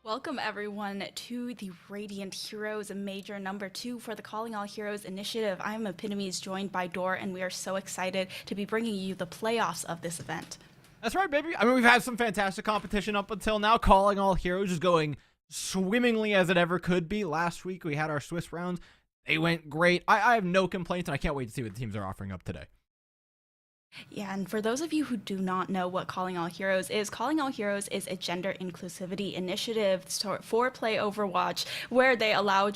Welcome everyone to the Radiant Heroes Major number 2 for the Calling All Heroes initiative. I'm Epitomes, joined by Dor, and we are so excited to be bringing you the playoffs of this event. That's right, baby. I mean, we've had some fantastic competition up until now. Calling All Heroes is going swimmingly as it ever could be. Last week, we had our Swiss rounds. They went great. I have no complaints, and I can't wait to see what the teams are offering up today. Yeah, and for those of you who do not know what Calling All Heroes is a gender inclusivity initiative for Play Overwatch, where they allow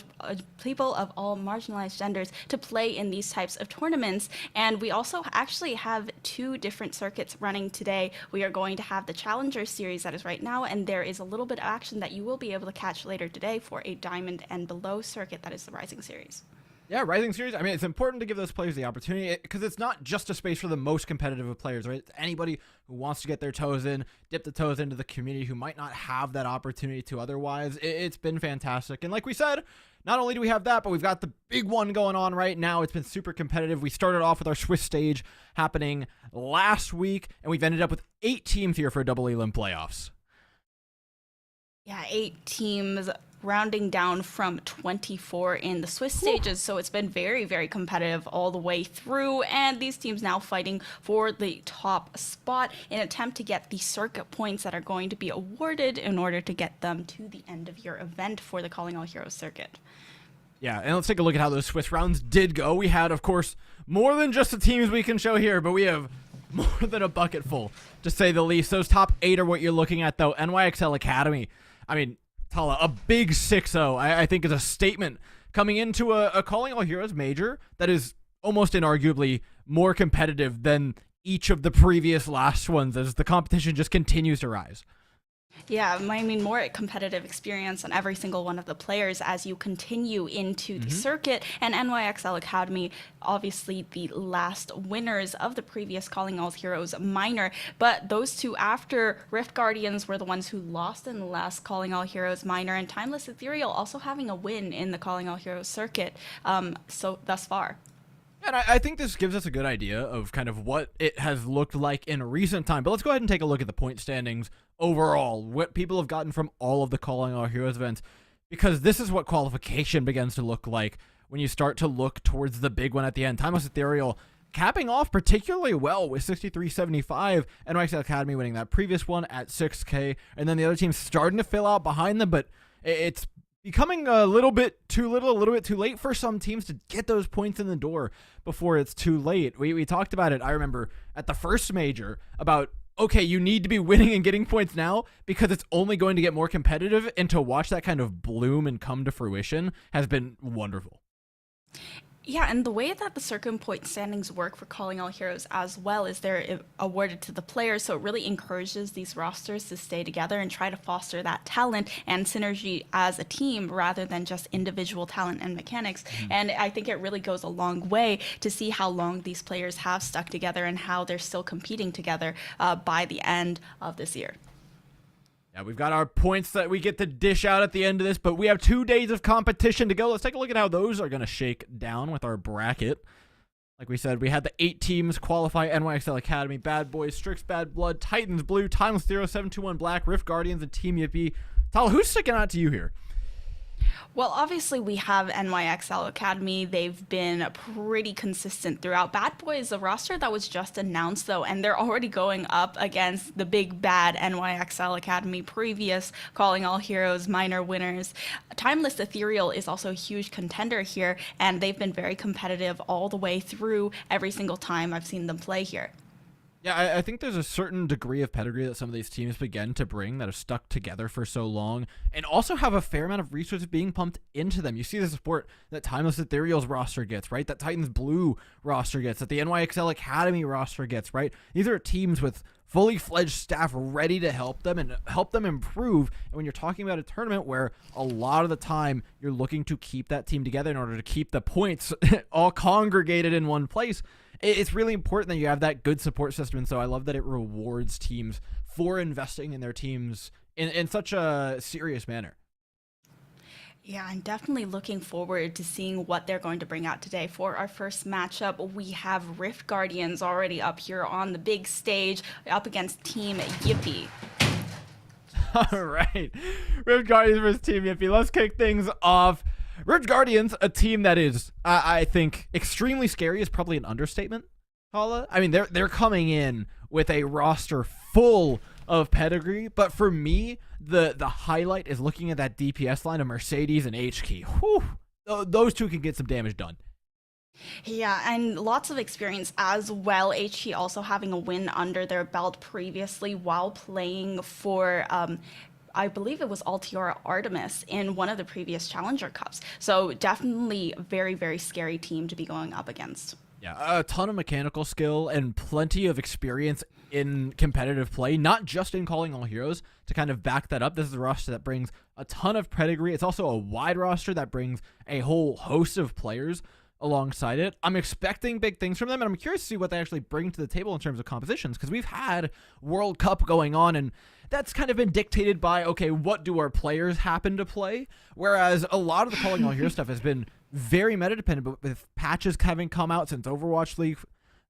people of all marginalized genders to play in these types of tournaments. And we also actually have 2 different circuits running today. We are going to have the Challenger series that is right now, and there is a little bit of action that you will be able to catch later today for a Diamond and Below circuit that is the Rising series. Yeah, Rising Series, I mean, it's important to give those players the opportunity because it's not just a space for the most competitive of players, right? It's anybody who wants to get their toes in, dip the toes into the community who might not have that opportunity to otherwise. It's been fantastic. And like we said, not only do we have that, but we've got the big one going on right now. It's been super competitive. We started off with our Swiss stage happening last week, and we've ended up with 8 teams here for double elim playoffs. Yeah, 8 teams, rounding down from 24 in the Swiss stages. So it's been very, very competitive all the way through. And these teams now fighting for the top spot in an attempt to get the circuit points that are going to be awarded in order to get them to the end of your event for the Calling All Heroes circuit. Yeah, and let's take a look at how those Swiss rounds did go. We had, of course, more than just the teams we can show here, but we have more than a bucket full, to say the least. Those top 8 are what you're looking at, though. NYXL Academy, I mean, Tala, a big 6-0, I think, is a statement coming into a Calling All Heroes major that is almost inarguably more competitive than each of the previous last ones as the competition just continues to rise. Yeah, I mean, more competitive experience on every single one of the players as you continue into the circuit. And NYXL Academy, obviously the last winners of the previous Calling All Heroes minor. But those 2 after Rift Guardians were the ones who lost in the last Calling All Heroes minor. And Timeless Ethereal also having a win in the Calling All Heroes circuit so thus far. And I think this gives us a good idea of kind of what it has looked like in recent time. But let's go ahead and take a look at the point standings overall, what people have gotten from all of the Calling All Heroes events, because this is what qualification begins to look like when you start to look towards the big one at the end. Timeless Ethereal capping off particularly well with 63.75, NYXL Academy winning that previous one at 6K, and then the other teams starting to fill out behind them, but it's becoming a little bit too little, a little bit too late for some teams to get those points in the door before it's too late. We talked about it, I remember, at the first major about, okay, you need to be winning and getting points now because it's only going to get more competitive, and to watch that kind of bloom and come to fruition has been wonderful. Yeah, and the way that the circuit point standings work for Calling All Heroes as well is they're awarded to the players, so it really encourages these rosters to stay together and try to foster that talent and synergy as a team rather than just individual talent and mechanics. And I think it really goes a long way to see how long these players have stuck together and how they're still competing together by the end of this year. Yeah, we've got our points that we get to dish out at the end of this, but we have 2 days of competition to go. Let's take a look at how those are going to shake down with our bracket. Like we said, we had the 8 teams qualify: NYXL Academy, Bad Boys, Strix Bad Blood, Titans Blue, Timeless 721 Black, Rift Guardians, and Team Yippee. Tal, who's sticking out to you here? Well, obviously we have NYXL Academy. They've been pretty consistent throughout. Bad Boy is a roster that was just announced, though, and they're already going up against the big bad NYXL Academy, previous Calling All Heroes minor winners. Timeless Ethereal is also a huge contender here, and they've been very competitive all the way through every single time I've seen them play here. Yeah, I think there's a certain degree of pedigree that some of these teams begin to bring that have stuck together for so long and also have a fair amount of resources being pumped into them. You see the support that Timeless Ethereal's roster gets, right? That Titans Blue roster gets, that the NYXL Academy roster gets, right? These are teams with fully fledged staff ready to help them and help them improve. And when you're talking about a tournament where a lot of the time you're looking to keep that team together in order to keep the points all congregated in one place, it's really important that you have that good support system. And so I love that it rewards teams for investing in their teams in such a serious manner. Yeah, I'm definitely looking forward to seeing what they're going to bring out today. For our first matchup, we have Rift Guardians already up here on the big stage up against Team Yippee. All right. Rift Guardians versus Team Yippee. Let's kick things off. Rift Guardians, a team that is, I think, extremely scary is probably an understatement, Paula. I mean, they're coming in with a roster full of pedigree, but for me, the highlight is looking at that DPS line of Mercedes and HK. Whew, those two can get some damage done. Yeah, and lots of experience as well. HT also having a win under their belt previously while playing for I believe it was Altiora Artemis in one of the previous Challenger Cups. So definitely a very, very scary team to be going up against. Yeah, a ton of mechanical skill and plenty of experience in competitive play, not just in Calling All Heroes, to kind of back that up. This is a roster that brings a ton of pedigree. It's also a wide roster that brings a whole host of players alongside it. I'm expecting big things from them, and I'm curious to see what they actually bring to the table in terms of compositions, because we've had World Cup going on, and that's kind of been dictated by, okay, what do our players happen to play? Whereas a lot of the Calling All Hero stuff has been very meta-dependent, but with patches having come out since Overwatch League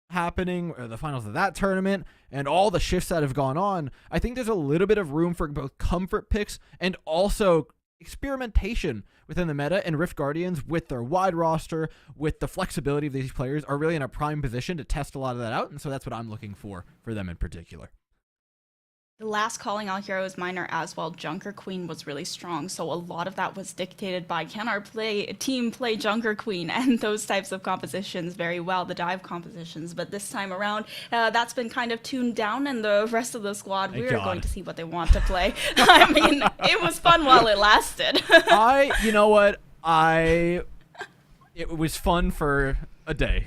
happening, or the finals of that tournament, and all the shifts that have gone on, I think there's a little bit of room for both comfort picks and also experimentation within the meta, and Rift Guardians, with their wide roster, with the flexibility of these players, are really in a prime position to test a lot of that out, and so that's what I'm looking for them in particular. The last Calling All Heroes minor as well, Junker Queen was really strong, so a lot of that was dictated by can our team play Junker Queen and those types of compositions very well, the dive compositions. But this time around, that's been kind of tuned down, and the rest of the squad, we're going to see what they want to play. I mean, it was fun while it lasted. You know what? It was fun for a day.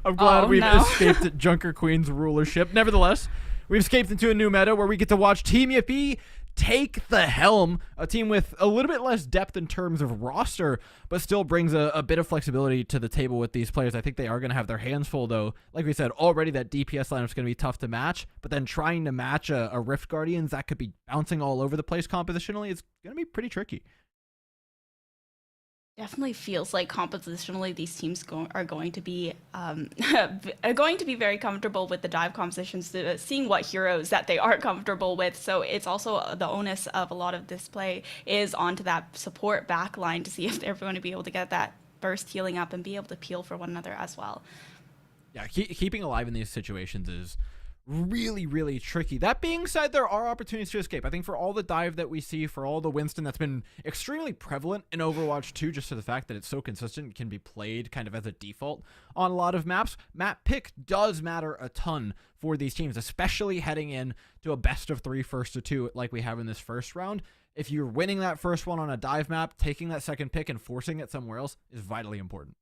I'm glad we've escaped Junker Queen's rulership. Nevertheless, we've escaped into a new meta where we get to watch Team Yippee take the helm, a team with a little bit less depth in terms of roster, but still brings a bit of flexibility to the table with these players. I think they are going to have their hands full, though. Like we said, already that DPS lineup is going to be tough to match, but then trying to match a Rift Guardians that could be bouncing all over the place compositionally is going to be pretty tricky. Definitely feels like compositionally these teams are going to be very comfortable with the dive compositions, seeing what heroes that they are comfortable with. So it's also the onus of a lot of this play is onto that support back line to see if they're going to be able to get that burst healing up and be able to peel for one another as well. Yeah, keeping alive in these situations is really, really tricky. That being said, there are opportunities to escape. I think for all the dive that we see, for all the Winston that's been extremely prevalent in Overwatch 2, just to the fact that it's so consistent, can be played kind of as a default on a lot of maps. Map pick does matter a ton for these teams, especially heading in to a best of 3 first to 2 like we have in this first round. If you're winning that first one on a dive map, taking that second pick and forcing it somewhere else is vitally important.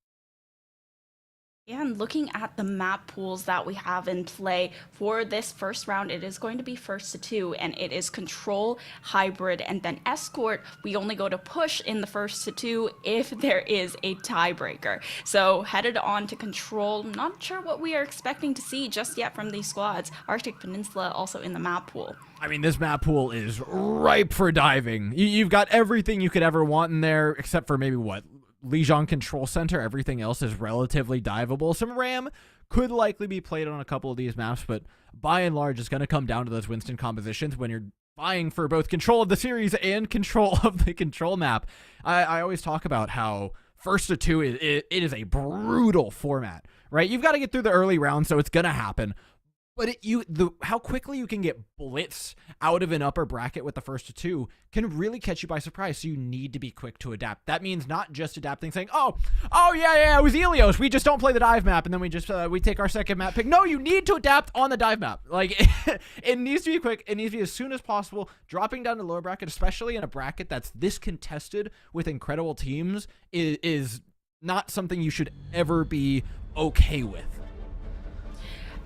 And looking at the map pools that we have in play for this first round, it is going to be first to 2, and it is control, hybrid, and then escort. We only go to push in the first to 2 if there is a tiebreaker. So headed on to control. Not sure what we are expecting to see just yet from these squads. Arctic Peninsula also in the map pool. I mean, this map pool is ripe for diving. You've got everything you could ever want in there, except for maybe Lijiang Control Center. Everything else is relatively diveable. Some RAM could likely be played on a couple of these maps, but by and large, it's going to come down to those Winston compositions when you're vying for both control of the series and control of the control map. I always talk about how first to 2 it is a brutal format, right? You've got to get through the early rounds, so it's going to happen. But how quickly you can get blitzed out of an upper bracket with the first to 2 can really catch you by surprise. So you need to be quick to adapt. That means not just adapting, saying, "Oh yeah, it was Ilios. We just don't play the dive map, and then we take our second map pick." No, you need to adapt on the dive map. Like it needs to be quick. It needs to be as soon as possible. Dropping down to lower bracket, especially in a bracket that's this contested with incredible teams, is not something you should ever be okay with.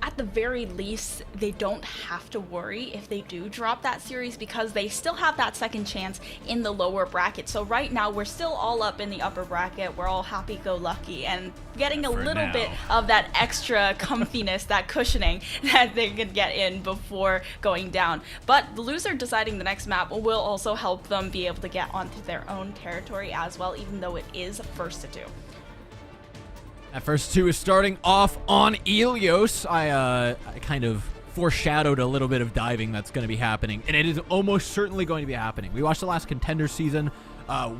At the very least, they don't have to worry if they do drop that series because they still have that second chance in the lower bracket. So right now, we're still all up in the upper bracket. We're all happy-go-lucky and getting a little bit of that extra comfiness, that cushioning that they can get in before going down. But the loser deciding the next map will also help them be able to get onto their own territory as well, even though it is first to 2. That first 2 is starting off on Ilios. I kind of foreshadowed a little bit of diving that's going to be happening, and it is almost certainly going to be happening. We watched the last Contender season,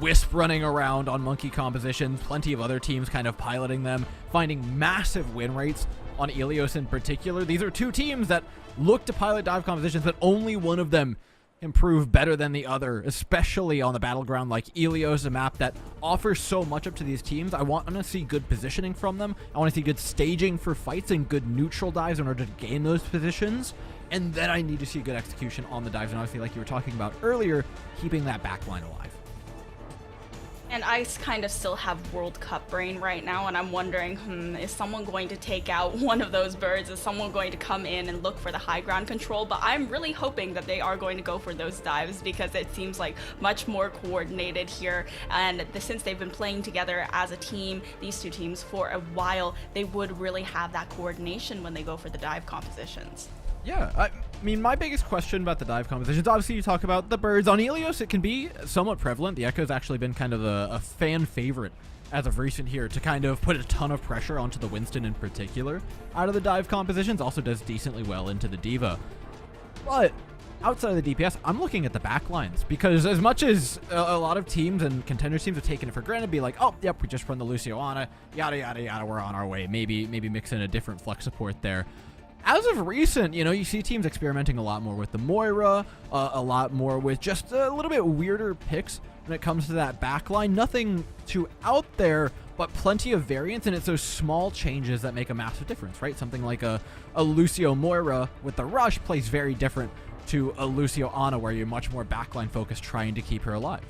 Wisp running around on monkey compositions, plenty of other teams kind of piloting them, finding massive win rates on Ilios in particular. These are two teams that look to pilot dive compositions, but only one of them improve better than the other, especially on the battleground like Ilios, a map that offers so much up to these teams. I want to see good positioning from them. I want to see good staging for fights and good neutral dives in order to gain those positions. And then I need to see good execution on the dives. And obviously, like you were talking about earlier, keeping that backline alive. And I kind of still have World Cup brain right now, and I'm wondering, is someone going to take out one of those birds? Is someone going to come in and look for the high ground control? But I'm really hoping that they are going to go for those dives, because it seems like much more coordinated here. And since they've been playing together as a team, these two teams, for a while, they would really have that coordination when they go for the dive compositions. Yeah, I mean, my biggest question about the dive compositions, obviously you talk about the birds. On Ilios, it can be somewhat prevalent. The Echo's actually been kind of a fan favorite as of recent here to kind of put a ton of pressure onto the Winston in particular out of the dive compositions. Also does decently well into the Diva. But outside of the DPS, I'm looking at the backlines, because as much as a lot of teams and contender teams have taken it for granted, be like, oh, yep, we just run the Lucio Ana, yada, yada, yada, we're on our way. Maybe mix in a different flex support there. As of recent, you know, you see teams experimenting a lot more with the Moira, a lot more with just a little bit weirder picks when it comes to that backline. Nothing too out there, but plenty of variance, and it's those small changes that make a massive difference, right? Something like a Lucio Moira with the Rush plays very different to a Lucio Ana, where you're much more backline focused, trying to keep her alive.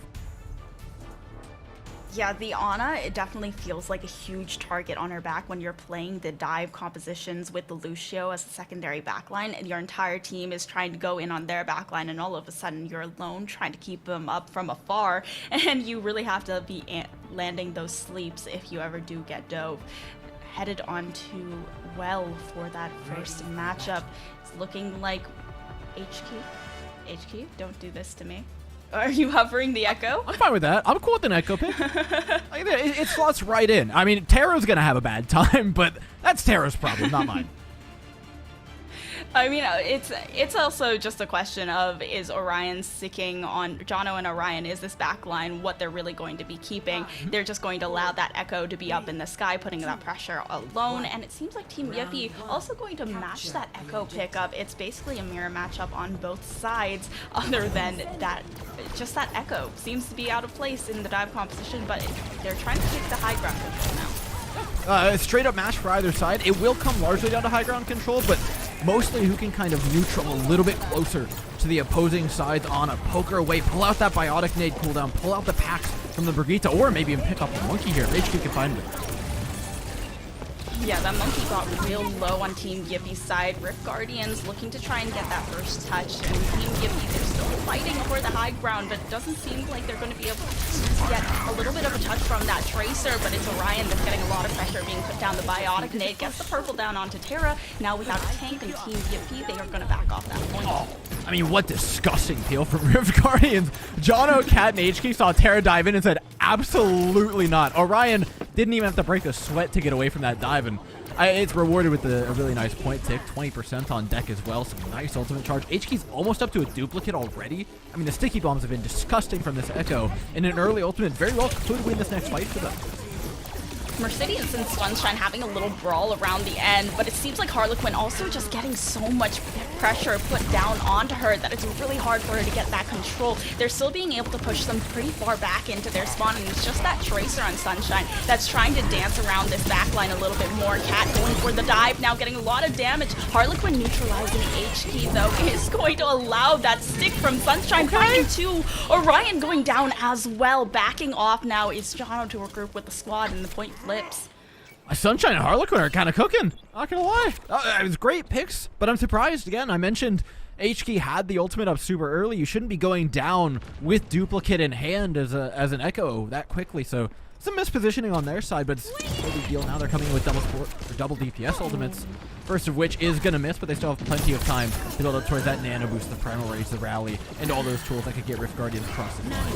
Yeah, the Ana, it definitely feels like a huge target on her back when you're playing the dive compositions with the Lucio as a secondary backline, and your entire team is trying to go in on their backline, and all of a sudden you're alone trying to keep them up from afar, and you really have to be landing those sleeps if you ever do get dove. Headed on to well for that first matchup. It's looking like HQ, don't do this to me. Are you hovering the Echo? I'm fine with that. I'm cool with an Echo pick. It slots right in. I mean, Tara's going to have a bad time, but that's Tara's problem, not mine. I mean, it's also just a question of, is Orion sticking on Jono and Orion? Is this backline what they're really going to be keeping? They're just going to allow that Echo to be up in the sky, putting that pressure alone. And it seems like Team Yippee also going to match that Echo pickup. It's basically a mirror matchup on both sides, other than that, just that Echo seems to be out of place in the dive composition, but they're trying to take the high ground control now. Straight up match for either side. It will come largely down to high ground control, but mostly who can kind of neutral a little bit closer to the opposing sides on a poker away, pull out that biotic nade cooldown, pull out the packs from the Brigitte, or maybe even pick up the monkey here if HQ can find it. Yeah, that monkey got real low on Team Yippie's side. Rift Guardians looking to try and get that first touch, and Team Yippie, they're still fighting for the high ground, but it doesn't seem like they're going to be able to get a little bit of a touch from that Tracer, but it's Orion that's getting a lot of pressure being put down. The biotic nade gets the purple down onto Tara. Now without a tank and Team Yippie, they are going to back off that point. I mean, what disgusting peel from Rift Guardians. Jono, Cat, and HQ saw Tara dive in and said, absolutely not. Orion didn't even have to break a sweat to get away from that dive, and it's rewarded with a really nice point tick, 20% on deck as well, some nice ultimate charge. HQ's almost up to a duplicate already. I mean, the sticky bombs have been disgusting from this Echo, and an early ultimate very well could win this next fight for them. Mercedes and Sunshine having a little brawl around the end, but it seems like Harlequin also just getting so much pressure put down onto her that it's really hard for her to get that control. They're still being able to push them pretty far back into their spawn, and it's just that Tracer on Sunshine that's trying to dance around this backline a little bit more. Cat going for the dive, now getting a lot of damage. Harlequin neutralizing HQ, though, is going to allow that stick from Sunshine back into Orion going down as well. Backing off now is Jono to regroup with the squad, and the point flips. Sunshine and Harlequin are kind of cooking, not gonna lie. It was great picks, but I'm surprised. Again, I mentioned HQ had the ultimate up super early. You shouldn't be going down with duplicate in hand as an Echo that quickly, so some mispositioning on their side, but it's no big deal. Now they're coming in with double DPS ultimates. First of which is going to miss, but they still have plenty of time to build up towards that nano boost, the primal rage, the rally, and all those tools that could get Rift Guardians across the line.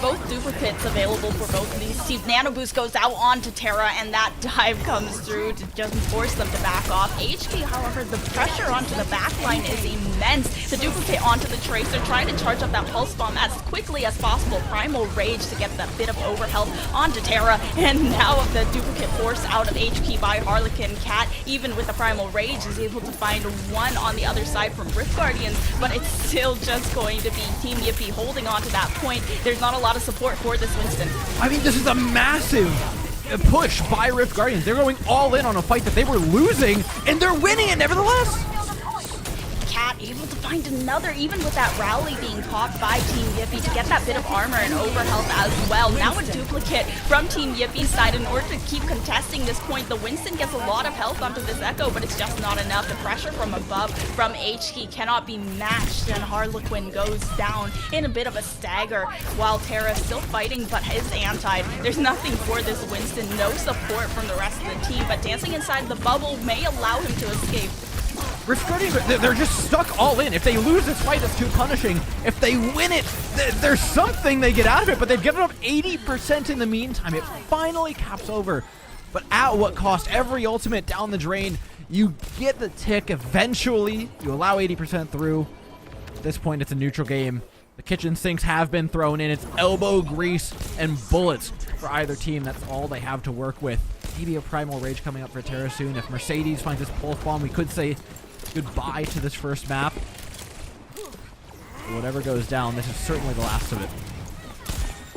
Both duplicates available for both of these teams. Nano boost goes out onto Terra, and that dive comes through to just force them to back off. HK, however, the pressure onto the backline is immense. The duplicate onto the Tracer, trying to charge up that pulse bomb as quickly as possible. Primal rage to get that bit of overhealth onto Terra, and now the duplicate forced out of HK by Harlequin. Cat, even with the primal rage, is able to find one on the other side from Rift Guardians, but it's still just going to be Team Yippee holding on to that point. There's not a lot of support for this Winston. I mean, this is a massive push by Rift Guardians. They're going all in on a fight that they were losing, and they're winning it nevertheless. Cat able to find another, even with that rally being caught by Team Yippee, to get that bit of armor and overhealth as well. Now a duplicate from Team Yippie's side. In order to keep contesting this point, the Winston gets a lot of health onto this Echo, but it's just not enough. The pressure from above from HK cannot be matched, and Harlequin goes down in a bit of a stagger, while Terra still fighting, but is anti. There's nothing for this Winston, no support from the rest of the team, but dancing inside the bubble may allow him to escape. Rift Guardians, they're just stuck all in. If they lose this fight, it's too punishing. If they win it, there's something they get out of it, but they've given up 80% in the meantime. It finally caps over, but at what cost? Every ultimate down the drain. You get the tick eventually. You allow 80% through. At this point, it's a neutral game. The kitchen sinks have been thrown in. It's elbow grease and bullets for either team. That's all they have to work with. Maybe a primal rage coming up for Terra soon. If Mercedes finds this pulse bomb, we could say goodbye to this first map. But whatever goes down, this is certainly the last of it.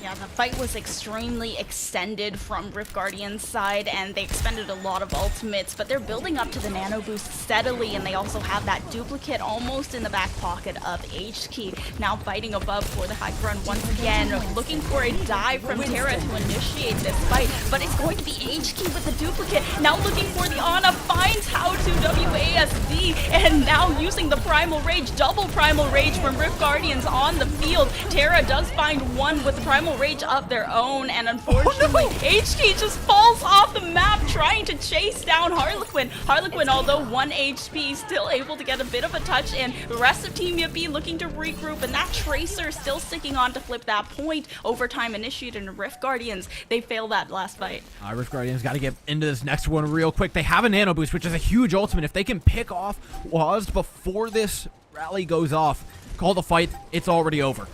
Yeah, the fight was extremely extended from Rift Guardian's side, and they expended a lot of ultimates, but they're building up to the nano boost steadily, and they also have that duplicate almost in the back pocket of HK. Now fighting above for the high ground once again, looking for a dive from Terra to initiate this fight, but it's going to be HK with the duplicate. Now looking for the Ana, finds how to WASD, and now using the primal rage, double primal rage from Rift Guardians on the field. Terra does find one with the primal rage of their own, and unfortunately, HK just falls off the map trying to chase down Harlequin. Harlequin, although 1 HP, still able to get a bit of a touch, and the rest of Team Yippee looking to regroup, and that Tracer still sticking on to flip that point. Overtime initiated in Rift Guardians. They failed that last fight. Rift Guardians got to get into this next one real quick. They have a nano boost, which is a huge ultimate. If they can pick off Waz before this rally goes off, call the fight, it's already over.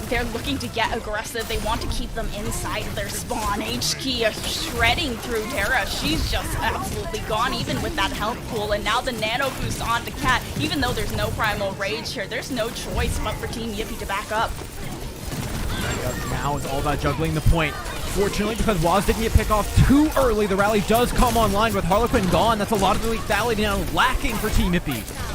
They're looking to get aggressive. They want to keep them inside of their spawn. HK shredding through Terra. She's just absolutely gone, even with that health pool. And now the nano boost onto Cat. Even though there's no primal rage here, there's no choice but for Team Yippee to back up. Now it's all about juggling the point. Fortunately, because Waz didn't get picked off too early, the rally does come online with Harlequin gone. That's a lot of the lethality now lacking for Team Yippee.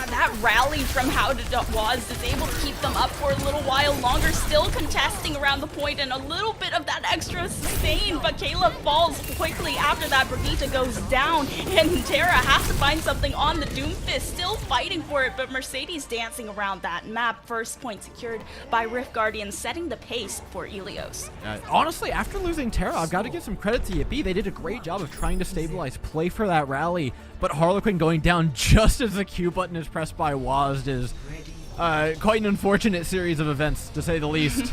That rally from how Waz is able to keep them up for a little while longer, still contesting around the point, and a little bit of that extra sustain, but Kayla falls quickly after that. Brigitte goes down, and Terra has to find something on the Doomfist, still fighting for it, but Mercedes dancing around that map. First point secured by Rift Guardian, setting the pace for Ilios. Honestly, after losing Terra, I've got to give some credit to Yippee. They did a great job of trying to stabilize play for that rally, but Harlequin going down just as the Q button is pressed by Waz is quite an unfortunate series of events, to say the least.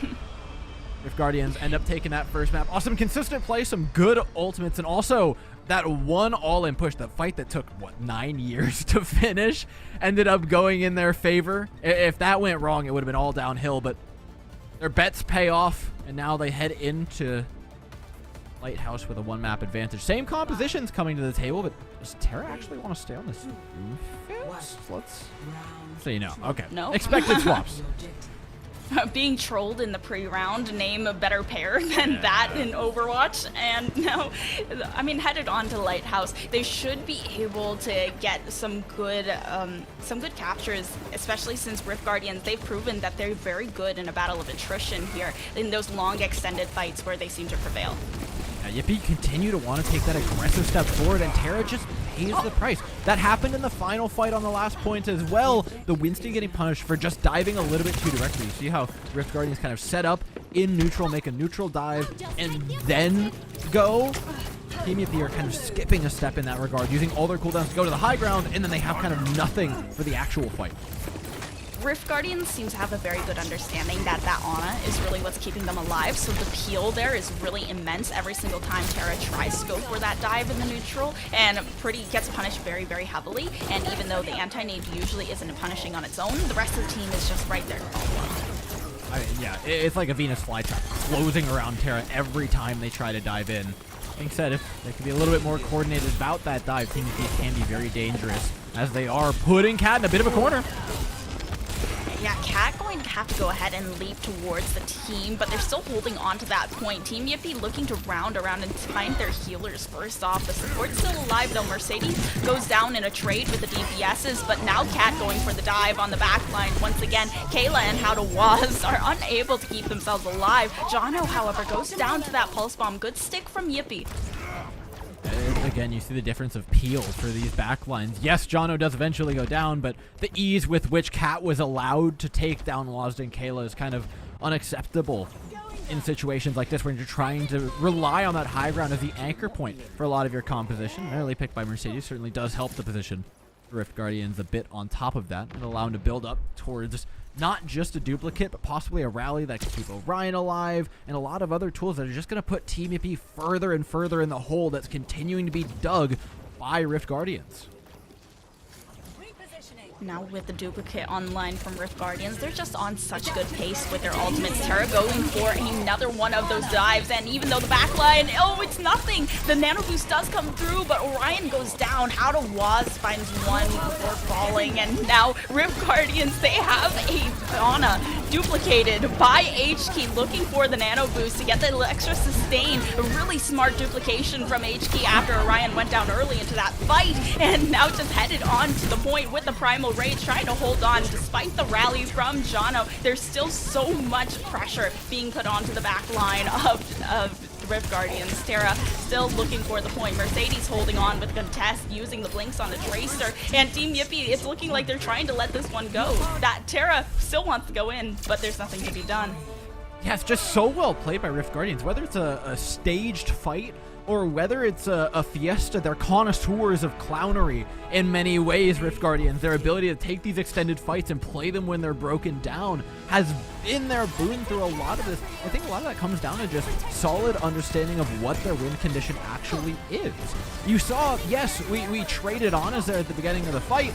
If Guardians end up taking that first map. Awesome consistent play, some good ultimates, and also that one all-in push, the fight that took, what, 9 years to finish, ended up going in their favor. If that went wrong, it would have been all downhill, but their bets pay off, and now they head into Lighthouse with a one-map advantage. Same compositions coming to the table, but does Terra actually want to stay on this? Let's say no. Okay. No. Expected swaps. Being trolled in the pre-round, name a better pair than that in Overwatch, and now, I mean, headed on to Lighthouse, they should be able to get some good captures, especially since Rift Guardians, they've proven that they're very good in a battle of attrition here, in those long extended fights where they seem to prevail. Yippee continue to want to take that aggressive step forward, and Terra just pays the price. That happened in the final fight on the last point as well. The Winston getting punished for just diving a little bit too directly. You see how Rift Guardians kind of set up in neutral, make a neutral dive, and then go? Team Yippee are kind of skipping a step in that regard, using all their cooldowns to go to the high ground, and then they have kind of nothing for the actual fight. Rift Guardians seem to have a very good understanding that Ana is really what's keeping them alive, so the peel there is really immense every single time Terra tries to go for that dive in the neutral, and gets punished very, very heavily, and even though the anti-nade usually isn't punishing on its own, the rest of the team is just right there to follow up. I mean, yeah, it's like a Venus flytrap closing around Terra every time they try to dive in. Being said, if they could be a little bit more coordinated about that dive, Team Yippee can be very dangerous, as they are putting Cat in a bit of a corner. Yeah, Cat going to have to go ahead and leap towards the team, but they're still holding on to that point. Team Yippee looking to round around and find their healers first off. The support's still alive though. Mercedes goes down in a trade with the DPSs, but now Cat going for the dive on the back line. Once again, Kayla and How to Was are unable to keep themselves alive. Jono, however, goes down to that pulse bomb. Good stick from Yippee. Again, you see the difference of peel for these backlines. Yes, Jono does eventually go down, but the ease with which Cat was allowed to take down Wazd and Kayla is kind of unacceptable in situations like this when you're trying to rely on that high ground as the anchor point for a lot of your composition. Early pick by Mercedes certainly does help the position. Rift Guardians a bit on top of that and allow him to build up towards not just a duplicate, but possibly a rally that can keep Orion alive, and a lot of other tools that are just going to put Team Yippee further and further in the hole that's continuing to be dug by Rift Guardians. Now with the duplicate online from Rift Guardians, they're just on such good pace with their ultimates. Terra going for another one of those dives, and even though the backline, oh, it's nothing. The nano boost does come through, but Orion goes down. How to Was finds one before falling, and now Rift Guardians, they have a Ana duplicated by HK looking for the nano boost to get the extra sustain. A really smart duplication from HK after Orion went down early into that fight, and now just headed on to the point with the Primal Rage, trying to hold on despite the rally from Jono. There's still so much pressure being put onto the back line of Rift Guardians. Terra still looking for the point. Mercedes holding on with Contest, using the blinks on the Tracer, and Team Yippee, it's looking like they're trying to let this one go. That Terra still wants to go in, but there's nothing to be done. Yeah, it's just so well played by Rift Guardians. Whether it's a staged fight or whether it's a fiesta, they're connoisseurs of clownery in many ways, Rift Guardians. Their ability to take these extended fights and play them when they're broken down has been their boon through a lot of this. I think a lot of that comes down to just solid understanding of what their win condition actually is. You saw, yes, we traded Anas there at the beginning of the fight,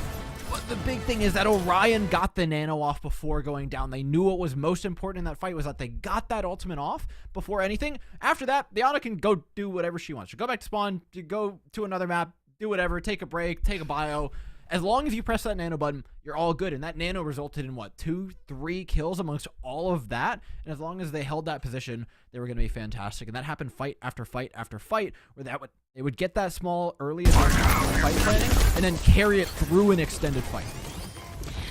but the big thing is that Orion got the nano off before going down. They knew what was most important in that fight was that they got that ultimate off before anything. After that, the Ana can go do whatever she wants. She'll go back to spawn, go to another map, do whatever, take a break, take a bio. As long as you press that nano button, you're all good. And that nano resulted in, what, 2-3 kills amongst all of that? And as long as they held that position, they were going to be fantastic. And that happened fight after fight after fight, where it would get that small early fight planning and then carry it through an extended fight.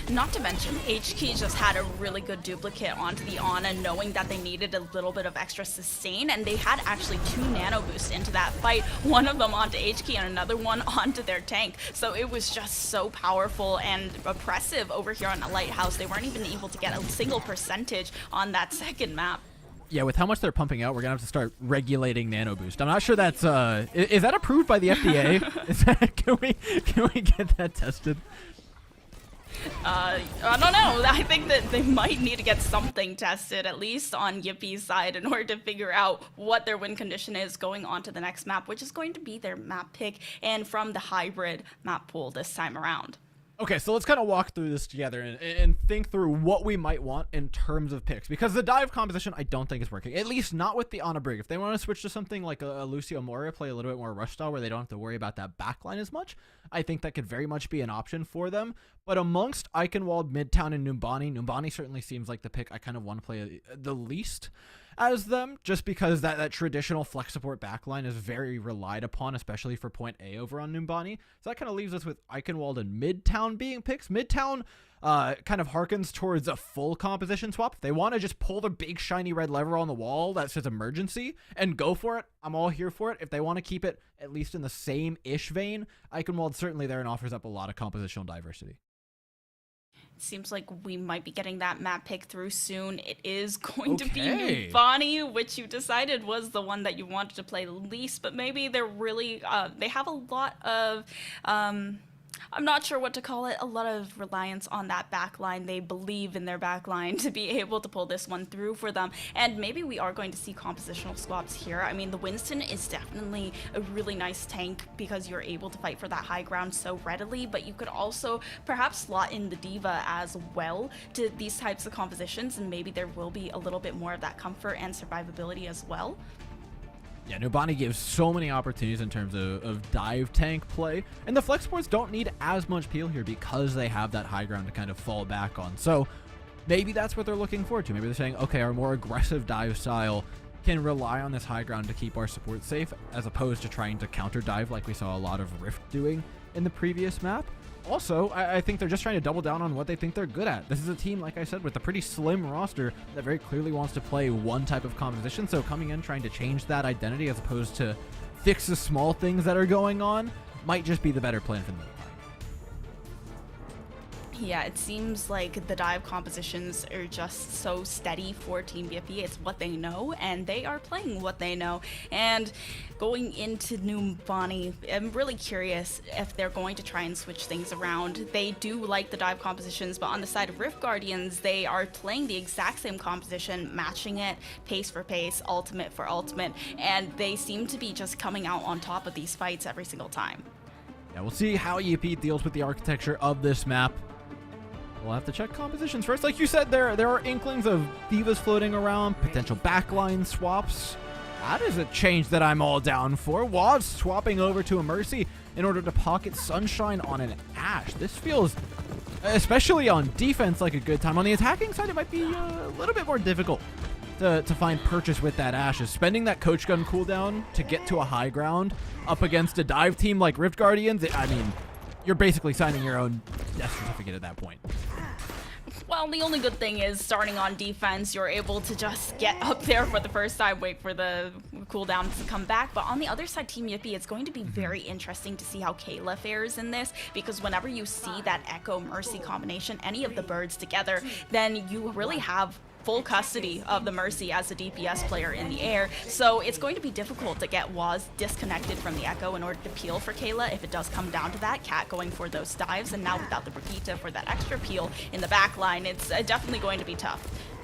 Not to mention, HK just had a really good duplicate onto the Ana, knowing that they needed a little bit of extra sustain, and they had actually 2 nano boosts into that fight, one of them onto HK and another one onto their tank. So it was just so powerful and oppressive over here on the Lighthouse. They weren't even able to get a single percentage on that second map. Yeah, with how much they're pumping out, we're gonna have to start regulating nano boost. I'm not sure that's is that approved by the FDA? Is that, can we get that tested? I don't know. I think that they might need to get something tested, at least on Yippie's side, in order to figure out what their win condition is going on to the next map, which is going to be their map pick and from the hybrid map pool this time around. Okay, so let's kind of walk through this together and think through what we might want in terms of picks. Because the dive composition, I don't think is working. At least not with the Ana Brig. If they want to switch to something like a Lucio Moria, play a little bit more rush style where they don't have to worry about that backline as much, I think that could very much be an option for them. But amongst Eichenwald, Midtown, and Numbani certainly seems like the pick I kind of want to play the least as them, just because that traditional flex support backline is very relied upon, especially for point A over on Numbani. So that kind of leaves us with Eichenwald and Midtown being picks. Midtown kind of harkens towards a full composition swap. If they want to just pull the big shiny red lever on the wall that says emergency and go for it, I'm all here for it. If they want to keep it at least in the same-ish vein, Eichenwald certainly there and offers up a lot of compositional diversity. Seems like we might be getting that map pick through soon. It is going to be Okay. Nubani, which you decided was the one that you wanted to play least, but maybe they're really, they have a lot of, I'm not sure what to call it, a lot of reliance on that backline. They believe in their backline to be able to pull this one through for them. And maybe we are going to see compositional swaps here. I mean, the Winston is definitely a really nice tank because you're able to fight for that high ground so readily, but you could also perhaps slot in the Diva as well to these types of compositions, and maybe there will be a little bit more of that comfort and survivability as well. Yeah, Nubani gives so many opportunities in terms of dive tank play, and the flex supports don't need as much peel here because they have that high ground to kind of fall back on. So maybe that's what they're looking forward to. Maybe they're saying, okay, our more aggressive dive style can rely on this high ground to keep our support safe, as opposed to trying to counter dive like we saw a lot of Rift doing in the previous map. Also, I think they're just trying to double down on what they think they're good at. This is a team, like I said, with a pretty slim roster that very clearly wants to play one type of composition, so coming in trying to change that identity as opposed to fix the small things that are going on might just be the better plan for them. Yeah, it seems like the dive compositions are just so steady for Team BFE. It's what they know, and they are playing what they know. And going into Nubani, I'm really curious if they're going to try and switch things around. They do like the dive compositions, but on the side of Rift Guardians, they are playing the exact same composition, matching it pace for pace, ultimate for ultimate, and they seem to be just coming out on top of these fights every single time. Yeah, we'll see how Yipete deals with the architecture of this map. We'll have to check compositions first. Like you said, there are inklings of divas floating around, potential backline swaps. That is a change that I'm all down for. Waz swapping over to a Mercy in order to pocket Sunshine on an Ashe. This feels, especially on defense, like a good time. On the attacking side, it might be a little bit more difficult to find purchase with that Ashe. Is spending that Coach Gun cooldown to get to a high ground up against a dive team like Rift Guardians, I mean, you're basically signing your own death certificate at that point. Well, the only good thing is starting on defense, you're able to just get up there for the first time, wait for the cooldowns to come back. But on the other side, Team Yippee, it's going to be very interesting to see how Kayla fares in this, because whenever you see that Echo Mercy combination, any of the birds together, then you really have full custody of the Mercy as a DPS player in the air. So it's going to be difficult to get Waz disconnected from the Echo in order to peel for Kayla if it does come down to that. Cat going for those dives, and now without the Brigitte for that extra peel in the back line, it's definitely going to be tough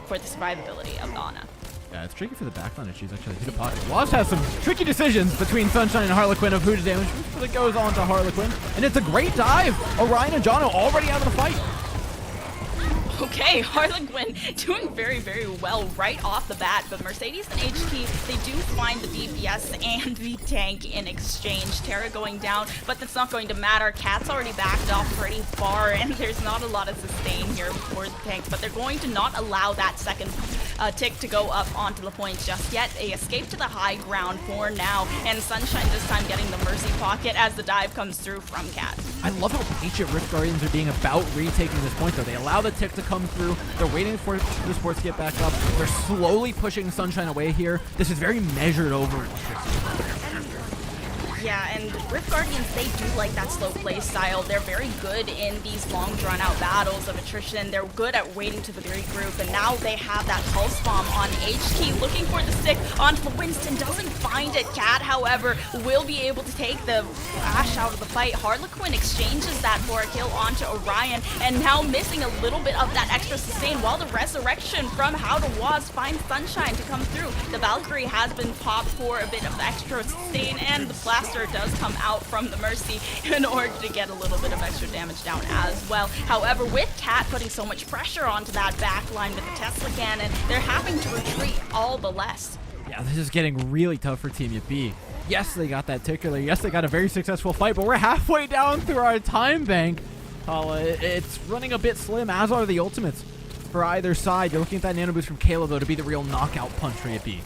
for the survivability of Ana. Yeah, it's tricky for the backline if she's actually hit a pocket. Waz has some tricky decisions between Sunshine and Harlequin of who to damage. But it goes on to Harlequin, and it's a great dive. Orion and Jono already out of the fight. Okay, Harlequin doing very, very well right off the bat, but Mercedes and HT, they do find the DPS and the tank in exchange. Terra going down, but that's not going to matter. Cat's already backed off pretty far, and there's not a lot of sustain here for the tank, but they're going to not allow that second tick to go up onto the point just yet. They escape to the high ground for now, and Sunshine this time getting the Mercy pocket as the dive comes through from Cat. I love how patient Rift Guardians are being about retaking this point, though. They allow the tick to come through. They're waiting for the sports to get back up. They're slowly pushing Sunshine away here. This is very measured over. Yeah, and Rift Guardians, they do like that slow play style. They're very good in these long drawn-out battles of attrition. They're good at waiting to the regroup, and now they have that pulse bomb on HT, looking for the stick onto the Winston. Doesn't find it. Cat, however, will be able to take the Ashe out of the fight. Harlequin exchanges that for a kill onto Orion, and now missing a little bit of that extra sustain, while the resurrection from How to Waz finds Sunshine to come through. The Valkyrie has been popped for a bit of extra sustain, and the Blaster does come out from the Mercy in order to get a little bit of extra damage down as well. However, with Cat putting so much pressure onto that back line with the Tesla cannon, they're having to retreat all the less. Yeah, this is getting really tough for Team Yippee. Yes, they got that tickler. Yes, they got a very successful fight, but we're halfway down through our time bank. It's running a bit slim, as are the ultimates for either side. You're looking at that nano boost from Kayla, though, to be the real knockout punch for Yippee.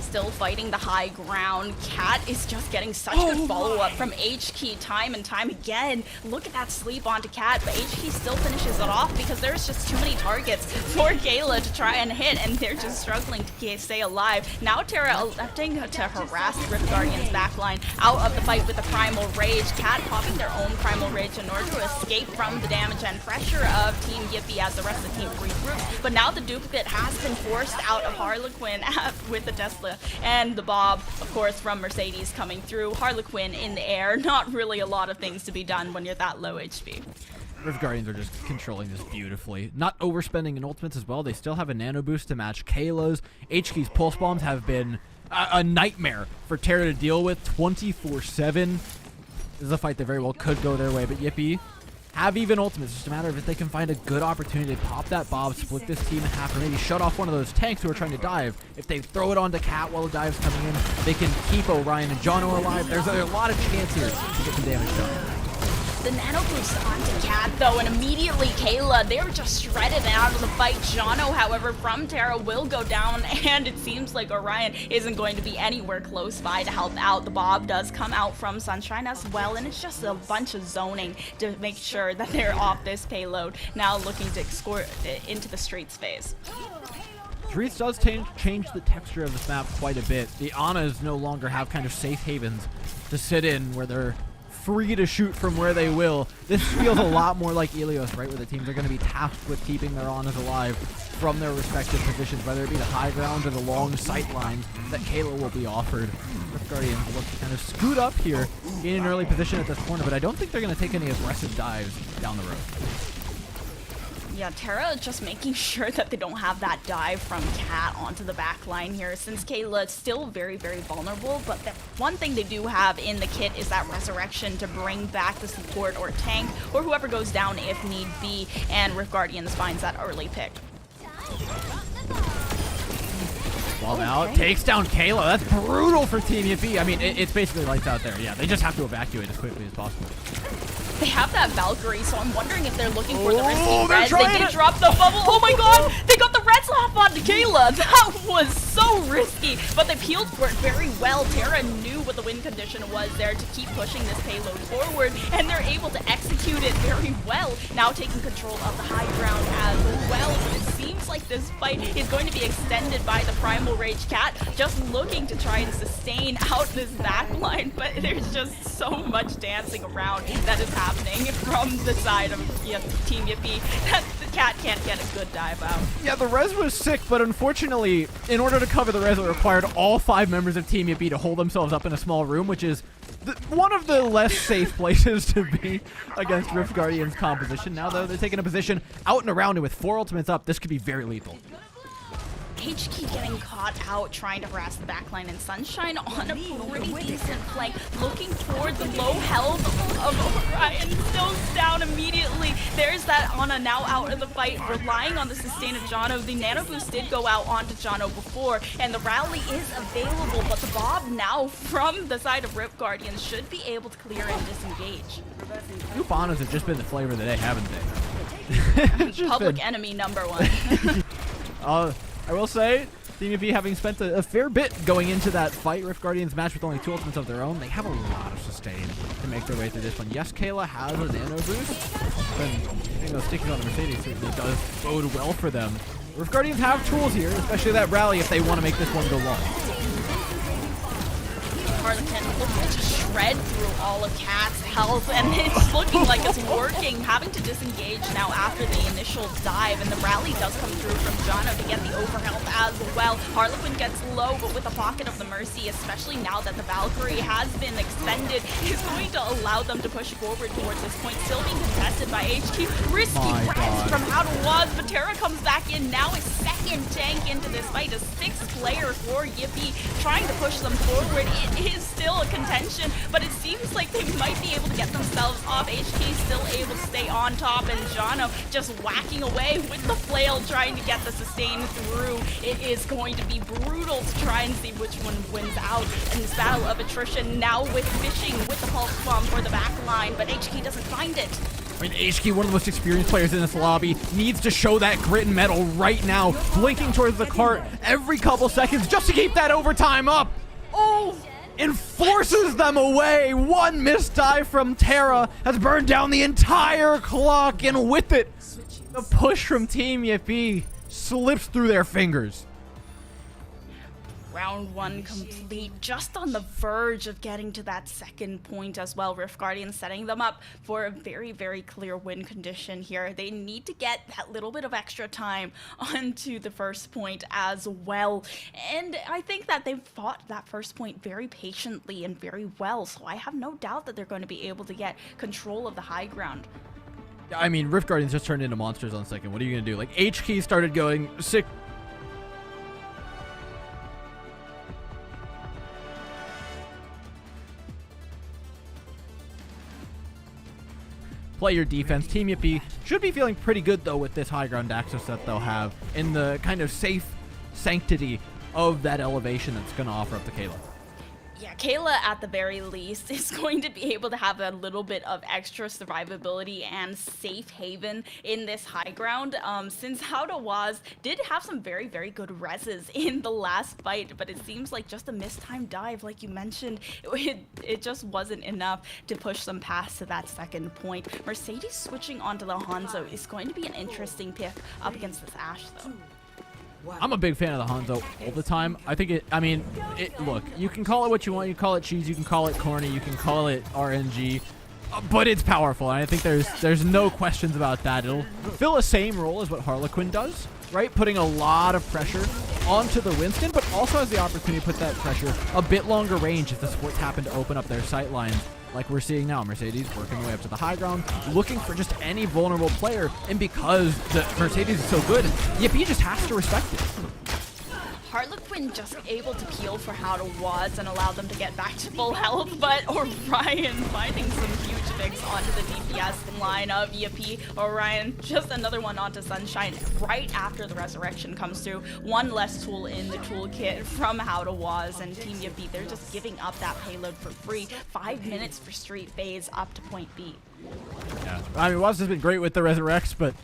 Still fighting the high ground. Cat is just getting such good follow-up from HK. HK time and time again. Look at that sleep onto Cat, but HK still finishes it off because there's just too many targets for Kayla to try and hit, and they're just struggling to stay alive. Now Terra electing to harass Rift Guardian's backline out of the fight with the Primal Rage. Cat popping their own Primal Rage in order to escape from the damage and pressure of Team Yippee as the rest of the team regroups. But now the duplicate has been forced out of Harlequin with the Tesla and the Bob, of course, from Mercedes coming through. Harlequin in the air. Not really a lot of things to be done when you're that low HP. Rift Guardians are just controlling this beautifully. Not overspending in ultimates as well. They still have a nano boost to match Kayla's. HK's pulse bombs have been a nightmare for Terra to deal with 24/7. This is a fight that very well could go their way, but Yippee have even ultimates. It's just a matter of if they can find a good opportunity to pop that Bob, split this team in half, or maybe shut off one of those tanks who are trying to dive. If they throw it onto Cat while the dive's coming in, they can keep Orion and Jono alive. There's a lot of chance here to get some damage done. The nano boost onto Cat though, and immediately Kayla, they're just shredded out of the fight. Jono, however, from Terra will go down, and it seems like Orion isn't going to be anywhere close by to help out. The Bob does come out from Sunshine as well, and it's just a bunch of zoning to make sure that they're off this payload. Now looking to escort into the streets phase. Streets does change the texture of this map quite a bit. The Anas no longer have kind of safe havens to sit in where they're free to shoot from where they will. This feels a lot more like Ilios, right, where the teams are going to be tasked with keeping their Anas alive from their respective positions, whether it be the high ground or the long sight lines that Kayla will be offered. Rift Guardians look to kind of scoot up here, gain an early position at this corner, but I don't think they're going to take any aggressive dives down the road. Yeah, Terra just making sure that they don't have that dive from Cat onto the back line here, since Kayla is still very, very vulnerable. But the one thing they do have in the kit is that resurrection to bring back the support or tank or whoever goes down if need be, and Rift Guardians finds that early pick. Ball out, takes down Kayla. That's brutal for Team Yippee. I mean, it's basically lights out there. Yeah, they just have to evacuate as quickly as possible. They have that Valkyrie, so I'm wondering if they're looking for the risky they're res. trying They did it. drop the bubble. Oh my god! They got the reds off onto Kayla. That was so risky, but they peeled for it very well. Terra knew what the win condition was there to keep pushing this payload forward, and they're able to execute it very well. Now taking control of the high ground as well. But it seems like this fight is going to be extended by the Primal Rage Cat, just looking to try and sustain out this backline, but there's just so much dancing around that is happening from the side of Team Yippee that the Cat can't get a good dive out. Yeah, the res was sick, but unfortunately, in order to cover the res, it required all 5 members of Team Yippee to hold themselves up in a small room, which is one of the less safe places to be against Rift Guardian's composition. Now, though, they're taking a position out and around, and with 4 ultimates up, this could be very lethal. HK getting caught out trying to harass the backline, and Sunshine on a pretty decent flank, looking toward the low health of Orion. Still down immediately. There's that Ana now out of the fight, relying on the sustain of Jono. The nano boost did go out onto Jono before, and the rally is available, but the Bob now from the side of Rift Guardians should be able to clear and disengage. Group Anas have just been the flavor of the day, haven't they? Public enemy number 1. I will say, Team Yippee having spent a fair bit going into that fight, Rift Guardians match with only 2 ultimates of their own, they have a lot of sustain to make their way through this one. Yes, Kayla has a nano boost, but I think sticking on the Mercedes certainly does bode well for them. Rift Guardians have tools here, especially that rally if they want to make this one go long. Harlequin looking to shred through all of Cat's health, and it's looking like it's working. Having to disengage now after the initial dive, and the rally does come through from Jono to get the overhealth as well. Harlequin gets low, but with a pocket of the Mercy, especially now that the Valkyrie has been extended, is going to allow them to push forward towards this point. Still being contested by HQ. Risky res from How to Was, but Terra comes back in now, a second tank into this fight. A 6th player for Yippee trying to push them forward. It is still a contention, but it seems like they might be able to get themselves off. HK still able to stay on top, and Jono just whacking away with the flail, trying to get the sustain through. It is going to be brutal to try and see which one wins out in this battle of attrition. Now with fishing with the pulse bomb for the back line, but HK doesn't find it. I mean, HK, one of the most experienced players in this lobby, needs to show that grit and metal right now, blinking towards the cart every couple seconds just to keep that overtime up. Oh! and forces them away. One missed dive from Terra has burned down the entire clock, and with it, the push from Team Yippee slips through their fingers. Round 1 complete, just on the verge of getting to that second point as well. Rift Guardians setting them up for a very, very clear win condition here. They need to get that little bit of extra time onto the first point as well. And I think that they've fought that first point very patiently and very well, so I have no doubt that they're going to be able to get control of the high ground. I mean, Rift Guardians just turned into monsters on second. What are you going to do? Like, H-Key started going sick. Play your defense. Team Yippee should be feeling pretty good, though, with this high ground access that they'll have in the kind of safe sanctity of that elevation that's going to offer up to Kayla. Yeah, Kayla at the very least is going to be able to have a little bit of extra survivability and safe haven in this high ground, since How to Was did have some very, very good reses in the last fight, but it seems like just a mistimed dive, like you mentioned, it just wasn't enough to push them past to that second point. Mercedes switching onto the Hanzo is going to be an interesting pick up against this Ashe, though. I'm a big fan of the Hanzo all the time. I think look, you can call it what you want. You can call it cheese, you can call it corny, you can call it RNG, but it's powerful, and I think there's no questions about that. It'll fill the same role as what Harlequin does, right? Putting a lot of pressure onto the Winston, but also has the opportunity to put that pressure a bit longer range if the supports happen to open up their sight lines, like we're seeing now. Mercedes working their way up to the high ground, looking for just any vulnerable player, and because the Mercedes is so good, Yippee just has to respect it. Harlequin just able to peel for How to Was and allow them to get back to full health, but Orion finding some huge picks onto the DPS line of Yippee. Orion, just another one onto Sunshine right after the resurrection comes through. One less tool in the toolkit from How to Was, and Team Yippee, they're just giving up that payload for free. 5 minutes for Street Phase up to point B. Yeah, I mean, Waz has been great with the resurrects, but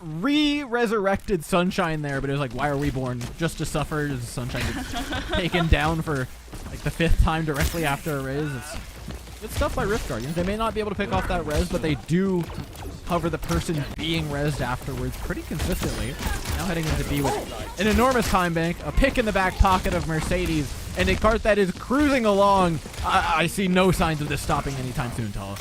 re-resurrected Sunshine there, but it was like, why are we born? Just to suffer as Sunshine gets taken down for like the 5th time directly after a res. It's good stuff by Rift Guardians. They may not be able to pick off that res, but they do cover the person being rezzed afterwards pretty consistently. Now heading into B with an enormous time bank, a pick in the back pocket of Mercedes, and a cart that is cruising along. I see no signs of this stopping anytime soon, Tala.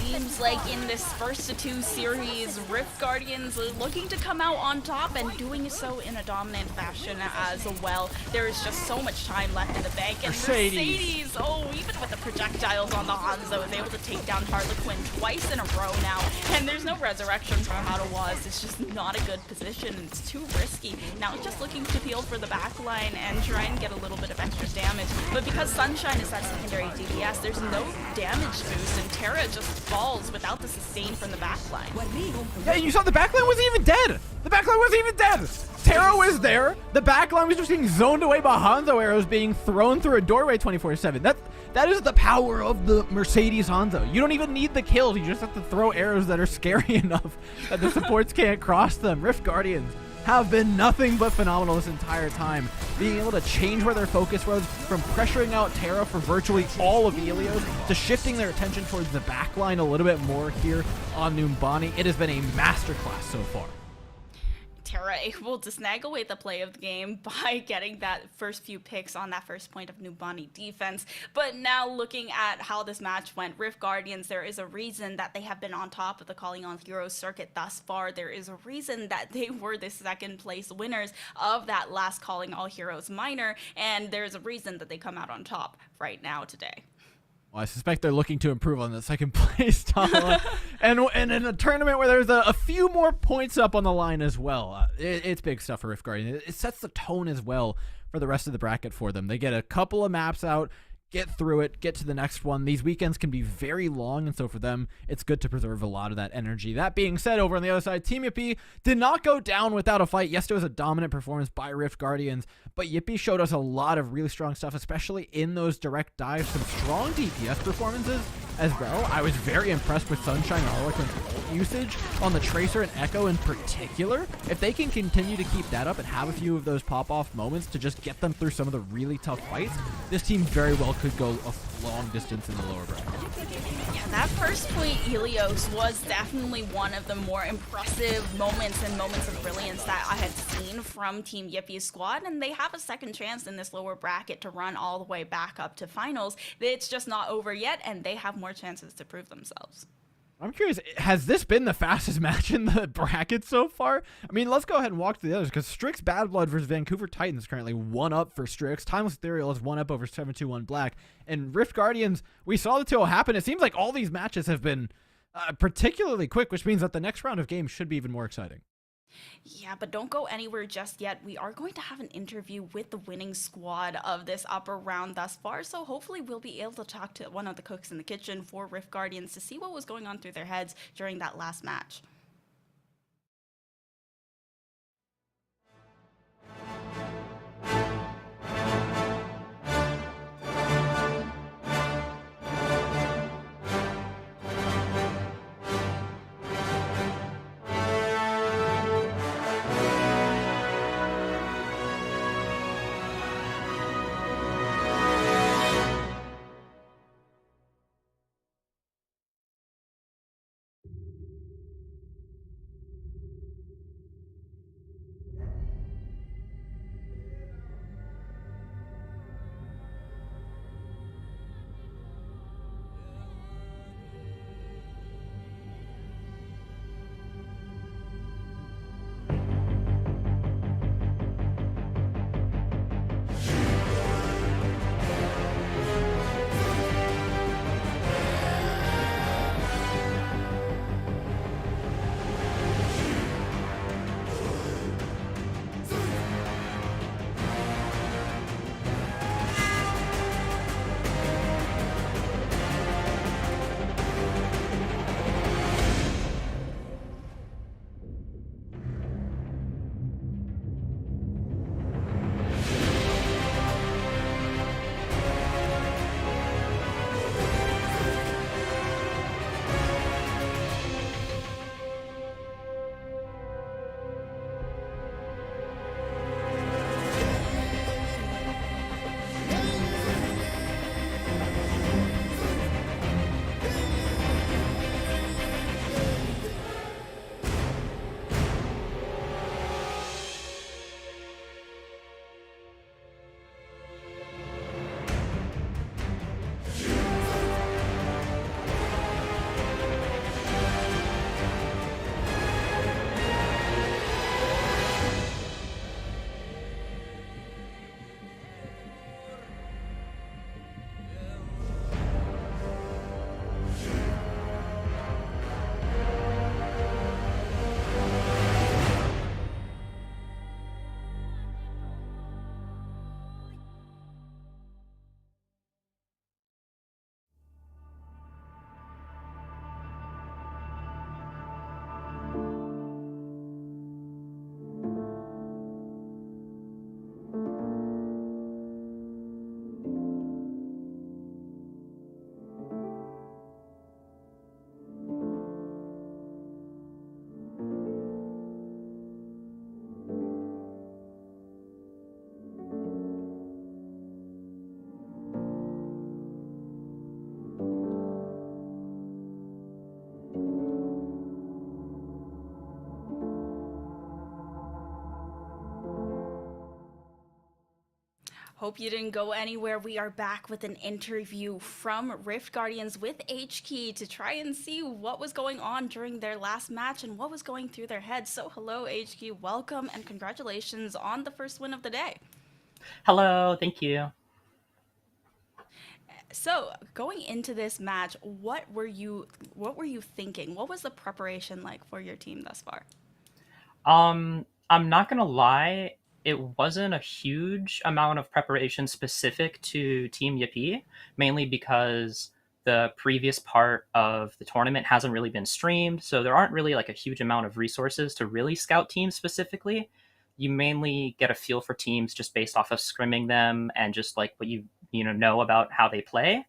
Seems like in this 1-2 series, Rift Guardians are looking to come out on top and doing so in a dominant fashion as well. There is just so much time left in the bank, and Mercedes, even with the projectiles on the Hanzo, is able to take down Harlequin twice in a row now, and there's no resurrection from How to Was. It's just not a good position, and it's too risky. Now it's just looking to peel for the backline and try and get a little bit of extra damage, but because Sunshine is that secondary DPS, there's no damage boost, and Terra just falls without the sustain from the backline. Yeah, you saw the backline wasn't even dead. The backline wasn't even dead. Terra was there. The backline was just being zoned away by Hanzo arrows being thrown through a doorway 24/7. That is the power of the Mercedes Hanzo. You don't even need the kills. You just have to throw arrows that are scary enough that the supports can't cross them. Rift Guardians have been nothing but phenomenal this entire time, being able to change where their focus was from pressuring out Terra for virtually all of Helios to shifting their attention towards the backline a little bit more here on Numbani. It has been a masterclass so far. Terra able to snag away the play of the game by getting that first few picks on that first point of Numbani defense. But now looking at how this match went, Rift Guardians, there is a reason that they have been on top of the Calling All Heroes circuit thus far. There is a reason that they were the second place winners of that last Calling All Heroes minor, and there's a reason that they come out on top right now today. Well, I suspect they're looking to improve on the second place, Tala. and in a tournament where there's a few more points up on the line as well. It's big stuff for Rift Guardian. It sets the tone as well for the rest of the bracket for them. They get a couple of maps out, get through it, get to the next one. These weekends can be very long, and so for them, it's good to preserve a lot of that energy. That being said, over on the other side, Team Yippee did not go down without a fight. Yes, it was a dominant performance by Rift Guardians, but Yippee showed us a lot of really strong stuff, especially in those direct dives, some strong DPS performances, as well. I was very impressed with Sunshine Harlequin's ult usage on the Tracer and Echo in particular. If they can continue to keep that up and have a few of those pop-off moments to just get them through some of the really tough fights, this team very well could go a long distance in the lower bracket. Yeah, that first point Helios was definitely one of the more impressive moments and moments of brilliance that I had seen from Team Yippie's squad, and they have a second chance in this lower bracket to run all the way back up to finals. It's just not over yet, and they have more chances to prove themselves. I'm curious, has this been the fastest match in the bracket so far? I mean, let's go ahead and walk through the others, because Strix Bad Blood versus Vancouver Titans currently 1-up for Strix. Timeless Ethereal is 1-up over 721 Black. And Rift Guardians, we saw the 2-0 happen. It seems like all these matches have been particularly quick, which means that the next round of games should be even more exciting. Yeah, but don't go anywhere just yet. We are going to have an interview with the winning squad of this upper round thus far, so hopefully we'll be able to talk to one of the cooks in the kitchen for Rift Guardians to see what was going on through their heads during that last match. Hope you didn't go anywhere. We are back with an interview from Rift Guardians with HKey to try and see what was going on during their last match and what was going through their heads. So hello, HKey, welcome and congratulations on the first win of the day. Hello, thank you. So going into this match, what were you thinking? What was the preparation like for your team thus far? I'm not gonna lie, it wasn't a huge amount of preparation specific to Team Yippee, mainly because the previous part of the tournament hasn't really been streamed, so there aren't really like a huge amount of resources to really scout teams specifically. You mainly get a feel for teams just based off of scrimming them and just like what you know about how they play.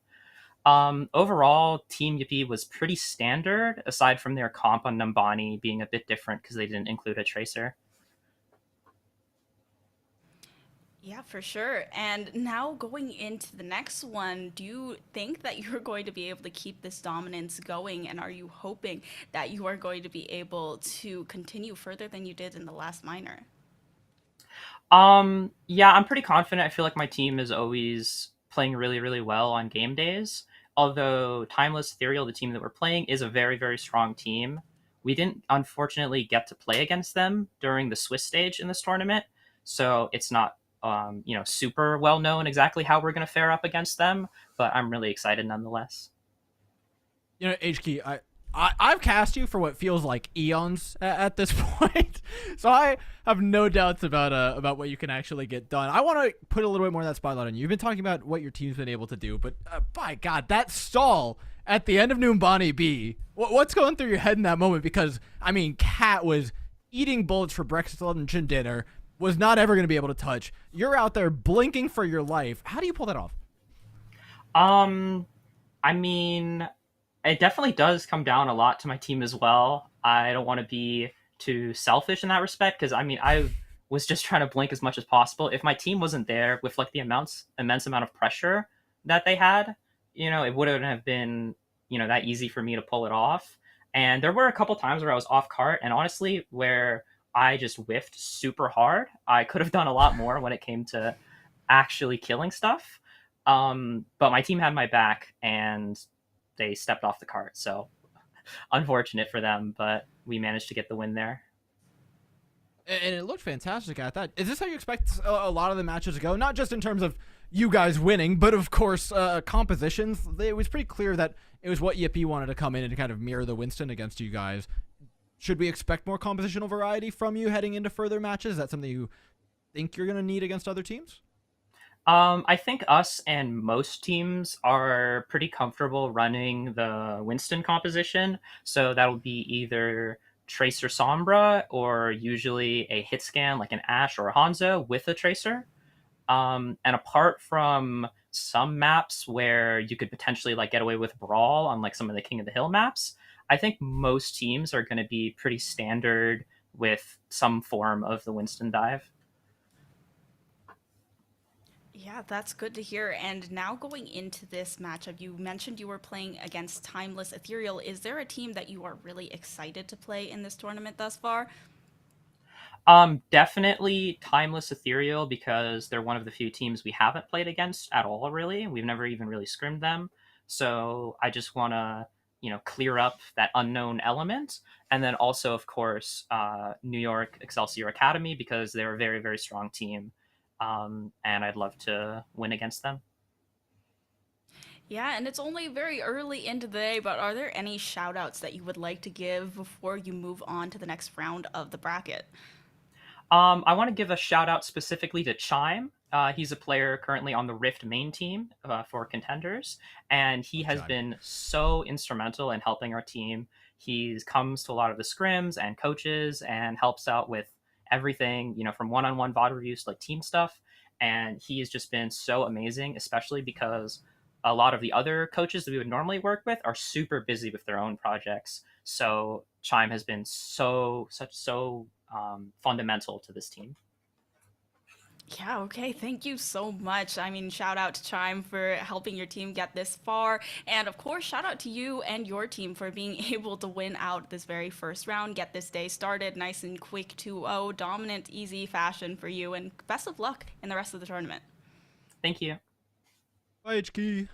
Overall, Team Yippee was pretty standard, aside from their comp on Numbani being a bit different because they didn't include a tracer. Yeah, for sure. And now going into the next one, do you think that you're going to be able to keep this dominance going? And are you hoping that you are going to be able to continue further than you did in the last minor? Yeah, I'm pretty confident. I feel like my team is always playing really, really well on game days. Although Timeless Ethereal, the team that we're playing, is a very, very strong team. We didn't unfortunately get to play against them during the Swiss stage in this tournament, so it's not super well known exactly how we're going to fare up against them. But I'm really excited nonetheless. You know, HK, I've cast you for what feels like eons at this point, so I have no doubts about what you can actually get done. I want to put a little bit more of that spotlight on you. You've been talking about what your team's been able to do, but by God, that stall at the end of Numbani B, what's going through your head in that moment? Because I mean, Cat was eating bullets for breakfast, lunch, and dinner, was not ever going to be able to touch. You're out there blinking for your life. How do you pull that off? Um, I mean, it definitely does come down a lot to my team as well. I don't want to be too selfish in that respect because I mean I was just trying to blink as much as possible. If my team wasn't there with like the immense amount of pressure that they had, it wouldn't have been that easy for me to pull it off. And there were a couple times where I was off cart, and honestly, where I just whiffed super hard. I could have done a lot more when it came to actually killing stuff. But my team had my back, and they stepped off the cart. So unfortunate for them, but we managed to get the win there. And it looked fantastic at that. Is this how you expect a lot of the matches to go? Not just in terms of you guys winning, but of course compositions. It was pretty clear that it was what Yippee wanted to come in and kind of mirror the Winston against you guys. Should we expect more compositional variety from you heading into further matches? Is that something you think you're going to need against other teams? I think us and most teams are pretty comfortable running the Winston composition. So that'll be either Tracer Sombra or usually a hit scan like an Ash or a Hanzo with a Tracer. And apart from some maps where you could potentially like get away with Brawl on like some of the King of the Hill maps, I think most teams are going to be pretty standard with some form of the Winston dive. Yeah, that's good to hear. And now going into this matchup, you mentioned you were playing against Timeless Ethereal. Is there a team that you are really excited to play in this tournament thus far? Definitely Timeless Ethereal because they're one of the few teams we haven't played against at all, really. We've never even really scrimmed them. So I just want to, clear up that unknown element. And then also, of course, New York Excelsior Academy because they're a very, very strong team. And I'd love to win against them. Yeah, and it's only very early into the day, but are there any shout outs that you would like to give before you move on to the next round of the bracket? I want to give a shout out specifically to Chime. He's a player currently on the Rift main team for contenders, and he has been so instrumental in helping our team. He comes to a lot of the scrims and coaches and helps out with everything, from one-on-one VOD reviews to like team stuff. And he has just been so amazing, especially because a lot of the other coaches that we would normally work with are super busy with their own projects. So Chime has been so fundamental to this team. Yeah, okay. Thank you so much. I mean, shout out to Chime for helping your team get this far. And of course, shout out to you and your team for being able to win out this very first round, get this day started nice and quick 2-0, dominant, easy fashion for you. And best of luck in the rest of the tournament. Thank you. Bye, HK.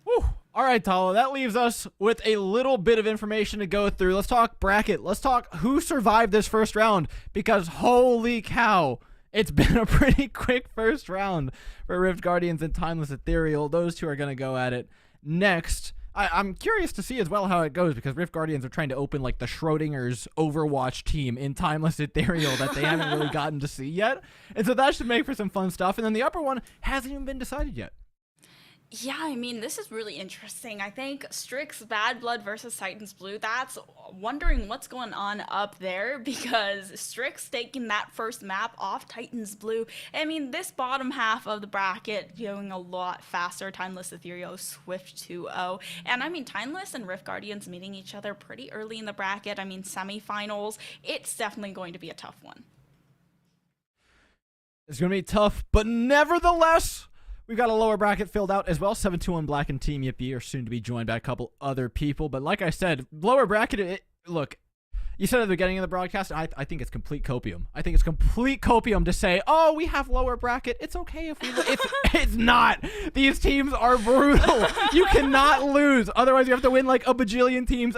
Whew. All right, Tala, that leaves us with a little bit of information to go through. Let's talk bracket. Let's talk who survived this first round because holy cow. It's been a pretty quick first round for Rift Guardians and Timeless Ethereal. Those two are going to go at it next. I'm curious to see as well how it goes because Rift Guardians are trying to open like the Schrodinger's Overwatch team in Timeless Ethereal that they haven't really gotten to see yet. And so that should make for some fun stuff. And then the upper one hasn't even been decided yet. Yeah, I mean, this is really interesting. I think Strix Bad Blood versus Titans Blue, that's wondering what's going on up there because Strix taking that first map off Titans Blue. I mean, this bottom half of the bracket going a lot faster. Timeless Ethereal, Swift 2-0. And I mean, Timeless and Rift Guardians meeting each other pretty early in the bracket. I mean, semifinals. It's definitely going to be a tough one. It's going to be tough, but nevertheless, we've got a lower bracket filled out as well. 7-2-1 Black and Team Yippee are soon to be joined by a couple other people. But like I said, lower bracket, look, you said at the beginning of the broadcast, I think it's complete copium. I think it's complete copium to say, oh, we have lower bracket. It's okay if we it's not. These teams are brutal. You cannot lose. Otherwise, you have to win like a bajillion games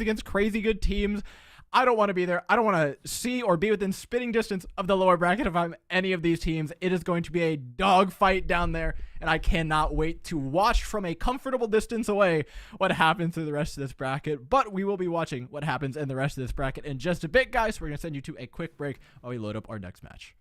against crazy good teams. I don't want to be there. I don't want to see or be within spitting distance of the lower bracket if I'm any of these teams. It is going to be a dogfight down there, and I cannot wait to watch from a comfortable distance away what happens through the rest of this bracket. But we will be watching what happens in the rest of this bracket in just a bit, guys. We're going to send you to a quick break while we load up our next match.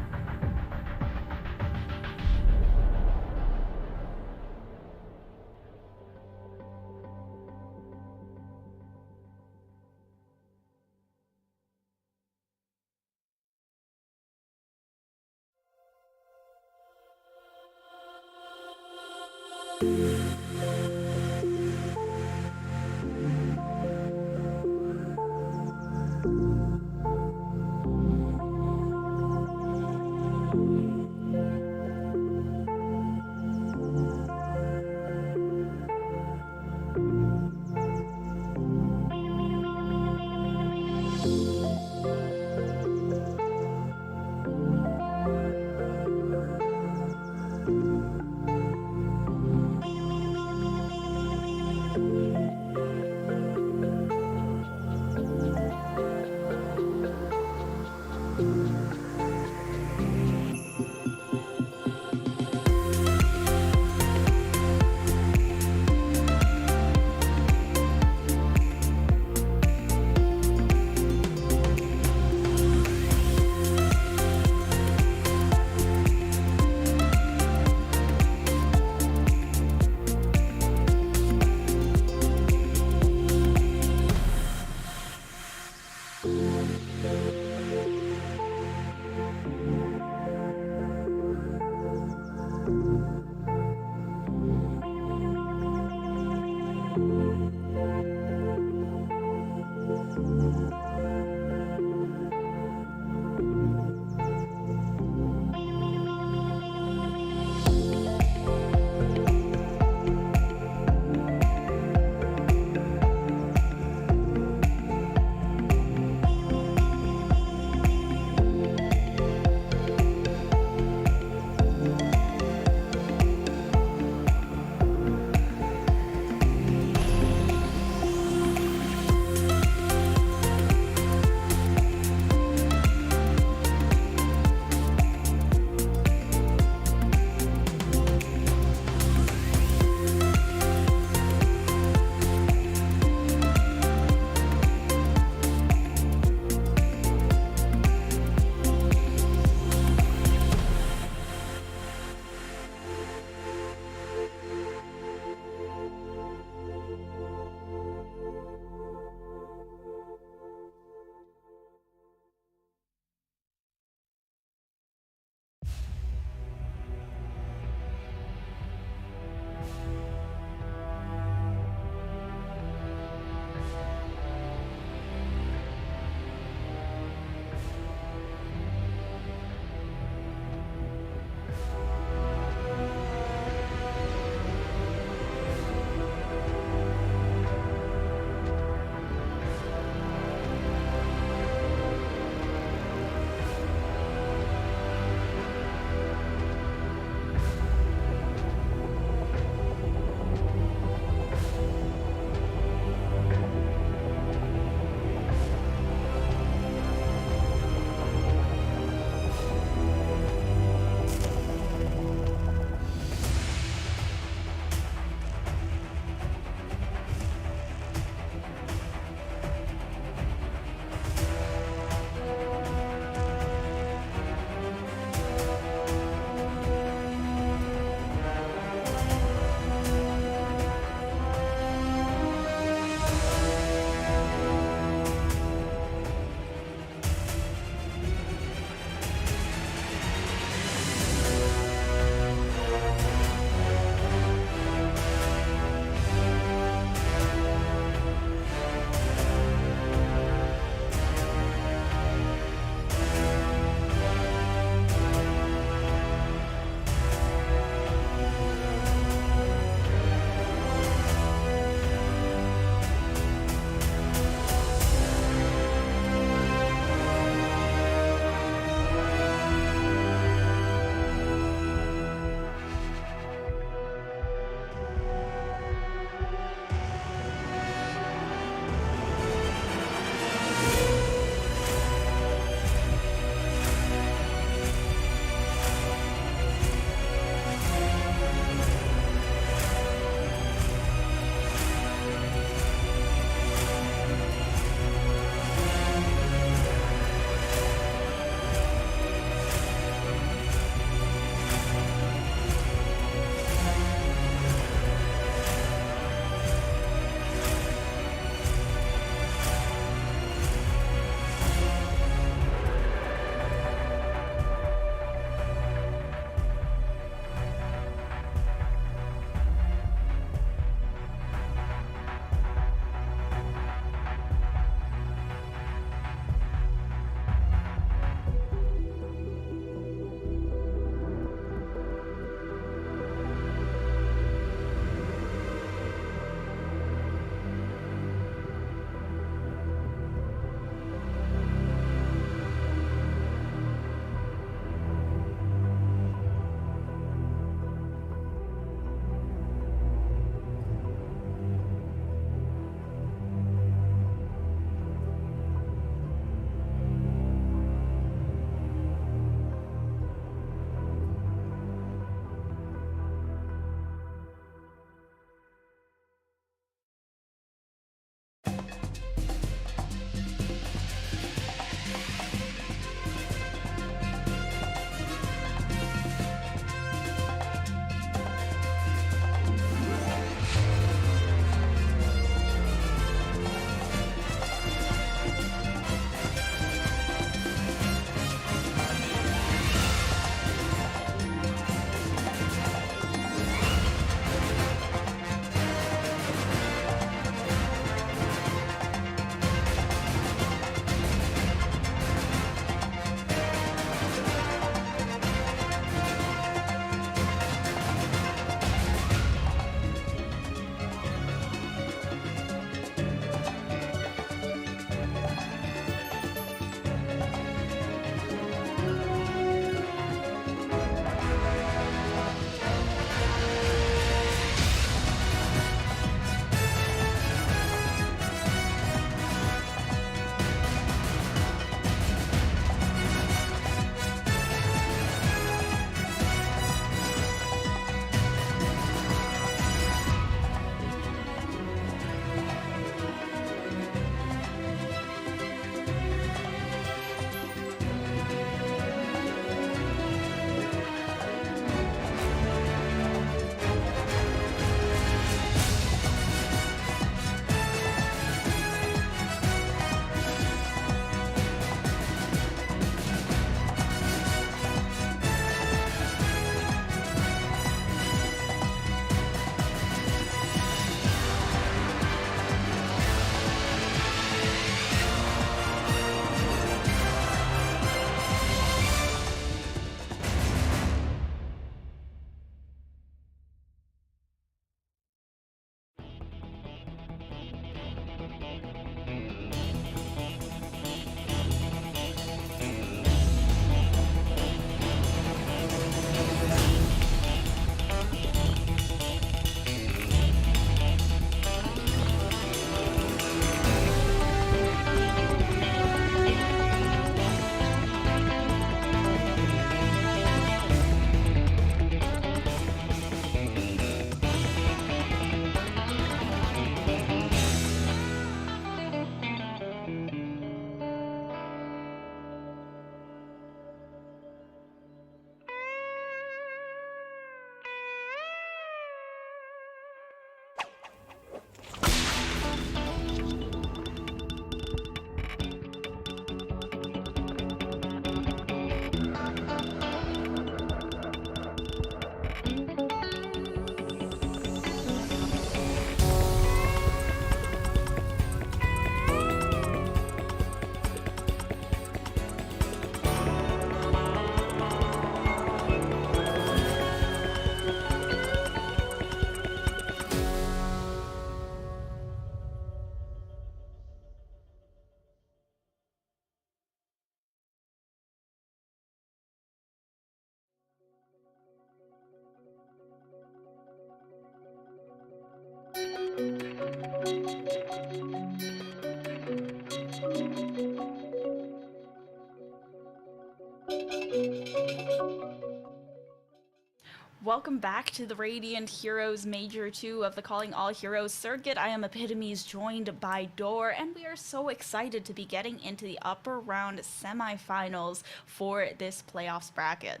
welcome back to the Radiant Heroes Major 2 of the Calling All Heroes circuit. I am Epitomes, joined by Door, and we are so excited to be getting into the upper round semifinals for this playoffs bracket.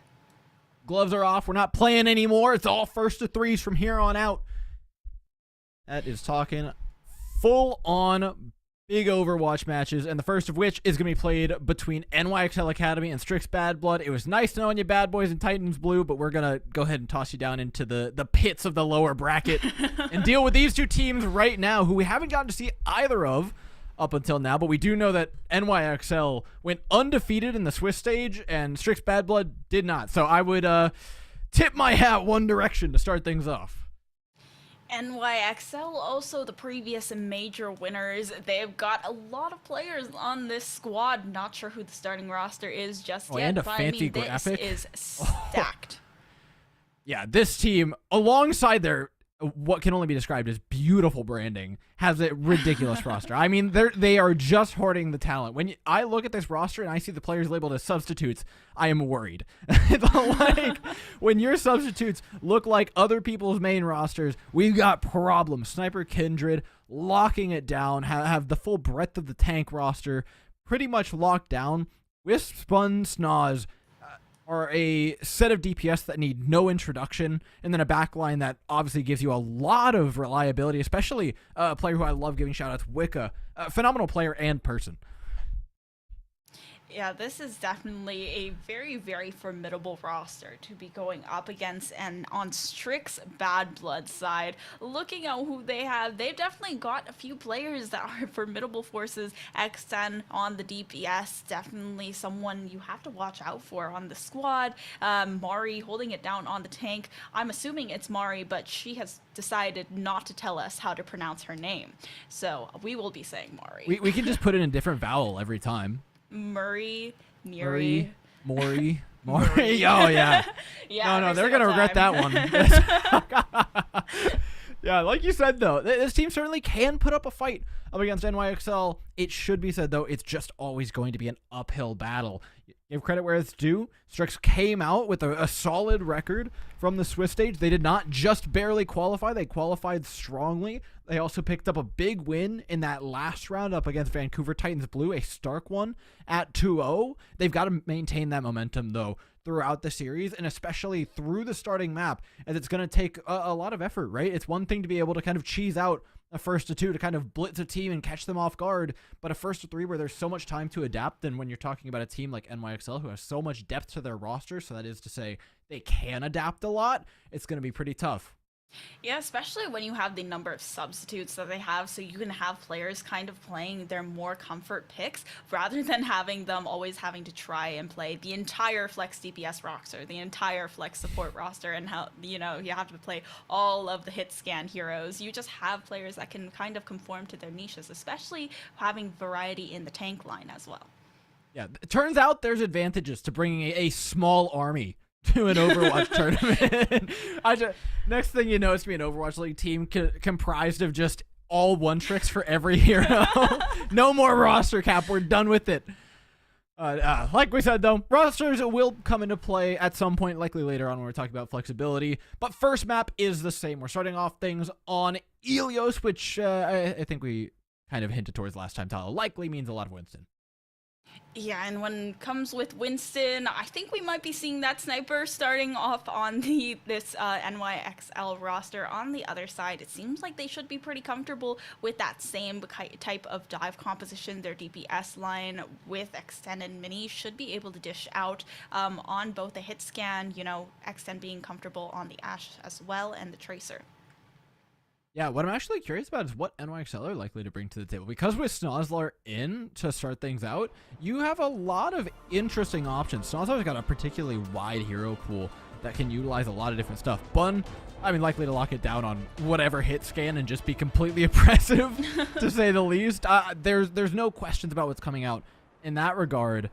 Gloves are off. We're not playing anymore. It's all first to threes from here on out. That is talking full on big Overwatch matches, and the first of which is going to be played between NYXL Academy and Strix Bad Blood. It was nice knowing you bad boys in Titans Blue, but we're going to go ahead and toss you down into the pits of the lower bracket and deal with these two teams right now who we haven't gotten to see either of up until now, but we do know that NYXL went undefeated in the Swiss stage and Strix Bad Blood did not. So I would tip my hat one direction to start things off. NYXL, also the previous major winners. They've got a lot of players on this squad. Not sure who the starting roster is just yet, and a but fancy this graphic. is stacked. Yeah, this team, alongside their what can only be described as beautiful branding, has a ridiculous roster. I mean, they are just hoarding the talent. When I look at this roster and I see the players labeled as substitutes, I am worried. It's like when your substitutes look like other people's main rosters, we've got problems. Sniper Kindred locking it down, have the full breadth of the tank roster pretty much locked down. Wisp, Spun, Snoz are a set of DPS that need no introduction, and then a backline that obviously gives you a lot of reliability, especially a player who I love giving shout-outs, Wicca. A phenomenal player and person. Yeah, this is definitely a very, very formidable roster to be going up against. And on Strix Bad Blood side, looking at who they have, they've definitely got a few players that are formidable forces. X10 on the DPS, definitely someone you have to watch out for on the squad. Mari holding it down on the tank. I'm assuming it's Mari, but she has decided not to tell us how to pronounce her name. So we will be saying Mari. We can just put in a different vowel every time. Murray. Mori. Oh, yeah. Yeah. No, they're going to regret that one. Yeah, like you said, though, this team certainly can put up a fight up against NYXL. It should be said, though, it's just always going to be an uphill battle. Give credit where it's due. Strix came out with a solid record from the Swiss stage. They did not just barely qualify. They qualified strongly. They also picked up a big win in that last round up against Vancouver Titans Blue, a stark one at 2-0. They've got to maintain that momentum, though, throughout the series, and especially through the starting map, as it's going to take a lot of effort, right? It's one thing to be able to kind of cheese out a first to two to kind of blitz a team and catch them off guard, but a first to three where there's so much time to adapt. And when you're talking about a team like NYXL who has so much depth to their roster, so that is to say they can adapt a lot, it's going to be pretty tough. Yeah, especially when you have the number of substitutes that they have, so you can have players kind of playing their more comfort picks rather than having them always having to try and play the entire flex DPS roster, the entire flex support roster, and how, you know, you have to play all of the hit scan heroes. You just have players that can kind of conform to their niches, especially having variety in the tank line as well. Yeah, it turns out there's advantages to bringing a small army to an Overwatch tournament. Next thing you know, it's going to be an Overwatch League team comprised of just all one tricks for every hero. No more roster cap. We're done with it. Like we said, though, rosters will come into play at some point, likely later on when we're talking about flexibility. But first map is the same. We're starting off things on Ilios, which I think we kind of hinted towards last time. Tala likely means a lot of Winston. Yeah, and when it comes with Winston, I think we might be seeing that sniper starting off on this NYXL roster. On the other side, it seems like they should be pretty comfortable with that same type of dive composition. Their DPS line with X10 and Mini should be able to dish out on both the hit scan, you know, X10 being comfortable on the Ashe as well, and the Tracer. Yeah, what I'm actually curious about is what NYXL are likely to bring to the table. Because with Snozlar in to start things out, you have a lot of interesting options. Snozlar's got a particularly wide hero pool that can utilize a lot of different stuff. Bun, I mean, likely to lock it down on whatever hit scan and just be completely oppressive, to say the least. There's no questions about what's coming out in that regard.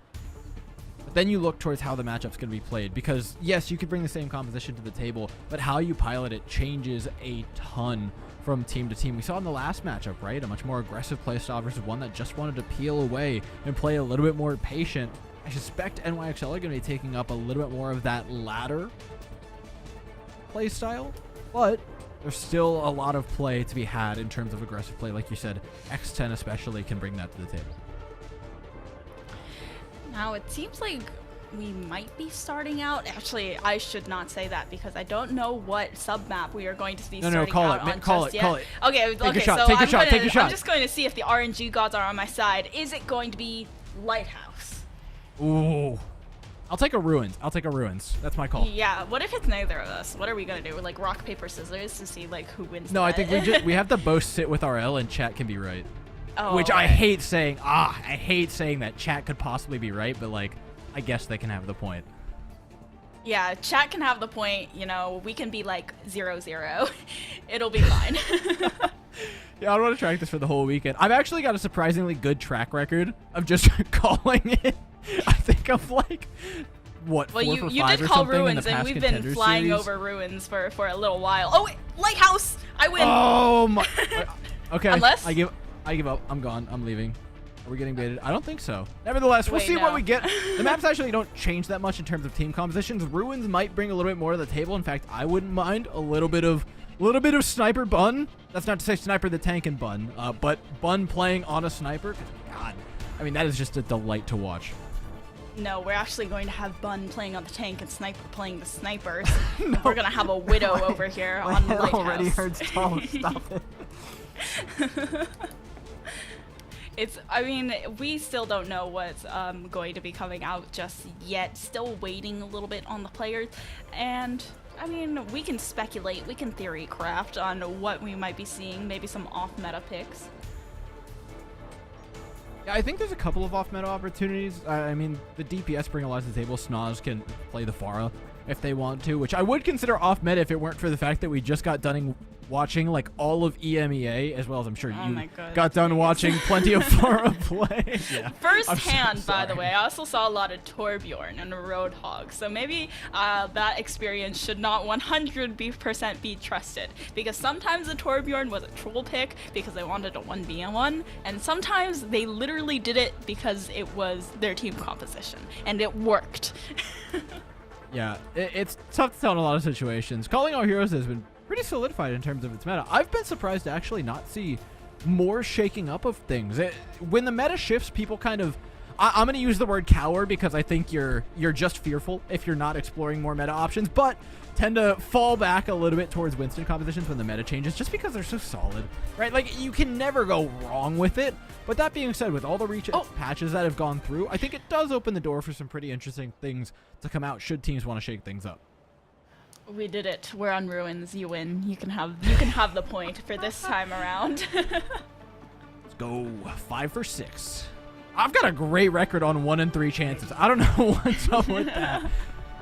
But then you look towards how the matchup's going to be played, because yes, you could bring the same composition to the table, but how you pilot it changes a ton from team to team. We saw in the last matchup, right? A much more aggressive playstyle versus one that just wanted to peel away and play a little bit more patient. I suspect NYXL are going to be taking up a little bit more of that latter play style, but there's still a lot of play to be had in terms of aggressive play. Like you said, X10 especially can bring that to the table. Now, it seems like we might be starting out. Actually, I should not say that because I don't know what sub-map we are going to be starting out on just yet. Call it. Okay, Take a shot, so take a shot, take a shot. I'm just going to see if the RNG gods are on my side. Is it going to be Lighthouse? Ooh. I'll take a Ruins. That's my call. Yeah, what if it's neither of us? What are we going to do? Like rock, paper, scissors to see like who wins No, that? I think we have to both sit with RL and chat can be right. Oh, Which I hate saying. I hate saying that chat could possibly be right, but like, I guess they can have the point. Yeah, chat can have the point. You know, we can be like 0-0. It'll be fine. Yeah, I want to track this for the whole weekend. I've actually got a surprisingly good track record of just calling it. I think I'm like, what, 4 for 5 you did or call something Ruins, in the and past we've been Contender flying series. over Ruins for a little while. Oh, wait, Lighthouse! I win! Oh my. Okay, Unless- I give up. I'm gone. I'm leaving. Are we getting baited? I don't think so. Nevertheless, we'll Wait, see what no. we get. The maps actually don't change that much in terms of team compositions. Ruins might bring a little bit more to the table. In fact, I wouldn't mind a little bit of sniper Bun. That's not to say sniper the tank and Bun, but Bun playing on a sniper. God, I mean that is just a delight to watch. No, we're actually going to have Bun playing on the tank and Sniper playing the snipers. No. We're going to have a Widow over here on My head Lighthouse. already hurts. Tom, stop it. I mean, we still don't know what's going to be coming out just yet. Still waiting a little bit on the players. And, I mean, we can speculate, we can theory craft on what we might be seeing. Maybe some off-meta picks. Yeah, I think there's a couple of off-meta opportunities. I mean, the DPS bring a lot to the table. Snoz can play the Pharah if they want to, which I would consider off-meta if it weren't for the fact that we just got done watching like all of EMEA, as well as I'm sure you got done watching plenty of Pharah play. Yeah. First I'm so hand, by the sorry. way, I also saw a lot of Torbjorn and Roadhog, so maybe that experience should not 100% be trusted, because sometimes the Torbjorn was a troll pick because they wanted a 1v1, and sometimes they literally did it because it was their team composition, and it worked. Yeah, it's tough to tell in a lot of situations. Calling All Heroes has been pretty solidified in terms of its meta. I've been surprised to actually not see more shaking up of things. When the meta shifts, people kind of... I'm going to use the word cower because I think you're just fearful if you're not exploring more meta options, but tend to fall back a little bit towards Winston compositions when the meta changes just because they're so solid, right? Like, you can never go wrong with it. But that being said, with all the patches that have gone through, I think it does open the door for some pretty interesting things to come out should teams want to shake things up. We did it. We're on Ruins. You win. You can have the point for this time around. Let's go 5 for 6. I've got a great record on 1 in 3 chances. I don't know what's up with that.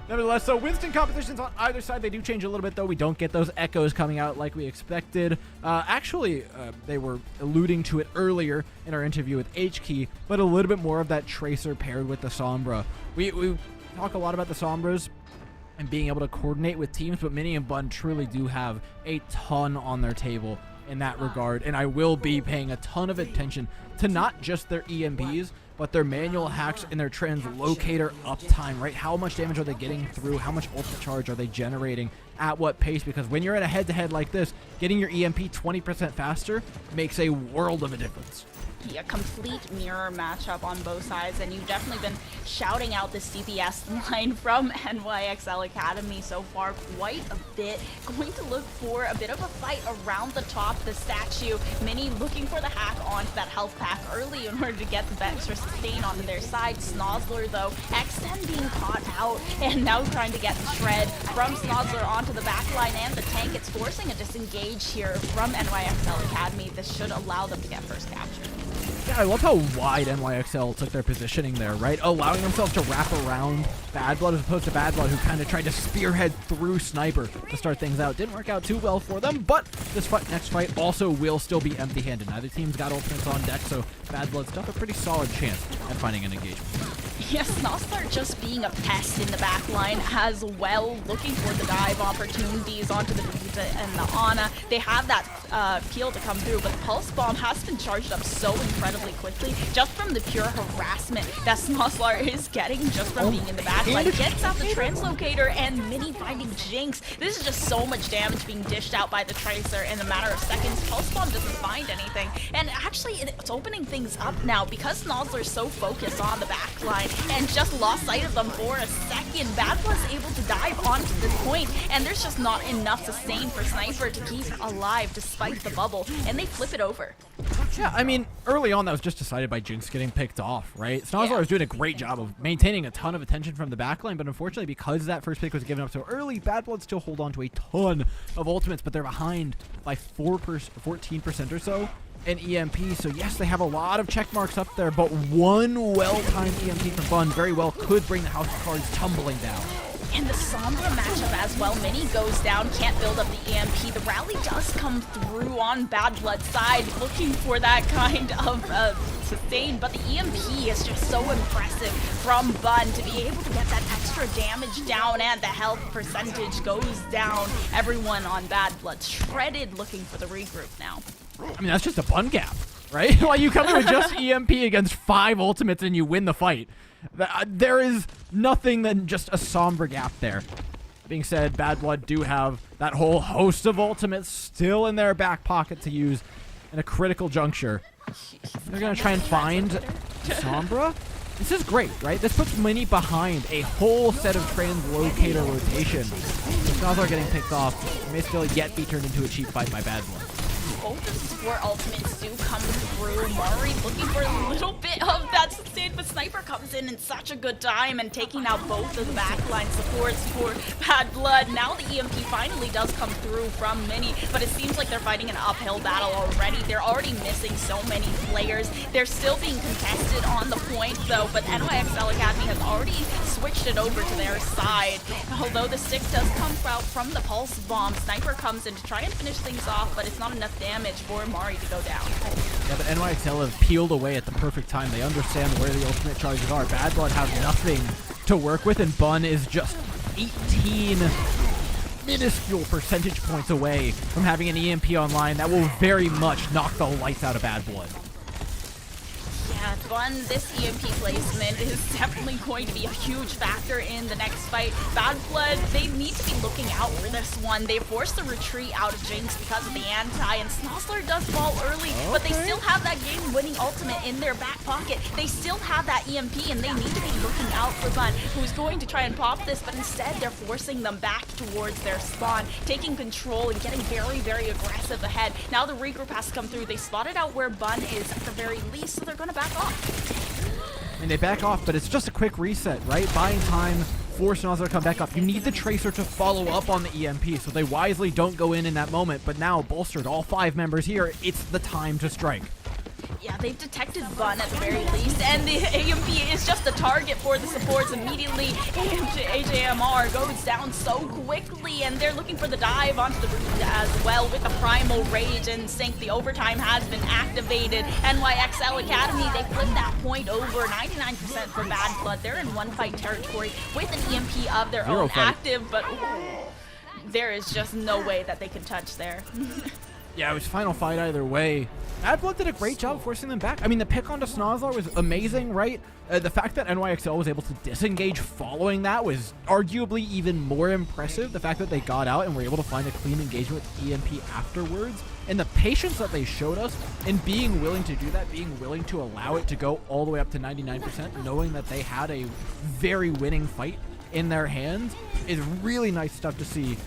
Nevertheless, so Winston compositions on either side, they do change a little bit, though. We don't get those echoes coming out like we expected. Actually, they were alluding to it earlier in our interview with H-Key, but a little bit more of that Tracer paired with the Sombra. We talk a lot about the Sombras and being able to coordinate with teams, but Mini and Bun truly do have a ton on their table in that regard, and I will be paying a ton of attention to not just their EMPs, but their manual hacks and their translocator uptime, right? How much damage are they getting through? How much ultra charge are they generating? At what pace? Because when you're in a head-to-head like this, getting your EMP 20% faster makes a world of a difference. A complete mirror matchup on both sides, and you've definitely been shouting out the CPS line from NYXL Academy so far quite a bit. Going to look for a bit of a fight around the top of the statue. Mini looking for the hack onto that health pack early in order to get the extra sustain onto their side. Snozzler, though, X10 being caught out, and now trying to get the shred from Snozzler onto the back line and the tank. It's forcing a disengage here from NYXL Academy. This should allow them to get first capture. Yeah, I love how wide NYXL took their positioning there, right? Allowing themselves to wrap around Bad Blood as opposed to Bad Blood, who kind of tried to spearhead through Sniper to start things out. Didn't work out too well for them, but this next fight also will still be empty-handed. Neither team's got ultimates on deck, so Bad Blood still have a pretty solid chance at finding an engagement. Yes, Snossler just being a pest in the back line as well, looking for the dive opportunities onto the Vegeta and the Ana. They have that peel to come through, but the Pulse Bomb has been charged up so incredibly quickly just from the pure harassment that Snossler is getting just from being in the back line. Gets out the Translocator and Mini finding Jinx. This is just so much damage being dished out by the Tracer in a matter of seconds. Pulse Bomb doesn't find anything. And actually, it's opening things up now because Snossler is so focused on the back line and just lost sight of them for a second. Bad Blood's able to dive onto this point, and there's just not enough sustain for Sniper to keep alive despite the bubble, and they flip it over. Yeah, I mean, early on that was just decided by Jinx getting picked off, right? Snozzler was doing a great job of maintaining a ton of attention from the backline, but unfortunately, because that first pick was given up so early, Bad Blood still hold on to a ton of ultimates, but they're behind by 14% or so in EMP. So yes, they have a lot of check marks up there, but one well-timed EMP from Bun very well could bring the House of Cards tumbling down. And the Sombra matchup as well. Mini goes down, can't build up the EMP. The rally does come through on Bad Blood's side, looking for that kind of sustain, but the EMP is just so impressive from Bun to be able to get that extra damage down, and the health percentage goes down. Everyone on Bad Blood shredded, looking for the regroup now. I mean, that's just a Bun gap, right? Like, you come in with just EMP against 5 ultimates and you win the fight. There is nothing than just a Sombra gap there. Being said, Bad Blood do have that whole host of ultimates still in their back pocket to use in a critical juncture. They're going to try and find Sombra. This is great, right? This puts Mini behind a whole set of translocator rotation. Snozzler getting picked off. It may still yet be turned into a cheap fight by Bad Blood. Both of the support ultimates do come through. Mari looking for a little bit of that sustain, but Sniper comes in such a good time and taking out both of the backline supports for Bad Blood. Now the EMP finally does come through from Mini, but it seems like they're fighting an uphill battle already. They're already missing so many players. They're still being contested on the point though, but NYXL Academy has already switched it over to their side. Although the stick does come out from the Pulse Bomb, Sniper comes in to try and finish things off, but it's not enough damage for Mari to go down. Yeah, but NYXL have peeled away at the perfect time. They understand where the ultimate charges are. Bad Blood have nothing to work with, and Bun is just 18 minuscule percentage points away from having an EMP online that will very much knock the lights out of Bad Blood. Yeah, Bun, this EMP placement is definitely going to be a huge factor in the next fight. Bad Blood, they need to be looking out for this one. They forced the retreat out of Jinx because of the anti, and Snozzler does fall early, but they still have that game-winning ultimate in their back pocket. They still have that EMP, and they need to be looking out for Bun, who's going to try and pop this, but instead they're forcing them back towards their spawn, taking control and getting very, very aggressive ahead. Now the regroup has to come through. They spotted out where Bun is at the very least, so they're going to back off. I mean, they back off, but it's just a quick reset, right? Buying time for Snozzler to come back up. You need the Tracer to follow up on the EMP, so they wisely don't go in that moment, but now bolstered, all 5 members here, it's the time to strike. Yeah, they've detected Bun at the very least, and the AMP is just a target for the supports. Immediately, AJMR goes down so quickly, and they're looking for the dive onto the root as well with the Primal Rage and Sync. The overtime has been activated. NYXL Academy, they flip that point over. 99% for Bad Blood. They're in one-fight territory with an EMP of their own active, but there is just no way that they can touch there. Yeah, it was final fight either way. Bad Blood did a great job of forcing them back. I mean, the pick onto Snozzler was amazing, right? The fact that NYXL was able to disengage following that was arguably even more impressive. The fact that they got out and were able to find a clean engagement with EMP afterwards, and the patience that they showed us in being willing to do that, being willing to allow it to go all the way up to 99%, knowing that they had a very winning fight in their hands, is really nice stuff to see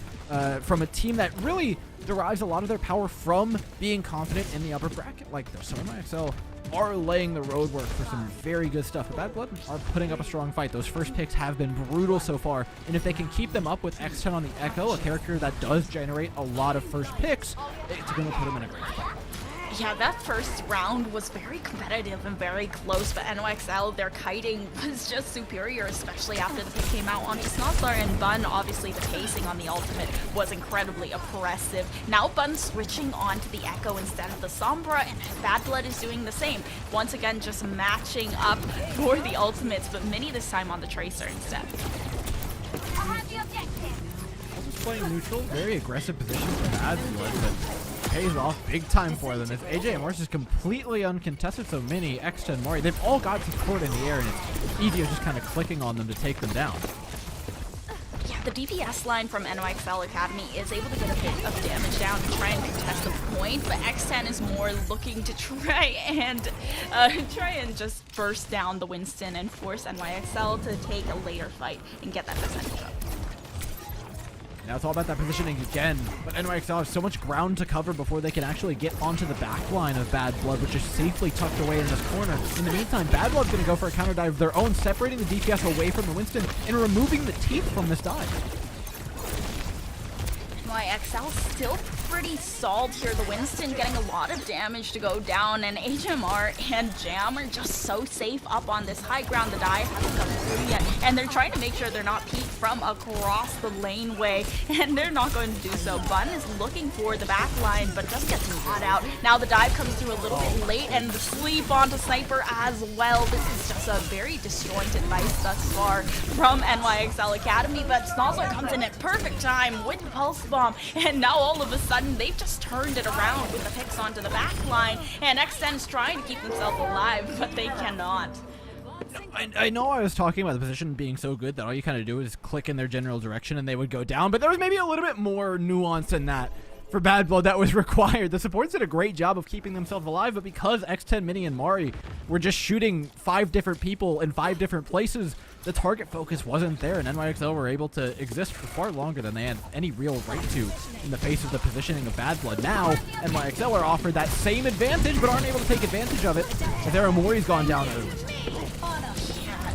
from a team that really derives a lot of their power from being confident in the upper bracket like this. So NYXL are laying the roadwork for some very good stuff. But Bad Blood are putting up a strong fight. Those first picks have been brutal so far, and if they can keep them up with X10 on the Echo, a character that does generate a lot of first picks, it's going to put them in a great spot. Yeah, that first round was very competitive and very close, but NYXL, their kiting was just superior, especially after the pick came out onto Snozzler and Bun. Obviously, the pacing on the ultimate was incredibly oppressive. Now Bun switching onto the Echo instead of the Sombra, and Bad Blood is doing the same. Once again, just matching up for the ultimates, but Mini this time on the Tracer instead. Playing neutral, very aggressive position for Bad Blood, but pays off big time for them. As AJ and Morris is completely uncontested, so Mini, X10, Mari, they've all got support in the air, and it's easier just kind of clicking on them to take them down. Yeah, the DPS line from NYXL Academy is able to get a bit of damage down to try and contest the point, but X10 is more looking to try and just burst down the Winston and force NYXL to take a later fight and get that percentage up. Now it's all about that positioning again, but NYXL have so much ground to cover before they can actually get onto the back line of Bad Blood, which is safely tucked away in this corner. In the meantime, Bad Blood's going to go for a counter dive of their own, separating the DPS away from the Winston and removing the teeth from this dive. NYXL still pretty solid here. The Winston getting a lot of damage to go down, and HMR and Jam are just so safe up on this high ground. The dive hasn't come through yet, and they're trying to make sure they're not peeked from across the laneway, and they're not going to do so. Bun is looking for the back line, but just gets caught out. Now the dive comes through a little bit late, and the sleep onto Sniper as well. This is just a very disjointed fight thus far from NYXL Academy, but Snozzler comes in at perfect time with the Pulse Bomb, and now all of a sudden they've just turned it around with the picks onto the back line, and X10 is trying to keep themselves alive, but they cannot. I know I was talking about the position being so good that all you kind of do is click in their general direction and they would go down, but there was maybe a little bit more nuance than that for Bad Blood that was required. The supports did a great job of keeping themselves alive, but because X10, Mini, and Mari were just shooting 5 different people in 5 different places, the target focus wasn't there, and NYXL were able to exist for far longer than they had any real right to in the face of the positioning of Bad Blood. Now, NYXL are offered that same advantage, but aren't able to take advantage of it, as their Amori's gone down.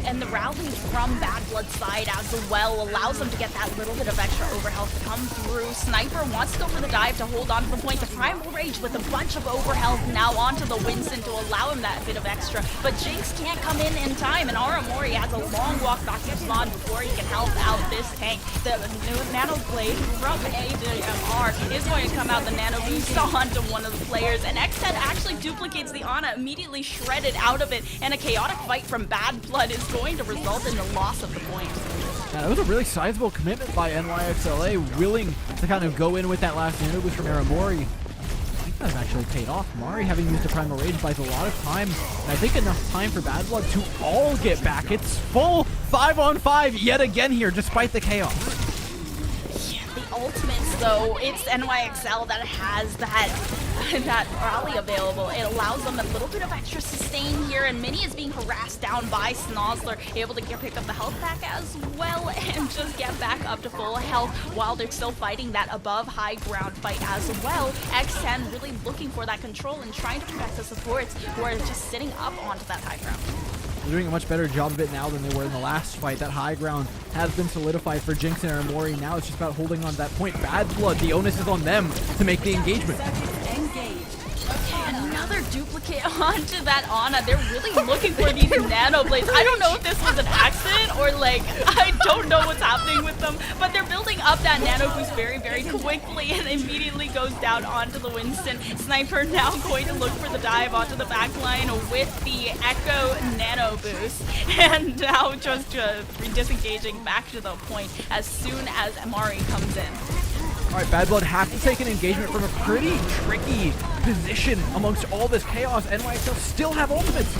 And the rally from Bad Blood's side as well allows them to get that little bit of extra overhealth to come through. Sniper wants to go for the dive to hold on to the point. The Primal Rage with a bunch of overhealth now onto the Winston to allow him that bit of extra. But Jinx can't come in time, and Aramori has a long walk back to spawn before he can help out this tank. The new Nano Blade from AJMR is going to come out the Nano Boost onto one of the players, and X10 actually duplicates the Ana, immediately shredded out of it, and a chaotic fight from Bad Blood is going to result in the loss of the point. Yeah, that was a really sizable commitment by NYXLA, willing to kind of go in with that last Nano Boost from Aramori. I think that actually paid off. Mari, having used the Primal Rage, buys a lot of time, and I think enough time for Bad Blood to all get back. It's full 5-on-5 yet again here, despite the chaos. Yeah, the ultimates, though, it's NYXL that has that rally available. It allows them a little bit of extra sustain here, and Mini is being harassed down by Snozzler, able to pick up the health pack as well and just get back up to full health while they're still fighting that above high ground fight as well. X10 really looking for that control and trying to protect the supports who are just sitting up onto that high ground. They're doing a much better job of it now than they were in the last fight. That high ground has been solidified for Jinx and Aramori. Now it's just about holding on to that point. Bad Blood, the onus is on them to make the engagement. Okay, another duplicate onto that Ana. They're really looking for these Nano Blades. I don't know if this was an accident or I don't know what's happening with them, but they're building up that Nano Boost very, very quickly and immediately goes down onto the Winston. Sniper now going to look for the dive onto the back line with the Echo Nano Boost, and now just disengaging back to the point as soon as Amari comes in. All right, Bad Blood have to take an engagement from a pretty tricky position amongst all this chaos. NYXL still have ultimates.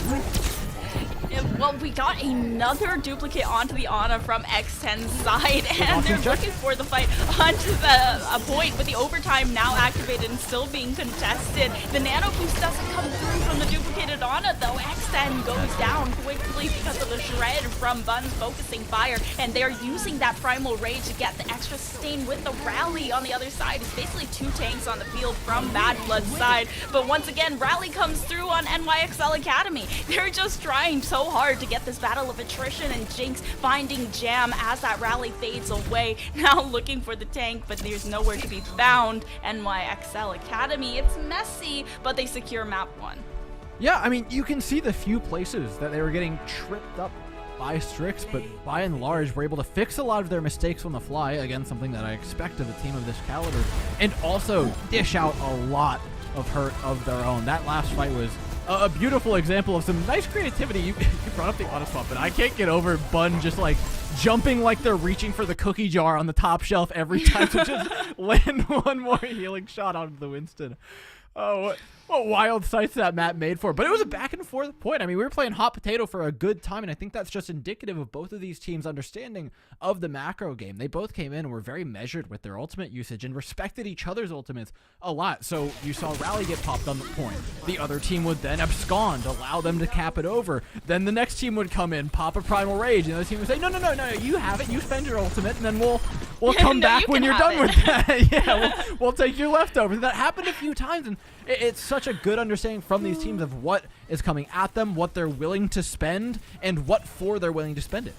Well, we got another duplicate onto the Ana from X10's side, and they're looking for the fight onto a point with the overtime now activated and still being contested. The Nano Boost doesn't come through from the duplicated Ana, though. X10 goes down quickly because of the shred from Bun's focusing fire, and they're using that Primal Rage to get the extra sustain with the rally on the other side. It's basically 2 tanks on the field from Bad Blood's side, but once again, rally comes through on NYXL Academy. They're just trying so so hard to get this battle of attrition, and Jinx finding Jam as that rally fades away, now looking for the tank, but there's nowhere to be found. NYXL Academy, it's messy, but they secure map 1. Yeah, I mean, you can see the few places that they were getting tripped up by Strix, but by and large, we're able to fix a lot of their mistakes on the fly. Again, something that I expect of a team of this caliber, and also dish out a lot of hurt of their own. That last fight was a beautiful example of some nice creativity. You brought up the auto swap, but I can't get over Bun just like jumping like they're reaching for the cookie jar on the top shelf every time to just land one more healing shot onto the Winston. Oh, what wild sights that map made for. But it was a back and forth point. I mean, we were playing hot potato for a good time, and I think that's just indicative of both of these teams' understanding of the macro game. They both came in and were very measured with their ultimate usage and respected each other's ultimates a lot. So you saw Rally get popped on the point. The other team would then abscond, allow them to cap it over. Then the next team would come in, pop a Primal Rage, and the other team would say, no, you have it, you spend your ultimate, and then we'll come back when you're done with that. Yeah, we'll take your leftovers. That happened a few times, and it's such a good understanding from these teams of what is coming at them, what they're willing to spend, and what for they're willing to spend it.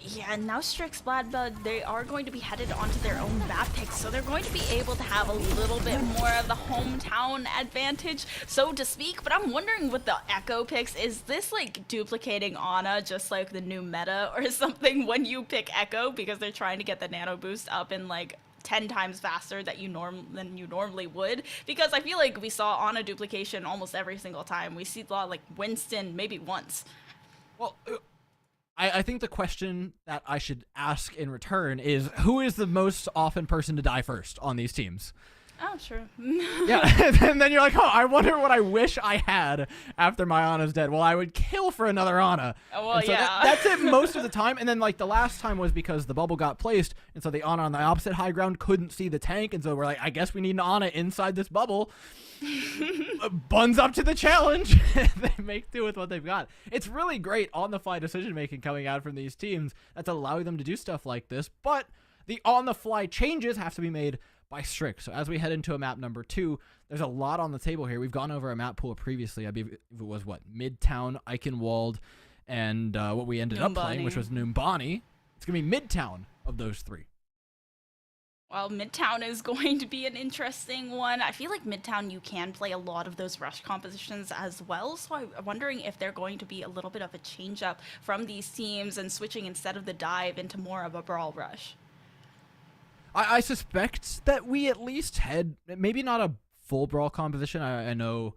Yeah, and now Strix Bloodbud, they are going to be headed onto their own map picks, so they're going to be able to have a little bit more of the hometown advantage, so to speak. But I'm wondering with the Echo picks, is this like duplicating Ana just like the new meta or something when you pick Echo, because they're trying to get the nano boost up in like 10 times faster than you normally would? Because I feel like we saw Ana duplication almost every single time. We see a lot like Winston maybe once. Well, I think the question that I should ask in return is, who is the most often person to die first on these teams? Oh, sure. Yeah, and then you're like, oh, I wonder what I wish I had after my Ana's dead. Well, I would kill for another Ana. Well, so yeah. That's it most of the time. And then, like, the last time was because the bubble got placed, and so the Ana on the opposite high ground couldn't see the tank, and so we're like, I guess we need an Ana inside this bubble. Buns up to the challenge. They make do with what they've got. It's really great on-the-fly decision-making coming out from these teams that's allowing them to do stuff like this, but the on-the-fly changes have to be made by Strix. So as we head into a map number 2, there's a lot on the table here. We've gone over a map pool previously. I believe it was, Midtown, Eichenwald, and what we ended up playing, which was Numbani. It's going to be Midtown of those 3. Well, Midtown is going to be an interesting one. I feel like Midtown, you can play a lot of those rush compositions as well, so I'm wondering if they're going to be a little bit of a change-up from these teams and switching instead of the dive into more of a brawl rush. I suspect that we at least had maybe not a full brawl composition. I know,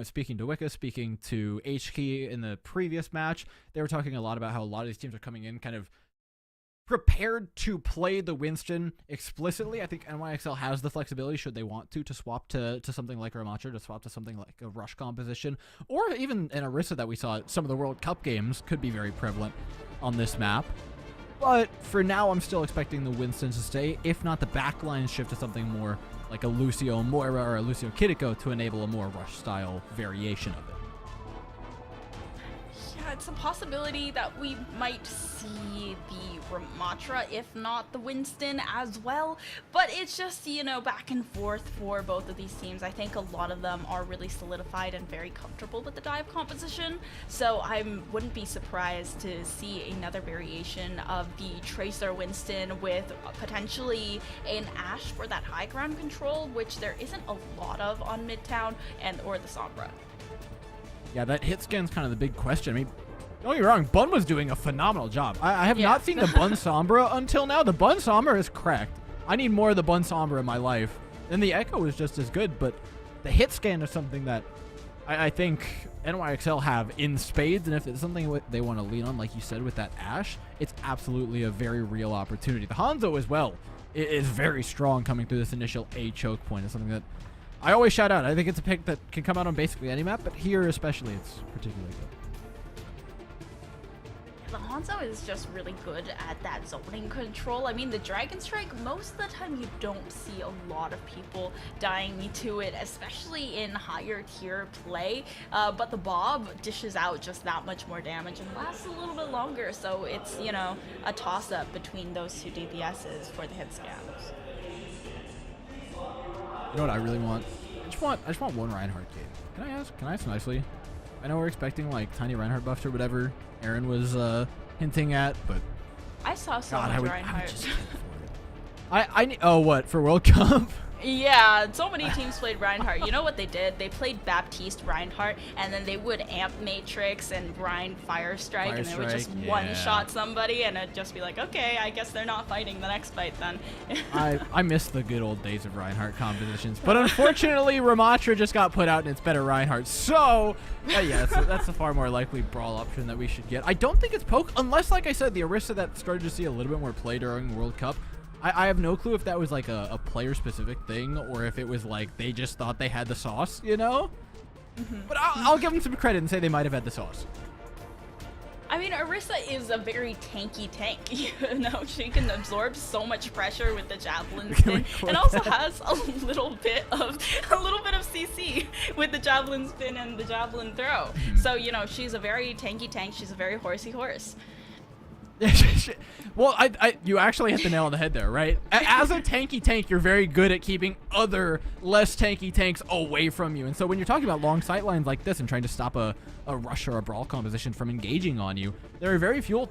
speaking to Wicca, speaking to HK in the previous match, they were talking a lot about how a lot of these teams are coming in kind of prepared to play the Winston explicitly. I think NYXL has the flexibility, should they want to swap to something like Ramattra, to swap to something like a rush composition, or even an Orisa that we saw at some of the World Cup games could be very prevalent on this map. But for now, I'm still expecting the Winstons to stay, if not the backline shift to something more like a Lucio Moira or a Lucio Kiriko to enable a more rush-style variation of it. Yeah, it's a possibility that we might see the Ramattra, if not the Winston as well. But it's just, back and forth for both of these teams. I think a lot of them are really solidified and very comfortable with the dive composition. So I wouldn't be surprised to see another variation of the Tracer Winston with potentially an Ashe for that high ground control, which there isn't a lot of on Midtown, or the Sombra. Yeah, that hit scan's kind of the big question. I mean, don't get me wrong, Bun was doing a phenomenal job. I have not seen the Bun Sombra until now. The Bun Sombra is cracked. I need more of the Bun Sombra in my life. And the Echo is just as good, but the hit scan is something that I think NYXL have in spades, and if it's something they want to lean on, like you said, with that Ashe, it's absolutely a very real opportunity. The Hanzo as well is very strong coming through this initial A choke point. It's something that I always shout out. I think it's a pick that can come out on basically any map, but here especially, it's particularly good. The Hanzo is just really good at that zoning control. I mean, the Dragon Strike, most of the time you don't see a lot of people dying to it, especially in higher tier play. But the Bob dishes out just that much more damage and lasts a little bit longer. So it's, a toss-up between those two DPSs for the hit scans. You know what I really want? I just want one Reinhardt game. Can I ask nicely? I know we're expecting like tiny Reinhardt buffs or whatever Aaron was hinting at, but I saw so God, much I would Reinhardt. just kill for it. I need, oh, what, for World Cup? Yeah, so many teams played Reinhardt. You know what they did? They played Baptiste Reinhardt, and then they would amp Matrix and Rein Firestrike, and they would just one-shot somebody, and it'd just be like, okay, I guess they're not fighting the next fight then. I miss the good old days of Reinhardt compositions, but unfortunately, Ramatra just got put out, and it's better Reinhardt. So, yeah, that's a far more likely brawl option that we should get. I don't think it's poke, unless, like I said, the Orisa that started to see a little bit more play during World Cup. I have no clue if that was like a player-specific thing or if it was like they just thought they had the sauce, you know? But I'll give them some credit and say they might have had the sauce. I mean, Orisa is a very tanky tank. You know, she can absorb so much pressure with the javelin spin, and also has a little bit of CC with the javelin spin and the javelin throw. So you know, she's a very tanky tank. She's a very horsey horse. Well, you actually hit the nail on the head there, right? As a tanky tank, you're very good at keeping other less tanky tanks away from you. And so when you're talking about long sight lines like this and trying to stop a rush or a brawl composition from engaging on you, there are very few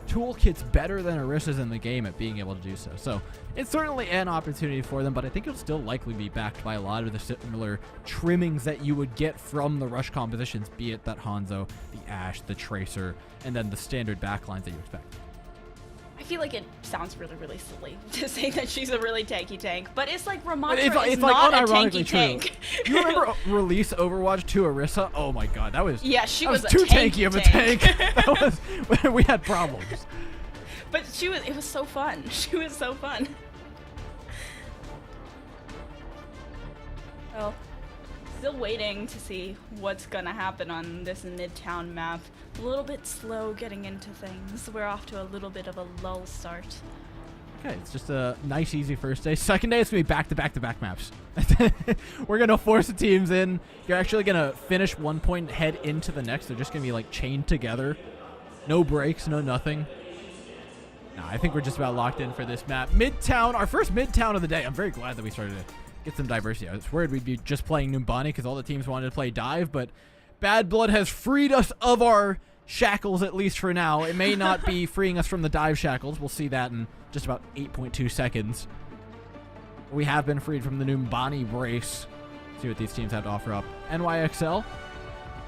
toolkits better than Orisa's in the game at being able to do so. So it's certainly an opportunity for them, but I think it'll still likely be backed by a lot of the similar trimmings that you would get from the rush compositions, be it that Hanzo, the Ashe, the Tracer, and then the standard backlines that you expect. I feel like it sounds really, really silly to say that she's a really tanky tank, but it's like Ramatra is not a tanky tank. You remember release Overwatch 2 Orisa? Oh my god, that was she was too tanky of a tank. That was we had problems. But it was so fun. She was so fun. Well, still waiting to see what's gonna happen on this Midtown map. A little bit slow getting into things. We're off to a little bit of a lull start. Okay, it's just a nice, easy first day. Second day, it's going to be back-to-back-to-back maps. We're going to force the teams in. You're actually going to finish one point, head into the next. They're just going to be, like, chained together. No breaks, no nothing. Nah, I think we're just about locked in for this map. Midtown, our first Midtown of the day. I'm very glad that we started to get some diversity. I was worried we'd be just playing Numbani because all the teams wanted to play dive, but Bad Blood has freed us of our shackles, at least for now. It may not be freeing us from the dive shackles. We'll see that in just about 8.2 seconds. We have been freed from the Numbani brace. See what these teams have to offer up. NYXL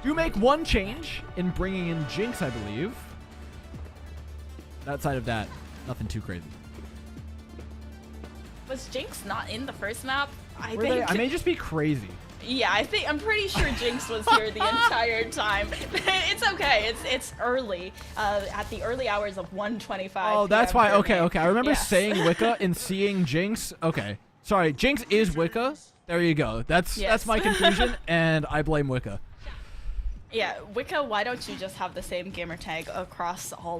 do make one change in bringing in Jinx, I believe. Outside of that, nothing too crazy. Was Jinx not in the first map? I may just be crazy. Yeah, I'm pretty sure Jinx was here the entire time. It's okay. It's early. At the early hours of 1:25. Oh, that's why. Okay. I remember saying Wicca and seeing Jinx. Okay. Sorry, Jinx is Wicca. There you go. That's my confusion, and I blame Wicca. Yeah, Wicca, why don't you just have the same gamer tag across all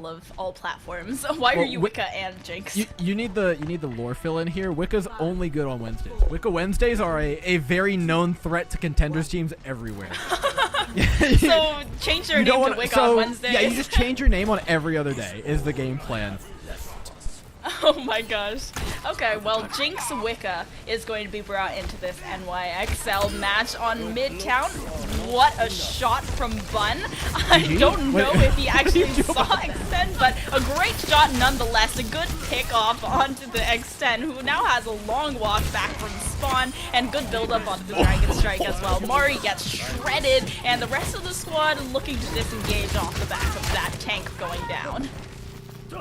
platforms? Why are you Wicca and Jinx? You need the lore fill in here. Wicca's only good on Wednesdays. Wicca Wednesdays are a very known threat to contenders teams everywhere. So change your name to Wicca on Wednesdays. Yeah, you just change your name on every other day is the game plan. Oh my gosh. Okay, well, Jinx Wicca is going to be brought into this NYXL match on Midtown. What a shot from Bun. I don't know if he actually saw Extend, but a great shot nonetheless. A good pick off onto the Extend, who now has a long walk back from spawn, and good build up onto the Dragon Strike as well. Mari gets shredded, and the rest of the squad looking to disengage off the back of that tank going down.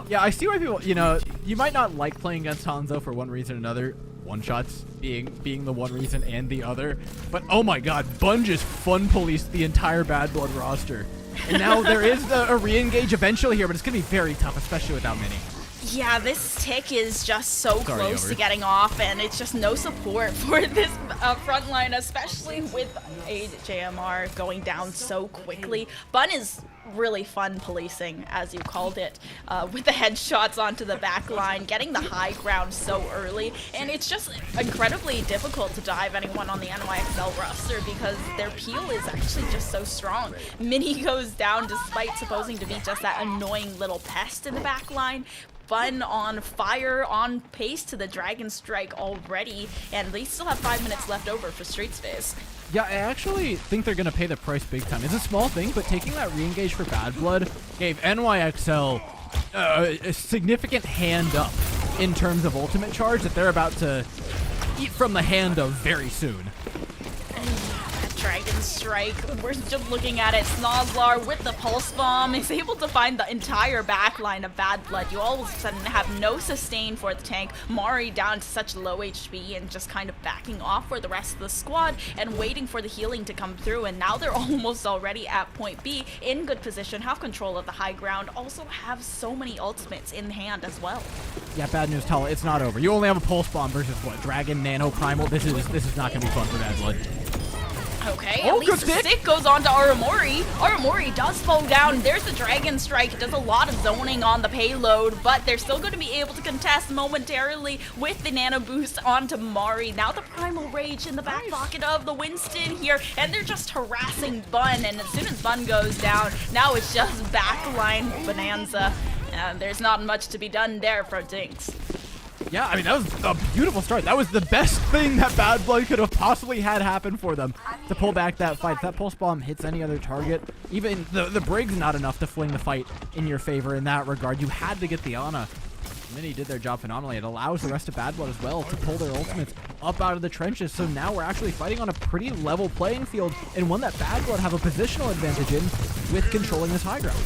Yeah, I see why people, you might not like playing against Hanzo for one reason or another, one-shots being the one reason and the other, but oh my god, Bun just fun policed the entire Bad Blood roster. And now there is a re-engage eventually here, but it's going to be very tough, especially without Mini. Yeah, this tick is just so close to getting off, and it's just no support for this front line, especially with AJMR going down so quickly. Bun is really fun policing, as you called it, with the headshots onto the back line, getting the high ground so early, and it's just incredibly difficult to dive anyone on the NYXL roster because their peel is actually just so strong. Mini goes down despite supposing to be just that annoying little pest in the back line. Bun on fire, on pace to the Dragon Strike already, and they still have 5 minutes left over for Street Space. Yeah, I actually think they're going to pay the price big time. It's a small thing, but taking that re-engage for Bad Blood gave NYXL a significant hand up in terms of ultimate charge that they're about to eat from the hand of very soon. Dragon Strike, we're just looking at it. Snozlar with the Pulse Bomb is able to find the entire backline of Bad Blood. You all of a sudden have no sustain for the tank. Mari down to such low HP and just kind of backing off for the rest of the squad and waiting for the healing to come through. And now they're almost already at point B, in good position, have control of the high ground, also have so many ultimates in hand as well. Yeah, bad news, Tala. It's not over. You only have a Pulse Bomb versus what? Dragon, Nano, Primal. This is not going to be fun for Bad Blood. Okay, oh, at least the stick goes on to Aramori. Aramori does fall down. There's the Dragon Strike. It does a lot of zoning on the payload, but they're still going to be able to contest momentarily with the Nano Boost onto Mari. Now the Primal Rage in the back pocket of the Winston here, and they're just harassing Bun, and as soon as Bun goes down, now it's just backline bonanza. There's not much to be done there for Jinx. Yeah, I mean, that was a beautiful start. That was the best thing that Bad Blood could have possibly had happen for them to pull back that fight. If that Pulse Bomb hits any other target, even the Brig's not enough to fling the fight in your favor in that regard. You had to get the Ana. Mini did their job phenomenally. It allows the rest of Bad Blood as well to pull their ultimates up out of the trenches. So now we're actually fighting on a pretty level playing field, and one that Bad Blood have a positional advantage in with controlling this high ground.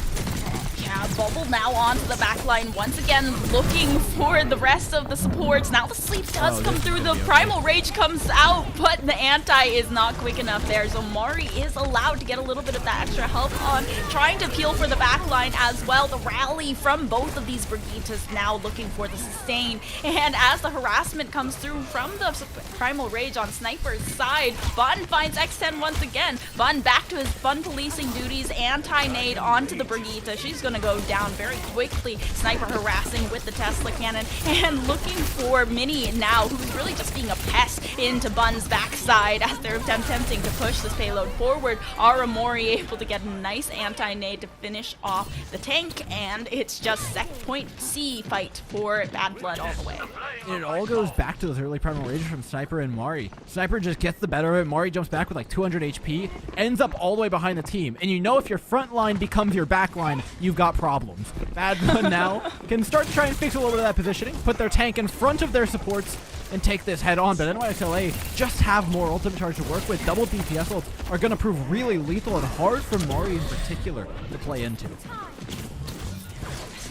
Yeah, Bubble now onto the backline once again, looking for the rest of the supports. Now the sleep does come through, the Primal Rage comes out, but the anti is not quick enough there. So Mari is allowed to get a little bit of that extra help on, trying to peel for the backline as well. The rally from both of these Brigitas now looking for the sustain. And as the harassment comes through from the Primal Rage on Sniper's side, Bun finds X10 once again. Bun back to his Bun policing duties, anti-nade onto the Brigitte. She's going to go down very quickly. Sniper harassing with the Tesla cannon and looking for Mini now, who's really just being a pest into Bun's backside as they're attempting to push this payload forward. Aramori able to get a nice anti-nade to finish off the tank, and it's just point C fight for Bad Blood all the way. And it all goes back to those early Primal Rages from Sniper and Mari. Sniper just gets the better of it. Mari jumps back with like 200 HP, ends up all the way behind the team. And you know if your front line becomes your back line, you've got problems. Bad Blood now can start to try and fix a little bit of that positioning, put their tank in front of their supports, and take this head on. But NYXLA just have more ultimate charge to work with. Double DPS ults are going to prove really lethal and hard for Mari in particular to play into.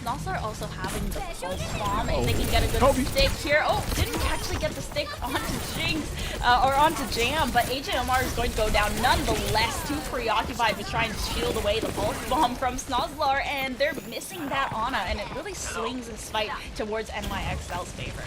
Snozlar also having the Pulse Bomb, if they can get a good stick here. Oh, didn't actually get the stick onto Jinx, or onto Jam, but HMR is going to go down nonetheless, too preoccupied with trying to shield away the Pulse Bomb from Snozlar, and they're missing that Ana, and it really swings this fight towards NYXL's favor.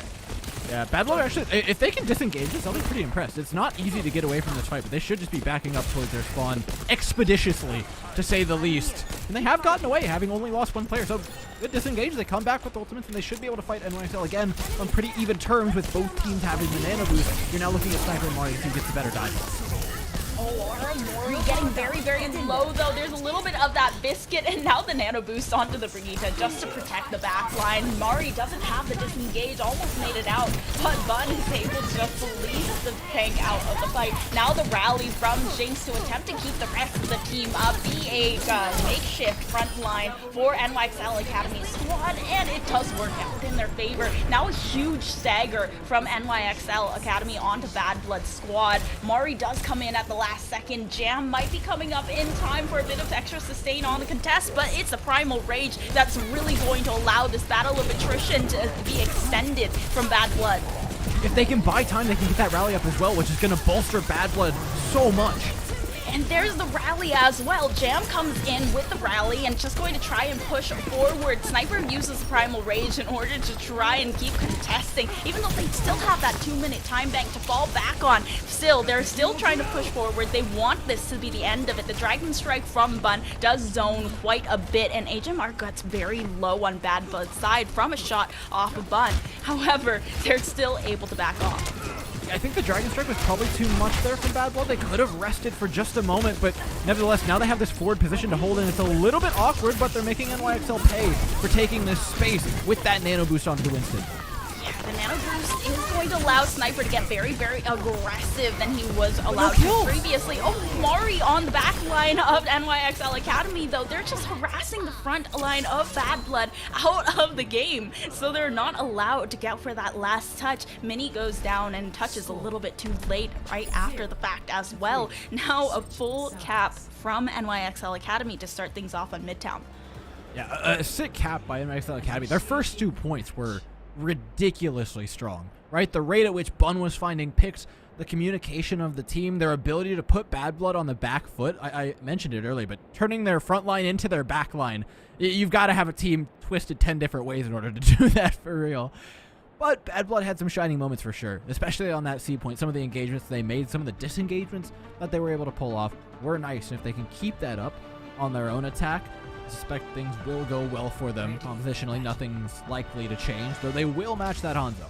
Yeah, Bad Blood actually, if they can disengage this, I'll be pretty impressed. It's not easy to get away from this fight, but they should just be backing up towards their spawn expeditiously, to say the least. And they have gotten away, having only lost one player. So good disengage. They come back with ultimates, and they should be able to fight NYXL again on pretty even terms with both teams having the Nano Boost. You're now looking at Sniper and Mari who gets the better dive. Oh, Aramori getting very, very low, though. There's a little bit of that biscuit, and now the Nano Boost onto the Brigitte just to protect the backline. Mari doesn't have the disengage, almost made it out, but Bun is able just to lead the tank out of the fight. Now the rally from Jinx to attempt to keep the rest of the team up, be a makeshift front line for NYXL Academy squad, and it does work out in their favor. Now a huge stagger from NYXL Academy onto Bad Blood squad. Mari does come in at the last second. Jam might be coming up in time for a bit of extra sustain on the contest, but it's the Primal Rage that's really going to allow this battle of attrition to be extended from Bad Blood. If they can buy time, they can get that rally up as well, which is going to bolster Bad Blood so much. And there's the rally as well. Jam comes in with the rally and just going to try and push forward. Sniper uses the Primal Rage in order to try and keep contesting, even though they still have that 2-minute time bank to fall back on. Still, they're still trying to push forward. They want this to be the end of it. The Dragon Strike from Bun does zone quite a bit, and HMR gets very low on Bad Blood's side from a shot off of Bun. However, they're still able to back off. I think the Dragon Strike was probably too much there from Bad Blood. They could have rested for just a moment, but nevertheless, now they have this forward position to hold in. It's a little bit awkward, but they're making NYXL pay for taking this space with that nano boost onto the Winston. Yeah, the nano boost is going to allow Sniper to get very, very aggressive than he was allowed to previously. Oh, Mari on the back line of NYXL Academy, though. They're just harassing the front line of Bad Blood out of the game. So they're not allowed to get for that last touch. Mini goes down and touches a little bit too late right after the fact as well. Now a full cap from NYXL Academy to start things off on Midtown. Yeah, a sick cap by NYXL Academy. Their first 2 points were ridiculously strong, right? The rate at which Bun was finding picks, the communication of the team, their ability to put Bad Blood on the back foot. I mentioned it earlier, but turning their front line into their back line, you've got to have a team twisted 10 different ways in order to do that for real. But Bad Blood had some shining moments for sure, especially on that C point. Some of the engagements they made, some of the disengagements that they were able to pull off were nice. And if they can keep that up on their own attack, I suspect things will go well for them. Compositionally, nothing's likely to change, though they will match that Hanzo.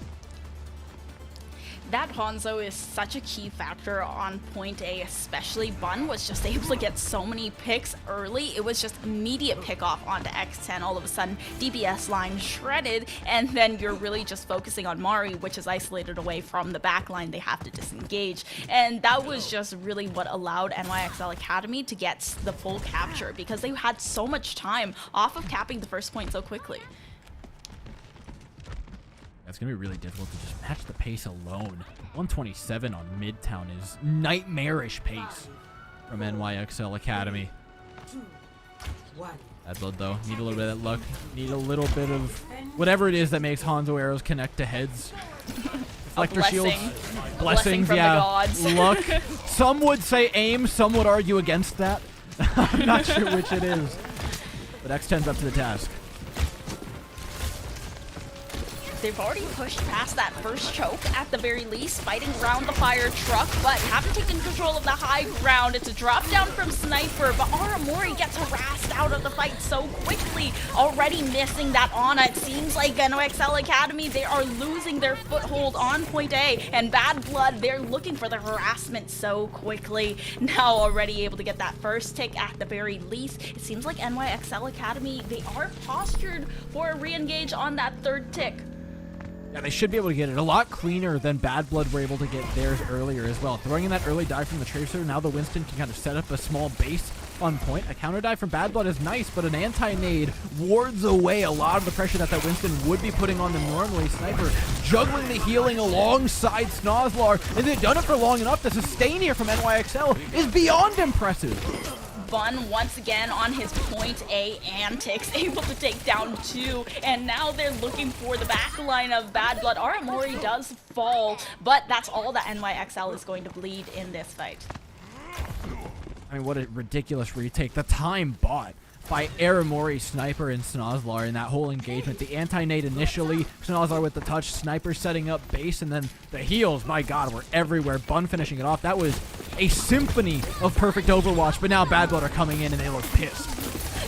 That Hanzo is such a key factor on point A, especially. Bun was just able to get so many picks early. It was just immediate pick off onto X10. All of a sudden, DPS line shredded, and then you're really just focusing on Mari, which is isolated away from the back line. They have to disengage. And that was just really what allowed NYXL Academy to get the full capture, because they had so much time off of capping the first point so quickly. It's going to be really difficult to just match the pace alone. 127 on Midtown is nightmarish pace from NYXL Academy. Bad Blood, though. Need a little bit of that luck. Need a little bit of whatever it is that makes Hanzo arrows connect to heads. Reflector shields. Blessings, from yeah. the gods. Luck. Some would say aim. Some would argue against that. I'm not sure which it is. But X10's up to the task. They've already pushed past that first choke at the very least, fighting around the fire truck, but haven't taken control of the high ground. It's a drop down from Sniper, but Aramori gets harassed out of the fight so quickly, already missing that Ana. It seems like NOXL Academy, they are losing their foothold on point A, and Bad Blood, they're looking for the harassment so quickly. Now already able to get that first tick at the very least. It seems like NYXL Academy, they are postured for a re-engage on that third tick. Yeah, they should be able to get it a lot cleaner than Bad Blood were able to get theirs earlier as well. Throwing in that early dive from the Tracer, now the Winston can kind of set up a small base on point. A counter dive from Bad Blood is nice, but an anti-nade wards away a lot of the pressure that Winston would be putting on them normally. Sniper juggling the healing alongside Snozlar, and they've done it for long enough. The sustain here from NYXL is beyond impressive. Bun once again on his point A antics, able to take down 2, and now they're looking for the back line of Bad Blood. Aramori does fall, but that's all that NYXL is going to bleed in this fight. I mean, what a ridiculous retake. The time bought by Aramori, Sniper, and Snozlar in that whole engagement. The anti-nade initially, Snozlar with the touch, Sniper setting up base, and then the heals, my god, were everywhere. Bun finishing it off. That was a symphony of perfect Overwatch, but now Bad Blood are coming in and they look pissed.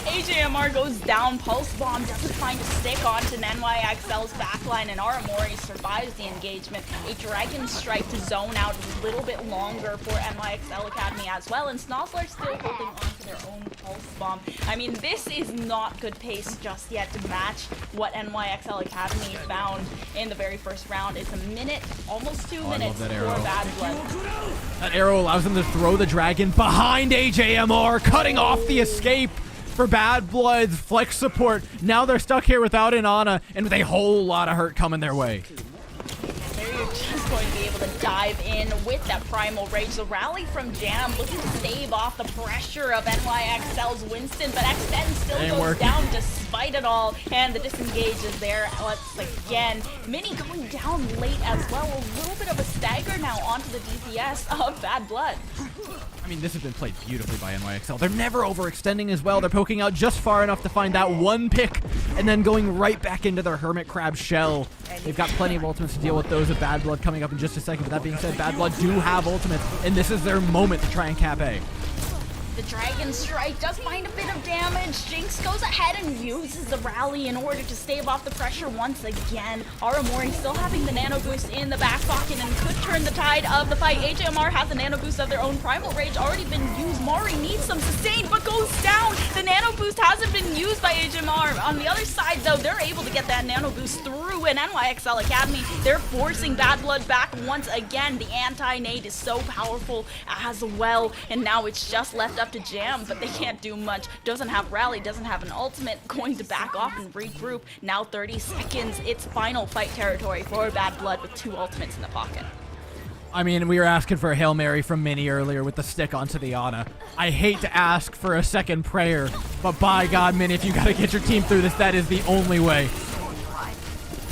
AJMR goes down, Pulse Bomb doesn't find a stick onto NYXL's backline, and Aramori survives the engagement. A Dragon Strike to zone out a little bit longer for NYXL Academy as well, and Snozlar still holding on to their own Pulse Bomb. I mean, this is not good pace just yet to match what NYXL Academy found in the very first round. It's a minute, almost 2 minutes for Bad Blood. That arrow allows them to throw the Dragon behind AJMR, cutting off the escape for Bad Blood's flex support. Now they're stuck here without an Ana and with a whole lot of hurt coming their way. They're just going to be able to dive in with that Primal Rage. The rally from Jam looking to stave off the pressure of NYXL's Winston, but X10 still goes down despite it all, and the disengage is there once again. Mini going down late as well. A little bit of a stagger now onto the DPS of Bad Blood. I mean, this has been played beautifully by NYXL. They're never overextending as well. They're poking out just far enough to find that one pick and then going right back into their Hermit Crab shell. They've got plenty of ultimates to deal with those of Bad Blood coming up in just a second. But that being said, Bad Blood do have ultimates, and this is their moment to try and cap A. The Dragon Strike does find a bit of damage. Jinx goes ahead and uses the rally in order to stave off the pressure once again. Aramori still having the nano boost in the back pocket and could turn the tide of the fight. HMR has a nano boost of their own. Primal Rage already been used. Mari needs some sustain but goes down. The nano boost hasn't been used by HMR. On the other side though, they're able to get that nano boost through, and NYXL Academy, they're forcing Bad Blood back once again. The anti-nade is so powerful as well, and now it's just left up to Jam, but they can't do much. Doesn't have rally, doesn't have an ultimate, going to back off and regroup. Now 30 seconds, it's final fight territory for Bad Blood with 2 ultimates in the pocket. I mean, we were asking for a Hail Mary from Minnie earlier with the stick onto the Ana. I hate to ask for a second prayer, but by God, Minnie, if you gotta get your team through this, that is the only way.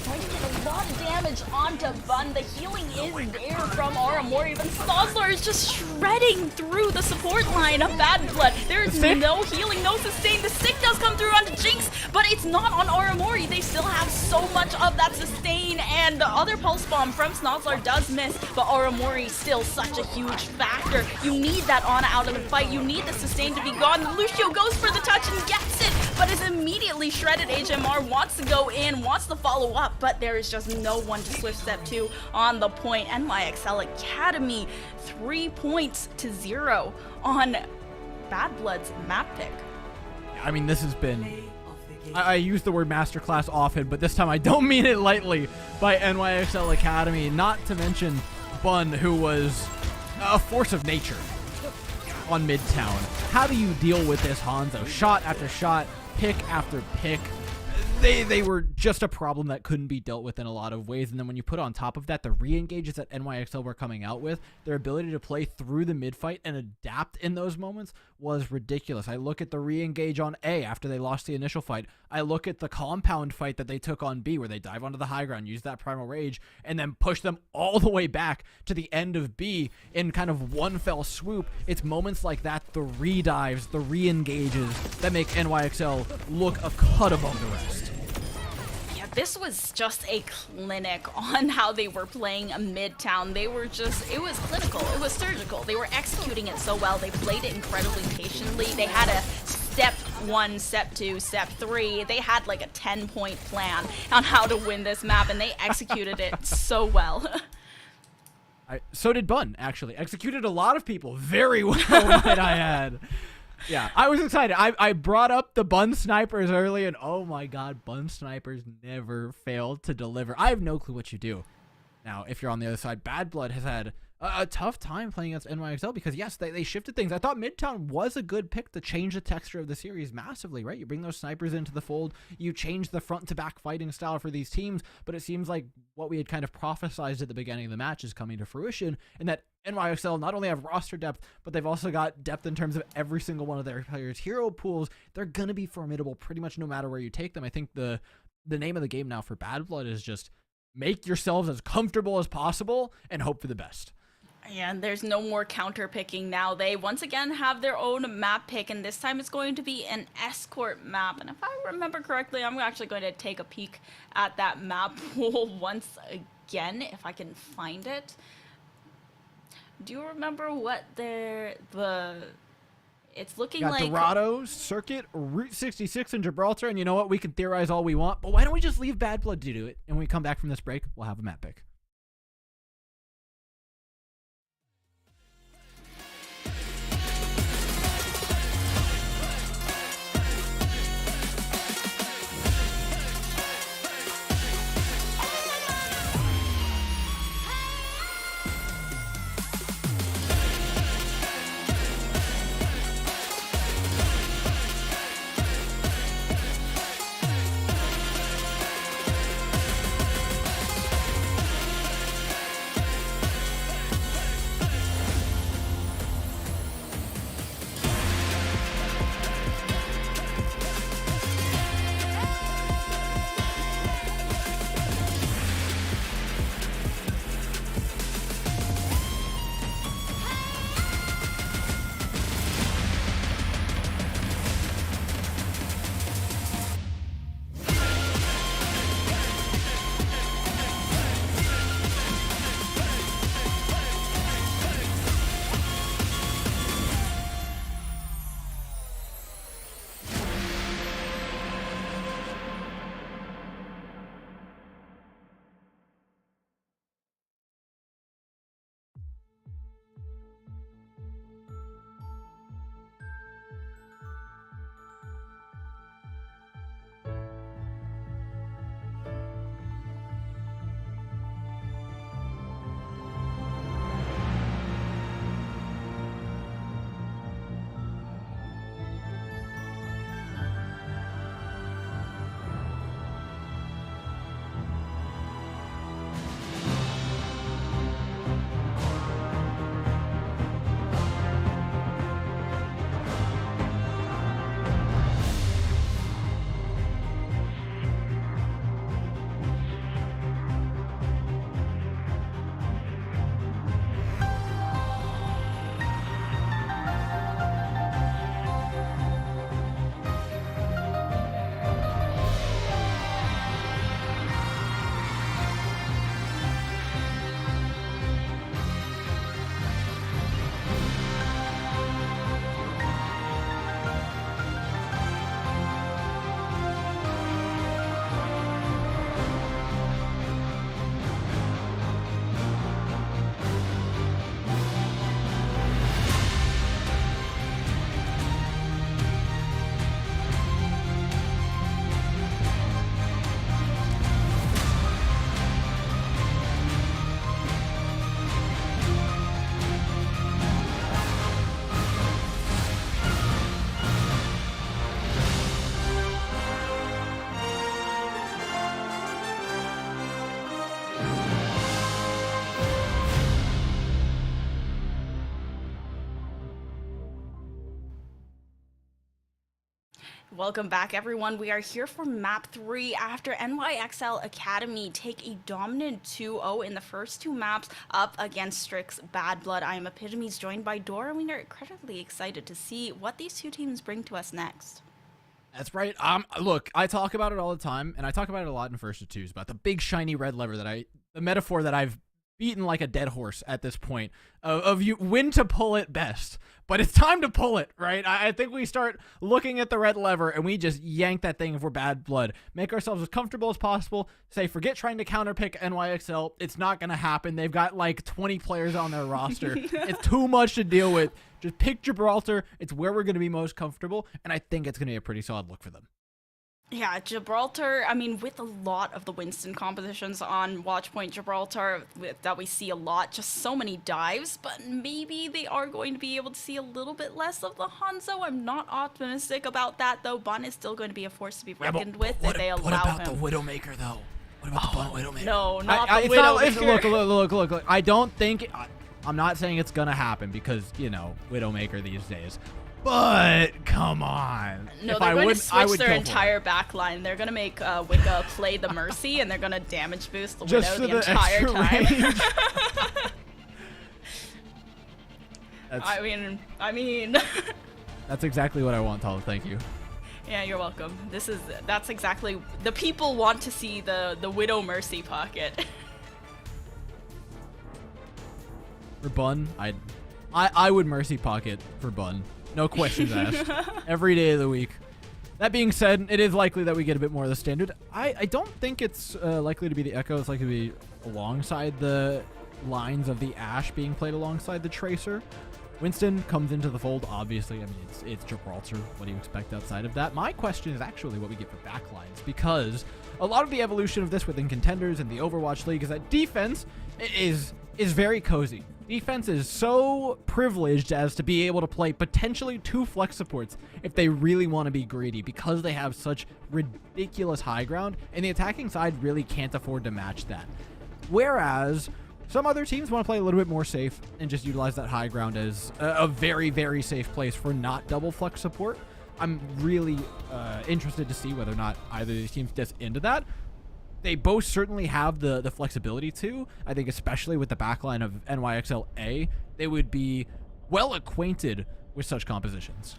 Trying to get a lot of damage onto Bun. The healing is there from Aramori, but Snozzler is just shredding through the support line of Bad Blood. There is no healing, no sustain. The stick does come through onto Jinx, but it's not on Aramori. They still have so much of that sustain, and the other pulse bomb from Snozzler does miss, but Aramori still such a huge factor. You need that Ana out of the fight. You need the sustain to be gone. Lucio goes for the touch and gets it, but is immediately shredded. HMR wants to go in, wants to follow up, but there is just no one to Swift Step 2 on the point. NYXL Academy 3 points to 0 on Bad Blood's map pick. I mean, this has been... I use the word masterclass often, but this time I don't mean it lightly, by NYXL Academy. Not to mention Bun, who was a force of nature on Midtown. How do you deal with this, Hanzo? Shot after shot, pick after pick. They were just a problem that couldn't be dealt with in a lot of ways. And then when you put on top of that the re-engages that NYXL were coming out with, their ability to play through the mid-fight and adapt in those moments was ridiculous. I look at the re-engage on A after they lost the initial fight. I look at the compound fight that they took on B, where they dive onto the high ground, use that Primal Rage, and then push them all the way back to the end of B in kind of one fell swoop. It's moments like that, the re-dives, the re-engages, that make NYXL look a cut above the rest. This was just a clinic on how they were playing a Midtown. They were just, it was clinical, it was surgical. They were executing it so well. They played it incredibly patiently. They had a step 1, step 2, step 3. They had like a 10-point plan on how to win this map, and they executed it so well. So did Bun, actually. Executed a lot of people very well, might I add. Yeah, I was excited. I brought up the Bun snipers early, and oh my God, Bun snipers never fail to deliver. I have no clue what you do. Now, if you're on the other side, Bad Blood has had a tough time playing against NYXL because, yes, they shifted things. I thought Midtown was a good pick to change the texture of the series massively, right? You bring those snipers into the fold, you change the front-to-back fighting style for these teams, but it seems like what we had kind of prophesized at the beginning of the match is coming to fruition, and that NYXL not only have roster depth, but they've also got depth in terms of every single one of their players' hero pools. They're going to be formidable pretty much no matter where you take them. I think the name of the game now for Bad Blood is just make yourselves as comfortable as possible and hope for the best. Yeah, and there's no more counter picking now. They once again have their own map pick, and this time it's going to be an escort map. And if I remember correctly, I'm actually going to take a peek at that map pool once again, if I can find it. Do you remember what it's looking like? Dorado, Circuit, Route 66 in Gibraltar, and you know what? We can theorize all we want, but why don't we just leave Bad Blood to do it? And when we come back from this break, we'll have a map pick. Welcome back, everyone. We are here for map 3 after NYXL Academy take a dominant 2-0 in the first 2 maps up against Strix's Bad Blood. I am Epitomes, joined by Dora, and we are incredibly excited to see what these two teams bring to us next. That's right. Look, I talk about it all the time, and I talk about it a lot in First to Twos, about the big shiny red lever the metaphor that I've beaten like a dead horse at this point of you when to pull it best. But it's time to pull it, right? I think we start looking at the red lever and we just yank that thing if we're Bad Blood. Make ourselves as comfortable as possible. Say, forget trying to counterpick NYXL. It's not going to happen. They've got like 20 players on their roster. It's too much to deal with. Just pick Gibraltar. It's where we're going to be most comfortable, and I think it's going to be a pretty solid look for them. Yeah, Gibraltar, I mean, with a lot of the Winston compositions on Watchpoint Gibraltar that we see a lot, just so many dives, but maybe they are going to be able to see a little bit less of the Hanzo. I'm not optimistic about that, though. Bun is still going to be a force to be reckoned with if they allow him. What about the Widowmaker, though? What about the Bun Widowmaker? No, not the Widowmaker. Look. I don't think... I'm not saying it's going to happen because, you know, Widowmaker these days. But come on. No, they're going to switch their entire back line. They're going to make Wicca play the Mercy, and they're going to damage boost the just Widow the entire time. I mean. That's exactly what I want, Tal. Thank you. Yeah, you're welcome. That's exactly the people want to see the Widow Mercy pocket. For Bun, I would Mercy pocket for Bun. No questions asked. Every day of the week. That being said, it is likely that we get a bit more of the standard. I don't think it's likely to be the Echo. It's likely to be alongside the lines of the Ashe being played alongside the Tracer. Winston comes into the fold, obviously. I mean, it's Gibraltar. What do you expect outside of that? My question is actually what we get for backlines, because a lot of the evolution of this within Contenders and the Overwatch League is that defense is very cozy. Defense is so privileged as to be able to play potentially 2 flex supports if they really want to be greedy, because they have such ridiculous high ground, and the attacking side really can't afford to match that. Whereas some other teams want to play a little bit more safe and just utilize that high ground as a very, very safe place for not double flex support. I'm really interested to see whether or not either of these teams gets into that. They both certainly have the flexibility to. I think especially with the backline of NYXL A, they would be well acquainted with such compositions.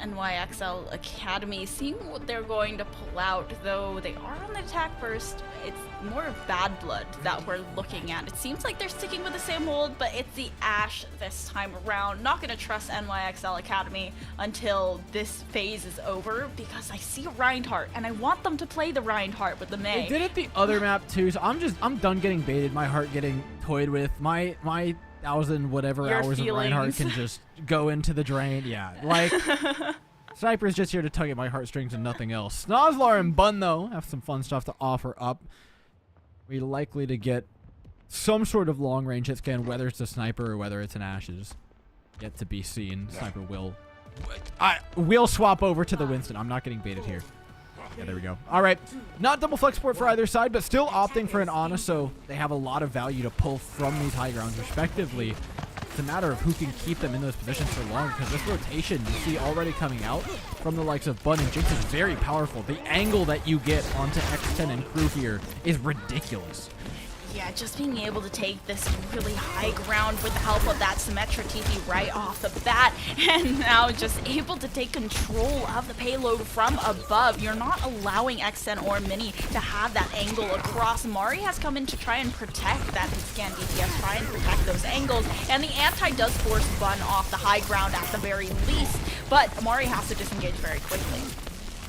NYXL Academy, seeing what they're going to pull out, though they are on the attack first. It's more of Bad Blood that we're looking at. It seems like they're sticking with the same hold, but it's the Ashe this time around. Not going to trust NYXL Academy until this phase is over, because I see a Reinhardt, and I want them to play the Reinhardt with the Mei. They did it the other map too, so I'm done getting baited, my heart getting toyed with, my 1,000 whatever Your hours feelings. of Reinhardt can just go into the drain. Yeah, like Sniper's just here to tug at my heartstrings and nothing else. Snozlar and Bun, though, have some fun stuff to offer up. We're likely to get some sort of long-range hit scan, whether it's a Sniper or whether it's an Ashes. Yet to be seen. Sniper will swap over to the Winston. I'm not getting baited here. Yeah, there we go. All right. Not double flex support for either side, but still opting for an Ana, so they have a lot of value to pull from these high grounds, respectively. It's a matter of who can keep them in those positions for long, because this rotation you see already coming out from the likes of Bun and Jinx is very powerful. The angle that you get onto X10 and crew here is ridiculous. Yeah, just being able to take this really high ground with the help of that Symmetra TP right off the bat, and now just able to take control of the payload from above. You're not allowing X10 or Mini to have that angle across. Mari has come in to try and protect that scan DPS, try and protect those angles, and the anti does force Bun off the high ground at the very least, but Mari has to disengage very quickly.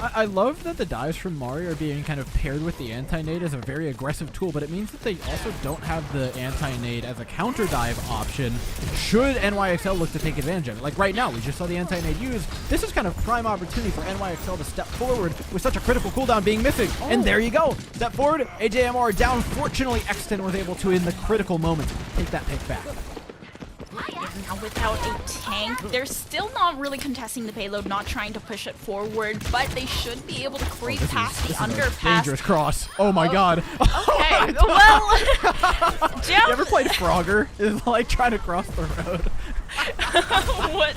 I love that the dives from Mari are being kind of paired with the anti-nade as a very aggressive tool, but it means that they also don't have the anti-nade as a counter dive option should NYXL look to take advantage of it. Like right now, we just saw the anti-nade used. This is kind of prime opportunity for NYXL to step forward with such a critical cooldown being missing. And there you go. Step forward, AJMR down. Fortunately, X10 was able to, in the critical moment, take that pick back. And now without a tank, they're still not really contesting the payload, not trying to push it forward, but they should be able to creep past the underpass. Dangerous cross. Oh my god. Okay, well, Jam. You ever played Frogger? It's like trying to cross the road. What?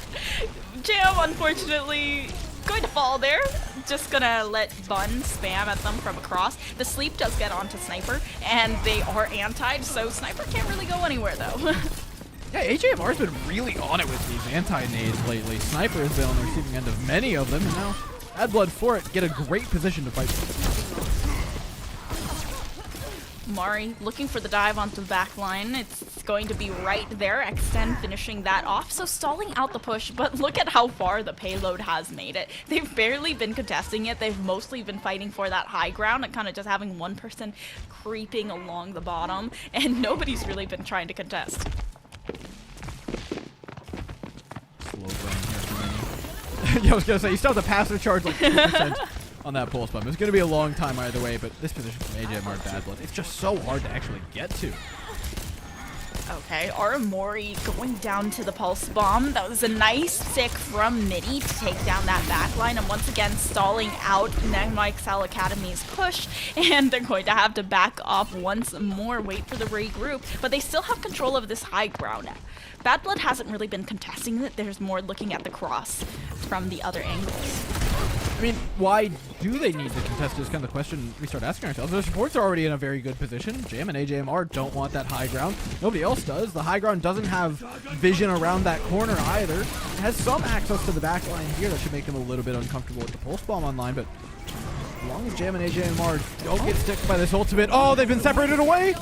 Jam, unfortunately, going to fall there. Just gonna let Bun spam at them from across. The sleep does get onto Sniper, and they are antied, so Sniper can't really go anywhere though. Yeah, HAMR's been really on it with these anti-nades lately. Sniper has been on the receiving end of many of them, and now Bad Blood for it get a great position to fight. Mari looking for the dive onto the back line. It's going to be right there. Extend finishing that off, so stalling out the push, but look at how far the payload has made it. They've barely been contesting it. They've mostly been fighting for that high ground and kind of just having one person creeping along the bottom, and nobody's really been trying to contest. Slow burn here for Mini. Yeah, I was gonna say, you still have to pass the charge like 2% on that pulse bomb. It's gonna be a long time either way, but this position from AJMR Bad Blood, it's just so hard to actually get to. Okay, Aramori going down to the pulse bomb. That was a nice stick from Mini to take down that backline, and once again stalling out NYXL Academy's push, and they're going to have to back off once more, wait for the regroup, but they still have control of this high ground. Bad Blood hasn't really been contesting it. There's more looking at the cross from the other angles. I mean, why do they need to contest is kind of the question we start asking ourselves. The supports are already in a very good position. Jam and AJMR don't want that high ground. Nobody else does. The high ground doesn't have vision around that corner either. It has some access to the back line here that should make them a little bit uncomfortable with the pulse bomb online, but as long as Jam and AJMR don't get sticked by this ultimate. Oh, they've been separated away!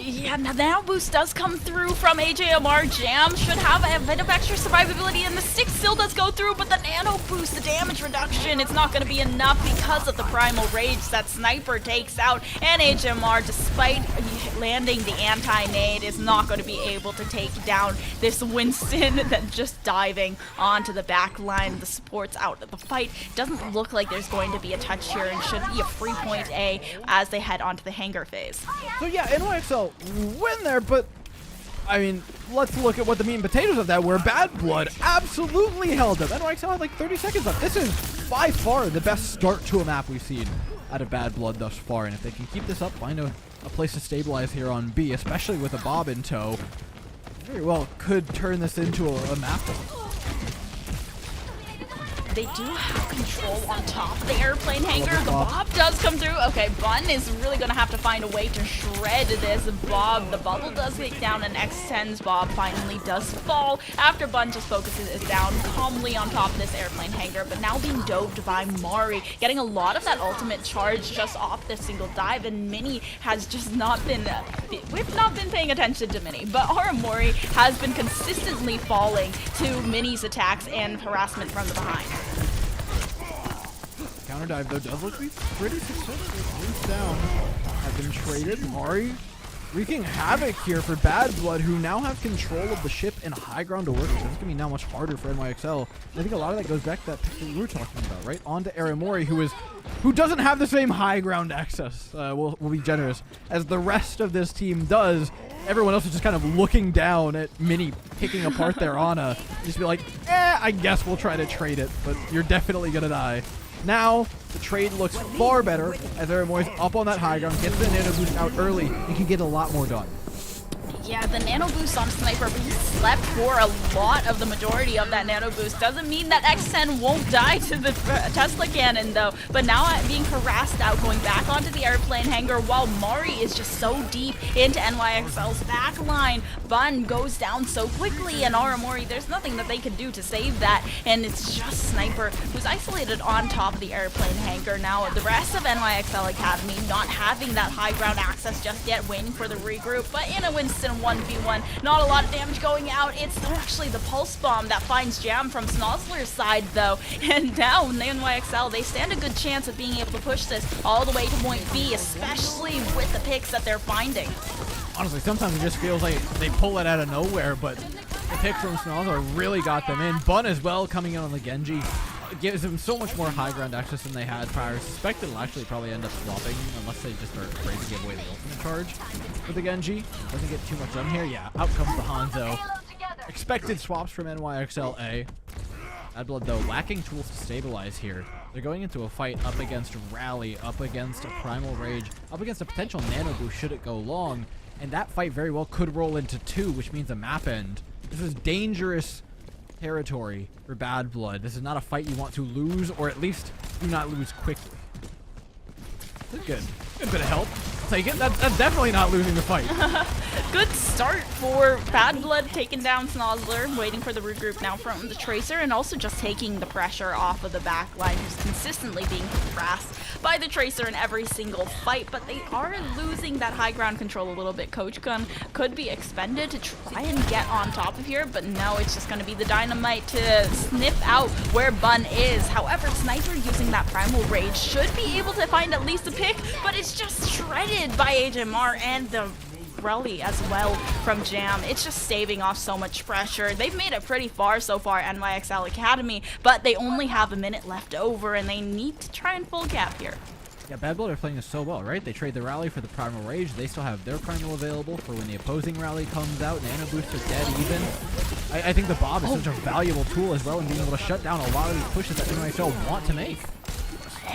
Yeah, now boost does come through from AJMR. Jam should have a bit of extra survivability, and the stick still does go through, but the nano boost, the damage reduction, it's not going to be enough because of the primal rage that Sniper takes out, and AJMR, despite landing the anti-nade, is not going to be able to take down this Winston that's just diving onto the back line. The support's out of the fight. Doesn't look like there's going to be a touch here, and should be a free point A as they head onto the hangar phase. So yeah, NYXL win there, but I mean, let's look at what the meat and potatoes of that were. Bad Blood absolutely held up. NYXL had like 30 seconds left. This is by far the best start to a map we've seen out of Bad Blood thus far, and if they can keep this up, find a place to stabilize here on B, especially with a Bob in tow, very well could turn this into a map. They do have control on top of the airplane hangar. The Bob does come through. Okay, Bun is really going to have to find a way to shred this Bob. The bubble does get down, and X10's Bob finally does fall after Bun just focuses down calmly on top of this airplane hangar, but now being doved by Mari, getting a lot of that ultimate charge just off the single dive, and Mini has just not been, we've not been paying attention to Mini, but Aramori has been consistently falling to Mini's attacks and harassment from the behind. Counter dive though does look to be pretty successful. Boots down have been traded. Mari wreaking havoc here for Bad Blood, who now have control of the ship and high ground to work with. It's going to be now much harder for NYXL. And I think a lot of that goes back to that pick that we were talking about, right? On to Aramori, who doesn't have the same high ground access, we'll be generous, as the rest of this team does. Everyone else is just kind of looking down at Mini picking apart their Ana. Just be like, I guess we'll try to trade it, but you're definitely going to die. Now, the trade looks far better as Aramori's up on that high ground, gets the nano boost out early, and can get a lot more done. Yeah, the nano boost on Sniper, but he slept for a lot of the majority of that nano boost. Doesn't mean that X10 won't die to the Tesla cannon, though. But now being harassed out, going back onto the airplane hangar, while Mari is just so deep into NYXL's back line. Bun goes down so quickly, and Aramori, there's nothing that they can do to save that. And it's just Sniper, who's isolated on top of the airplane hangar. Now, the rest of NYXL Academy not having that high ground access just yet, waiting for the regroup. But in a Winston 1v1, not a lot of damage going out. It's actually the pulse bomb that finds Jam from Snozzler's side though, and now NYXL, they stand a good chance of being able to push this all the way to point B, especially with the picks that they're finding. Honestly, sometimes it just feels like they pull it out of nowhere, but the pick from Snozzler really got them in. Bun as well coming in on the Genji. It gives them so much more high ground access than they had prior. Suspect it'll actually probably end up swapping unless they just are afraid to give away the ultimate charge with the Genji. Doesn't get too much done here. Yeah, out comes the Hanzo. Expected swaps from NYXLA. Bad Blood, though, lacking tools to stabilize here. They're going into a fight up against Rally, up against a Primal Rage, up against a potential Nano Boost should it go long. And that fight very well could roll into 2, which means a map end. This is dangerous territory for Bad Blood. This is not a fight you want to lose, or at least do not lose quickly. That's good. Good bit of help. I'll take it. That's definitely not losing the fight. Good start for Bad Blood, taking down Snozzler, waiting for the regroup now from the Tracer, and also just taking the pressure off of the back line, who's consistently being harassed by the Tracer in every single fight, but they are losing that high ground control a little bit. Coach Gun could be expended to try and get on top of here, but no, it's just going to be the Dynamite to sniff out where Bun is. However, Sniper using that Primal Rage should be able to find at least a pick, but it's just shredded by HMR and the Rally as well from Jam. It's just staving off so much pressure. They've made it pretty far so far, NYXL Academy, but they only have a minute left over, and they need to try and full cap here. Yeah, Bad Blood are playing this so well, right? They trade the Rally for the Primal Rage. They still have their Primal available for when the opposing Rally comes out. Nano Boost are dead even. I think the Bob is such a valuable tool as well in being able to shut down a lot of these pushes that NYXL want to make.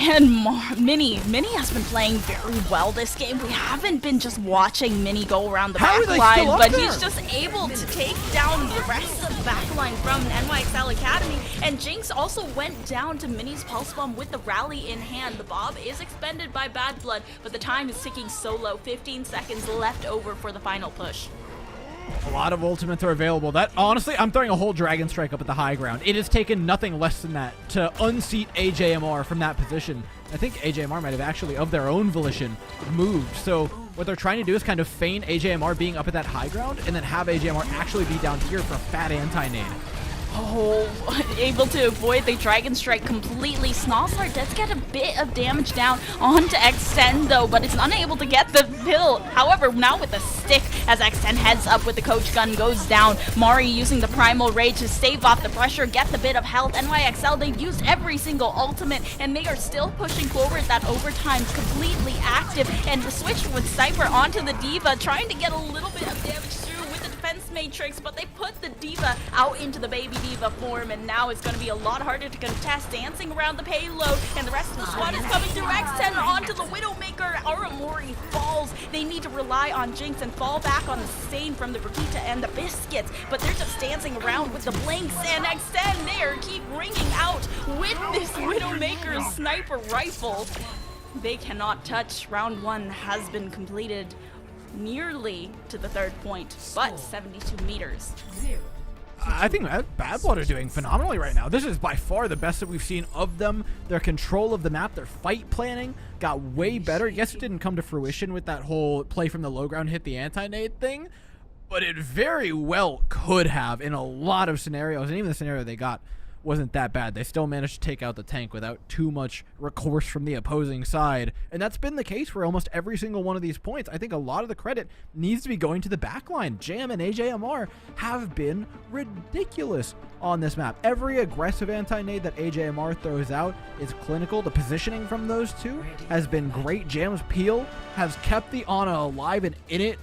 And Mini has been playing very well this game. We haven't been just watching Mini go around the back line, but he's just able to take down the rest of the back line from NYXL Academy. And Jinx also went down to Mini's Pulse Bomb with the Rally in hand. The Bob is expended by Bad Blood, but the time is ticking so low. 15 seconds left over for the final push. A lot of ultimates are available. That honestly, I'm throwing a whole Dragon Strike up at the high ground. It has taken nothing less than that to unseat AJMR from that position. I think AJMR might have actually, of their own volition, moved. So what they're trying to do is kind of feign AJMR being up at that high ground and then have AJMR actually be down here for a fat anti-nade. Oh, able to avoid the Dragon Strike completely. Snozzler does get a bit of damage down onto X10 though, but it's unable to get the kill. However, now with the stick, as X10 heads up with the Coach Gun goes down. Mari using the Primal Rage to stave off the pressure, get the bit of health. NYXL, they've used every single ultimate, and they are still pushing forward. That overtime's completely active, and the switch with Sniper onto the Diva, trying to get a little bit of damage through with the defense matrix, but they put the Diva out into the Baby Diva form, and now it's going to be a lot harder to contest, dancing around the payload, and the rest of the squad is coming through. X10 onto the Widowmaker. Aramori falls. They need to rely on Jinx and fall back on the Stain from the Brigitte and the Biscuits, but they're just dancing around with the Blinks, and X10 there keep ringing out with this Widowmaker sniper rifle. They cannot touch. Round 1 has been completed nearly to the third point, but 72 meters. I think Bad Blood are doing phenomenally right now. This is by far the best that we've seen of them. Their control of the map, their fight planning got way better. Yes, it didn't come to fruition with that whole play from the low ground hit the anti-nade thing, but it very well could have in a lot of scenarios, and even the scenario they got wasn't that bad. They still managed to take out the tank without too much recourse from the opposing side, and that's been the case for almost every single one of these points. I think a lot of the credit needs to be going to the backline. Jam and AJMR have been ridiculous on this map. Every aggressive anti-nade that AJMR throws out is clinical. The positioning from those two has been great. Jam's peel has kept the Ana alive and in it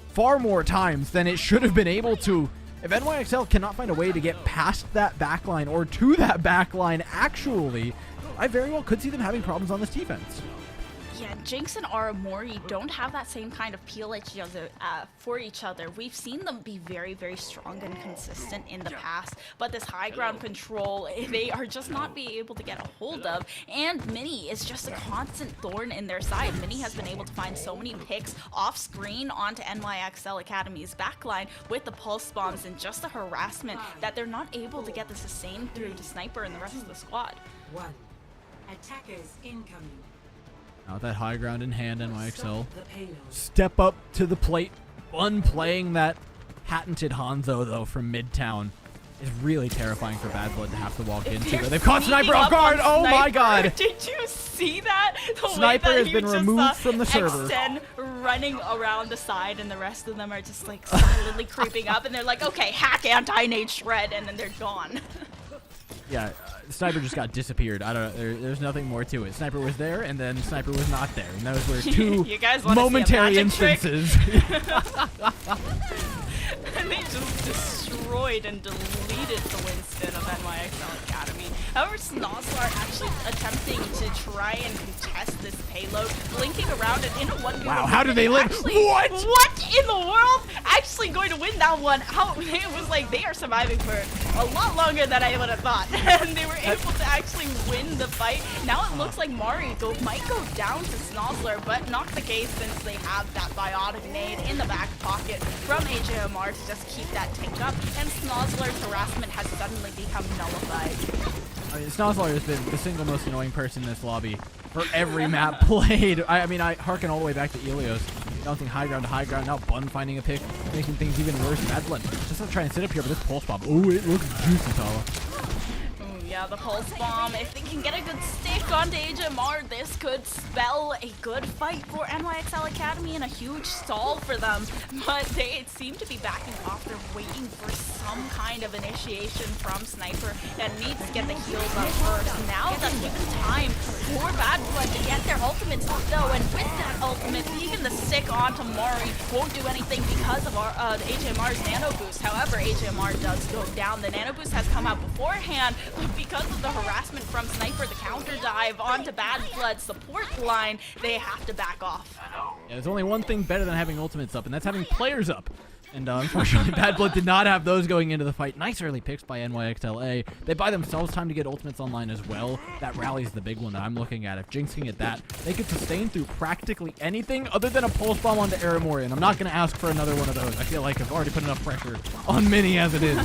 far more times than it should have been able to. If NYXL cannot find a way to get past that backline or to that backline, actually, I very well could see them having problems on this defense. Yeah, Jinx and Aramori don't have that same kind of peel for each other. We've seen them be very, very strong and consistent in the past, but this high ground control, they are just not being able to get a hold of, and Mini is just a constant thorn in their side. Mini has been able to find so many picks off screen onto NYXL Academy's backline with the pulse bombs and just the harassment that they're not able to get the sustain through to Sniper and the rest of the squad. Attackers incoming. Now with that high ground in hand, NYXL step up to the plate. Fun playing that patented Hanzo, though, from Midtown is really terrifying for Bad Blood to have to walk into. They've caught Sniper off guard! Oh my god! Did you see that? The Sniper way that has been removed from the server. X10 running around the side, and the rest of them are just like silently creeping up, and they're like, okay, hack anti-nade shred, and then they're gone. Yeah, Sniper just got disappeared. I don't know. There's nothing more to it. Sniper was there, and then Sniper was not there. And those were two You guys wanna momentary see a magic instances. And they just destroyed and deleted the Winston of NYXL Academy. However, Snozzler actually attempting to try and contest this payload, blinking around and in a 1v1. Wow, how did they live? What? What in the world? Actually going to win that one. How it was like they are surviving for a lot longer than I would have thought. And they were able to actually win the fight. Now it looks like Mari might go down to Snozzler, but not the case since they have that biotic nade in the back pocket from AJMR to just keep that tank up, and Snozzler's harassment has suddenly become nullified. I mean, Snozzler has been the single most annoying person in this lobby for every map played. I mean, I harken all the way back to Elios. Bouncing high ground to high ground, now Bun finding a pick, making things even worse. Bad Blood just not trying to sit up here, but this pulse bomb. Oh, it looks juicy, Tala. Yeah, the pulse bomb. If they can get a good stick onto HMR, this could spell a good fight for NYXL Academy and a huge stall for them. But they seem to be backing off. They're waiting for some kind of initiation from Sniper and needs to get the heals up first. Now that's given time for Bad Blood to get their ultimates up though, and with that ultimate, even the stick onto Mari won't do anything because of HMR's nano boost. However, HMR does go down. The nano boost has come out beforehand, but because of the harassment from Sniper, the counter dive onto Bad Blood's support line, they have to back off. Yeah, there's only one thing better than having ultimates up, and that's having players up. And unfortunately, Bad Blood did not have those going into the fight. Nice early picks by NYXLA. They buy themselves time to get ultimates online as well. That rally is the big one that I'm looking at. If Jinx can get that, they could sustain through practically anything other than a pulse bomb onto Aramori. And I'm not going to ask for another one of those. I feel like I've already put enough pressure on Mini as it is.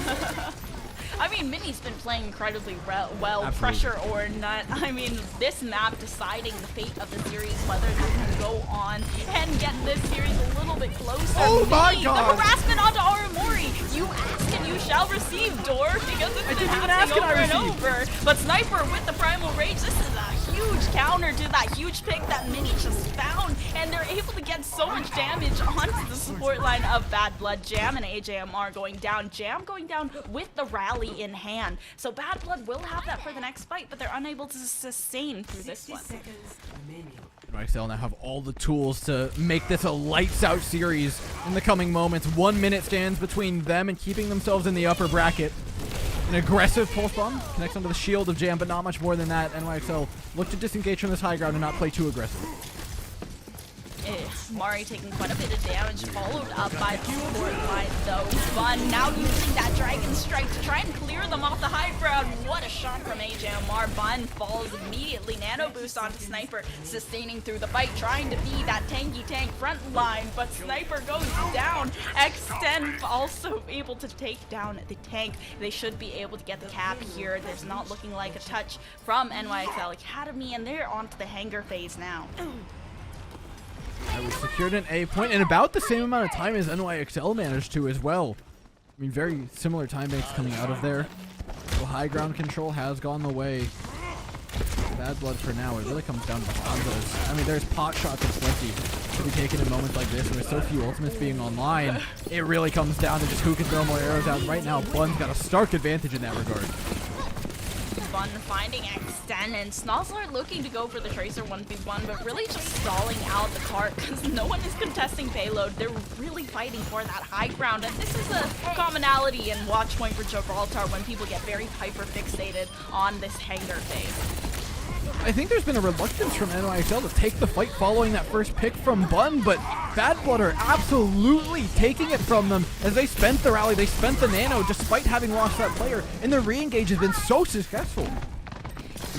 I mean, Minnie's been playing incredibly well, Absolutely. pressure or not. I mean, this map deciding the fate of the series, whether they can go on and get this series a little bit closer. Oh my Minnie, God! The harassment onto Aramori. You ask and you shall receive, Door, because it's been happening over and over. But Sniper with the Primal Rage, this is a huge counter to that huge pick that Minnie just found, and they're able to get so much damage onto the support line of Bad Blood. Jam and AJMR going down. Jam going down with the rally in hand. So Bad Blood will have that for the next fight, but they're unable to sustain through this one. NYXL now have all the tools to make this a lights out series in the coming moments. 1 minute stands between them and keeping themselves in the upper bracket. An aggressive pulse bomb connects onto the shield of Jam, but not much more than that. NYXL look to disengage from this high ground and not play too aggressive. Mari taking quite a bit of damage, followed up by the support line though. Bun now using that Dragon Strike to try and clear them off the high ground. What a shot from AJMR. Bun falls immediately. Nano boost onto Sniper, sustaining through the fight, trying to be that tanky tank front line, but Sniper goes down. Extend also able to take down the tank. They should be able to get the cap here. There's not looking like a touch from NYXL Academy, and they're onto the hangar phase now. We secured an A point in about the same amount of time as NYXL managed to as well. I mean, very similar time banks coming out of there. So high ground control has gone the way. Bad Blood for now. It really comes down to combos. I mean, there's pot shots and plenty to be taken in moments like this, and with so few ultimates being online, it really comes down to just who can throw more arrows out. Right now, Bun's got a stark advantage in that regard. Bun finding Extend, and Snozzler looking to go for the Tracer 1v1, but really just stalling out the cart because no one is contesting payload. They're really fighting for that high ground, and this is a commonality in Watch Point for Gibraltar when people get very hyper-fixated on this hangar phase. I think there's been a reluctance from NYXL to take the fight following that first pick from Bun, but Bad Blood are absolutely taking it from them as they spent the rally, they spent the nano despite having lost that player, and the re-engage has been so successful.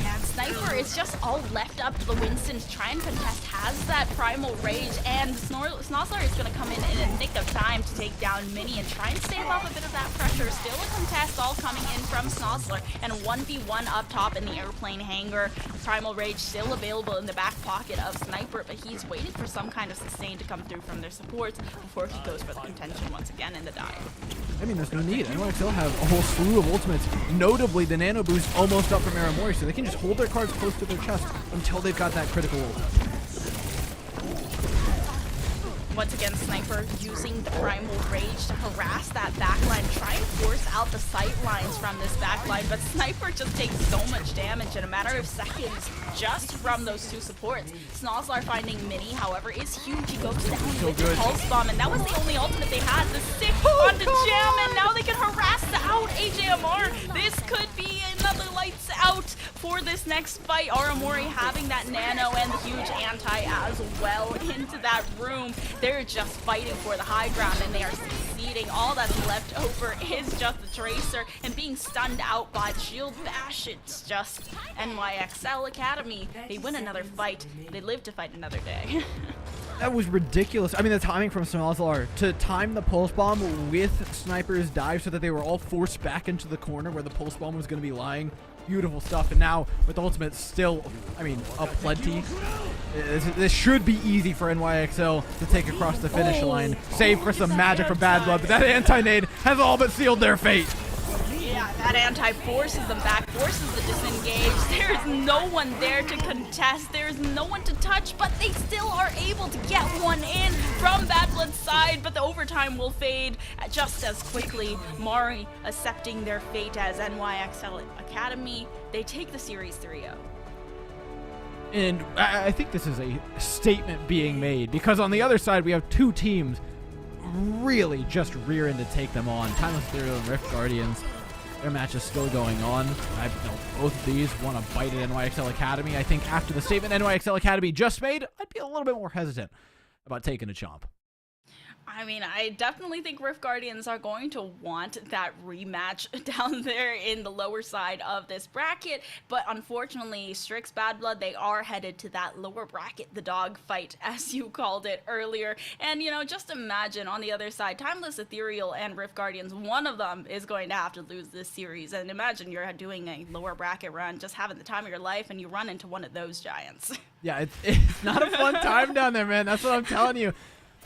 Yeah, Sniper is just all left up to the Winston to try and contest, has that Primal Rage, and Snozzler is going to come in a nick of time to take down Mini and try and stave off a bit of that pressure. Still a contest all coming in from Snozzler, and 1v1 up top in the airplane hangar. Primal Rage still available in the back pocket of Sniper, but he's waiting for some kind of sustain to come through from their supports before he goes for the contention once again in the dive. I mean, there's no need. NYXL have a whole slew of ultimates, notably the nano boost almost up from Aramori, so they can just hold their cards close to their chest until they've got that critical ult. once again, Sniper using the Primal Rage to harass that backline, try and force out the sight lines from this backline, but Sniper just takes so much damage in a matter of seconds just from those two supports. Snozlar finding Mini, however, is huge. He goes down with the Pulse Bomb, and that was the only ultimate they had. The stick onto Jam, and now they can harass out AJMR. This could be another lights out for this next fight. Aramori having that nano and the huge anti as well into that room. They're just fighting for the high ground, and they are succeeding. All that's left over is just the Tracer, and being stunned out by the Shield Bash. It's just NYXL Academy. They win another fight. They live to fight another day. That was ridiculous. I mean, the timing from Snozlar to time the Pulse Bomb with Sniper's dive so that they were all forced back into the corner where the Pulse Bomb was going to be lying. Beautiful stuff. And now with ultimate still, I mean, aplenty. This should be easy for NYXL to take across the finish line. Save for some magic from Bad Blood, but that anti-nade has all but sealed their fate. Yeah, that anti forces them back, forces the disengage. There's no one there to contest. There's no one to touch, but they still are able to get one in from Bad Blood's side, but the overtime will fade just as quickly. Mari accepting their fate as NYXL Academy. They take the series 3-0. And I think this is a statement being made because on the other side we have two teams really just rearing to take them on. Timeless Ethereal and Rift Guardians. Their match is still going on. I know both of these want to bite at NYXL Academy. I think after the statement NYXL Academy just made, I'd be a little bit more hesitant about taking a chomp. I mean, I definitely think Rift Guardians are going to want that rematch down there in the lower side of this bracket, but unfortunately, Strix Bad Blood, they are headed to that lower bracket, the dog fight, as you called it earlier. And, you know, just imagine on the other side, Timeless Ethereal and Rift Guardians, one of them is going to have to lose this series. And imagine you're doing a lower bracket run, just having the time of your life, and you run into one of those giants. Yeah, it's not a fun time down there, man. That's what I'm telling you.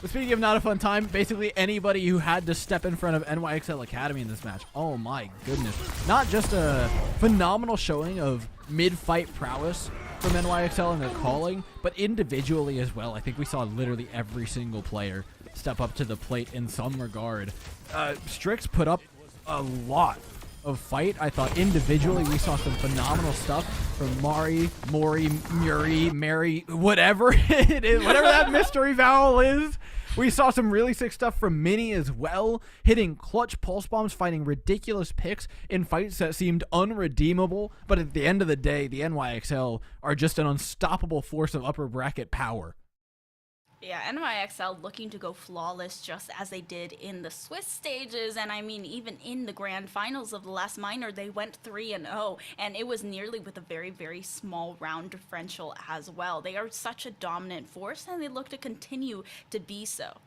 But speaking of not a fun time, basically anybody who had to step in front of NYXL Academy in this match, oh my goodness. Not just a phenomenal showing of mid-fight prowess from NYXL and their calling, but individually as well. I think we saw literally every single player step up to the plate in some regard. Strix put up a lot of fight. I thought individually we saw some phenomenal stuff from Mari, Mary, whatever it is, whatever that mystery vowel is. We saw some really sick stuff from Mini as well, hitting clutch pulse bombs, finding ridiculous picks in fights that seemed unredeemable, but at the end of the day, the NYXL are just an unstoppable force of upper bracket power. Yeah, NYXL looking to go flawless just as they did in the Swiss stages, and I mean even in the grand finals of the last minor they went 3-0, and it was nearly with a very, very small round differential as well. They are such a dominant force, and they look to continue to be so.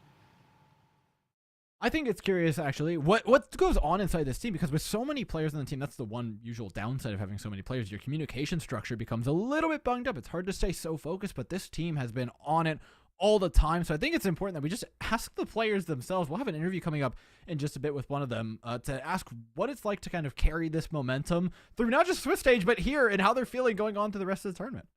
I think it's curious, actually, what goes on inside this team, because with so many players on the team, that's the one usual downside of having so many players. Your communication structure becomes a little bit bunged up. It's hard to stay so focused, but this team has been on it all the time. So I think it's important that we just ask the players themselves. We'll have an interview coming up in just a bit with one of them to ask what it's like to kind of carry this momentum through not just Swiss stage, but here, and how they're feeling going on to the rest of the tournament.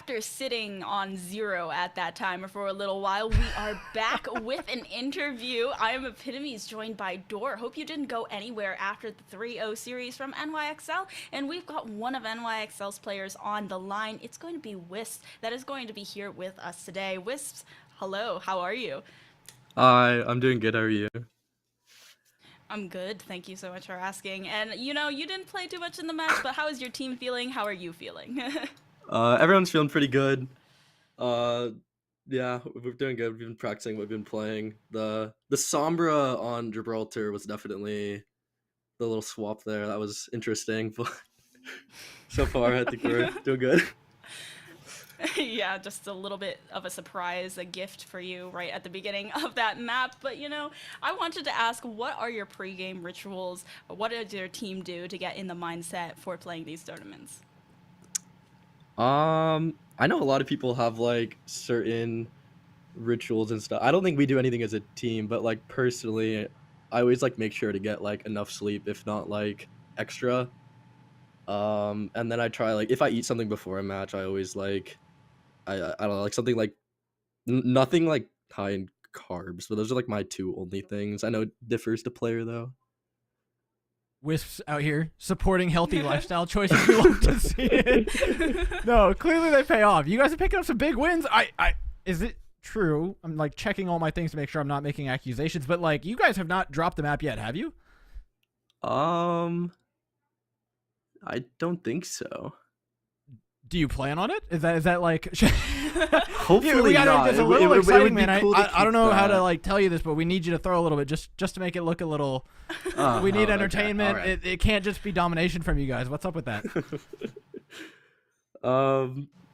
after sitting on 0 at that time for a little while, we are back with an interview. I am Epitomes, joined by Dor. Hope you didn't go anywhere after the 3-0 series from NYXL, and we've got one of NYXL's players on the line. It's going to be Wisp that is going to be here with us today. Wisp, hello, how are you? Hi, I'm doing good. How are you? I'm good, thank you so much for asking. And you know, you didn't play too much in the match, but how is your team feeling? How are you feeling? Everyone's feeling pretty good. Uh, yeah, we're doing good. We've been practicing. We've been playing. The Sombra on Gibraltar was definitely the little swap there. That was interesting, but so far I think we're doing good. Yeah, just a little bit of a surprise, a gift for you right at the beginning of that map. But you know, I wanted to ask, what are your pregame rituals? What does your team do to get in the mindset for playing these tournaments? I know a lot of people have like certain rituals and stuff. I don't think we do anything as a team, but like personally, I always like make sure to get like enough sleep, if not like extra. And then I try like if I eat something before a match, I always like I don't know, like something like nothing like high in carbs, but those are like my two only things. I know it differs to player though. Wisps out here supporting healthy lifestyle choices. We love to see it. No, clearly they pay off. You guys are picking up some big wins. Is it true? I'm like checking all my things to make sure I'm not making accusations, but like you guys have not dropped the map yet, have you? I don't think so. Do you plan on it? Is that like? Hopefully not. It's a little exciting, would be man. cool to I don't keep know how to that. like tell you this, but we need you to throw a little bit just to make it look a little. We need okay, entertainment. alright. It can't just be domination from you guys. What's up with that?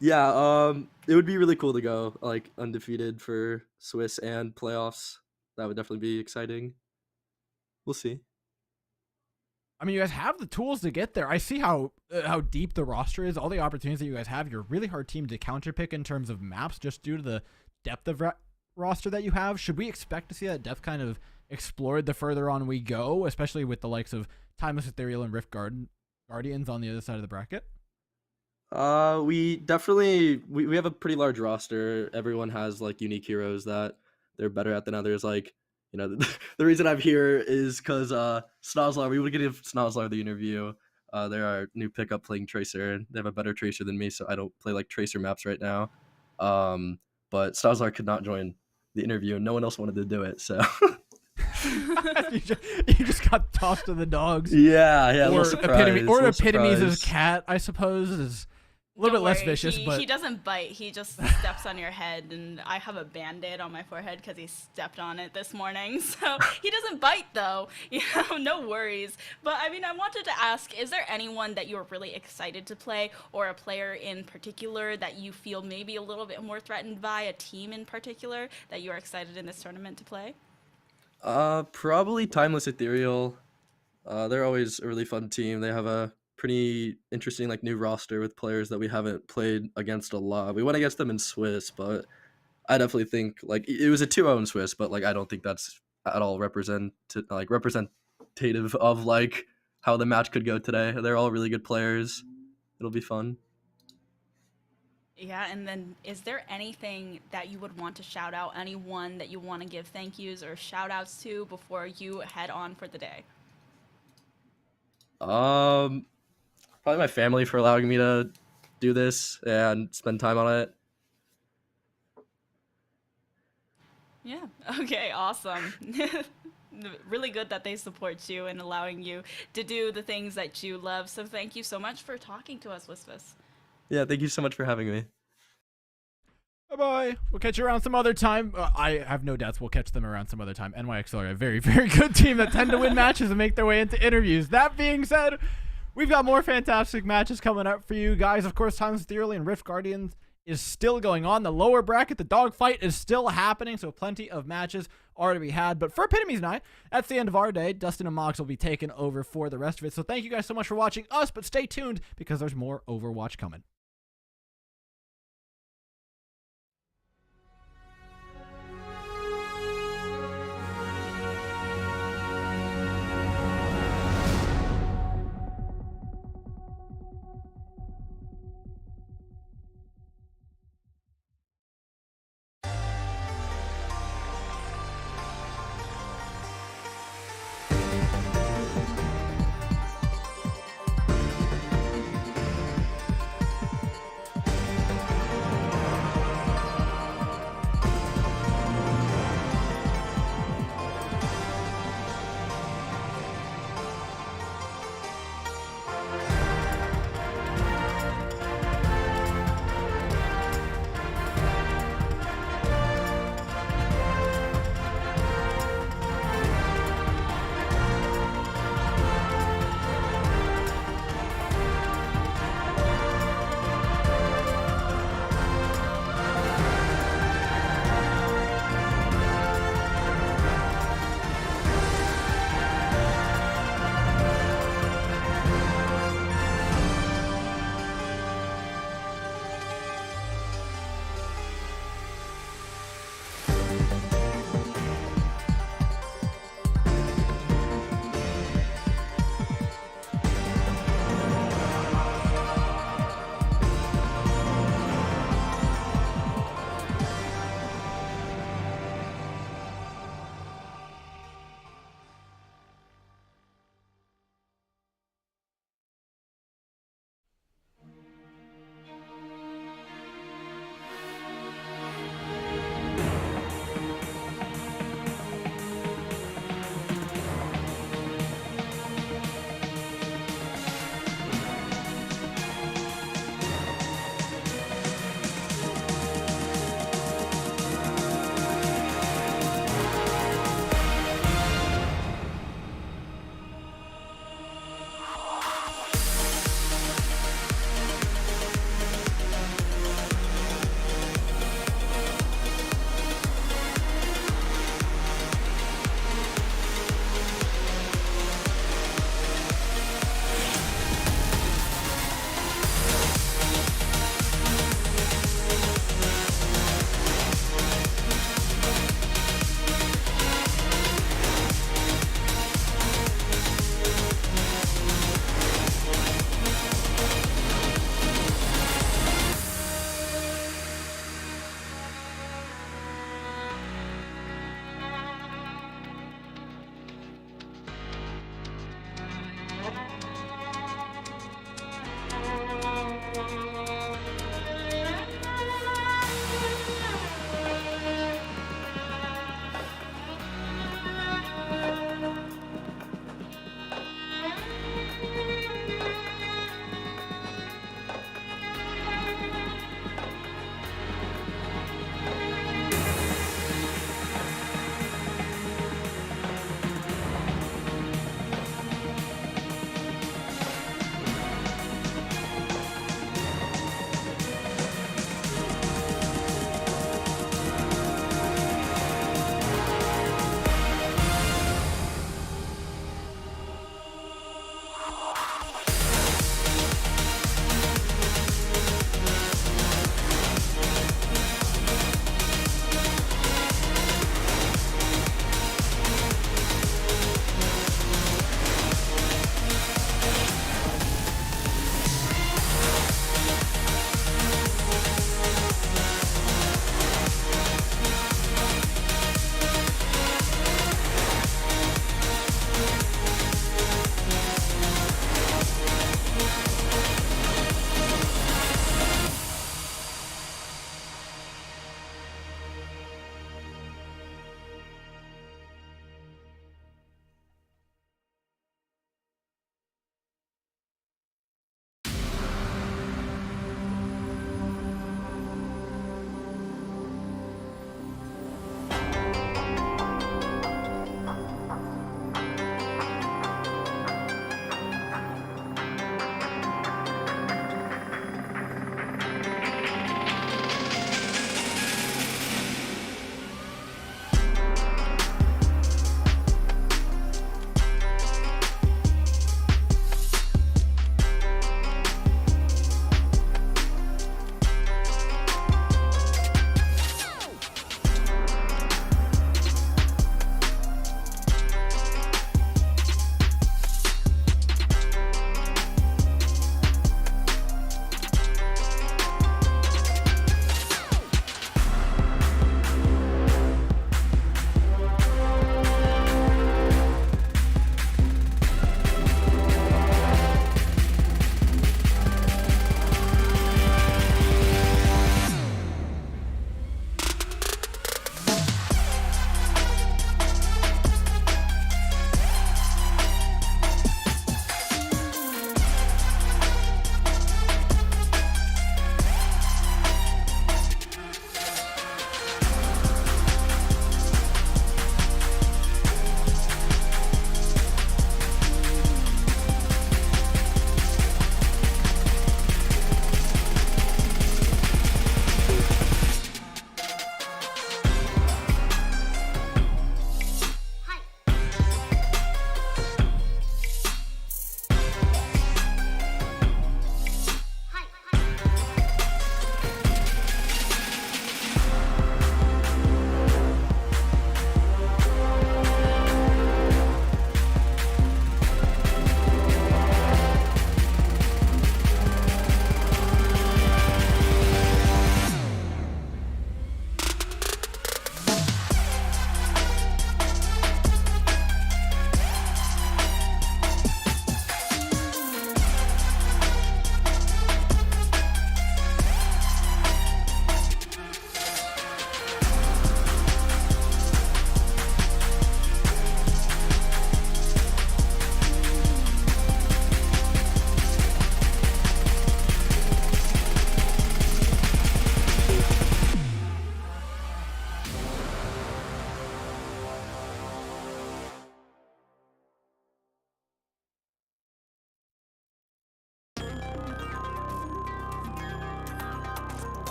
Yeah, it would be really cool to go like undefeated for Swiss and playoffs. That would definitely be exciting. We'll see. I mean, you guys have the tools to get there. I see how deep the roster is. All the opportunities that you guys have. You're a really hard team to counterpick in terms of maps, just due to the depth of roster that you have. Should we expect to see that depth kind of explored the further on we go, especially with the likes of Timeless Ethereal and Rift Guardians on the other side of the bracket? We definitely we have a pretty large roster. Everyone has like unique heroes that they're better at than others. Like, you know, the reason I'm here is because Snozlar, we would give Snozlar the interview. They're our new pickup playing Tracer, and they have a better Tracer than me, so I don't play like Tracer maps right now. But Snozlar could not join the interview, and no one else wanted to do it, so you just got tossed to the dogs. yeah, a Or little surprise, Epitomes' surprise. cat, I suppose, is a little Don't bit less worry, vicious, he, but he doesn't bite. He just steps on your head, and I have a band-aid on my forehead because he stepped on it this morning. So he doesn't bite, though. You know, no worries. But I mean, I wanted to ask: is there anyone that you're really excited to play, or a player in particular that you feel maybe a little bit more threatened by, a team in particular that you are excited in this tournament to play? Probably Timeless Ethereal. They're always a really fun team. They have a pretty interesting like new roster with players that we haven't played against a lot. We went against them in Swiss, but I definitely think like it was a 2-0 in Swiss, but like I don't think that's at all representative of like how the match could go today. They're all really good players. It'll be fun. Yeah, and then is there anything that you would want to shout out? Anyone that you want to give thank yous or shout outs to before you head on for the day? Probably my family for allowing me to do this and spend time on it. Yeah. Okay, awesome. Really good that they support you and allowing you to do the things that you love. So thank you so much for talking to us, Wispas. Yeah, thank you so much for having me. bye-bye. We'll catch you around some other time. I have no doubts we'll catch them around some other time. NYXL are a very, very good team that tend to win matches and make their way into interviews. That being said, we've got more fantastic matches coming up for you guys. Of course, Timeless Ethereal and Rift Guardians is still going on. The lower bracket, the dogfight, is still happening, so plenty of matches are to be had. But for Epitomes and I, that's the end of our day. Dustin and Mox will be taking over for the rest of it. So thank you guys so much for watching us, but stay tuned because there's more Overwatch coming.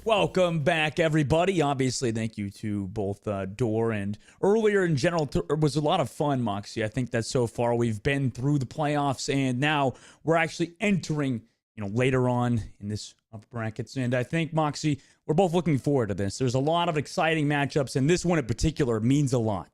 Welcome back, everybody. Obviously, thank you to both Door and earlier in general. It was a lot of fun, Moxie. I think that so far we've been through the playoffs, and now we're actually entering, later on in this upper brackets. And I think, Moxie, we're both looking forward to this. There's a lot of exciting matchups, and this one in particular means a lot.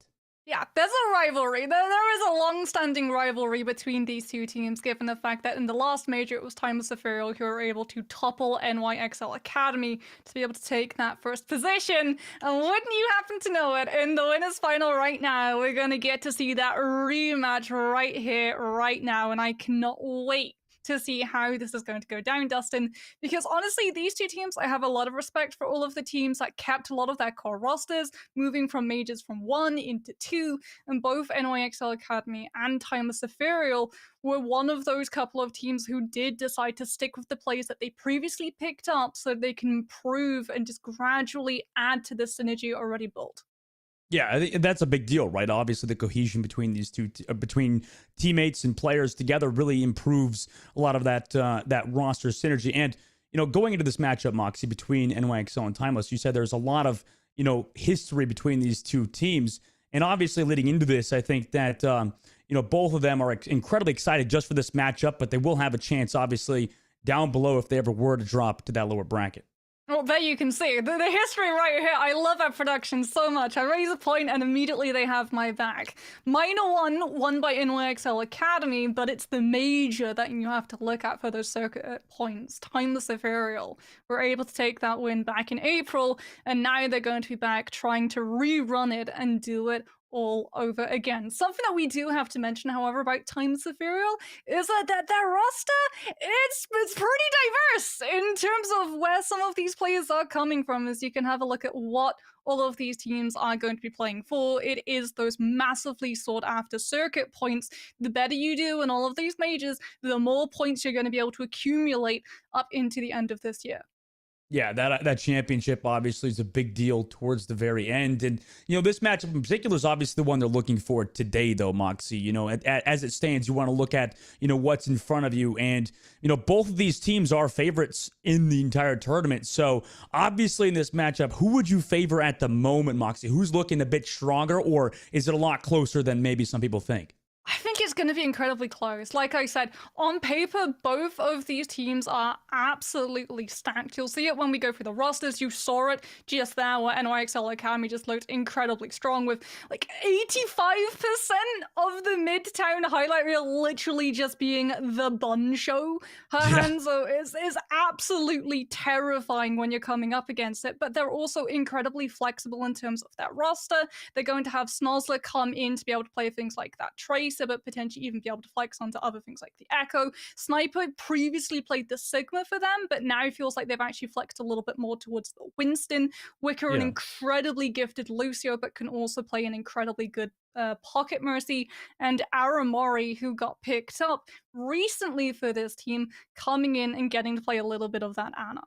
Yeah, there's a rivalry. There is a long-standing rivalry between these two teams, given the fact that in the last major, it was Timeless Ethereal who were able to topple NYXL Academy to be able to take that first position. And wouldn't you happen to know it, in the winners final right now, we're going to get to see that rematch right here, right now. And I cannot wait to see how this is going to go down, Dustin, because honestly, these two teams, I have a lot of respect for all of the teams that kept a lot of their core rosters, moving from majors from 1 into 2, and both NYXL Academy and Timeless Ethereal were one of those couple of teams who did decide to stick with the plays that they previously picked up so they can improve and just gradually add to the synergy already built. Yeah, I think that's a big deal, right? Obviously, the cohesion between these two, between teammates and players together, really improves a lot of that roster synergy. And going into this matchup, Moxie, between NYXL and Timeless, you said there's a lot of history between these two teams, and obviously leading into this, I think that both of them are incredibly excited just for this matchup, but they will have a chance, obviously, down below if they ever were to drop to that lower bracket. Well, there you can see the history right here. I love our production so much. I raise a point and immediately they have my back. Minor one won by NYXL Academy, but it's the major that you have to look at for those circuit points. Timeless Ethereal were able to take that win back in April, and now they're going to be back trying to rerun it and do it all over again. Something that we do have to mention, however, about Timeless Ethereal is that their roster, it's pretty diverse in terms of where some of these players are coming from, as you can have a look at what all of these teams are going to be playing for. It is those massively sought after circuit points. The better you do in all of these majors, the more points you're going to be able to accumulate up into the end of this year. Yeah, that championship obviously is a big deal towards the very end. And, this matchup in particular is obviously the one they're looking for today, though, Moxie. As it stands, you want to look at, what's in front of you. And, both of these teams are favorites in the entire tournament. So, obviously, in this matchup, who would you favor at the moment, Moxie? Who's looking a bit stronger, or is it a lot closer than maybe some people think? I think it's going to be incredibly close. Like I said, on paper, both of these teams are absolutely stacked. You'll see it when we go through the rosters. You saw it just there where NYXL Academy just looked incredibly strong with like 85% of the Midtown highlight reel literally just being the bun show. Her Hanzo is absolutely terrifying when you're coming up against it, but they're also incredibly flexible in terms of their roster. They're going to have Snozzler come in to be able to play things like that Trace, but potentially even be able to flex onto other things like the Echo. Sniper previously played the Sigma for them, but now feels like they've actually flexed a little bit more towards the Winston. Wicker, an incredibly gifted Lucio, but can also play an incredibly good Pocket Mercy, and Aramori, who got picked up recently for this team, coming in and getting to play a little bit of that Ana.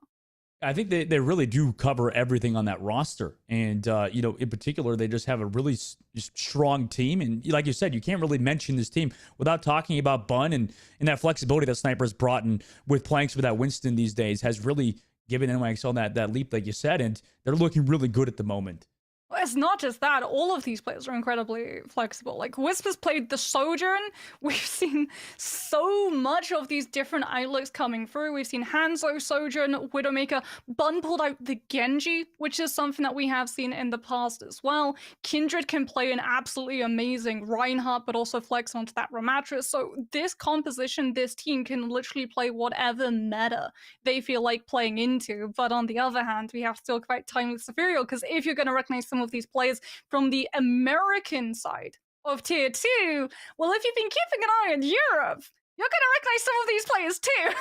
I think they really do cover everything on that roster. And, in particular, they just have a really strong team. And like you said, you can't really mention this team without talking about Bun and that flexibility that Sniper's brought in with planks for that Winston these days has really given NYXL that leap, like you said. And they're looking really good at the moment. Well, it's not just that. All of these players are incredibly flexible. Like, Wisp played the Sojourn. We've seen so much of these different outlooks coming through. We've seen Hanzo, Sojourn, Widowmaker. Bun pulled out the Genji, which is something that we have seen in the past as well. Kindred can play an absolutely amazing Reinhardt, but also flex onto that Ramattra. So this composition, this team can literally play whatever meta they feel like playing into. But on the other hand, we have to talk about Timeless Ethereal, because if you're going to recognize some of these players from the American side of Tier 2, well, if you've been keeping an eye on Europe, you're going to recognize some of these players too.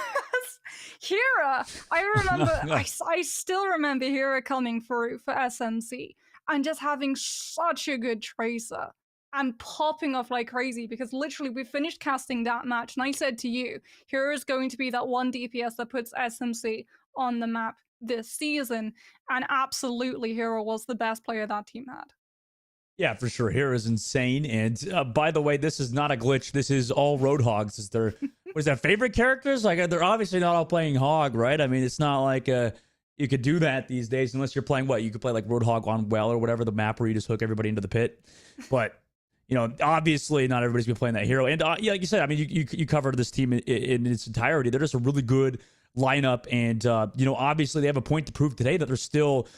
Hera, I remember, I still remember Hera coming through for SMC and just having such a good tracer and popping off like crazy, because literally we finished casting that match and I said to you, Hera is going to be that one DPS that puts SMC on the map this season, and absolutely Hero was the best player that team had. Yeah, for sure. Hero is insane. And by the way, this is not a glitch. This is all Roadhogs. Is their was their favorite characters? Like, they're obviously not all playing Hog, right? I mean, it's not like you could do that these days, unless you're playing you could play like Roadhog on Well or whatever, the map where you just hook everybody into the pit. But obviously not everybody's been playing that hero. And yeah, like you said, I mean, you covered this team in its entirety. They're just a really good lineup, and obviously they have a point to prove today that they're still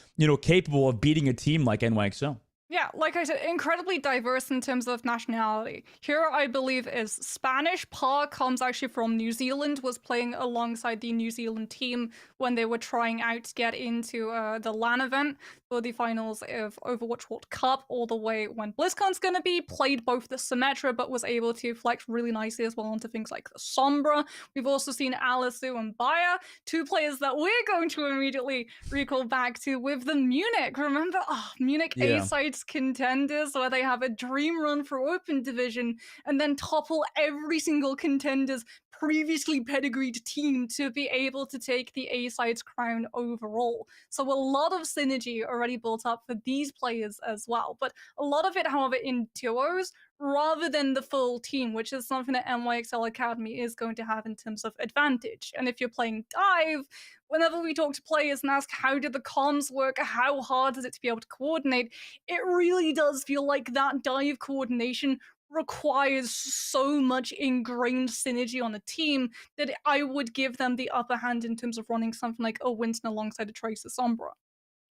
capable of beating a team like NYXL. Yeah, like I said, incredibly diverse in terms of nationality. Here, I believe, is Spanish. Pa comes actually from New Zealand, was playing alongside the New Zealand team when they were trying out to get into the LAN event for the finals of Overwatch World Cup, all the way when BlizzCon's going to be. Played both the Symmetra, but was able to flex really nicely as well onto things like the Sombra. We've also seen Alisu and Baya, two players that we're going to immediately recall back to with the Munich. Remember, Munich A-Sides contenders, where they have a dream run for Open Division and then topple every single contender's previously pedigreed team to be able to take the A-Sides crown overall. So a lot of synergy already built up for these players as well. But a lot of it, however, in duos rather than the full team, which is something that NYXL Academy is going to have in terms of advantage. And if you're playing Dive, whenever we talk to players and ask how did the comms work, how hard is it to be able to coordinate, it really does feel like that Dive coordination requires so much ingrained synergy on a team that I would give them the upper hand in terms of running something like a Winston alongside a Tracer Sombra.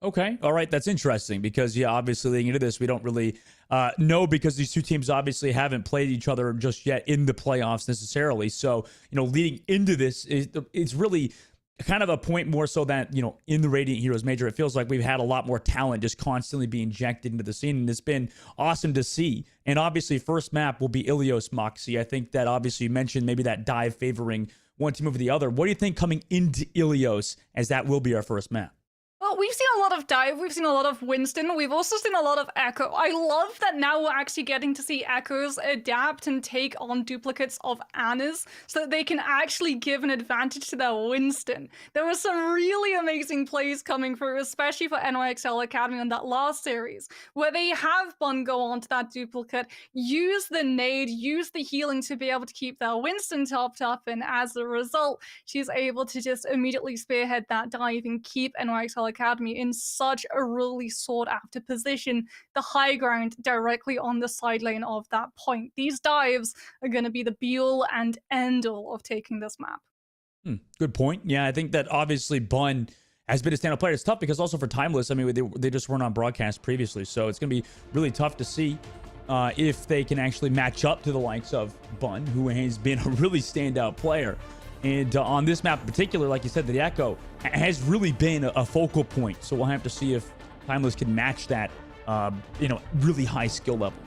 Okay. All right. That's interesting because, yeah, obviously leading into this, we don't really know because these two teams obviously haven't played each other just yet in the playoffs necessarily. So, leading into this, it's really kind of a point more so that, in the Radiant Heroes Major, it feels like we've had a lot more talent just constantly being injected into the scene, and it's been awesome to see. And obviously, first map will be Ilios Moxie. I think that obviously you mentioned maybe that Dive favoring one team over the other. What do you think coming into Ilios, as that will be our first map? Well, we've seen a lot of Dive, we've seen a lot of Winston, we've also seen a lot of Echo. I love that now we're actually getting to see Echoes adapt and take on duplicates of Anna's so that they can actually give an advantage to their Winston. There were some really amazing plays coming through, especially for NYXL Academy on that last series, where they have Bun go onto that duplicate, use the nade, use the healing to be able to keep their Winston topped up, and as a result, she's able to just immediately spearhead that dive and keep NYXL Academy in such a really sought after position, the high ground directly on the side lane of that point. These dives are going to be the be all and end all of taking this map. Good point. Yeah, I think that obviously Bun has been a standout player. It's tough because also for Timeless, I mean, they just weren't on broadcast previously, so it's going to be really tough to see if they can actually match up to the likes of Bun, who has been a really standout player. And on this map in particular, like you said, the Echo has really been a focal point. So we'll have to see if Timeless can match that, really high skill level.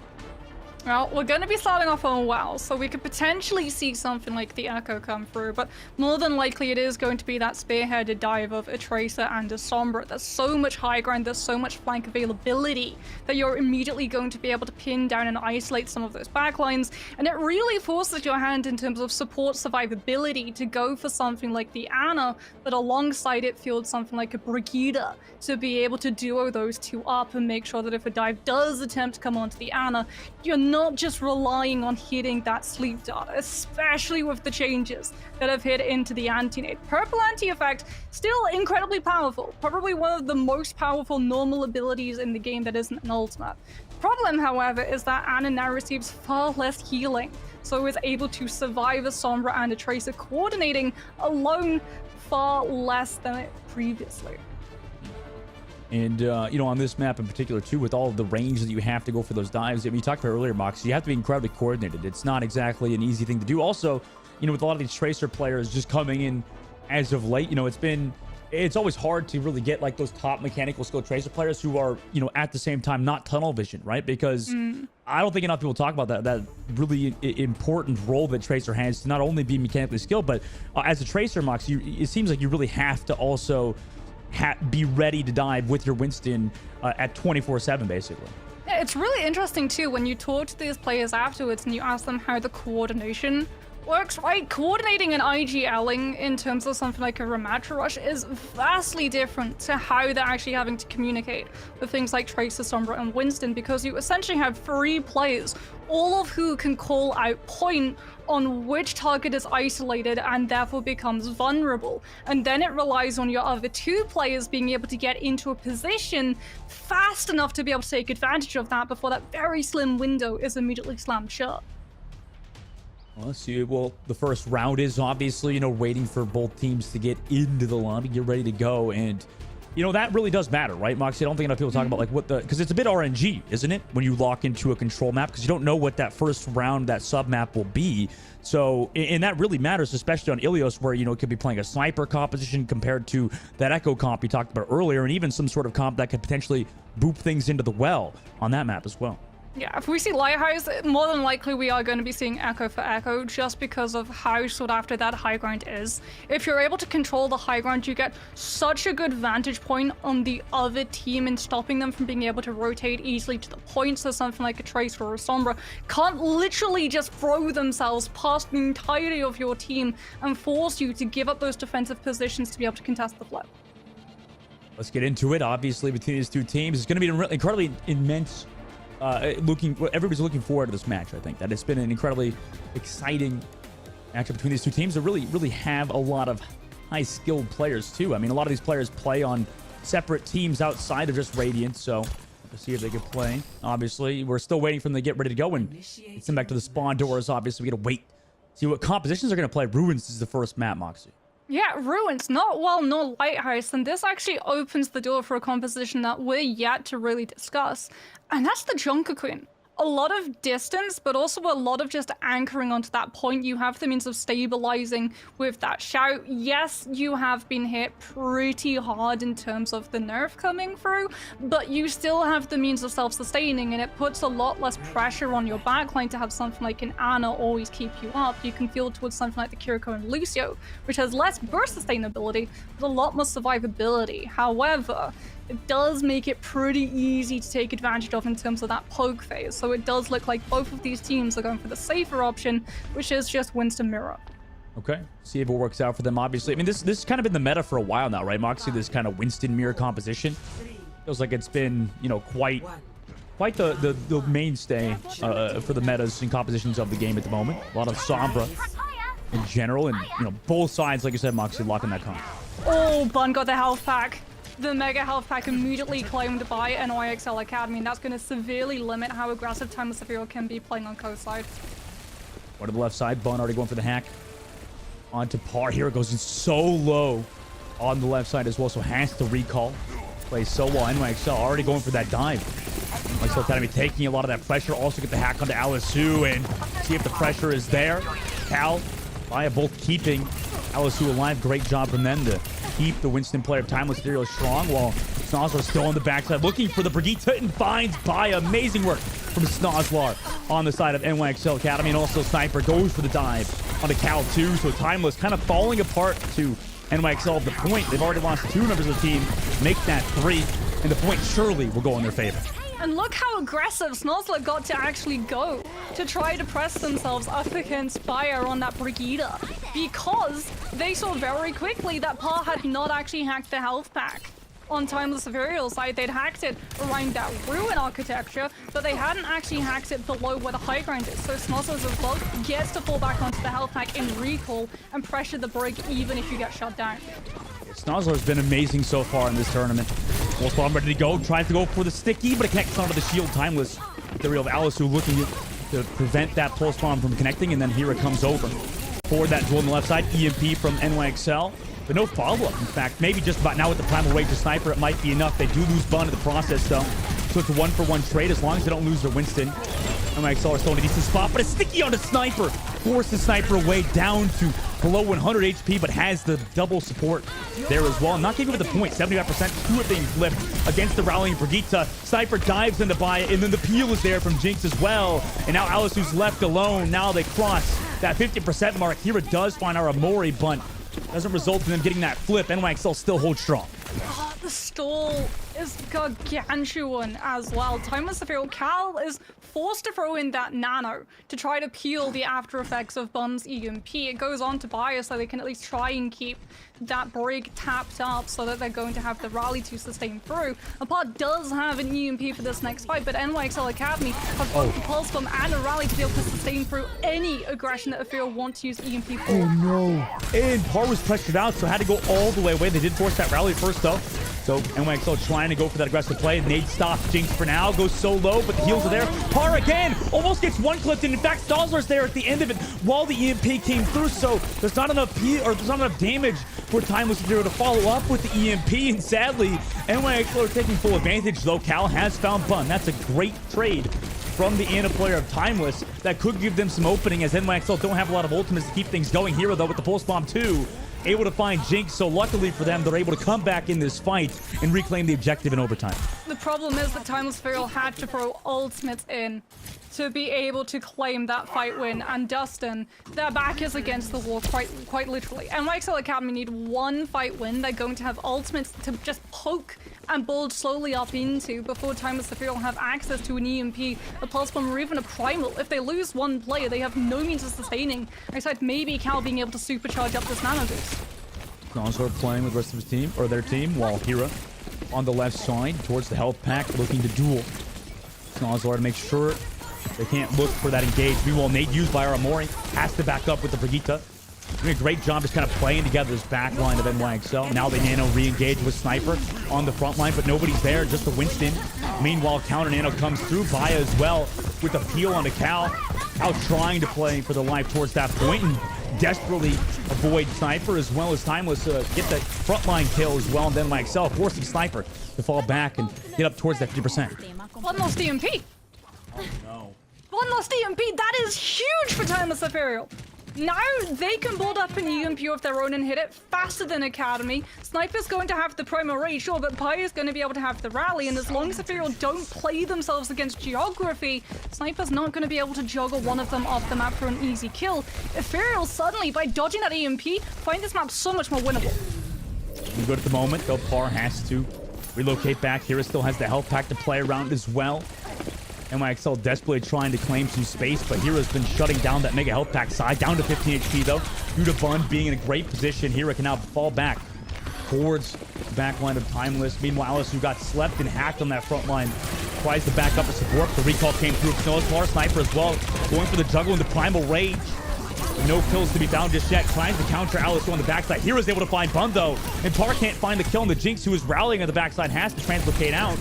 Well, we're going to be starting off on WoW, so we could potentially see something like the Echo come through, but more than likely it is going to be that spearheaded dive of a Tracer and a Sombra. There's so much high ground, there's so much flank availability that you're immediately going to be able to pin down and isolate some of those backlines, and it really forces your hand in terms of support survivability to go for something like the Ana, but alongside it field something like a Brigida to be able to duo those two up and make sure that if a dive does attempt to come onto the Ana, you're not just relying on hitting that sleep dart, especially with the changes that have hit into the anti-nade. Purple anti-effect, still incredibly powerful, probably one of the most powerful normal abilities in the game that isn't an ultimate. Problem, however, is that Ana now receives far less healing, so is able to survive a Sombra and a Tracer coordinating alone far less than it previously. And, on this map in particular, too, with all of the range that you have to go for those dives, I mean, you talked about earlier, Mox, you have to be incredibly coordinated. It's not exactly an easy thing to do. Also, with a lot of these Tracer players just coming in as of late, it's always hard to really get, like, those top mechanical skill Tracer players who are, at the same time, not tunnel vision, right? Because I don't think enough people talk about that really important role that Tracer has to not only be mechanically skilled, but as a Tracer, Mox, it seems like you really have to also be ready to dive with your Winston at 24/7, basically. It's really interesting too when you talk to these players afterwards and you ask them how the coordination works, right? Coordinating an IGLing in terms of something like a Ramatra Rush is vastly different to how they're actually having to communicate with things like Tracer, Sombra, and Winston, because you essentially have 3 players, all of who can call out point on which target is isolated and therefore becomes vulnerable. And then it relies on your other 2 players being able to get into a position fast enough to be able to take advantage of that before that very slim window is immediately slammed shut. Well, let's see. Well, the first round is obviously, waiting for both teams to get into the lobby, get ready to go. And, that really does matter, right, Moxie? I don't think enough people talk about, like, because it's a bit RNG, isn't it? When you lock into a control map, because you don't know what that first round, that sub map will be. So, and that really matters, especially on Ilios, where, it could be playing a sniper composition compared to that Echo comp you talked about earlier, and even some sort of comp that could potentially boop things into the well on that map as well. Yeah, if we see Lighthouse, more than likely we are going to be seeing Echo for Echo just because of how sought after that high ground is. If you're able to control the high ground, you get such a good vantage point on the other team in stopping them from being able to rotate easily to the point, so something like a Tracer or a Sombra can't literally just throw themselves past the entirety of your team and force you to give up those defensive positions to be able to contest the flip. Let's get into it. Obviously, between these 2 teams, it's going to be an incredibly immense everybody's looking forward to this match. I think that it's been an incredibly exciting matchup between these 2 teams that really have a lot of high-skilled players too. I mean, a lot of these players play on separate teams outside of just Radiant, so let's see if they can play. Obviously, we're still waiting for them to get ready to go and get them back to the spawn doors. Obviously, we got to wait, see what compositions are going to play. Ruins is the first map, Moxie. Yeah, Ruins, not well, nor Lighthouse, and this actually opens the door for a composition that we're yet to really discuss, and that's the Junker Queen. A lot of distance, but also a lot of just anchoring onto that point. You have the means of stabilizing with that shout. Yes, you have been hit pretty hard in terms of the nerf coming through, but you still have the means of self-sustaining, and it puts a lot less pressure on your backline to have something like an Ana always keep you up. You can field towards something like the Kiriko and Lucio, which has less burst sustainability, but a lot more survivability. However, it does make it pretty easy to take advantage of in terms of that poke phase. So it does look like both of these teams are going for the safer option, which is just Winston Mirror. Okay, see if it works out for them, obviously. I mean, this has kind of been the meta for a while now, right, Moxie? This kind of Winston Mirror composition. Feels like it's been, quite the mainstay for the metas and compositions of the game at the moment. A lot of Sombra in general, and, both sides, like you said, Moxie, locking that comp. Oh, Bun got the health pack. The mega health pack immediately claimed by NYXL Academy, and that's going to severely limit how aggressive Timeless Ethereal can be playing on coast side. One to the left side, Bun already going for the hack. On to par here, it goes in so low on the left side as well, so has to recall. Plays so well, NYXL already going for that dive. NYXL Academy taking a lot of that pressure, also get the hack onto Alisu and see if the pressure is there. Cal, Maya both keeping Alisu alive, great job from them to keep the Winston player Timeless Ethereal strong, while Snozlar still on the backside looking for the Brigitte and finds by amazing work from Snozlar on the side of NYXL Academy, and also Sniper goes for the dive on the Cal 2, so Timeless kind of falling apart to NYXL at the point. They've already lost 2 members of the team, make that 3, and the point surely will go in their favor. And look how aggressive Snozlar got to actually go to try to press themselves up against Fire on that Brigitte, because they saw very quickly that Pa had not actually hacked the health pack. On Timeless Ethereal side, they'd hacked it around that Ruin architecture, but they hadn't actually hacked it below where the high ground is. So Snozlar's as well gets to fall back onto the health pack in recall and pressure the Brig even if you get shut down. Snozlar has been amazing so far in this tournament. Full spawn ready to go, tries to go for the sticky, but it connects onto the shield. Timeless Ethereal of Alisu looking to prevent that pulse bomb from connecting, and then here it comes over. For that duel on the left side, EMP from NYXL, but no follow-up. In fact, maybe just about now with the Primal Rage to Sniper, it might be enough. They do lose Bun in the process, though. So it's a 1-for-1 trade as long as they don't lose their Winston. NYXL are still in a decent spot, but a sticky on the Sniper. Forces Sniper away down to below 100 HP, but has the double support there as well. Not giving it the point, 75%, 2 are being flipped against the rallying Brigitte. Sniper dives into buy, and then the peel is there from Jinx as well. And now Alisu's left alone. Now they cross that 50% mark. Here it does find our Amori, but doesn't result in them getting that flip. NYXL still holds strong. Oh, the stall is gargantuan as well. Timeless Ethereal Cal is forced to throw in that nano to try to peel the after effects of Bun's EMP. It goes on to buy so they can at least try and keep that brig tapped up so that they're going to have the rally to sustain through. Apart does have an EMP for this next fight, but NYXL Academy have both the pulse bomb and a rally to be able to sustain through any aggression that Ethereal want to use EMP for. Oh no. And Par was pressured out, so had to go all the way away. They did force that rally first though. So NYXL trying to go for that aggressive play. Nade stops Jinx for now, goes so low, but the heals are there. Par again, almost gets one clipped, and in fact, Stalzler's there at the end of it while the EMP came through. So there's not enough damage for Timeless to be able to follow up with the EMP, and sadly, NYXL are taking full advantage though. Cal has found Bun. That's a great trade from the Ana player of Timeless that could give them some opening, as NYXL don't have a lot of ultimates to keep things going. Hero though with the pulse bomb too, able to find Jinx, so luckily for them, they're able to come back in this fight and reclaim the objective in overtime. The problem is that Timeless Ethereal had to throw ultimates in to be able to claim that fight win, and Dustin, their back is against the wall quite literally. NYXL Academy need one fight win. They're going to have ultimates to just poke and build slowly up into before Timeless Ethereal have access to an EMP, a pulse bomb, or even a primal. If they lose one player, they have no means of sustaining, except maybe Cal being able to supercharge up this nano boost. Gonzor playing with the rest of his team, or their team, while Hira on the left side towards the health pack, looking to duel. Gonzor to make sure they can't look for that engage. Meanwhile, Nate used by Aramori has to back up with the Brigitte. Doing a great job just kind of playing together this back line of NYXL. Now they nano re-engage with Sniper on the front line, but nobody's there, just the Winston. Meanwhile, counter nano comes through. Via as well with the peel onto Cal. Cal trying to play for the life towards that point and desperately avoid Sniper as well as Timeless get the frontline kill as well, and then NYXL forcing Sniper to fall back and get up towards that 50%. One lost EMP. Oh no. One lost EMP. That is huge for Timeless Ethereal. Now they can build up an EMP of their own and hit it faster than Academy. Sniper's going to have the primal rage, sure, but Pi is going to be able to have the rally, and as long as Ethereal don't play themselves against geography, Sniper's not going to be able to juggle one of them off the map for an easy kill. Ethereal suddenly, by dodging that EMP, find this map so much more winnable. Good at the moment, though Par has to relocate back. Hira still has the health pack to play around as well. NYXL desperately trying to claim some space, but Hira's been shutting down that mega health pack side. Down to 15 HP though, due to Bun being in a great position. Hira can now fall back towards the back line of Timeless. Meanwhile, Alice, who got slept and hacked on that front line, tries to back up for support. The recall came through. Snowslar Sniper as well, going for the juggle into Primal Rage. No kills to be found just yet. Trying to counter Alice on the backside. Hira's able to find Bun though, and Par can't find the kill, and the Jinx, who is rallying on the backside, has to translocate out.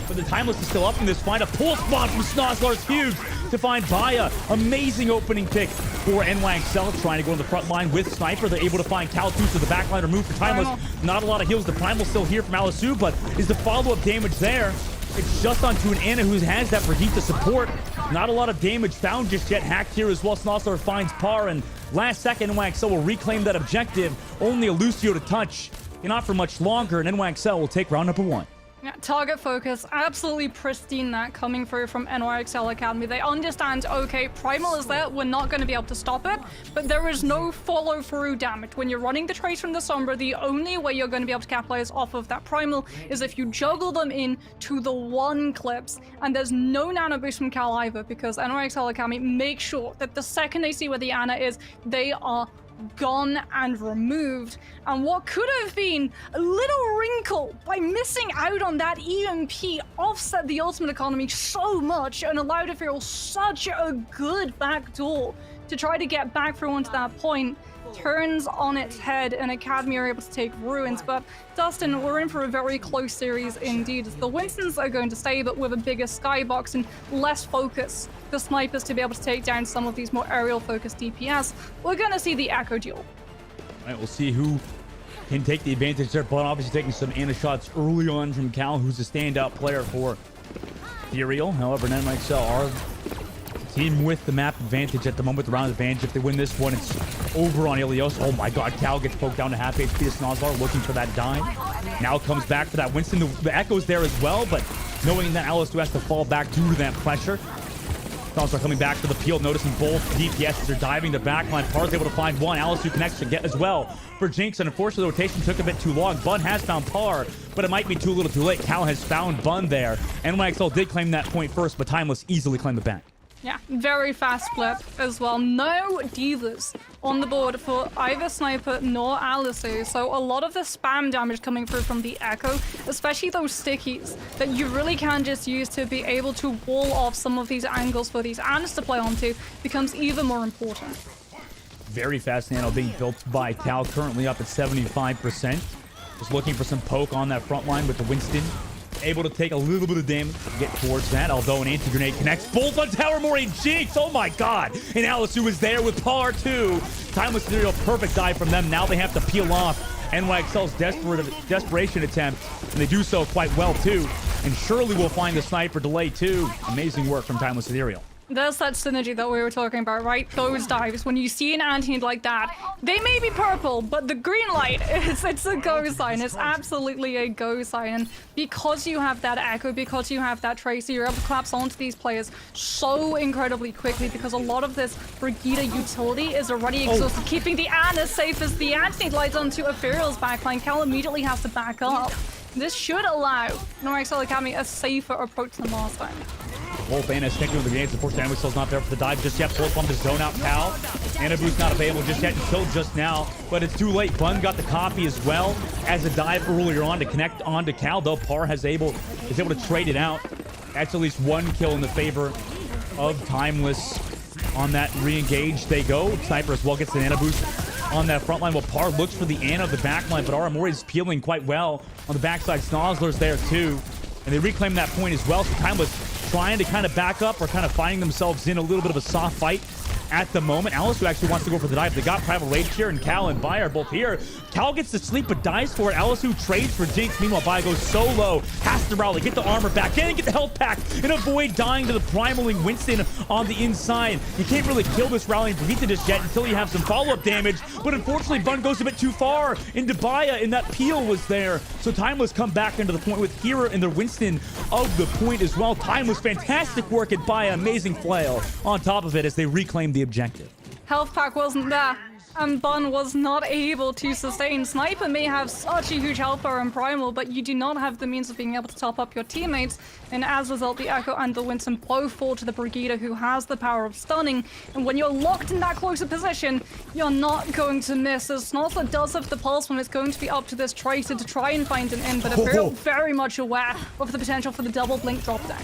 But the Timeless is still up in this fight. A pull spot from Snozlar is huge to find Vaya. Amazing opening pick for NYXL, trying to go in the front line with Sniper. They're able to find Cal to the back line, remove for Timeless. Not a lot of heals. The Primal still here from Alisu, but is the follow-up damage there? It's just onto an Ana who has that Brigitte support. Not a lot of damage found just yet. Hacked here as well. Snozlar finds Par, and last second NYXL will reclaim that objective. Only a Lucio to touch. Not for much longer, and NYXL will take round number 1. Yeah, target focus, absolutely pristine that coming through from NYXL Academy. They understand, okay, Primal is there, we're not going to be able to stop it, but there is no follow-through damage. When you're running the Trace from the Sombra, the only way you're going to be able to capitalize off of that Primal is if you juggle them in to the one clips, and there's no nano boost from Cal either, because NYXL Academy make sure that the second they see where the Ana is, they are gone and removed. And what could have been a little wrinkle by missing out on that EMP offset the ultimate economy so much and allowed it feel such a good backdoor to try to get back through onto that point turns on its head, and Academy are able to take Ruins. But Dustin, we're in for a very close series indeed. The Winstons are going to stay, but with a bigger skybox and less focus for Snipers to be able to take down some of these more aerial focused DPS. We're going to see the Echo duel. All right, we'll see who can take the advantage there, but obviously taking some Ana shots early on from Cal, who's a standout player for Ethereal. However, NYXL are team with the map advantage at the moment, the round advantage. If they win this one, it's over on Ilios. Oh my god, Cal gets poked down to half HP to Snozlar, looking for that dime. Now comes back for that Winston. The Echo's there as well, but knowing that Alice has to fall back due to that pressure. Also coming back to the field, noticing both DPSs are diving the backline. Parr's able to find one. Alice who connects to get as well for Jinx, and unfortunately the rotation took a bit too long. Bun has found Parr, but it might be too little too late. Cal has found Bun there. NYXL did claim that point first, but Timeless easily claimed it back. Yeah, very fast flip as well. No divas on the board for either Sniper nor Alice. So a lot of the spam damage coming through from the Echo, especially those stickies that you really can just use to be able to wall off some of these angles for these Ants to play onto, becomes even more important. Very fast nano being built by Cal, currently up at 75%. Just looking for some poke on that front line with the Winston. Able to take a little bit of damage to get towards that, although an anti-grenade connects. Bolt on Tower Mori, Jinx, oh my god! And Alice who is there with Parr too. Timeless scenario, perfect dive from them. Now they have to peel off NYXL's desperation attempt, and they do so quite well too. And surely we'll find the sniper delay too. Amazing work from Timeless Ethereal. There's that synergy that we were talking about, right? Those dives, when you see an anti like that, they may be purple, but the green light, it's a go sign. It's absolutely a go sign. And because you have that Echo, because you have that Tracer, you're able to collapse onto these players so incredibly quickly, because a lot of this Brigida utility is already exhausted, keeping the Ant as safe as the Ant lights onto Ethereal's backline. Cal immediately has to back up. This should allow NYXL Academy a safer approach than last time. Wolf Anna is connected with the grenades. Unfortunately, NYXL's not there for the dive just yet. Pulse bomb to zone out Cal. Anna Boost not available just yet until just now, but it's too late. Bun got the copy as well as a dive earlier on to connect onto Cal, though Parr is able to trade it out. That's at least one kill in the favor of Timeless. On that re-engage they go. Sniper as well gets the Anna Boost on that front line while Parr looks for the Anna of the back line, but Aramori is peeling quite well on the backside. Snozzler's there too, and they reclaim that point as well. So Timeless trying to kind of back up or kind of finding themselves in a little bit of a soft fight at the moment. Alice who actually wants to go for the dive. They got Primal Rage here, and Cal and Bai are both here. Cal gets to sleep but dies for it. Alice who trades for Jinx. Meanwhile, Bai goes solo. Has to rally, get the armor back, and get the health pack, and avoid dying to the Primaling Winston on the inside. You can't really kill this rallying Brigitte just yet until you have some follow-up damage, but unfortunately Bun goes a bit too far into Baya, and that peel was there. So Timeless come back into the point with Hera and the Winston of the point as well. Timeless, fantastic work at Baya, amazing flail on top of it as they reclaim the objective. Health pack wasn't there, and Bun was not able to sustain. Sniper may have such a huge health bar and Primal, but you do not have the means of being able to top up your teammates, and as a result, the Echo and the Winston both fall to the Brigida, who has the power of stunning, and when you're locked in that closer position, you're not going to miss, as Snozzler does have the pulse when it's going to be up to this Tracer to try and find an in, but they're very much aware of the potential for the double blink drop down.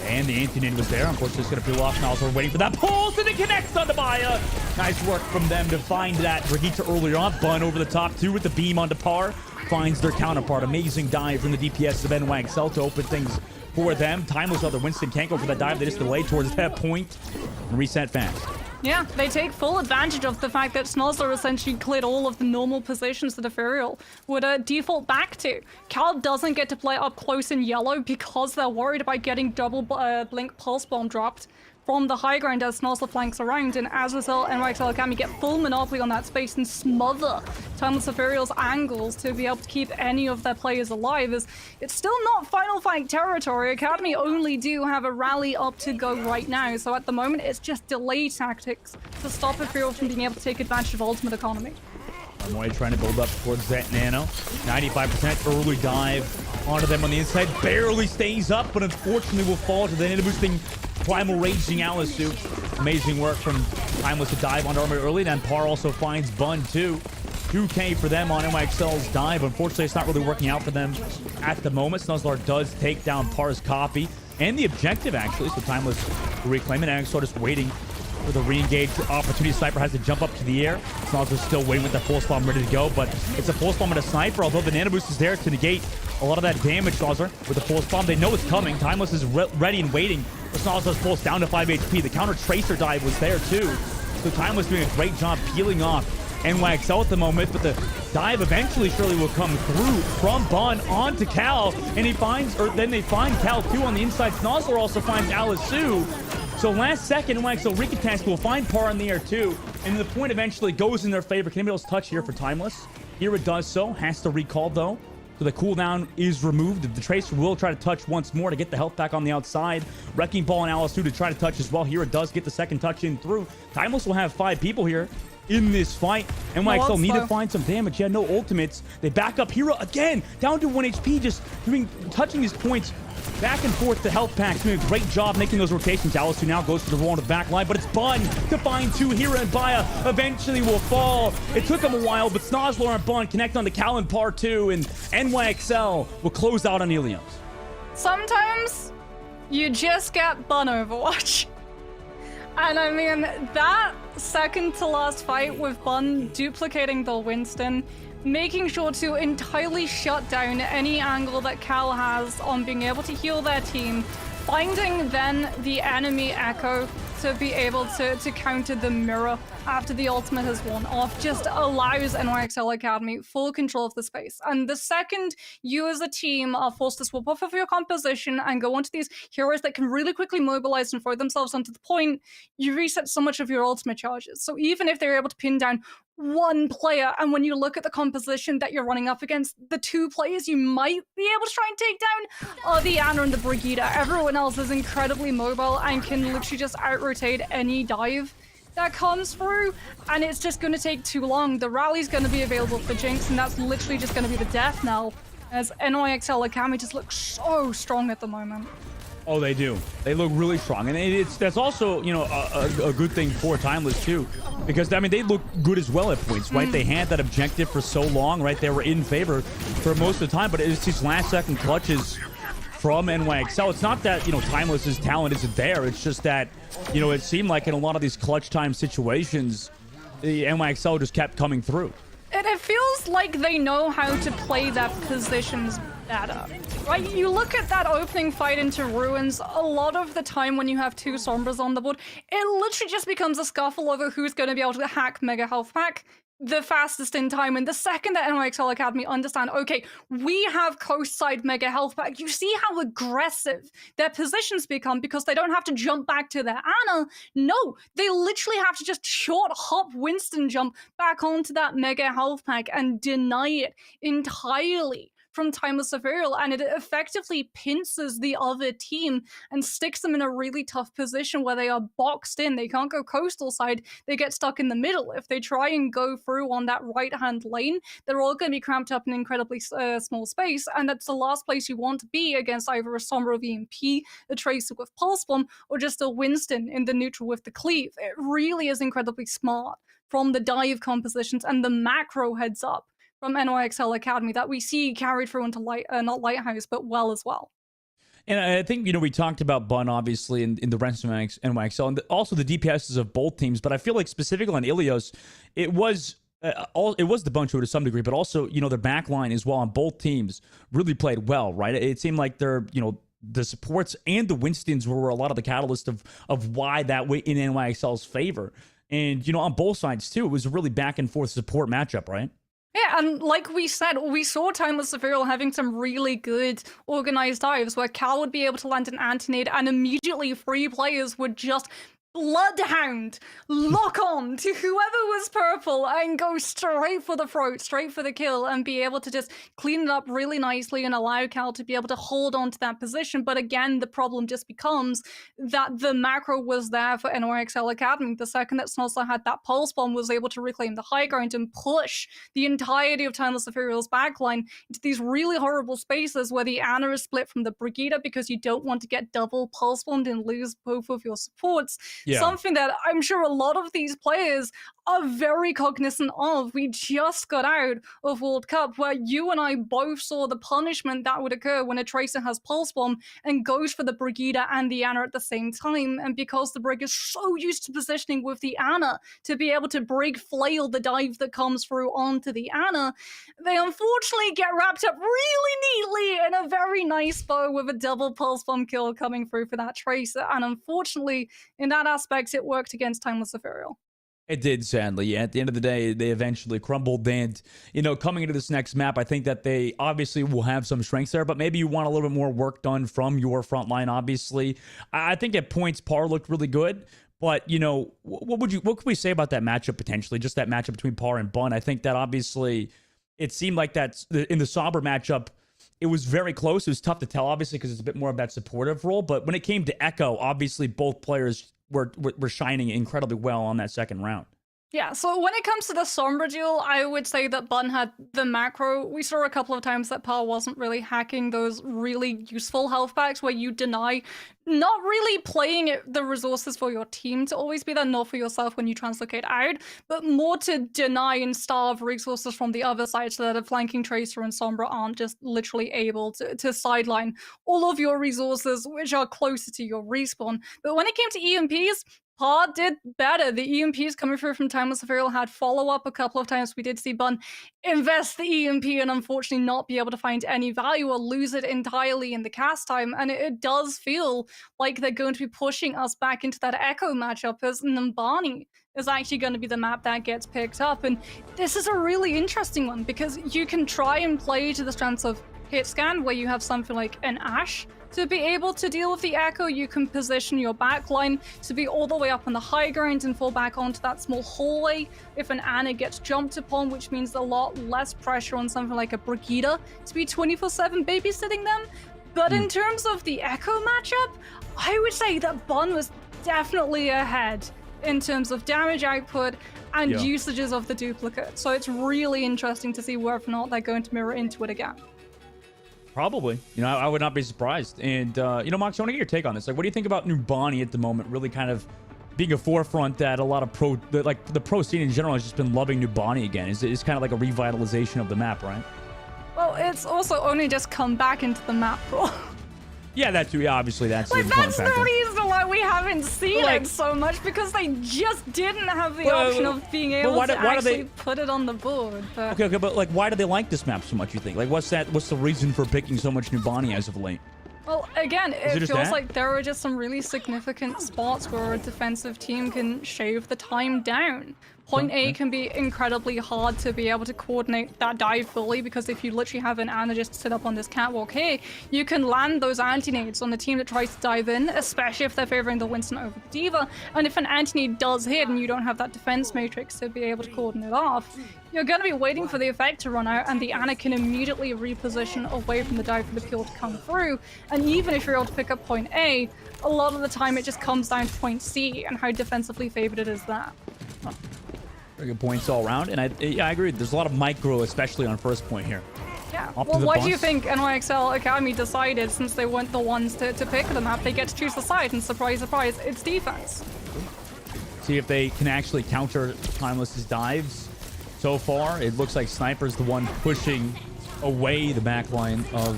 And the anti-nade was there. Unfortunately, it's going to peel off. Now we're waiting for that pulse, and it connects onto Baya. Nice work from them to find that. Brigitte earlier on. Bun over the top, too, with the beam onto Parr. Finds their counterpart. Amazing dive from the DPS of NYXL to open things for them. Timeless, other Winston can't go for that dive. They just delay towards that point and reset fast. Yeah, they take full advantage of the fact that Snozzler essentially cleared all of the normal positions that Ethereal would default back to. Cal doesn't get to play up close in yellow because they're worried about getting double blink pulse bomb dropped from the high ground as Snozzler flanks around, and as a result, NYXL Academy get full monopoly on that space and smother Timeless Ethereal's angles to be able to keep any of their players alive, as it's still not final fight territory. Academy only do have a rally up to go right now, so at the moment it's just delay tactics to stop Ethereal from being able to take advantage of ultimate economy. Moy trying to build up towards that nano. 95% early dive onto them on the inside. Barely stays up, but unfortunately will fall to the nano boosting Primal Raging Alisu. Amazing work from Timeless to dive onto armor early. And Parr also finds Bun too. 2K for them on NYXL's dive. Unfortunately, it's not really working out for them at the moment. Snuzzler does take down Parr's copy and the objective, actually. So Timeless will reclaim it. And just waiting for the re-engage opportunity. Sniper has to jump up to the air. Snuzzler's still waiting with the pulse bomb ready to go, but it's a pulse bomb and a sniper, although the nano boost is there to negate a lot of that damage. Snuzzler with the pulse bomb. They know it's coming. Timeless is ready and waiting for Snuzzler's pulse down to 5 HP. The counter Tracer dive was there too. So Timeless doing a great job peeling off NYXL at the moment, but the dive eventually surely will come through from Bun onto Cal, and then they find Cal too on the inside. Snozzler also finds Alisu. So last second, NYXL recontest will find Parr in the air too, and the point eventually goes in their favor. Can anybody else touch here for Timeless? Here it does so. Has to recall though. So the cooldown is removed. The Tracer will try to touch once more to get the health back on the outside. Wrecking Ball and Alice 2 to try to touch as well. Here it does get the second touch in through. Timeless will have 5 people here in this fight. NYXL need to find some damage. Yeah, no ultimates. They back up Hero again, down to 1 HP, just touching his points back and forth. The health packs doing a great job making those rotations. Alice, who now goes for the roll on the back line, but it's Bun to find 2. Hero and Baya eventually will fall. It took him a while, but Snozlor and Bun connect on the Callan Par 2, and NYXL will close out on Ilios. Sometimes you just get Bun Overwatch. And I mean, that second to last fight with Bun duplicating the Winston, making sure to entirely shut down any angle that Cal has on being able to heal their team, finding then the enemy Echo to be able to counter the mirror after the ultimate has worn off, just allows NYXL Academy full control of the space. And the second you as a team are forced to swap off of your composition and go onto these heroes that can really quickly mobilize and throw themselves onto the point, you reset so much of your ultimate charges. So even if they're able to pin down one player, and when you look at the composition that you're running up against, the 2 players you might be able to try and take down are the Ana and the Brigida. Everyone else is incredibly mobile and can literally just out-rotate any dive that comes through, and it's just going to take too long. The rally's going to be available for Jinx, and that's literally just going to be the death knell, as NYXL Akami just looks so strong at the moment. Oh, they do. They look really strong, and that's also, you know, a good thing for Timeless too, because I mean they look good as well at points, right? They had that objective for so long, right? They were in favor for most of the time, but it's these last second clutches from NYXL. It's not that, you know, Timeless's talent isn't there. It's just that, you know, it seemed like in a lot of these clutch time situations, the NYXL just kept coming through. And it feels like they know how to play their positions better, right? You look at that opening fight into Ruins, a lot of the time when you have 2 Sombras on the board, it literally just becomes a scuffle over who's going to be able to hack Mega Health Pack the fastest in time. And the second that NYXL Academy understand, okay, we have coast side Mega Health Pack, you see how aggressive their positions become because they don't have to jump back to their Ana. No, they literally have to just short hop Winston jump back onto that Mega Health Pack and deny it entirely from Timeless Ethereal, and it effectively pinces the other team and sticks them in a really tough position where they are boxed in. They can't go coastal side, they get stuck in the middle. If they try and go through on that right-hand lane, they're all going to be cramped up in an incredibly small space, and that's the last place you want to be against either a Sombra VMP, a Tracer with Pulse Bomb, or just a Winston in the neutral with the Cleave. It really is incredibly smart from the dive compositions and the macro heads up from NYXL Academy that we see carried through into not Lighthouse, but well as well. And I think, you know, we talked about Bun, obviously, in the rest of NYXL, and also the DPSs of both teams, but I feel like specifically on Ilios, it was the bunch to some degree, but also, you know, their back line as well on both teams really played well, right? It seemed like they're, you know, the supports and the Winstons were a lot of the catalyst of why that way in NYXL's favor. And, you know, on both sides, too, it was a really back and forth support matchup, right? Yeah, and like we said, we saw Timeless Ethereal having some really good organized dives where Cal would be able to land an anti-nade and immediately 3 players would just Bloodhound lock on to whoever was purple and go straight for the throat, straight for the kill, and be able to just clean it up really nicely and allow Cal to be able to hold on to that position. But again, the problem just becomes that the macro was there for NYXL Academy. The second that Snozzler had that pulse bomb, was able to reclaim the high ground and push the entirety of Timeless Ethereal's backline into these really horrible spaces where the Ana is split from the Brigida because you don't want to get double pulse bombed and lose both of your supports. Yeah. Something that I'm sure a lot of these players are very cognizant of. We just got out of World Cup where you and I both saw the punishment that would occur when a Tracer has Pulse Bomb and goes for the Brigida and the Ana at the same time. And because the Brig is so used to positioning with the Ana to be able to Brig flail the dive that comes through onto the Ana, they unfortunately get wrapped up really neatly in a very nice bow with a double Pulse Bomb kill coming through for that Tracer. And unfortunately, in that aspect, it worked against Timeless Ethereal. It did, sadly. Yeah, at the end of the day, they eventually crumbled. And, you know, coming into this next map, I think that they obviously will have some strengths there, but maybe you want a little bit more work done from your front line, obviously. I think at points, Par looked really good. But, you know, what could we say about that matchup potentially? Just that matchup between Par and Bun. I think that obviously it seemed like in the Sombra matchup, it was very close. It was tough to tell, obviously, because it's a bit more of that supportive role. But when it came to Echo, obviously both players were shining incredibly well on that second round. Yeah, so when it comes to the Sombra duel, I would say that Bun had the macro. We saw a couple of times that Pearl wasn't really hacking those really useful health packs where you deny not really playing the resources for your team to always be there, nor for yourself when you translocate out, but more to deny and starve resources from the other side so that a flanking Tracer and Sombra aren't just literally able to sideline all of your resources, which are closer to your respawn. But when it came to EMPs, Pod did better. The EMPs coming through from Timeless Ethereal had follow-up a couple of times. We did see Bun invest the EMP and unfortunately not be able to find any value or lose it entirely in the cast time. And it does feel like they're going to be pushing us back into that Echo matchup as Numbani is actually going to be the map that gets picked up. And this is a really interesting one because you can try and play to the strengths of hit scan where you have something like an Ashe to be able to deal with the Echo. You can position your backline to be all the way up on the high ground and fall back onto that small hallway if an Ana gets jumped upon, which means a lot less pressure on something like a Brigida to be 24/7 babysitting them. But in terms of the Echo matchup, I would say that Bun was definitely ahead in terms of damage output and usages of the duplicate. So it's really interesting to see whether or not they're going to mirror into it again. Probably. I would not be surprised. And, Mox, I want to get your take on this. Like, what do you think about Numbani at the moment really kind of being a forefront that a lot of the pro scene in general has just been loving Numbani again? It's kind of like a revitalization of the map, right? Well, it's also only just come back into the map pool. Yeah, that too. Yeah, obviously that's like, an that's important the factor. reason why we haven't seen it so much, because they just didn't have the option of being able to actually put it on the board. But... Okay, but like, why do they like this map so much, you think? Like, what's the reason for picking so much Numbani as of late? Well, again, it feels that? like there are just some really significant spots where a defensive team can shave the time down. Point A can be incredibly hard to be able to coordinate that dive fully, because if you literally have an Ana just sit up on this catwalk here, you can land those anti-nades on the team that tries to dive in, especially if they're favoring the Winston over the Diva. And if an anti-nade does hit and you don't have that defense matrix to be able to coordinate off, you're going to be waiting for the effect to run out, and the Ana can immediately reposition away from the dive for the kill to come through. And even if you're able to pick up point A, a lot of the time it just comes down to point C and how defensively favored it is there. Very good points all around, and I agree. There's a lot of micro, especially on first point here. Yeah. Well, why do you think NYXL Academy decided, since they weren't the ones to pick the map, they get to choose the side, and surprise, surprise, it's defense. See if they can actually counter Timeless's dives. So far, it looks like Sniper's the one pushing away the backline of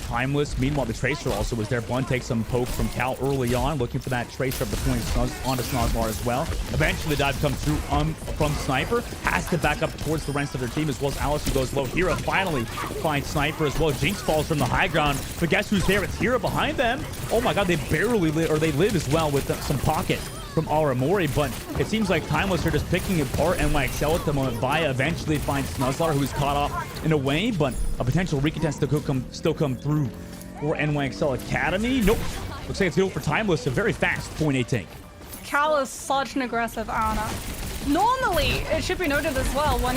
Timeless. Meanwhile, the Tracer also was there. Bun takes some poke from Cal early on, looking for that Tracer of the point onto Snozlar as well. Eventually, the dive comes through from Sniper. Has to back up towards the rest of their team, as well as Alice, who goes low. Hira finally finds Sniper as well. Jinx falls from the high ground, but guess who's there? It's Hira behind them. Oh my god, they barely live, or they live as well with some pocket from Aramori, but it seems like Timeless are just picking apart NYXL at the moment. Via eventually finds Snuzlar, who is caught up in a way, but a potential recontest that could still come through for NYXL Academy. Nope. Looks like it's good for Timeless. A very fast point A tank. Cal is such an aggressive Ana. Normally, it should be noted as well, when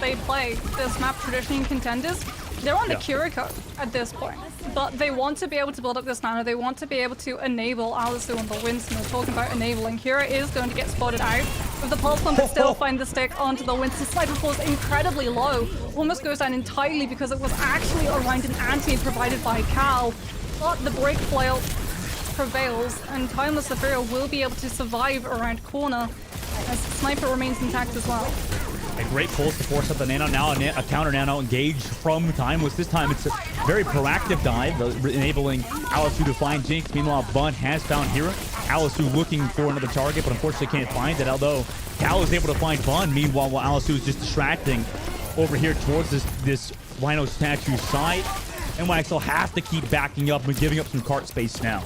they play this map traditionally in contenders, they're on the Kiriko at this point, but they want to be able to build up this Nano. They want to be able to enable Alisu and the Winston. They're talking about enabling. Hira is going to get spotted out with the pulse pump, but still find the stick onto the Winston. Sniper falls incredibly low, almost goes down entirely because it was actually around an anti provided by Cal, but the break flail prevails, and Timeless Ethereal will be able to survive around corner as Sniper remains intact as well. A great pulse to force up the Nano. Now a counter Nano engaged from Timeless. This time it's a very proactive dive, enabling Alisu to find Jinx. Meanwhile, Bun has found Hira. Alisu looking for another target, but unfortunately can't find it, although Cal is able to find Bun. Meanwhile, while Alisu is just distracting over here towards this Rhino statue side, NYXL have to keep backing up and giving up some cart space now.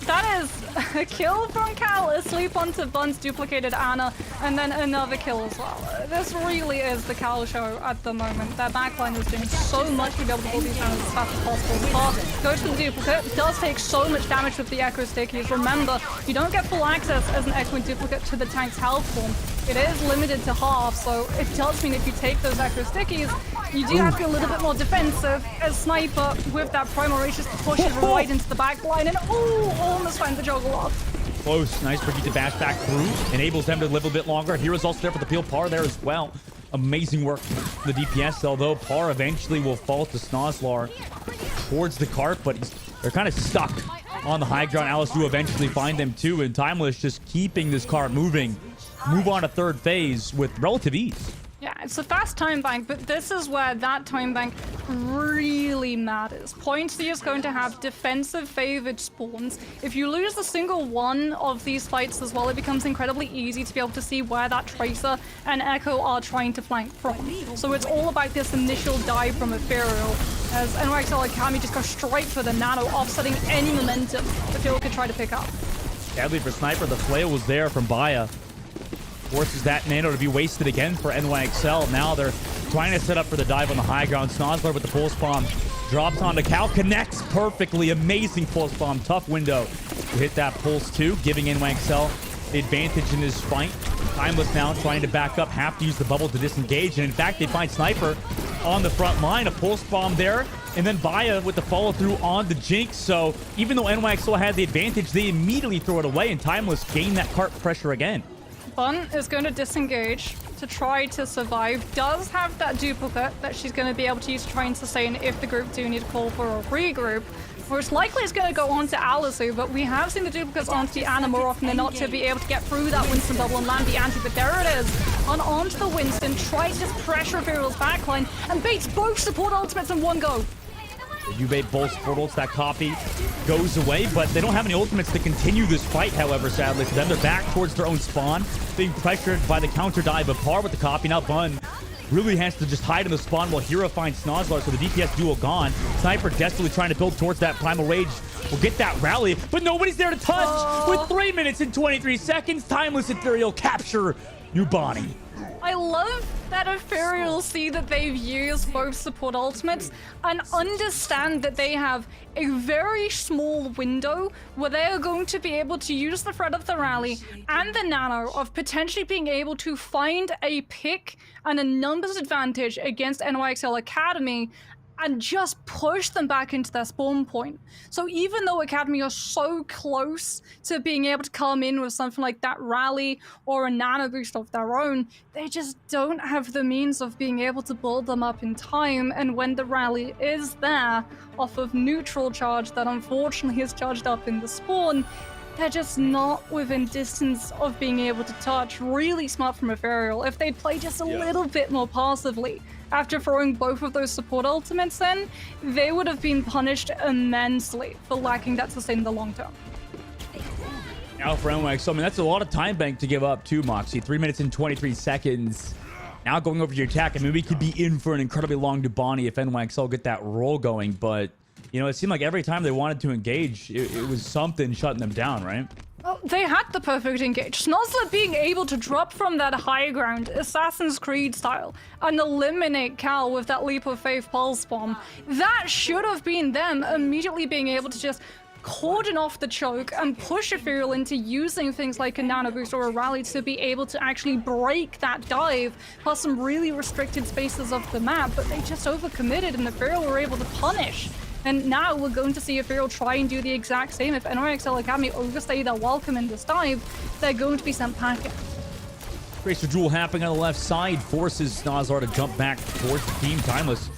That is a kill from Cal, asleep onto Bun's duplicated Ana, and then another kill as well. This really is the Cal show at the moment. Their backline is doing so much to be able to hold these Anas as fast as possible. But go to the duplicate. It does take so much damage with the Echo Stickies. Remember, you don't get full access as an Echo duplicate to the tank's health form. it is limited to half, so it does mean if you take those extra stickies, you do have to be a little bit more defensive. As Sniper, with that Primal Rage, just pushes right into the back line, and almost finds the juggle off. Close. Nice for Geek to bash back through. Enables them to live a bit longer. Hero's also there for the peel. Par there as well. Amazing work for the DPS, although Par eventually will fall to Snozlar towards the cart, but they're kind of stuck on the high ground. Alice do eventually find them too, and Timeless just keeping this cart moving. Move on to third phase with relative ease. Yeah, it's a fast time bank, but this is where that time bank really matters. Point C is going to have defensive favored spawns. If you lose a single one of these fights as well, it becomes incredibly easy to be able to see where that Tracer and Echo are trying to flank from. So it's all about this initial dive from Ethereal, as NYXL Academy just go straight for the Nano, offsetting any momentum the field could try to pick up. Sadly for Sniper, the flail was there from Baya. Forces that Nano to be wasted again for NYXL. Now they're trying to set up for the dive on the high ground. Snozlar with the pulse bomb drops onto Cal, connects perfectly. Amazing pulse bomb, tough window to hit that pulse too, giving NYXL the advantage in this fight. Timeless now trying to back up, have to use the bubble to disengage, and in fact they find Sniper on the front line. A pulse bomb there, and then Baya with the follow through on the Jinx. So even though NYXL had the advantage, they immediately throw it away, and Timeless gained that cart pressure again. Bun is going to disengage to try to survive. Does have that duplicate that she's going to be able to use to try and sustain if the group do need to call for a regroup. Most likely it's going to go on to Alisu, but we have seen the duplicates onto the Ana more often than not to be able to get through that Winston bubble and land the anti. But there it is, onto the Winston, tries to pressure Ethereal's backline and baits both support ultimates in one go. You bait both support ults, that copy goes away, but they don't have any ultimates to continue this fight, however, sadly for them. They're back towards their own spawn, being pressured by the counter dive of Par with the copy. Now Bun really has to just hide in the spawn while Hero finds Snozlar, so the DPS duo gone. Sniper desperately trying to build towards that Primal Rage. Will get that rally, but nobody's there to touch. With 3 minutes and 23 seconds, Timeless Ethereal capture Nubani. I love that Ethereal see that they've used both support ultimates and understand that they have a very small window where they are going to be able to use the threat of the rally and the nano of potentially being able to find a pick and a numbers advantage against NYXL Academy and just push them back into their spawn point. So even though Academy are so close to being able to come in with something like that rally or a nano boost of their own, they just don't have the means of being able to build them up in time. And when the rally is there off of neutral charge that unfortunately is charged up in the spawn, they're just not within distance of being able to touch. Really smart from Ethereal. If they'd play just a little bit more passively after throwing both of those support ultimates in, they would have been punished immensely for lacking that sustain in the long term. Now for NYXL, I mean, that's a lot of time bank to give up too, Moxie. 3 minutes and 23 seconds. Now going over your attack. I mean, we could be in for an incredibly long Dubani if NYXL get that roll going, but you know, it seemed like every time they wanted to engage, it was something shutting them down, right? Well, they had the perfect engage. Snozlar being able to drop from that high ground, Assassin's Creed style, and eliminate Cal with that Leap of Faith pulse bomb. That should have been them immediately being able to just cordon off the choke and push Ethereal into using things like a nano boost or a rally to be able to actually break that dive, plus some really restricted spaces of the map, but they just overcommitted and Ethereal were able to punish. And now we're going to see Ethereal try and do the exact same. If NYXL Academy overstay their welcome in this dive, they're going to be sent packing. Tracer duel happening on the left side forces Snozlar to jump back towards the team. Timeless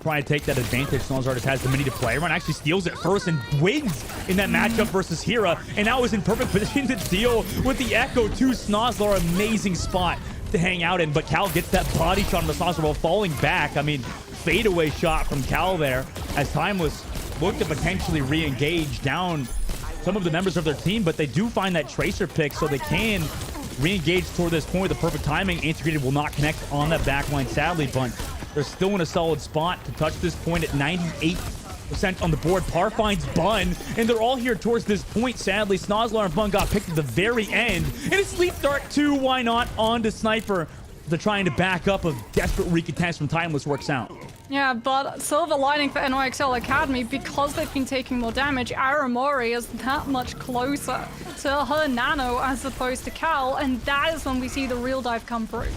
trying to take that advantage. Snozlar just has the mini to play. Everyone actually steals it first and wins in that matchup versus Hera. And now is in perfect position to deal with the Echo to Snozlar. Amazing spot to hang out in. But Cal gets that body shot on the Snozlar while falling back. I mean, fadeaway shot from Cal there as Timeless look to potentially re-engage down some of the members of their team, but they do find that Tracer pick, so they can re-engage toward this point with the perfect timing. Integrated will not connect on that backline, sadly, but they're still in a solid spot to touch this point at 98% on the board. Par finds Bun, and they're all here towards this point. Sadly, Snozlar and Bun got picked at the very end, and a sleep dart too, why not, on to Sniper. the trying to back up of desperate recontest from Timeless works out. Yeah, but silver lining for NYXL Academy, because they've been taking more damage, Aramori is that much closer to her Nano as opposed to Cal, and that is when we see the real dive come through.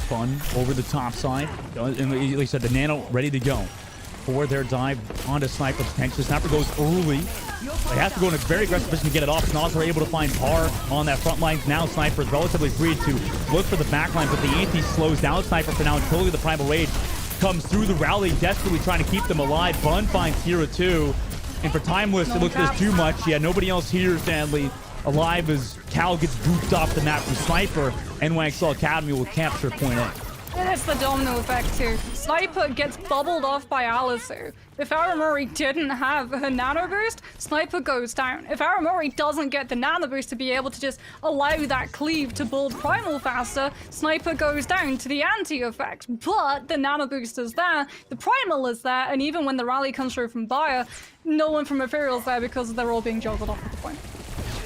Fun over the top side. And like I said, the Nano ready to go for their dive onto Sniper potentially. Sniper goes early. They have to go in a very aggressive position to get it off. Snoz are able to find Par on that front line. Now Sniper is relatively free to look for the back line, but the anti slows down Sniper for now until the Primal Rage comes through the rally, desperately trying to keep them alive. Bun finds Hero too. And for Timeless, it looks there's too much. Yeah, nobody else here, sadly, alive as Cal gets booped off the map from Sniper. NYXL Academy will capture point A. And it's the domino effect too. Sniper gets bubbled off by Alisu. If Aramori didn't have her nano boost, Sniper goes down. If Aramori doesn't get the nano boost to be able to just allow that cleave to build Primal faster, Sniper goes down to the anti-effect. But the nano boost is there, the Primal is there, and even when the rally comes through from Bayer, no one from Ethereal's there because they're all being juggled off at the point.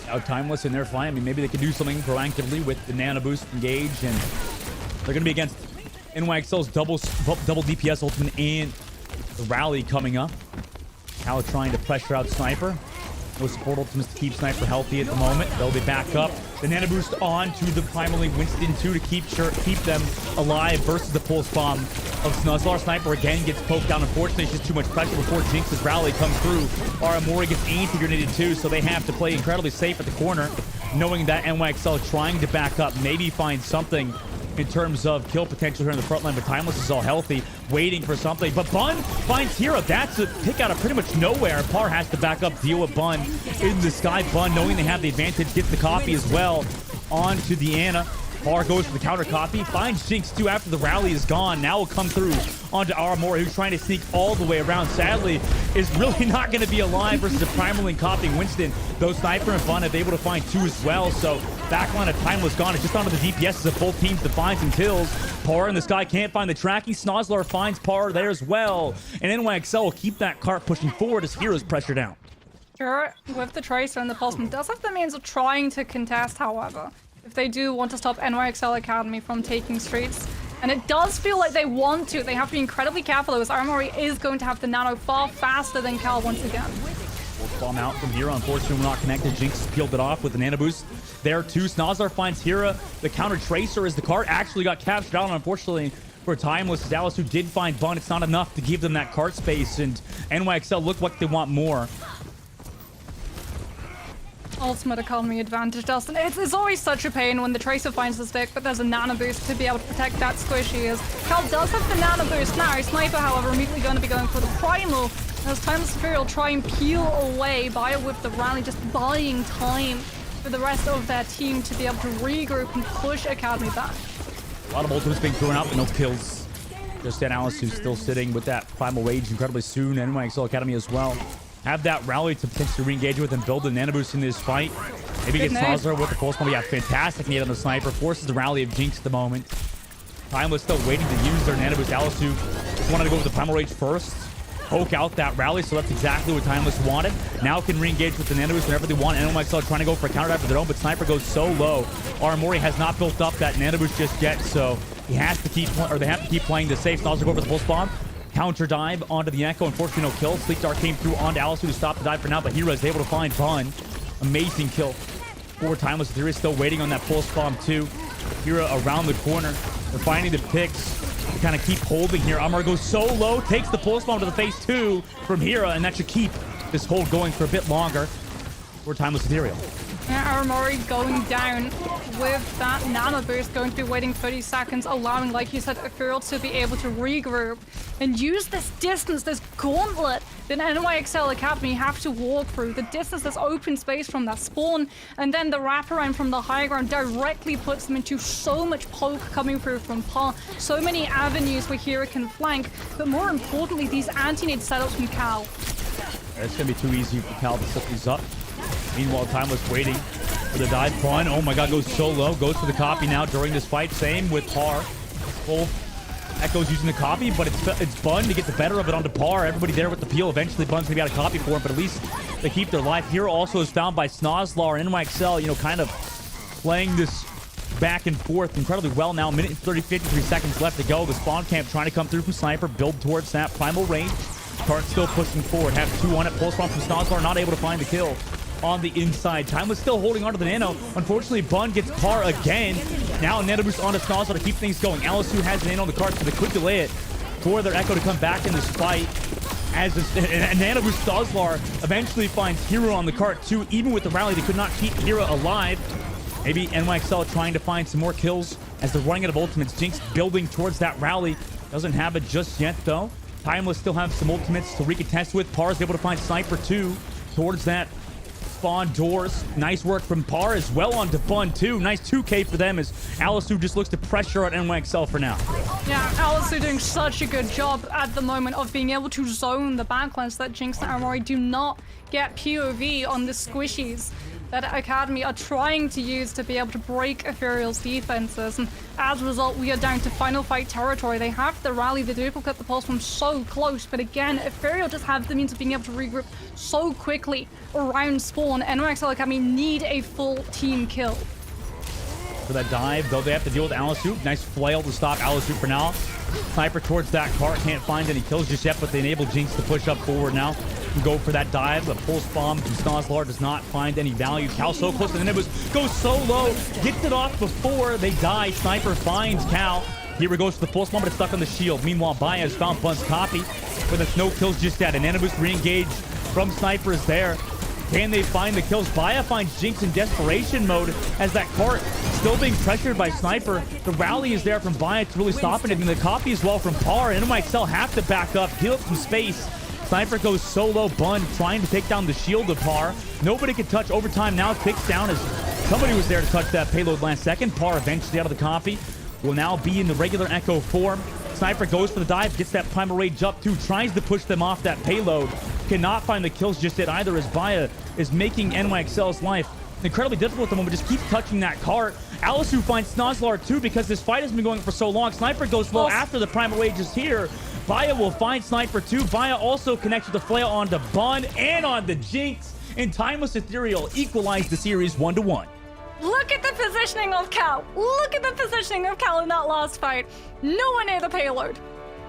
Now Timeless in their fight. I mean, maybe they could do something proactively with the nano boost engaged, and they're going to be against NYXL's double DPS ultimate and the rally coming up. Cal trying to pressure out Sniper. No support ultimates to keep Sniper healthy at the moment. They'll be back up. The nano boost on to the Primal Winston 2 to keep them alive versus the pulse bomb of Snuzzler. Sniper again gets poked down. Unfortunately, it's just too much pressure before Jinx's rally comes through. Aramori gets anti-grenaded too, so they have to play incredibly safe at the corner, knowing that NYXL trying to back up, maybe find something in terms of kill potential here in the front line, but Timeless is all healthy, waiting for something. But Bun finds Hero. That's a pick out of pretty much nowhere. Par has to back up, deal with Bun in the sky. Bun, knowing they have the advantage, gets the copy as well onto the Ana. Par goes for the counter copy, finds Jinx too after the rally is gone. Now will come through onto Aramori, who's trying to sneak all the way around. Sadly, is really not going to be alive versus the Primal and copying Winston. Though Sniper and Bun have able to find two as well. So backline of Timeless gone. It's just onto the DPSs of both teams to find some kills. Par in the sky can't find the tracking. Snozzler finds Par there as well. And NYXL will keep that cart pushing forward as Heroes pressure down. Sure, with the Tracer and the Pulseman does have the means of trying to contest, however, if they do want to stop NYXL Academy from taking streets. And it does feel like they want to. They have to be incredibly careful, though, as Aramori is going to have the nano far faster than Cal once again. Bomb out from Hero. Unfortunately, we're not connected. Jinx peeled it off with the nano boost there too. Snozzler finds Hero. The counter Tracer as the cart actually got captured out. Unfortunately for Timeless, Dallas, who did find Bun, it's not enough to give them that cart space. And NYXL look like they want more. Ultimate economy advantage, Dustin. It's always such a pain when the Tracer finds the stick, but there's a nano boost to be able to protect that squishy. As Cal does have the nano boost now. Sniper, however, immediately going to be going for the Primal. As Timeless Imperial try and peel away, Bayer with the rally, just buying time for the rest of their team to be able to regroup and push Academy back. A lot of ultimates being thrown out, but no kills. Just Alice, who's still sitting with that Primal Rage incredibly soon. NYXL Academy as well. Have that rally to potentially re-engage with and build the nano boost in this fight. Maybe get Snozzler with the pulse bomb. Yeah, fantastic nade on the Sniper. Forces the rally of Jinx at the moment. Timeless still waiting to use their nano boost. Alice, who just wanted to go with the Primal Rage first. Poke out that rally, so that's exactly what Timeless wanted. Now can re-engage with the nano boost whenever they want. NYXL trying to go for a counter dive of their own, but Sniper goes so low. Aramori has not built up that nano boost just yet, so he has to keep, or they have to keep playing the safe. Snozzler go for the pulse bomb. Counter dive onto the Echo. Unfortunately, no kill. Sleep Dart came through onto Alice to stop the dive for now, but Hero is able to find Bun. Amazing kill. Forward Timeless Theory still waiting on that pulse bomb too. Hero around the corner. They're finding the picks to kind of keep holding here. Amar goes so low, takes the pulse bomb to the face too from Hero, and that should keep this hold going for a bit longer. Forward Timeless Ethereal. Yeah, Aramori going down with that nano boost, going to be waiting 30 seconds, allowing, like you said, Ethereal to be able to regroup and use this distance, this gauntlet that NYXL Academy have to walk through. The distance, this open space from that spawn, and then the wraparound from the high ground directly puts them into so much poke coming through from Par. So many avenues where Hero can flank, but more importantly, these anti-nade setups from Cal. It's going to be too easy for Cal to set these up. Meanwhile, Timeless waiting for the dive. Bun, oh my god, goes so low. Goes for the copy now during this fight. Same with Par. Full Echo's using the copy, but it's Bun to get the better of it onto Par. Everybody there with the peel. Eventually, Bun's going to be out of copy for him, but at least they keep their life. Hero also is found by Snozzler and NYXL, you know, kind of playing this back and forth incredibly well now. Minute and 53 seconds left to go. The spawn camp trying to come through from Sniper, build towards that primal range. Cart still pushing forward, have 2 on it. Pulse bomb from Snozlar, not able to find the kill on the inside. Timeless still holding on to the Nano. Unfortunately, Bun gets par again. Now Nano boost onto Snozlar to keep things going. Alisu has the Nano on the cart, so they quick delay it for their Echo to come back in this fight. As Nano boost Snozlar eventually finds Hero on the cart too. Even with the rally, they could not keep Hero alive. Maybe NYXL trying to find some more kills as they're running out of ultimates. Jinx building towards that rally. Doesn't have it just yet though. Timeless still have some ultimates to recontest with. Par is able to find Sniper too towards that spawn doors. Nice work from Par as well onto Bun too. Nice 2K for them as Alisu just looks to pressure on NYXL for now. Yeah, Alisu doing such a good job at the moment of being able to zone the backlines so that Jinx and Amory do not get POV on the squishies that Academy are trying to use to be able to break Ethereal's defenses. And as a result, we are down to final fight territory. They have the rally, the duplicate, the pulse from so close. But again, Ethereal just have the means of being able to regroup so quickly around spawn. NYXL Academy need a full team kill. For that dive, though they have to deal with Alisu. Nice flail to stop Alisu for now. Sniper towards that cart, can't find any kills just yet, but they enable Jinx to push up forward now. Go for that dive. The pulse bomb from Snozlar does not find any value. Cal so close to the Nimbus, goes so low, gets it off before they die. Sniper finds Cal. Here he goes for the pulse bomb, but it's stuck on the shield. Meanwhile, Baez found Bun's copy, but there's no kills just yet. And Nimbus re-engaged from Sniper is there. Can they find the kills? Baya finds Jinx in desperation mode as that cart still being pressured by Sniper. The rally is there from Baya to really stop it, and the copy as well from Par. And NYXL have to back up, heal up some space. Sniper goes solo. Bun trying to take down the shield of Par. Nobody can touch overtime. Now it kicks down as somebody was there to touch that payload last second. Par eventually out of the copy. Will now be in the regular Echo form. Sniper goes for the dive, gets that primal rage up too, tries to push them off that payload. Cannot find the kills just yet either as Baya is making NYXL's life incredibly difficult at the moment. Just keeps touching that cart. Alisu finds Snozlar too because this fight has been going for so long. Sniper goes low after the primal rage is here. Baya will find Sniper too. Baya also connects with the flail onto Bun and on the Jinx. And Timeless Ethereal equalized the series 1-1. Look at the positioning of Cal. Look at the positioning of Cal in that last fight. Nowhere near the payload.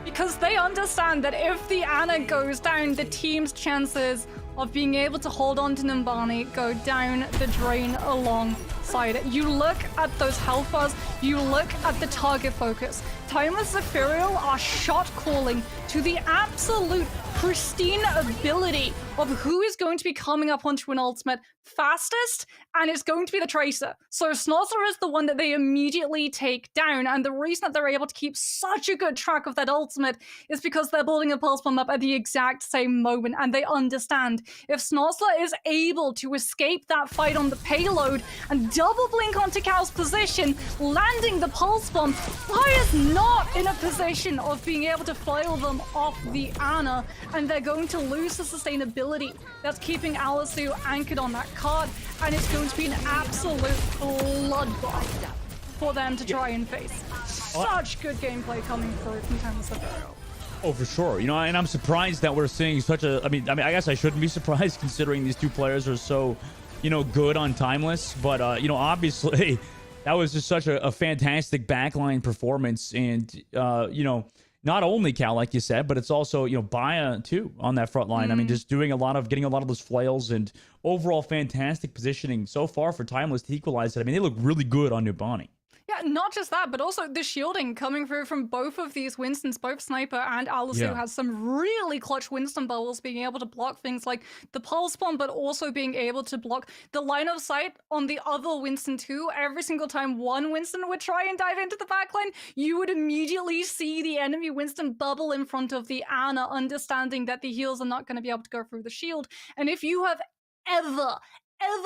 Because they understand that if the Ana goes down, the team's chances of being able to hold on to Nimbani go down the drain alongside it. You look at those health bars, you look at the target focus. Timeless Ethereal are shot calling to the absolute pristine ability of who is going to be coming up onto an ultimate fastest, and it's going to be the Tracer. So Snozlar is the one that they immediately take down, and the reason that they're able to keep such a good track of that ultimate is because they're building a pulse bomb up at the exact same moment, and they understand if Snozlar is able to escape that fight on the payload and double blink onto Cal's position, landing the pulse bomb, Baya's not in a position of being able to flail them off the Ana, and they're going to lose the sustainability that's keeping Alisu anchored on that card, and it's going to be an absolute bloodbath for them to try and face. Such good gameplay coming through from Timeless Ethereal. Oh, for sure. You know, and I'm surprised that we're seeing such a... I mean, I guess I shouldn't be surprised considering these two players are so, you know, good on Timeless. But, you know, obviously, that was just such a fantastic backline performance. And, you know, not only Cal, like you said, but it's also, you know, Baya, too, on that front line. I mean, just getting a lot of those flails and overall fantastic positioning so far for Timeless to equalize it. I mean, they look really good on Nubani. Yeah, not just that, but also the shielding coming through from both of these Winstons, both Sniper and Alisu has some really clutch Winston bubbles, being able to block things like the pulse bomb, but also being able to block the line of sight on the other Winston too. Every single time one Winston would try and dive into the backline, you would immediately see the enemy Winston bubble in front of the Ana, understanding that the heals are not going to be able to go through the shield. And if you have ever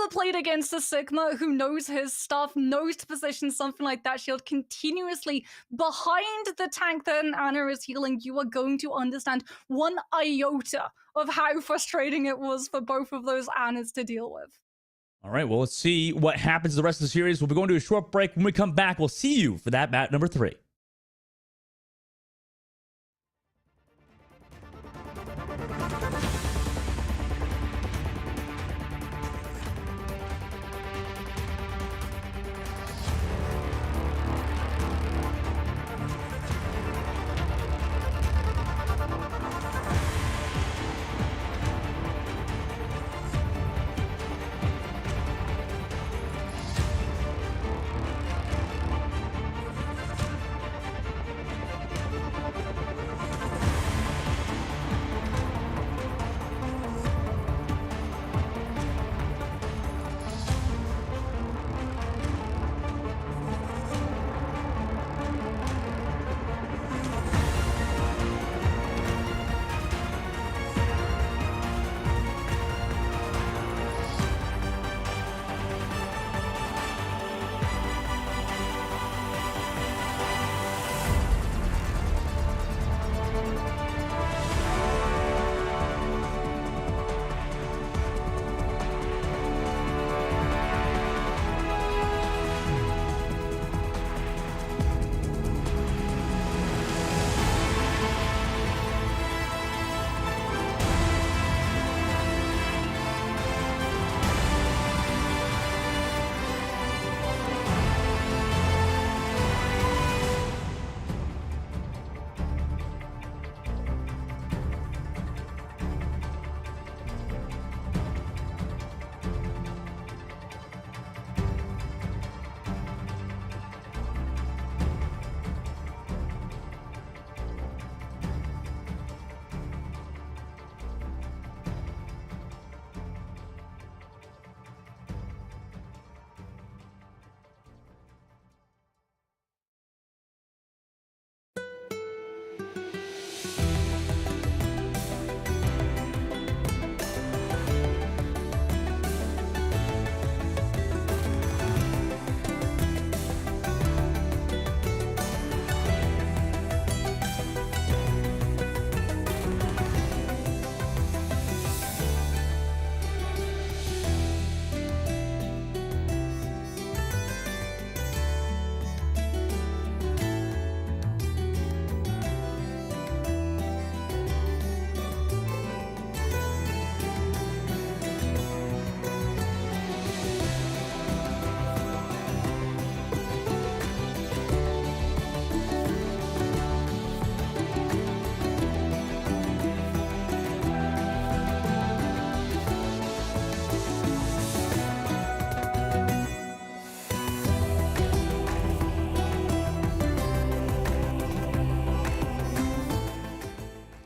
played against a Sigma who knows his stuff, knows to position something like that shield continuously behind the tank that an Ana is healing, you are going to understand one iota of how frustrating it was for both of those Anas to deal with. All right, well, let's see what happens the rest of the series. We'll be going to a short break. When we come back, we'll see you for that match number 3.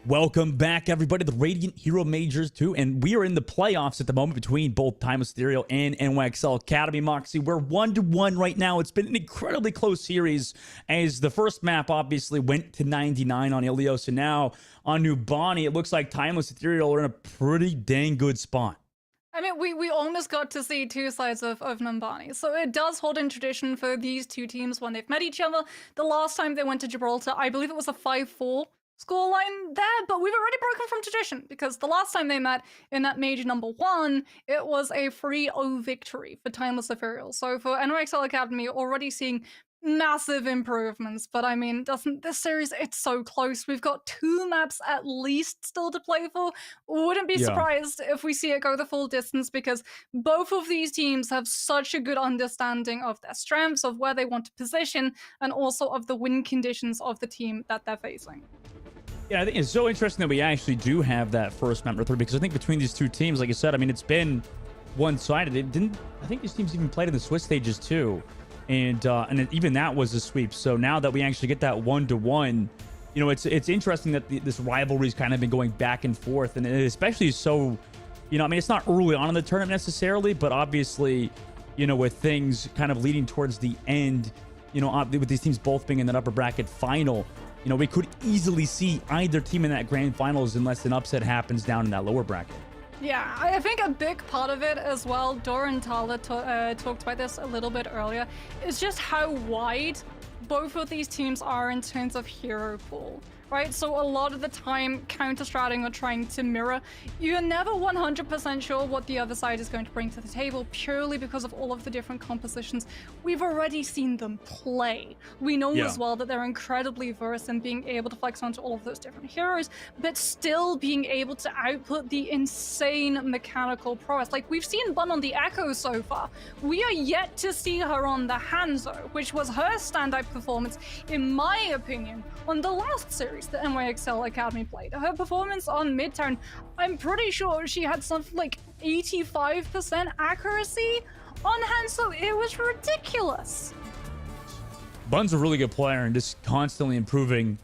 Welcome back, everybody, to the Radiant Hero Majors 2, and we are in the playoffs at the moment between both Timeless Ethereal and NYXL Academy. Moxie, we're 1-1 right now. It's been an incredibly close series, as the first map obviously went to 99 on Ilios, and now on Nubani, it looks like Timeless Ethereal are in a pretty dang good spot. I mean, we almost got to see two sides of Numbani. So it does hold in tradition for these two teams when they've met each other. The last time they went to Gibraltar, I believe it was a 5-4 scoreline there, but we've already broken from tradition because the last time they met in that major number 1, it was a 3-0 victory for Timeless Ethereal. So for NYXL Academy, already seeing massive improvements, but I mean, doesn't this series, it's so close. We've got 2 maps at least still to play for. Wouldn't be surprised if we see it go the full distance, because both of these teams have such a good understanding of their strengths, of where they want to position, and also of the win conditions of the team that they're facing. Yeah, I think it's so interesting that we actually do have that first map number 3, because I think between these two teams, like you said, I mean, it's been one-sided. I think these teams even played in the Swiss stages too, and even that was a sweep. So now that we actually get that 1-1, you know, it's interesting that this rivalry's kind of been going back and forth, and especially so, you know, I mean, it's not early on in the tournament necessarily, but obviously, you know, with things kind of leading towards the end, you know, with these teams both being in that upper bracket final, you know, we could easily see either team in that grand finals unless an upset happens down in that lower bracket. Yeah, I think a big part of it as well, Dora and Tala talked about this a little bit earlier, is just how wide both of these teams are in terms of hero pool. Right, so a lot of the time, counter-stratting or trying to mirror, you're never 100% sure what the other side is going to bring to the table, purely because of all of the different compositions. We've already seen them play. We know as well that they're incredibly versed in being able to flex onto all of those different heroes, but still being able to output the insane mechanical prowess. Like, we've seen Bun on the Echo so far. We are yet to see her on the Hanzo, which was her standout performance, in my opinion, on the last series that NYXL Academy played. Her performance on Midtown, I'm pretty sure she had something like 85% accuracy on Hanzo. It was ridiculous. Bun's a really good player and just constantly improving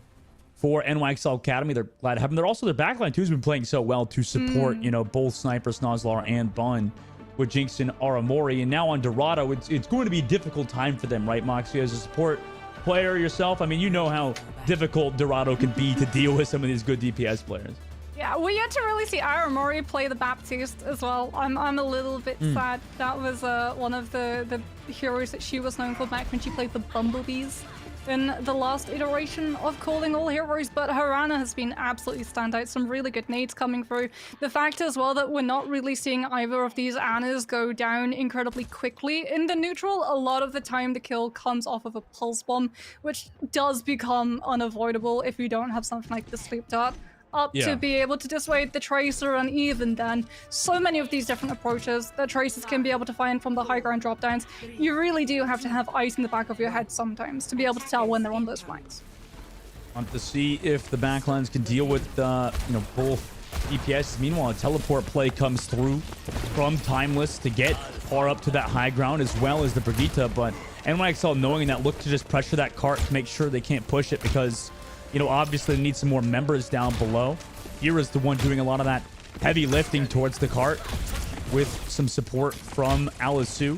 for NYXL Academy. They're glad to have him. They're also, their backline too has been playing so well to support, you know, both Sniper, Snozlar, and Bun with Jinx and Aramori. And now on Dorado, it's going to be a difficult time for them, right, Moxie, as a support player yourself? I mean, you know how difficult Dorado can be to deal with some of these good DPS players. Yeah, we yet to really see Aramori play the Baptiste as well. I'm a little bit sad. That was one of the heroes that she was known for back when she played the Bumblebees in the last iteration of Calling All Heroes, but her Ana has been absolutely standout. Some really good nades coming through. The fact as well that we're not really seeing either of these Anas go down incredibly quickly in the neutral. A lot of the time the kill comes off of a pulse bomb, which does become unavoidable if you don't have something like the sleep dart up to be able to dissuade the Tracer, and even then, so many of these different approaches that Tracers can be able to find from the high ground drop downs. You really do have to have eyes in the back of your head sometimes to be able to tell when they're on those flanks. Want to see if the backlines can deal with, you know, both DPS. Meanwhile, a teleport play comes through from Timeless to get far up to that high ground, as well as the Brigitte, but NYXL knowing that, look to just pressure that cart to make sure they can't push it, because, you know, obviously they need some more members down below. Kira's the one doing a lot of that heavy lifting towards the cart with some support from Alisu.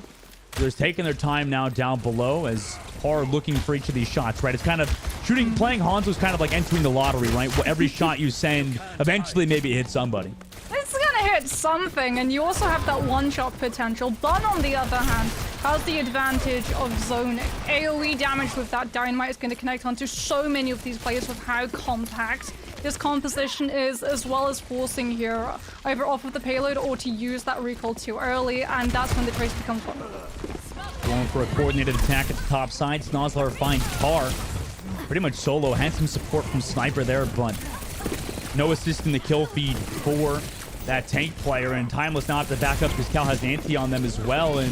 They're taking their time now down below as Par looking for each of these shots, right? It's kind of playing Hanzo's kind of like entering the lottery, right? Every shot you send, eventually maybe it hits somebody. It's gonna hit something, and you also have that one-shot potential. Bun, on the other hand, has the advantage of zoning. AoE damage with that dynamite is going to connect onto so many of these players with how compact this composition is, as well as forcing here either off of the payload or to use that recall too early, and that's when the trace becomes vulnerable. Going for a coordinated attack at the top side. Snozlar finds Par pretty much solo. Has some support from Sniper there, but no assist in the kill feed for that tank player. And Timeless now have to back up because Cal has anti on them as well. And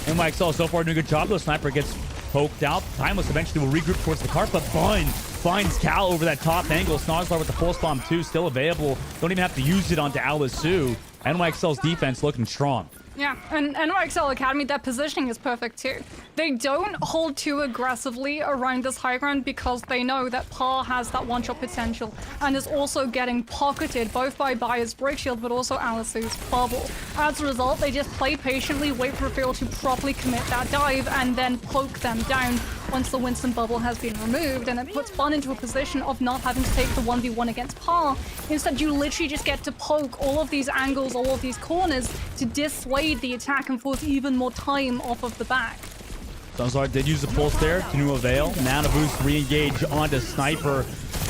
NYXL so far doing a good job, though. Sniper gets poked out. Timeless eventually will regroup towards the cart, but Bun finds Cal over that top angle. Snozlar with the pulse bomb too, still available. Don't even have to use it onto Alisu. NYXL's defense looking strong. Yeah, and NYXL Academy, their positioning is perfect too. They don't hold too aggressively around this high ground because they know that Par has that one-shot potential and is also getting pocketed both by Bayer's break shield but also Alisu's bubble. As a result, they just play patiently, wait for a field to properly commit that dive, and then poke them down once the Winston bubble has been removed, and it puts Bun into a position of not having to take the 1v1 against Par. Instead, you literally just get to poke all of these angles, all of these corners to dissuade the attack and force even more time off of the back. Sunzar did use the pulse there to no avail. Mana boost re-engage onto Sniper,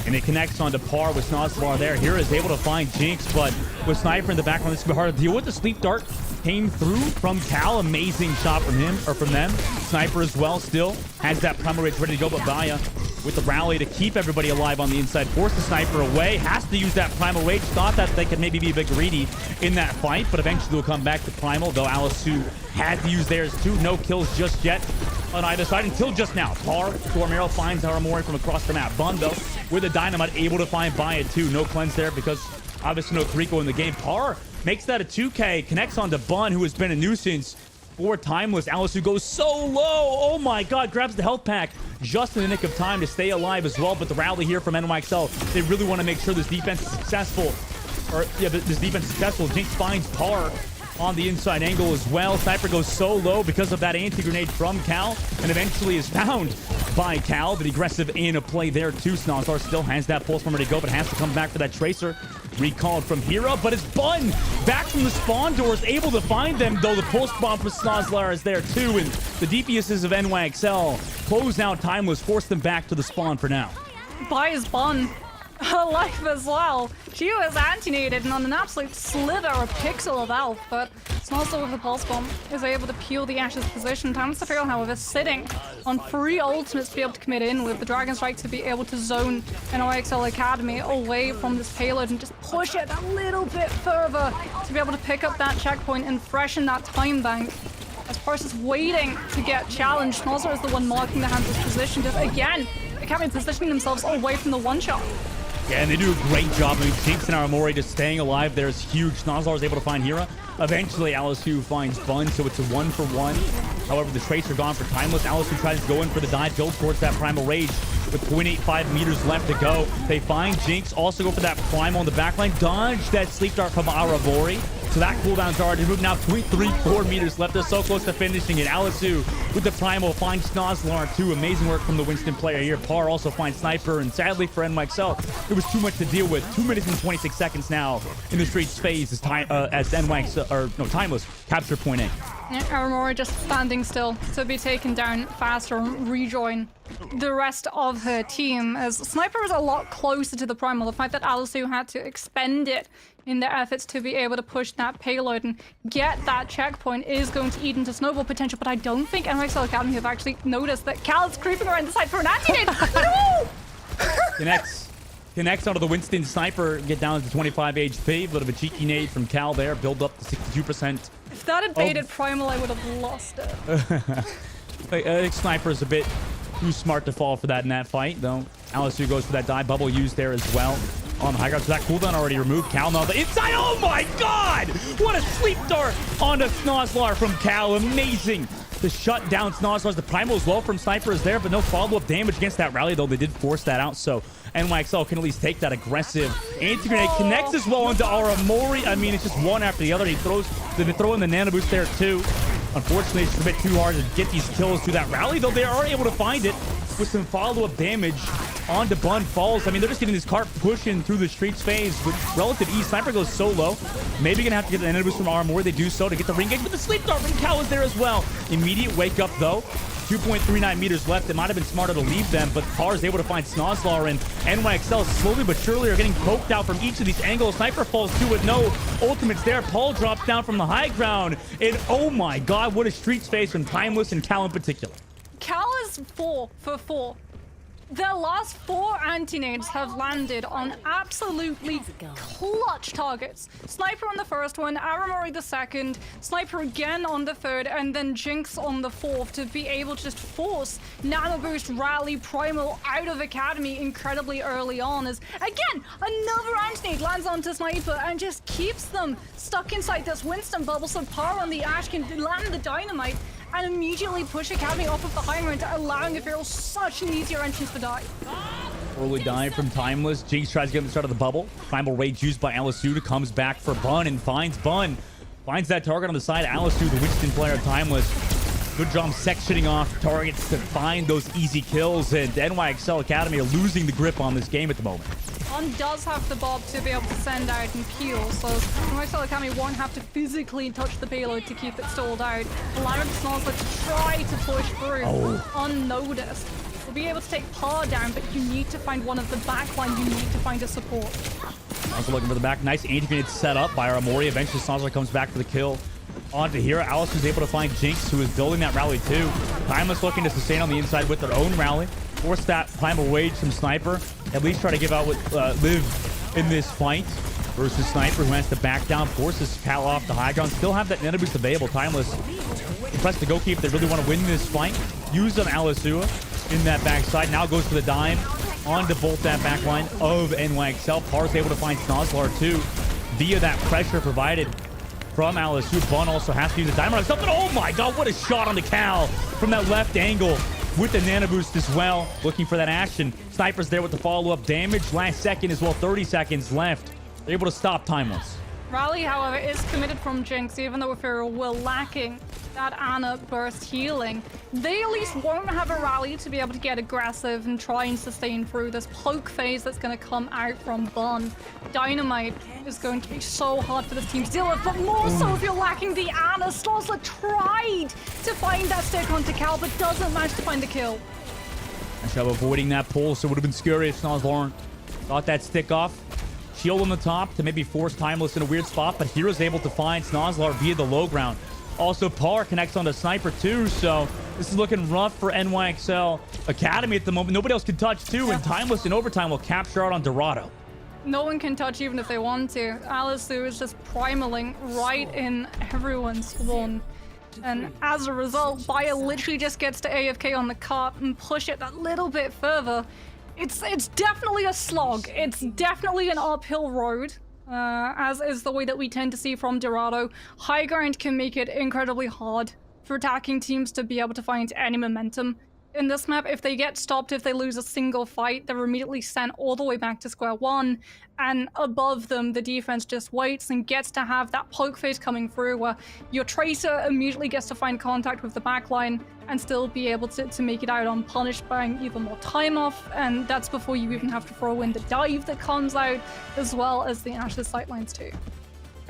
and it connects onto Par with Snozlar there. Hira is able to find Jinx, but with Sniper in the background, this could be hard to deal with. The sleep dart came through from Cal. Amazing shot from him, or from them. Sniper as well still has that primal rage ready to go, but Baya with the rally to keep everybody alive on the inside. Force the Sniper away. Has to use that primal rage. Thought that they could maybe be a bit greedy in that fight, but eventually they'll come back to primal, though Alisu had to use theirs too. No kills just yet on either side until just now. Par, Storm Arrow finds Aramori from across the map. Bun, though, with the Dynamite, able to find Baya too. No cleanse there because obviously no Kriko in the game. Par makes that a 2K, connects onto Bun, who has been a nuisance for Timeless. Alisu goes so low. Oh my god, grabs the health pack just in the nick of time to stay alive as well. But the rally here from NYXL, they really want to make sure this defense is successful. This defense is successful. Jinx finds Par on the inside angle as well. Sniper goes so low because of that anti-grenade from Cal, and eventually is found by Cal. The aggressive in a play there too. Snozlar still has that pulse from ready to go, but has to come back for that Tracer. Recalled from Hira, but it's Bun back from the spawn doors, able to find them, though the pulse bomb for Snozlar is there too, and the DPSs of NYXL close out Timeless, force them back to the spawn for now. Buys Bun alive as well. She was anti-nated and on an absolute slither, a pixel of health, but Snozlar with the pulse bomb is able to peel the Ashes position. Timeless Ethereal, however, sitting on 3 ultimates to be able to commit in with the Dragon Strike to be able to zone NYXL Academy away from this payload and just push it a little bit further to be able to pick up that checkpoint and freshen that time bank. As Parse is waiting to get challenged, Snozlar is the one marking the Hunter's position. Just again, Academy positioning themselves away from the one-shot. Yeah, and they do a great job. I mean, Jinx and Aramori just staying alive there is huge. Snozlar is able to find Hira. Eventually, Alisu finds Bun, so it's a 1-for-1. However, the Tracer gone for Timeless. Alisu tries to go in for the dive, build towards that Primal Rage with 0.85 meters left to go. They find Jinx, also go for that Primal in the backline. Dodge that Sleep Dart from Aramori. So that cooldown's already removed. Now 0.34 meters left. They're so close to finishing it. Alisu with the Primal finds Snozlar too. Amazing work from the Winston player here. Par also finds Sniper, and sadly for NYXL, it was too much to deal with. 2 minutes and 26 seconds now in the Streets phase as Timeless capture point A. Yeah, Aramori just standing still to be taken down faster and rejoin the rest of her team, as Sniper was a lot closer to the Primal. The fact that Alisu had to expend it in their efforts to be able to push that payload and get that checkpoint is going to eat into snowball potential, but I don't think NYXL Academy have actually noticed that Cal is creeping around the side for an anti-nade. No! Connects onto the Winston. Sniper get down to 25 HP. A bit of a cheeky nade from Cal there. Build up to 62%. If that had baited Primal, I would have lost it. I think Sniper is a bit too smart to fall for that in that fight, though. Alisu goes for that dive. Bubble used there as well on the high ground. So that cooldown already removed. Cal now the inside. Oh my god! What a sleep dart onto Snozlar from Cal. Amazing to shut down Snozlar. The Primal is low from Sniper is there, but no follow-up damage against that rally, though they did force that out. So NYXL can at least take that aggressive anti-grenade. Connects as well into Aramori. I mean, it's just one after the other. They throw in the nano boost there too. Unfortunately, it's just a bit too hard to get these kills through that rally, though they are able to find it with some follow-up damage onto Bun Falls. I mean, they're just getting this cart pushing through the Streets phase with relative ease. Sniper goes so low. Maybe gonna have to get the nano boost from Aramori. They do so to get the ring gauge, but the sleep dart from Cal is there as well. Immediate wake up though. 2.39 meters left. It might have been smarter to leave them, but Par is able to find Snozlar, and NYXL slowly but surely are getting poked out from each of these angles. Sniper falls too with no ultimates there. Paul drops down from the high ground, and oh my god, what a Streets face from Timeless and Cal in particular. Cal is 4 for 4. Their last 4 anti-nades have landed on absolutely clutch targets. Sniper on the first one, Aramori the second, Sniper again on the third, and then Jinx on the fourth to be able to just force Nano Boost, Rally, Primal out of Academy incredibly early on. As, again, another anti-nade lands onto Sniper and just keeps them stuck inside this Winston bubble, so Power on the Ashe can land the Dynamite and immediately push Academy off of the high ground, allowing Ethereal such an easier entrance to die. Early dive from Timeless. Jinx tries to get him started of the bubble. Primal Rage used by Alasuda comes back for Bun and finds Bun. Finds that target on the side. Alasuda, the Winston player, Timeless. Good job sectioning off targets to find those easy kills. And NYXL Academy are losing the grip on this game at the moment. Bun does have the Bob to be able to send out and peel, so NYXL Academy won't have to physically touch the payload to keep it stalled out, allowing the Snarler to try to push through unnoticed. We'll be able to take Par down, but you need to find one of the backline, you need to find a support. Also looking for the back. Nice anti-grenade set up by Aramori. Eventually, Snozler comes back for the kill. On to here. Alice was able to find Jinx, who is building that rally too. Timeless looking to sustain on the inside with their own rally. Force that Primal Rage from Sniper. At least try to give out live in this fight versus Sniper, who has to back down. Forces Cal off the high ground. Still have that Nano Boost available. Timeless press the go keep if they really want to win this fight. Use on Alasua in that backside. Now goes for the dime on to bolt that backline of NYXL. Par's able to find Snozlar too via that pressure provided from Alisu. Bun also has to use the diamond on himself. But oh my god, what a shot on the Cal from that left angle with the Nano Boost as well. Looking for that action. Sniper's there with the follow-up damage. Last second as well, 30 seconds left. They're able to stop Timeless. Rally, however, is committed from Jinx, even though Ethereal were lacking that Ana burst healing. They at least won't have a rally to be able to get aggressive and try and sustain through this poke phase that's going to come out from Bun. Dynamite is going to be so hard for this team to deal with, but more so if you're lacking the Ana. Slosler tried to find that stick onto Cal, but doesn't manage to find the kill. Shove avoiding that pull, so it would have been scary if Snozlar got that stick off. Shield on the top to maybe force Timeless in a weird spot, but Hero's able to find Snozlar via the low ground. Also, Par connects on the Sniper too, so this is looking rough for NYXL Academy at the moment. Nobody else can touch too, and Timeless in overtime will capture out on Dorado. No one can touch even if they want to. Alisu is just primaling right in everyone's spawn. And as a result, Bayer literally just gets to AFK on the cart and push it that little bit further. It's definitely a slog. It's definitely an uphill road, as is the way that we tend to see from Dorado. High ground can make it incredibly hard for attacking teams to be able to find any momentum. In this map, if they get stopped, if they lose a single fight, they're immediately sent all the way back to square one. And above them, the defense just waits and gets to have that poke phase coming through where your Tracer immediately gets to find contact with the backline and still be able to make it out unpunished, buying even more time off. And that's before you even have to throw in the dive that comes out, as well as the Ashes sightlines too.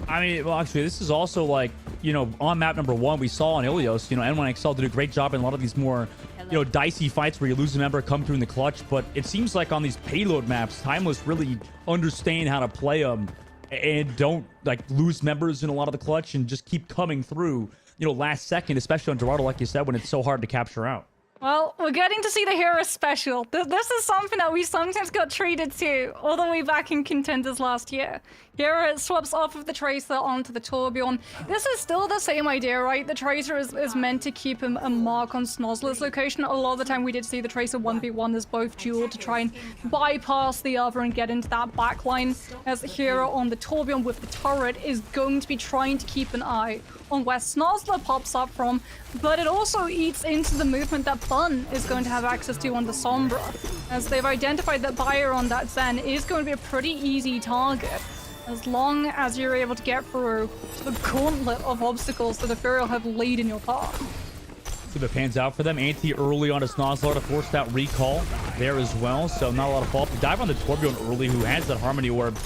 I mean, well, actually, this is also like, you know, on map number 1, we saw on Ilios, you know, N1XL did a great job in a lot of these more, you know, dicey fights where you lose a member, come through in the clutch. But it seems like on these payload maps, Timeless really understand how to play them and don't, like, lose members in a lot of the clutch and just keep coming through, you know, last second, especially on Dorado, like you said, when it's so hard to capture out. Well, we're getting to see the hero special. This is something that we sometimes got treated to all the way back in Contenders last year. Hero swaps off of the Tracer onto the Torbjorn. This is still the same idea, right? The Tracer is meant to keep a mark on Snozler's location. A lot of the time we did see the Tracer 1v1 as both duel to try and bypass the other and get into that backline. As the Hero on the Torbjorn with the turret is going to be trying to keep an eye on where Snozler pops up from, but it also eats into the movement that Bun is going to have access to on the Sombra, as they've identified that Bayer on that Zen is going to be a pretty easy target, as long as you're able to get through the gauntlet of obstacles that the Ethereal have laid in your path. So it pans out for them. Anti early on to Snozlar to force that recall there as well, so not a lot of fault. They dive on the Torbjorn early, who has that Harmony Orb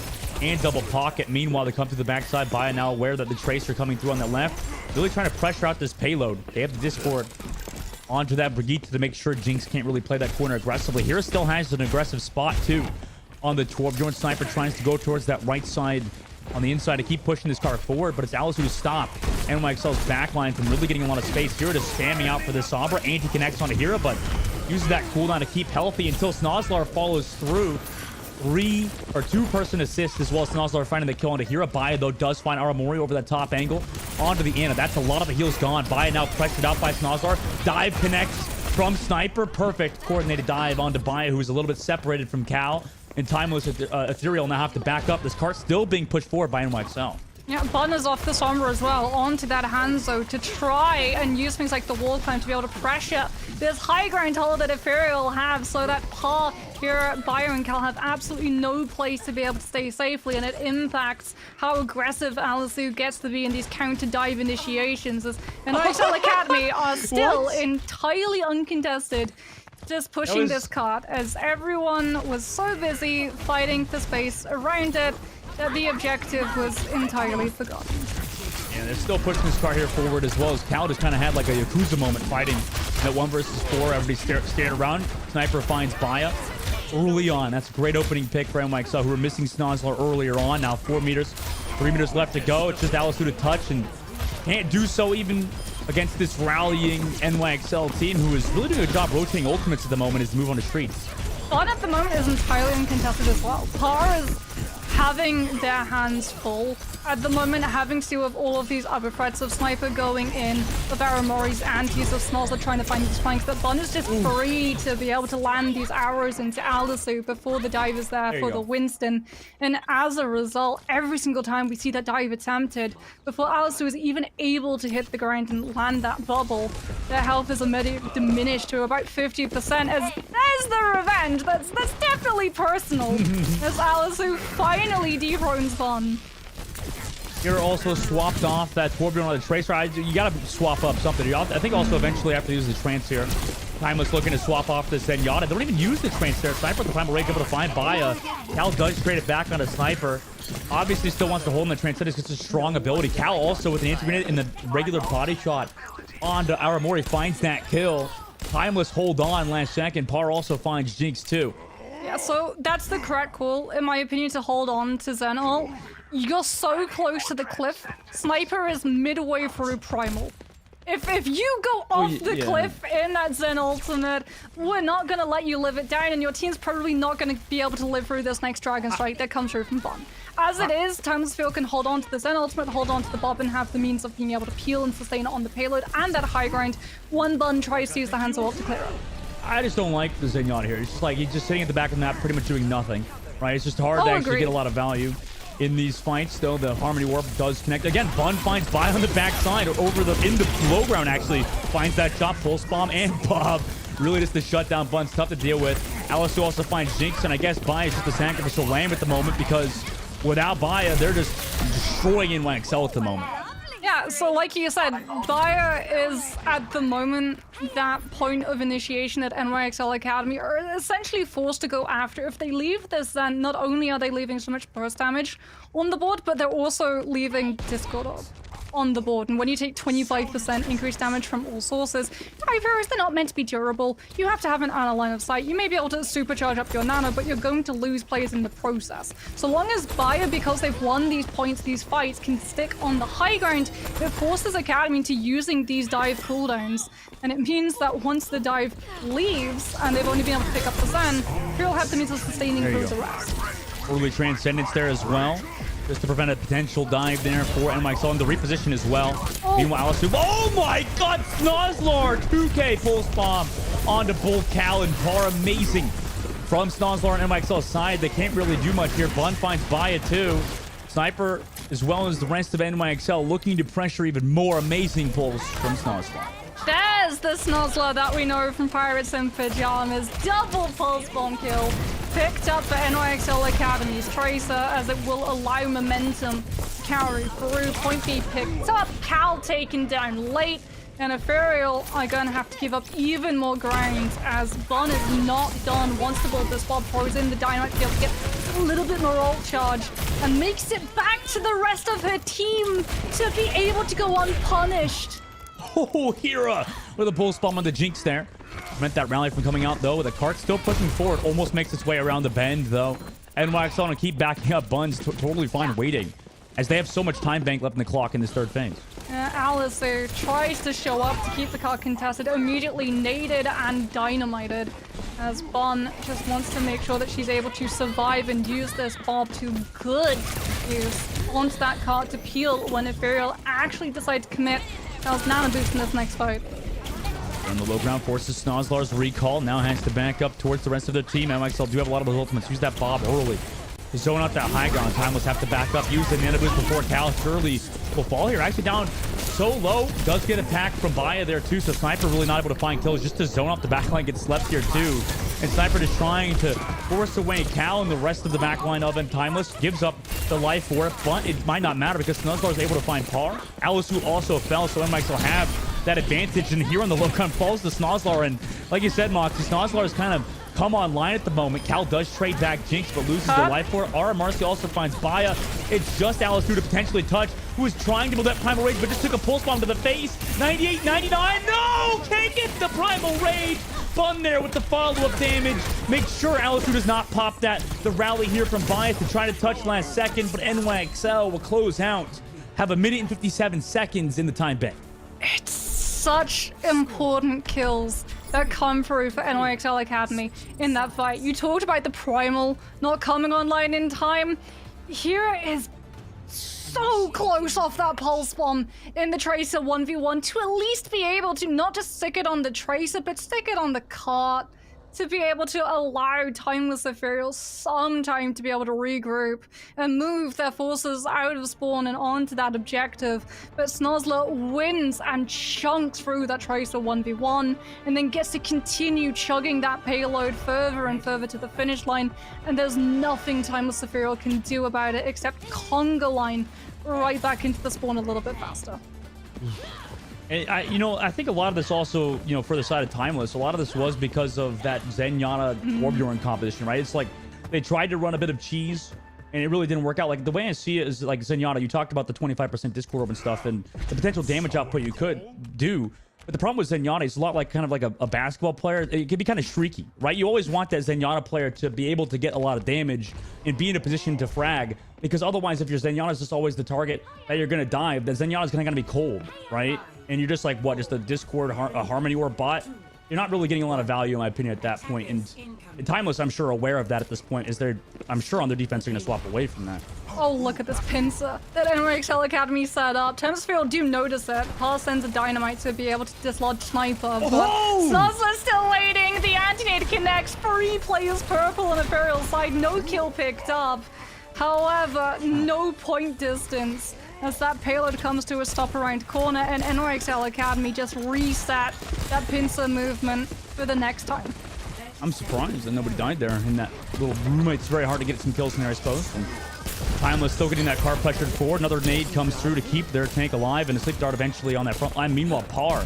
and double pocket. Meanwhile, they come to the backside. Baia now aware that the Tracer coming through on the left. Really trying to pressure out this payload. They have the Discord onto that Brigitte to make sure Jinx can't really play that corner aggressively. Here still has an aggressive spot too on the Torbjorn. Sniper tries to go towards that right side on the inside to keep pushing this car forward, but it's Alice who stopped NYXL's backline from really getting a lot of space. Hero just spamming out for this Sombra. Anti connects onto Hero, but uses that cooldown to keep healthy until Snozlar follows through. 2-person assist as well as Snozlar finding the kill onto Hira. Baya, though, does find Aramori over that top angle onto the Ana. That's a lot of the heals gone. Baya now pressured out by Snozlar. Dive connects from Sniper. Perfect coordinated dive onto Baya, who is a little bit separated from Cal. And Timeless Ethereal now have to back up. This cart still being pushed forward by NYXL. Yeah, Bun is off the Sombra as well, onto that Hanzo to try and use things like the wall climb to be able to pressure this high ground hold that Ethereal have, so that Pa, here, Bio, and Cal have absolutely no place to be able to stay safely, and it impacts how aggressive Alisu gets to be in these counter dive initiations. As NYXL Academy are still entirely uncontested, just pushing this cart as everyone was so busy fighting for space around it that the objective was entirely forgotten. Yeah, they're still pushing this car here forward as well as Cal just kind of had like a Yakuza moment fighting that 1 versus 4. Everybody stared around. Sniper finds Baya early on. That's a great opening pick for NYXL, who were missing Snozlar earlier on. Now 4 meters, 3 meters left to go. It's just Alisu to touch and can't do so even against this rallying NYXL team, who is really doing a job rotating ultimates at the moment as they move on the streets. Bot at the moment is entirely uncontested as well. Par is having their hands full at the moment, having to deal with all of these other threats of Sniper going in, of Aramori's antis, of Snozlar trying to find these flanks, but Bun is just free to be able to land these arrows into Alisu before the dive is there for the Winston. And as a result, every single time we see that dive attempted, before Alisu is even able to hit the ground and land that bubble, their health is immediately diminished to about 50%. As there's the revenge. That's definitely personal. As Alisu finally dethrones Bun. Here also swapped off that Torbjorn on the Tracer. You gotta swap up something. I think also eventually after using the Trance here, Timeless looking to swap off this Zenyatta. They don't even use the Trance there. Sniper at the time already able to find Baya. Cal does trade it back on a Sniper. Obviously still wants to hold in the Transcendence because it's a strong ability. Cal also with an anti-grenade in the regular body shot onto Aramori finds that kill. Timeless hold on last second. Par also finds Jinx too. Yeah, so that's the correct call, in my opinion, to hold on to Zenol. You're so close to the cliff. Sniper is midway through Primal. If you go off the cliff in that Zen ultimate, we're not going to let you live it down, and your team's probably not going to be able to live through this next Dragon Strike that comes through from Bun. As it is, Timelessfield can hold on to the Zen ultimate, hold on to the Bob, and have the means of being able to peel and sustain it on the payload and that high ground. One Bun tries to use the Hanzo ult to clear it. I just don't like the Zenyatta here. It's just like he's just sitting at the back of the map pretty much doing nothing, right? It's just hard to actually get a lot of value in these fights. Though the Harmony Warp does connect. Again, Bun finds Baya on the backside, over the in the low ground actually. Finds that shot, Pulse Bomb, and Bob. Really just the shutdown Bun's tough to deal with. Alisu also finds Jinx, and I guess Baya is just a sacrificial lamb at the moment because without Baya, they're just destroying NYXL at the moment. Yeah, so like you said, Baya is at the moment that point of initiation that NYXL Academy are essentially forced to go after. If they leave this, then not only are they leaving so much burst damage on the board, but they're also leaving Discord Orb on the board. And when you take 25% increased damage from all sources, Dive Heroes, they're not meant to be durable. You have to have an Ana line of sight. You may be able to supercharge up your Nano, but you're going to lose players in the process. So long as Baya, because they've won these points, these fights, can stick on the high ground, it forces Academy into using these dive cooldowns. And it means that once the dive leaves, and they've only been able to pick up the Zen, Hero have the means of sustaining through the rest. Early Transcendence there as well, just to prevent a potential dive there for NYXL, and the reposition as well. Meanwhile, Alisu, oh my god, Snozlar! 2K Pulse Bomb onto both Cal and Par. Amazing from Snozlar and NYXL's side. They can't really do much here. Bun finds Baya too. Sniper, as well as the rest of NYXL, looking to pressure even more. Amazing pulls from Snozlar. There's the Snozlar that we know from Pirates in Pajamas. Double Pulse Bomb kill. Picked up for NYXL Academy's Tracer, as it will allow momentum to carry through. Point B picked up. Cal taken down late. And Ethereal are going to have to give up even more ground, as Bun is not done. Once the bullet, this Bob throws in the dynamite to be able to get a little bit more ult charge and makes it back to the rest of her team to be able to go unpunished. Oh, Hira with a Pulse Bomb on the Jinx there. Prevent that rally from coming out, though, with the cart still pushing forward. Almost makes its way around the bend, though. NYXL to keep backing up. Bun's totally fine waiting as they have so much time bank left in the clock in this third phase. Alice there tries to show up to keep the card contested, immediately naded and dynamited, as Bon just wants to make sure that she's able to survive and use this Bob to good use onto that card to peel when Ethereal actually decides to commit. That was Nana Boost in this next fight. On the low ground, forces Snozlar's recall, now has to back up towards the rest of their team. MXL do have a lot of those ultimates. Use that Bob early. Zone out that high ground. Timeless have to back up. Use the Nana Boost before Cal Shirley will fall here. Actually down so low. Does get attacked from Baya there too. So Sniper really not able to find kills. Just to zone off the backline gets left here too. And Sniper just trying to force away Cal and the rest of the backline of him. Timeless gives up the life for it. But it might not matter because Snozlar is able to find par. Alisu also fell. So MX will have that advantage. And here on the low ground falls to Snozlar. And like you said, Moxie, Snozlar is kind of come online at the moment. Cal does trade back Jinx, but loses the life for it. Ara Marcy also finds Baya. It's just Alice to potentially touch, who is trying to build that Primal Rage, but just took a pulse bomb to the face. 98, 99. No! Can't get the Primal Rage. Fun there with the follow-up damage. Make sure Alice does not pop that. The rally here from Baya to try to touch last second, but NYXL will close out. Have 1 minute and 57 seconds in the time bank. It's such important kills that come through for NYXL Academy in that fight. You talked about the Primal not coming online in time. Here is so close off that Pulse Bomb in the Tracer 1v1 to at least be able to not just stick it on the Tracer, but stick it on the cart, to be able to allow Timeless Ethereal some time to be able to regroup and move their forces out of spawn and onto that objective. But Snozlar wins and chunks through that Tracer 1v1 and then gets to continue chugging that payload further and further to the finish line. And there's nothing Timeless Ethereal can do about it except conga line right back into the spawn a little bit faster. And I think a lot of this also, for the side of Timeless, a lot of this was because of that Zenyatta Torbjorn competition, right? It's like they tried to run a bit of cheese and it really didn't work out. Like the way I see it is like Zenyatta, you talked about the 25% Discord orb and stuff and the potential damage output you could do. But the problem with Zenyatta is a lot like kind of like a basketball player. It can be kind of streaky, right? You always want that Zenyatta player to be able to get a lot of damage and be in a position to frag. Because otherwise, if your Zenyatta is just always the target that you're going to die, the Zenyatta is going to be cold, right? And you're just like, what, just a Discord a Harmony War bot? You're not really getting a lot of value, in my opinion, at that point. And Timeless, I'm sure, aware of that at this point. I'm sure on their defense, they're going to swap away from that. Oh, look at this pincer that NYXL Academy set up. Tempestfield do notice it. Paul sends a dynamite to be able to dislodge Sniper. But Snozlar's still waiting. The anti-nade connects. 3 players purple on Ethereal side. No kill picked up. However, no point distance as that payload comes to a stop around corner and NYXL Academy just reset that pincer movement for the next time. I'm surprised that nobody died there in that little room. It's very hard to get some kills in there, I suppose. And Timeless still getting that car pressured forward. Another nade comes through to keep their tank alive, and a sleep dart eventually on that front line. Meanwhile, Par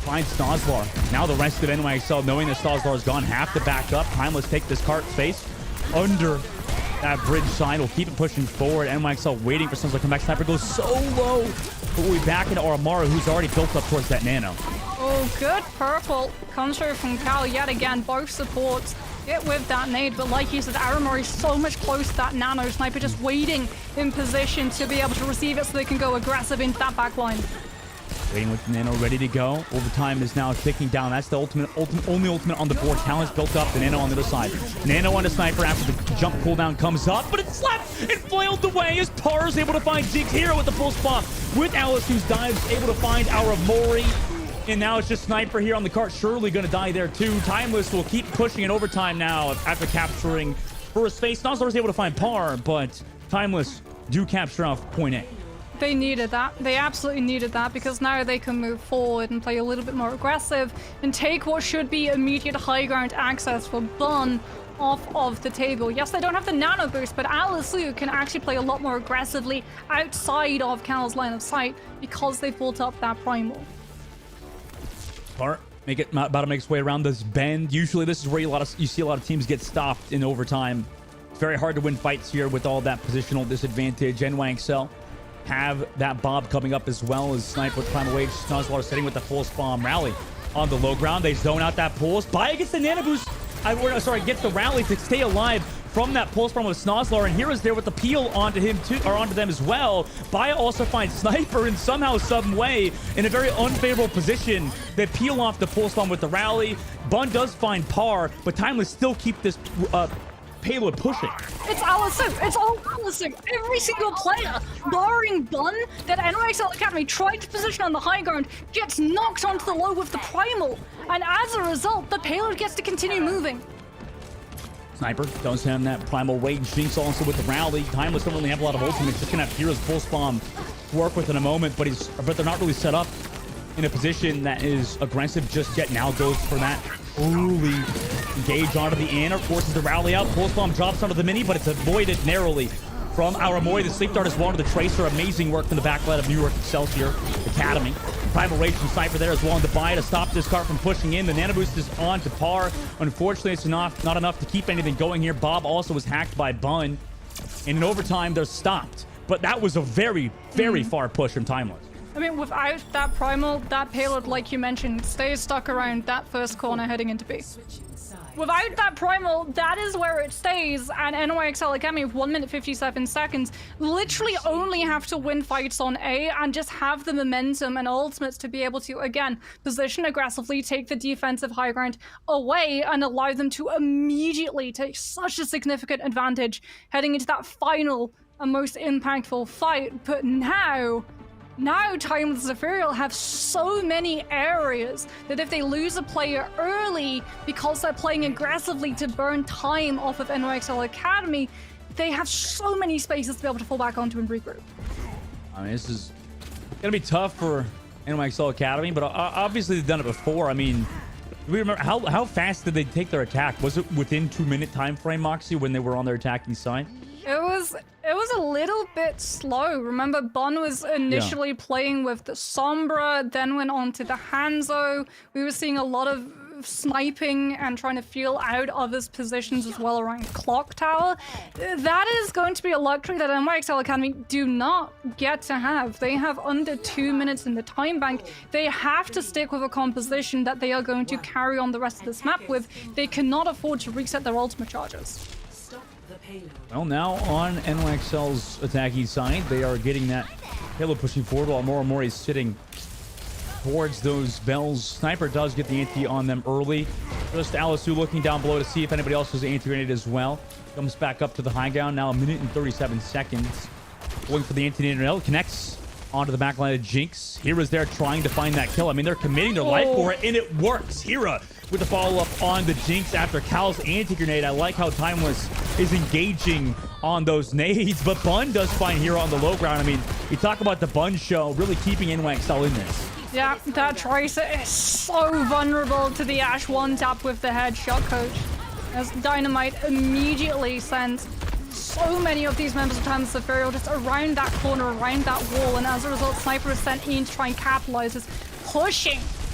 finds Snozlar. Now the rest of NYXL, knowing that Snozlar is gone, have to back up. Timeless take this cart space under that bridge side. Will keep it pushing forward. NYXL waiting for Snozlar to come back. Sniper goes so low. But we'll be back into Aramara, who's already built up towards that nano. Oh, good purple comes through from Cal yet again. Both supports hit with that nade, but like you said, Aramori is so much close to that nano. Sniper just waiting in position to be able to receive it so they can go aggressive into that backline. Waiting with the nano ready to go. Overtime is now ticking down. That's the only ultimate on the board. Talent's built up. The nano on the other side. Nano on the Sniper after the jump cooldown comes up, but it's left and flailed away as Par is able to find Ziggs here with the full spot. With Alice, who's dives, able to find Aramori. And now it's just Sniper here on the cart. Surely going to die there too. Timeless will keep pushing in overtime now after capturing first face. Snozlar was able to find Par, but Timeless do capture off point A. They needed that. They absolutely needed that because now they can move forward and play a little bit more aggressive and take what should be immediate high ground access for Bun off of the table. Yes, they don't have the nano boost, but Alisu can actually play a lot more aggressively outside of Cal's line of sight because they've built up that primal. Part about to make its way around this bend. Usually this is where you see a lot of teams get stopped in overtime. It's very hard to win fights here with all that positional disadvantage. NYXL have that Bob coming up as well as Sniper with Primal Wage. Snozlar sitting with the full spawn rally on the low ground. They zone out that pulse. Baya gets the nano boost. Gets the rally to stay alive. from that pulse bomb with Snozzler, and Hero's there with the peel onto him too, or onto them as well. Baya also finds Sniper in somehow, some way, in a very unfavorable position. They peel off the pulse bomb with the rally. Bun does find Par, but Timeless still keep this payload pushing. It's Alisu. It's all Alisu. Every single player, barring Bun, that NYXL Academy tried to position on the high ground, gets knocked onto the low with the Primal. And as a result, the payload gets to continue moving. Sniper does have that Primal Rage. Jinx also with the rally. Timeless don't really have a lot of ultimates. Just gonna have Hero's pulse bomb to work with in a moment, but they're not really set up in a position that is aggressive just yet. Now goes for that early engage onto the inner, forces the rally out. Pulse bomb drops onto the mini, but it's avoided narrowly from our Mori. The sleep dart is one to the Tracer. Amazing work from the backline of New York Excelsior Academy. Primal Rage from Sniper there as well on the buy to stop this cart from pushing in. The Nano Boost is on to Par. Unfortunately, it's not enough to keep anything going here. Bob also was hacked by Bun. And in overtime, they're stopped. But that was a very, very far push from Timeless. I mean, without that Primal, that payload, like you mentioned, stays stuck around that first corner heading into B. Without that Primal, that is where it stays, and NYXL Academy with 1 minute 57 seconds literally only have to win fights on A and just have the momentum and ultimates to be able to, again, position aggressively, take the defensive high ground away, and allow them to immediately take such a significant advantage heading into that final and most impactful fight. But now Timeless Ethereal have so many areas that if they lose a player early because they're playing aggressively to burn time off of NYXL Academy, they have so many spaces to be able to fall back onto and regroup. I mean, this is going to be tough for NYXL Academy, but obviously they've done it before. I mean, do we remember how fast did they take their attack? Was it within 2 minute time frame, Moxie, when they were on their attacking side? It was a little bit slow. Remember, Bun was initially playing with the Sombra, then went on to the Hanzo. We were seeing a lot of sniping and trying to feel out others' positions as well around Clock Tower. That is going to be a luxury that NYXL Academy do not get to have. They have under 2 minutes in the time bank. They have to stick with a composition that they are going to carry on the rest of this map with. They cannot afford to reset their ultimate charges. Well, now on NYXL's attacking side, they are getting that payload pushing forward while Mori is sitting towards those bells. Sniper does get the anti on them early. Just Alisu looking down below to see if anybody else has anti-grenade as well. Comes back up to the high ground. Now 1 minute and 37 seconds. Going for the anti-grenade. Connects onto the backline of Jinx. Hira's there trying to find that kill. I mean, they're committing their life for it, and it works. Hira with the follow-up on the Jinx after Cal's anti-grenade. I like how Timeless is engaging on those nades, but Bun does find Hira on the low ground. I mean, you talk about the Bun show really keeping NYXL in this. Yeah, that Tracer is so vulnerable to the Ash one tap with the headshot, coach. As Dynamite immediately sends so many of these members of Timeless Ethereal just around that corner, around that wall, and as a result, Sniper is sent in to try and capitalize this,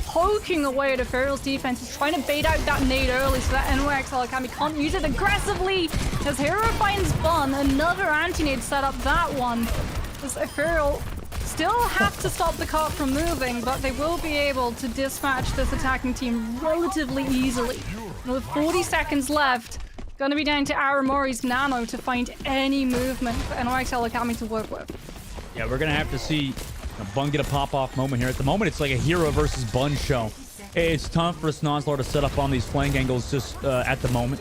poking away at Ethereal's defense, is trying to bait out that nade early so that NYXL Academy can't use it aggressively. As Hero finds Bun, another anti-nade set up that one. As Ethereal still have to stop the cart from moving, but they will be able to dispatch this attacking team relatively easily. And with 40 seconds left, gonna be down to Aramori's Nano to find any movement for NYXL Academy to work with. Yeah, we're gonna have to see Bun get a pop-off moment here. At the moment, it's like a Hero versus Bun show. It's tough for Snozzler to set up on these flank angles just at the moment.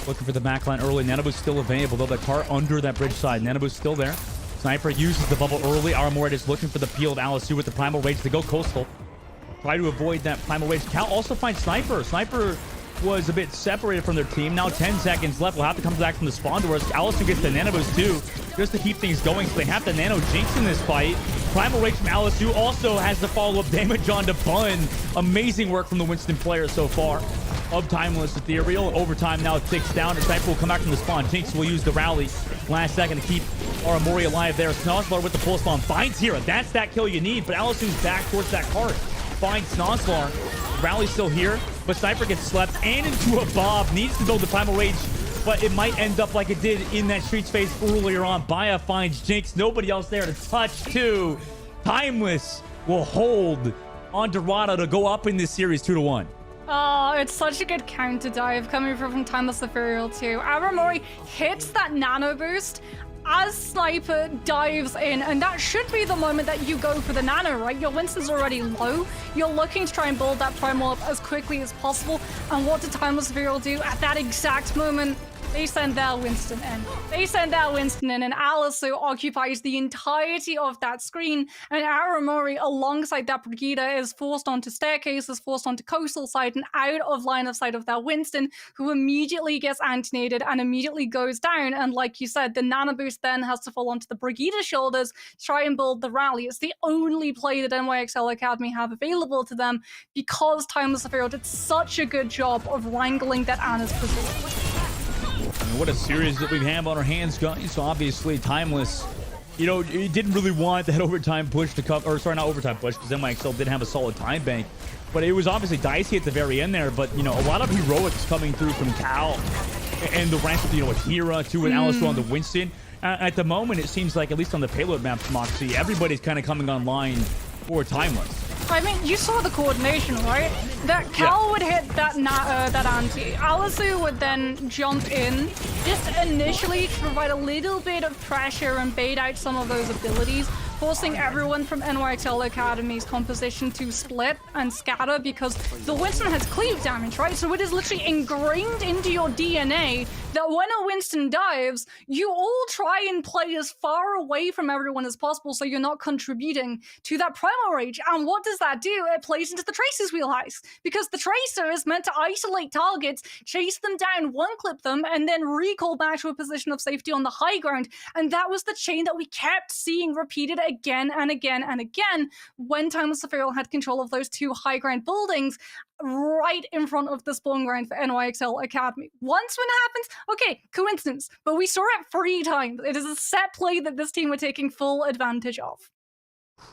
Looking for the backline early. Nanobu's still available, though. The car under that bridge side. Nanobu's still there. Sniper uses the bubble early. Aramori is looking for the peel of Alisu with the Primal Rage to go coastal. Try to avoid that Primal Rage. Cal also finds Sniper. Sniper was a bit separated from their team. Now 10 seconds left. We'll have to come back from the spawn doors. Alisu gets the Nanoboost too, just to keep things going. So they have the Nano Jinx in this fight. Primal Rage from Alisu also has the follow-up damage onto Bun. Amazing work from the Winston player so far. Of Timeless Ethereal. Overtime now ticks down. And Sniper will come back from the spawn. Jinx will use the rally last second to keep Aramori alive there. Snozzler with the full spawn finds Hira. That's that kill you need, but Alisu's back towards that cart. Finds Snozzler. Rally's still here, but Sniper gets slept and into a Bob. Needs to build the Primal Rage, but it might end up like it did in that Streets phase earlier on. Baya finds Jinx. Nobody else there to touch too. Timeless will hold on Dorado to go up in this series 2-1. Oh, it's such a good counter dive coming from Timeless Ethereal too. Aramori hits that nano boost as Sniper dives in, and that should be the moment that you go for the nano, right? Your Winston's already low. You're looking to try and build that primal up as quickly as possible. And what did Timeless Ethereal do at that exact moment? They send their Winston in. They send their Winston in, and Alisu occupies the entirety of that screen, and Aramori, alongside that Brigida, is forced onto staircases, forced onto coastal side, and out of line of sight of that Winston, who immediately gets antinated and immediately goes down. And like you said, the nano boost then has to fall onto the Brigida shoulders, try and build the rally. It's the only play that NYXL Academy have available to them, because Timeless Ethereal did such a good job of wrangling that Anna's position. What a series that we have on our hands, guys. So obviously, Timeless, you know, he didn't really want that overtime push to come, or sorry, not overtime push, because NYXL did have a solid time bank. But it was obviously dicey at the very end there. But, you know, a lot of heroics coming through from Cal and the rest of, you know, with Hira, too, and Alistair on the Winston. At the moment, it seems like, at least on the payload maps, Moxie, everybody's kind of coming online for Timeless. I mean, you saw the coordination, right? That Cal would hit that anti. Alisu would then jump in, just initially to provide a little bit of pressure and bait out some of those abilities, forcing everyone from NYXL Academy's composition to split and scatter, because the Winston has cleave damage, right? So it is literally ingrained into your DNA that when a Winston dives, you all try and play as far away from everyone as possible so you're not contributing to that primal rage. And what does that do? It plays into the Tracer's wheelhouse, because the Tracer is meant to isolate targets, chase them down, one-clip them, and then recall back to a position of safety on the high ground. And that was the chain that we kept seeing repeated again and again and again when Timeless Ethereal had control of those two high ground buildings right in front of the spawn ground for NYXL Academy. Once when it happens, okay, coincidence, but we saw it 3 times. It is a set play that this team were taking full advantage of.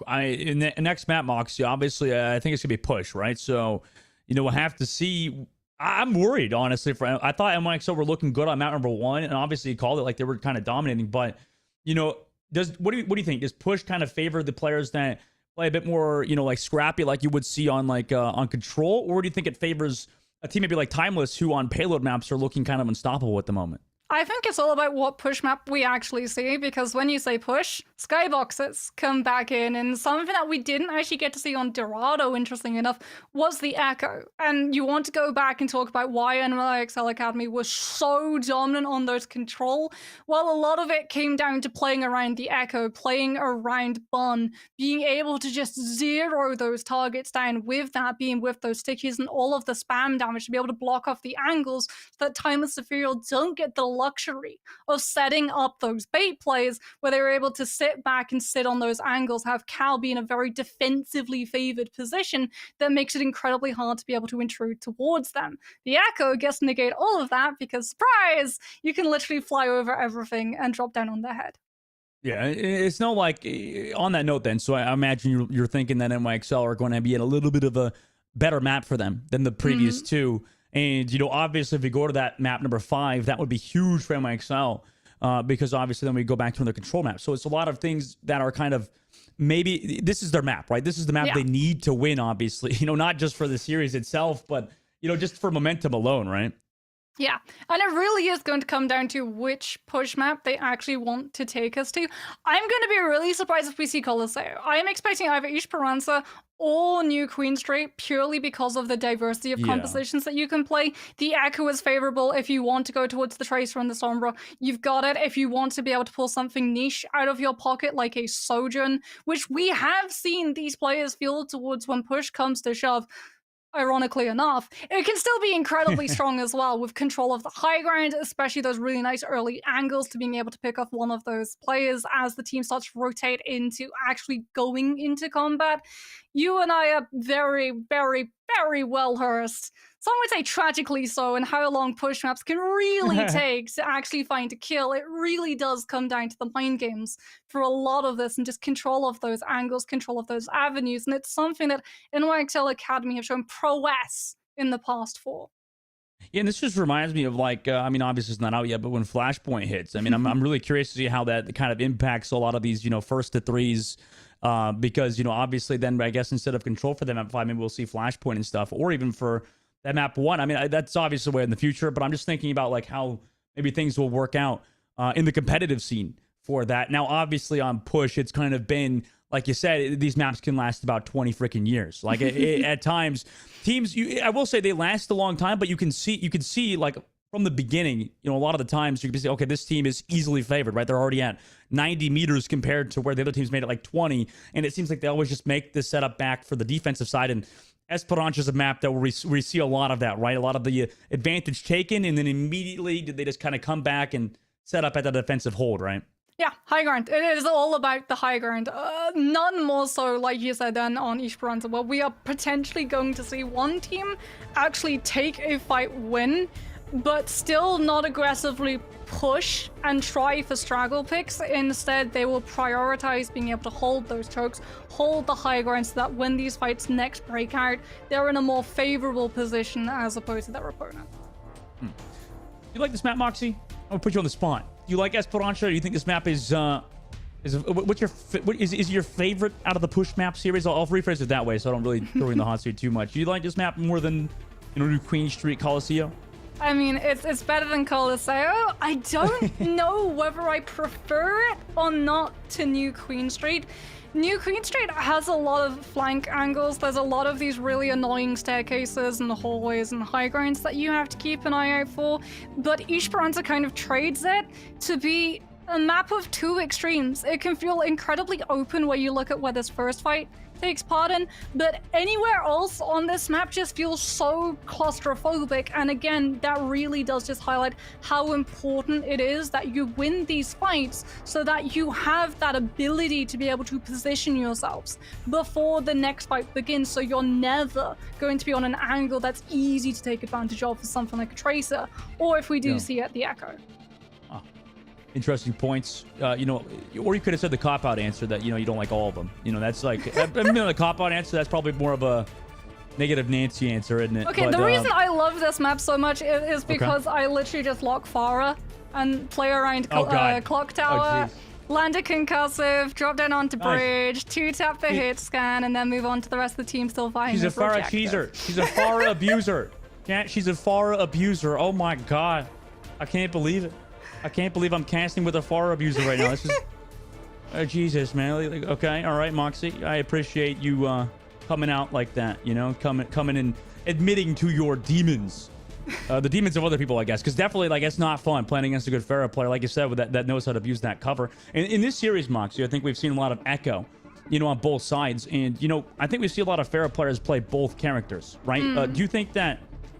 In the next map, Moxie, obviously, I think it's going to be push, right? So, you know, we'll have to see. I'm worried, honestly. I thought NYXL were looking good on map number 1, and obviously you called it like they were kind of dominating, but, you know, what do you think? Does push kind of favor the players that play a bit more, you know, like scrappy, like you would see on like on Control, or do you think it favors a team maybe like Timeless, who on payload maps are looking kind of unstoppable at the moment? I think it's all about what push map we actually see, because when you say push, skyboxes come back in, and something that we didn't actually get to see on Dorado, interesting enough, was the Echo. And you want to go back and talk about why NYXL Academy was so dominant on those Control. Well, a lot of it came down to playing around the Echo, playing around Bun, being able to just zero those targets down with that, being with those stickies and all of the spam damage to be able to block off the angles so that Timeless Ethereal don't get the luxury of setting up those bait plays where they were able to sit back and sit on those angles, have Cal be in a very defensively favored position that makes it incredibly hard to be able to intrude towards them. The Echo gets to negate all of that because, surprise, you can literally fly over everything and drop down on their head. Yeah, it's not like, on that note then, so I imagine you're thinking that NYXL are going to be in a little bit of a better map for them than the previous two. And, you know, obviously, if we go to that map number 5, that would be huge for NYXL, because obviously then we go back to another control map. So it's a lot of things that are kind of, maybe this is their map, right? This is the map they need to win, obviously. You know, not just for the series itself, but, you know, just for momentum alone, right? Yeah, and it really is going to come down to which push map they actually want to take us to. I'm going to be really surprised if we see Coliseo. I am expecting either Esperanza or New Queen Street, purely because of the diversity of compositions that you can play. The Echo is favorable if you want to go towards the Tracer and the Sombra. You've got it if you want to be able to pull something niche out of your pocket, like a Sojourn, which we have seen these players feel towards when push comes to shove. Ironically enough, it can still be incredibly strong as well, with control of the high ground, especially those really nice early angles to being able to pick off one of those players as the team starts to rotate into actually going into combat. You and I are very, very, very well versed. Some would say tragically so, in how long push maps can really take to actually find a kill. It really does come down to the mind games for a lot of this, and just control of those angles, control of those avenues. And it's something that NYXL Academy have shown prowess in the past for. Yeah, and this just reminds me of, like, I mean, obviously it's not out yet, but when Flashpoint hits, I mean, I'm really curious to see how that kind of impacts a lot of these, you know, first to threes. Because, you know, obviously then I guess instead of control for them at 5, maybe we'll see Flashpoint and stuff, or even for that map won. I mean, that's obviously way in the future, but I'm just thinking about like how maybe things will work out in the competitive scene for that. Now, obviously on push, it's kind of been, like you said, these maps can last about 20 freaking years. Like at times, teams, I will say they last a long time, but you can see like from the beginning, you know, a lot of the times you can say, okay, this team is easily favored, right? They're already at 90 meters compared to where the other teams made it like 20. And it seems like they always just make this setup back for the defensive side. And Esperanza is a map that we see a lot of that, right? A lot of the advantage taken, and then immediately did they just kind of come back and set up at the defensive hold, right? Yeah, high ground. It is all about the high ground. None more so, like you said, than on Esperanza, where we are potentially going to see one team actually take a fight win, but still not aggressively push and try for straggle picks. Instead, they will prioritize being able to hold those chokes, hold the high ground, so that when these fights next break out, they're in a more favorable position as opposed to their opponent. You like this map, Moxie? I'm gonna put you on the spot. You like Esperanza? Do you think this map is is your favorite out of the push map series? I'll rephrase it that way, so I don't really throw in the hot seat too much. Do you like this map more than, you know, Queen Street Coliseum? I mean, it's better than Coliseo. I don't know whether I prefer it or not to New Queen Street. New Queen Street has a lot of flank angles. There's a lot of these really annoying staircases and hallways and high grounds that you have to keep an eye out for. But Esperanza kind of trades it to be a map of two extremes. It can feel incredibly open where you look at where this first fight takes part in, but anywhere else on this map just feels so claustrophobic. And again, that really does just highlight how important it is that you win these fights so that you have that ability to be able to position yourselves before the next fight begins, so you're never going to be on an angle that's easy to take advantage of for something like a Tracer, or if we do see it, the Echo. Interesting points. You know, or you could have said the cop-out answer that, you know, you don't like all of them. You know, that's like, I mean, the cop-out answer, that's probably more of a negative Nancy answer, isn't it? Okay, but the reason I love this map so much is because I literally just lock Farah and play around Clock Tower, land a concussive, drop down onto bridge, two-tap the hit scan, and then move on to the rest of the team still fighting. She's a Farah cheeser. She's a Farah abuser. She's a Farah abuser. Oh my god. I can't believe it. I can't believe I'm casting with a Farah abuser right now. This is... Jesus, man. Okay, all right, Moxie. I appreciate you coming out like that, you know? Coming and admitting to your demons. The demons of other people, I guess. Because definitely, like, it's not fun playing against a good Farah player, like you said, with that knows how to abuse that cover. And in this series, Moxie, I think we've seen a lot of Echo, you know, on both sides. And, you know, I think we see a lot of Farah players play both characters, right? Do you think that...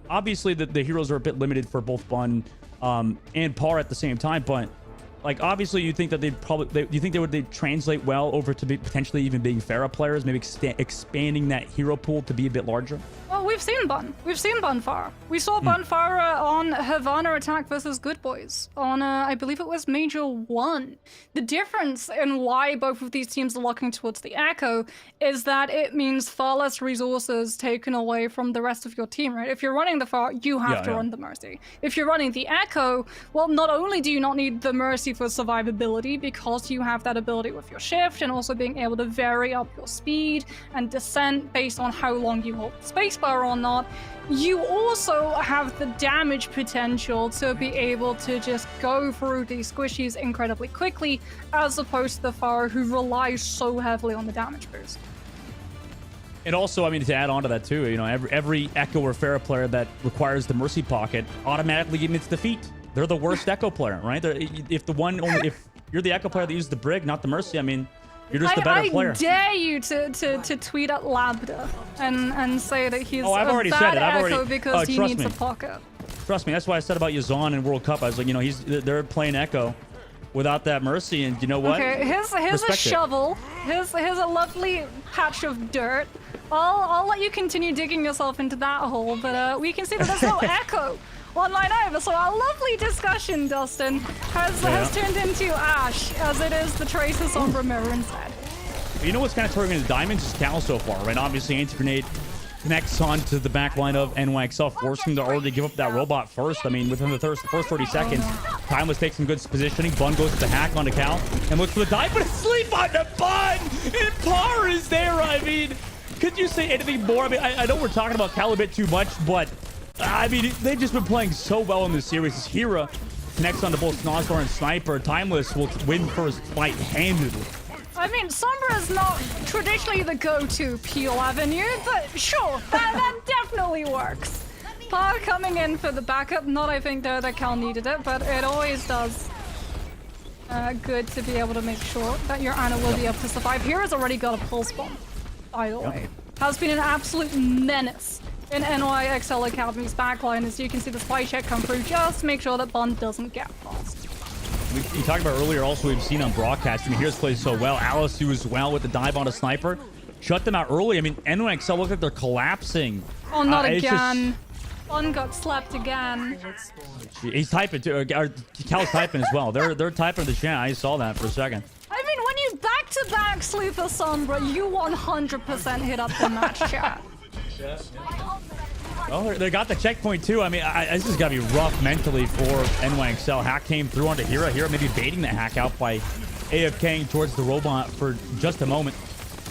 Obviously, the heroes are a bit limited for both Bun and Par at the same time, but like obviously you think that they'd translate well over to be potentially even being Farah players, maybe expanding that hero pool to be a bit larger? Well, we've seen Bun. We've seen Bun Farah. We saw Bun Farah on Havana Attack versus Good Boys on, I believe it was Major 1. The difference in why both of these teams are looking towards the Echo is that it means far less resources taken away from the rest of your team, right? If you're running the Farah, you have to run the Mercy. If you're running the Echo, well, not only do you not need the Mercy for survivability because you have that ability with your shift and also being able to vary up your speed and descent based on how long you hold the spacebar or not, you also have the damage potential to be able to just go through these squishies incredibly quickly, as opposed to the Farah who relies so heavily on the damage boost. And also, I mean, to add on to that too, you know, every Echo or Farah player that requires the Mercy Pocket automatically admits defeat. They're the worst Echo player, right? If you're the Echo player that uses the Brig, not the Mercy, I mean, you're just the better player. I dare you to tweet at Labda and say that he's I've already said it. Echo because he needs a pocket. Trust me, that's why I said about Yazan in World Cup. I was like, you know, they're playing Echo without that Mercy, and you know what? Okay, here's a shovel. Here's a lovely patch of dirt. I'll let you continue digging yourself into that hole, but we can see that there's no Echo online either. So our lovely discussion, Dustin, has turned into ash, as it is the Tracer Sombra mirror instead. You know what's kind of turning into diamonds is Cal so far, right? Obviously, Anti-Grenade connects onto the back line of NYXL, forcing them to already give up that robot first. I mean, within the first 30 seconds, Timeless takes some good positioning. Bun goes with the hack onto Cal and looks for the dive, but asleep on the Bun! And Par is there, I mean, could you say anything more? I mean, I know we're talking about Cal a bit too much, but I mean, they've just been playing so well in this series. As Hira connects onto both Snozlar and Sniper, Timeless will win first fight handedly. I mean, Sombra is not traditionally the go-to peel avenue, but sure, that definitely works. Power coming in for the backup. Not I think that Cal needed it, but it always does. Good to be able to make sure that your Ana will be able to survive. Hira's already got a pulse bomb, by the way. Has been an absolute menace in NYXL Academy's backline. As you can see the spy check come through, just make sure that Bond doesn't get past. You talked about earlier also we've seen on broadcast. I mean, Here's plays so well. Alisu as well with the dive on a Sniper. Shut them out early. I mean, NYXL look like they're collapsing. Oh, not again. Bond got slapped again. He's typing too. Cal's typing as well. They're typing the chat. I saw that for a second. I mean, when you back-to-back sleep a Sombra, you 100% hit up the match chat. Oh, they got the checkpoint too. I mean, this has got to be rough mentally for NYXL. Hack came through onto Hira. Hira maybe baiting the hack out by AFKing towards the robot for just a moment.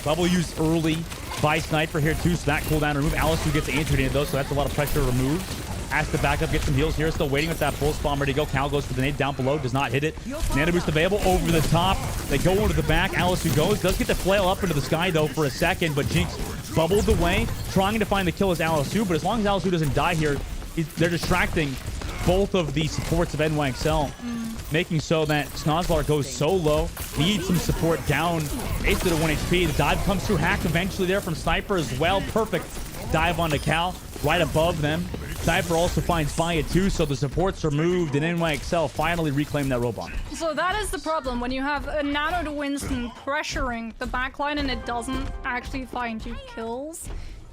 Bubble used early by Sniper here too, so that cooldown remove. Alisu gets injured in though, so that's a lot of pressure removed. Has to back up, get some heals here. Still waiting with that pulse bomb ready to go. Cal goes for the nade down below, does not hit it. Nano boost available over the top. They go into the back. Alisu goes, does get the flail up into the sky though for a second, but Jinx bubbled away, trying to find the kill as Alisu. But as long as Alisu doesn't die here, they're distracting both of the supports of NYXL, making so that Snozlar goes so low, needs some support down, basically to 1 HP. The dive comes through, hack eventually there from Sniper as well. Perfect dive onto Cal, right above them. Sniper also finds Fire too, so the supports are moved, and NYXL finally reclaim that robot. So that is the problem when you have a Nano to Winston pressuring the backline and it doesn't actually find you kills.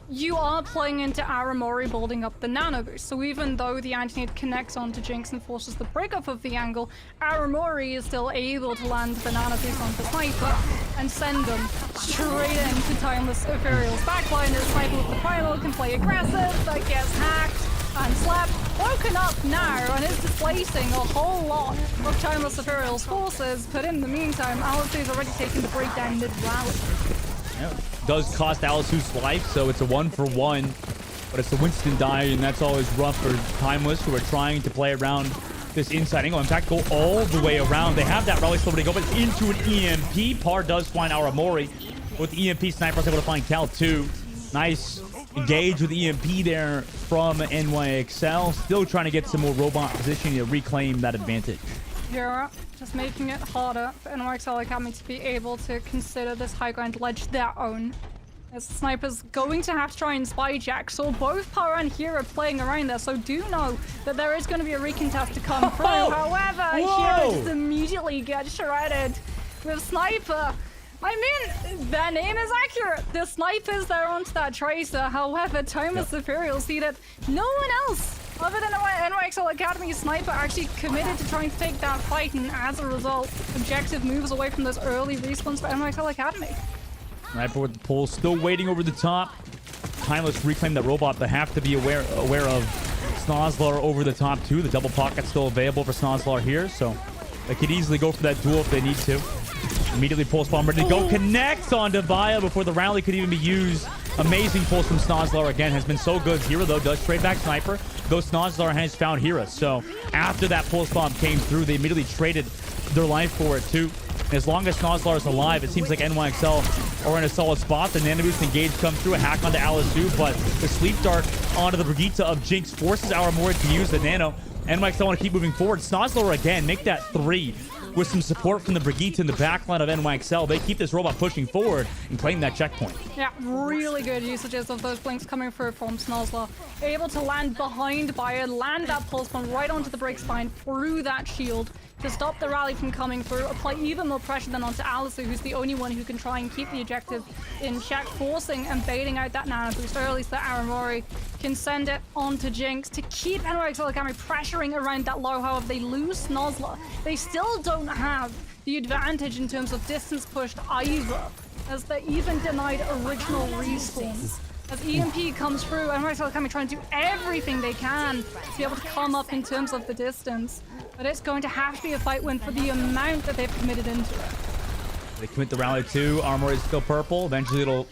You are playing into Aramori building up the Nano boost. So even though the anti-nade connects onto Jinx and forces the break off of the angle, Aramori is still able to land the Nano boost onto Sniper and send them straight into Timeless Ethereal's backline. As Sniper with the final can play aggressive, but gets hacked and slapped, woken up now, and is displacing a whole lot of Timeless Ethereal's forces. But in the meantime, Alistair's already taken the breakdown mid-rally. Yeah. Does cost Alisu's life, so it's a 1-for-1. But it's the Winston die, and that's always rough for Timeless, who are trying to play around this inside angle. In fact, go all the way around. They have that rally slow to go, but into an EMP. Par does find Aramori. With the EMP, Sniper's able to find Cal too. Nice engage with EMP there from NYXL. Still trying to get some more robot positioning to reclaim that advantage. Hira just making it harder for NYXL Academy to be able to consider this high ground ledge their own. As Sniper's going to have to try and spy jack, so both Power and Hira playing around there, so do know that there is going to be a recontest to come through. However, Hira just immediately gets shredded with Sniper. I mean, their name is accurate. The Sniper's there onto that Tracer. However, Timeless Ethereal see that no one else other than NYXL Academy Sniper actually committed to trying to take that fight, and as a result, objective moves away from those early respawns for NYXL Academy. Sniper with the pull, still waiting over the top. Timeless reclaim that robot. They have to be aware of Snozlar over the top too. The double pocket's still available for Snozlar here, so they could easily go for that duel if they need to. Immediately pulse bomb ready to go. Connects onto Via before the rally could even be used. Amazing pulse from Snozlar again. Has been so good. Hira though does trade back Sniper, though Snozlar has found Hira. So after that pulse bomb came through, they immediately traded their life for it too. And as long as Snozlar is alive, it seems like NYXL are in a solid spot. The Nano Boost engage comes through, a hack onto Alisu, but the Sleep Dart onto the Brigitte of Jinx forces Aramori to use the Nano. NYXL want to keep moving forward. Snozlar again, make that 3 with some support from the Brigitte in the backline of NYXL. They keep this robot pushing forward and claim that checkpoint. Yeah, really good usages of those blinks coming through from Snozlar. Able to land behind Bayer, land that pulse bomb right onto the break spine through that shield to stop the rally from coming through, apply even more pressure than onto Alisu, who's the only one who can try and keep the objective in check, forcing and baiting out that Nano Boost early so that Aramori can send it onto Jinx to keep NYXL Academy pressuring around that low. However, they lose Snozlar. They still don't have the advantage in terms of distance pushed either, as they're even denied original respawns. As EMP comes through, NYXL Academy trying to do everything they can to be able to come up in terms of the distance. But it's going to have to be a fight win for the amount that they've committed into it. They commit the rally too. Armor is still purple. Eventually it'll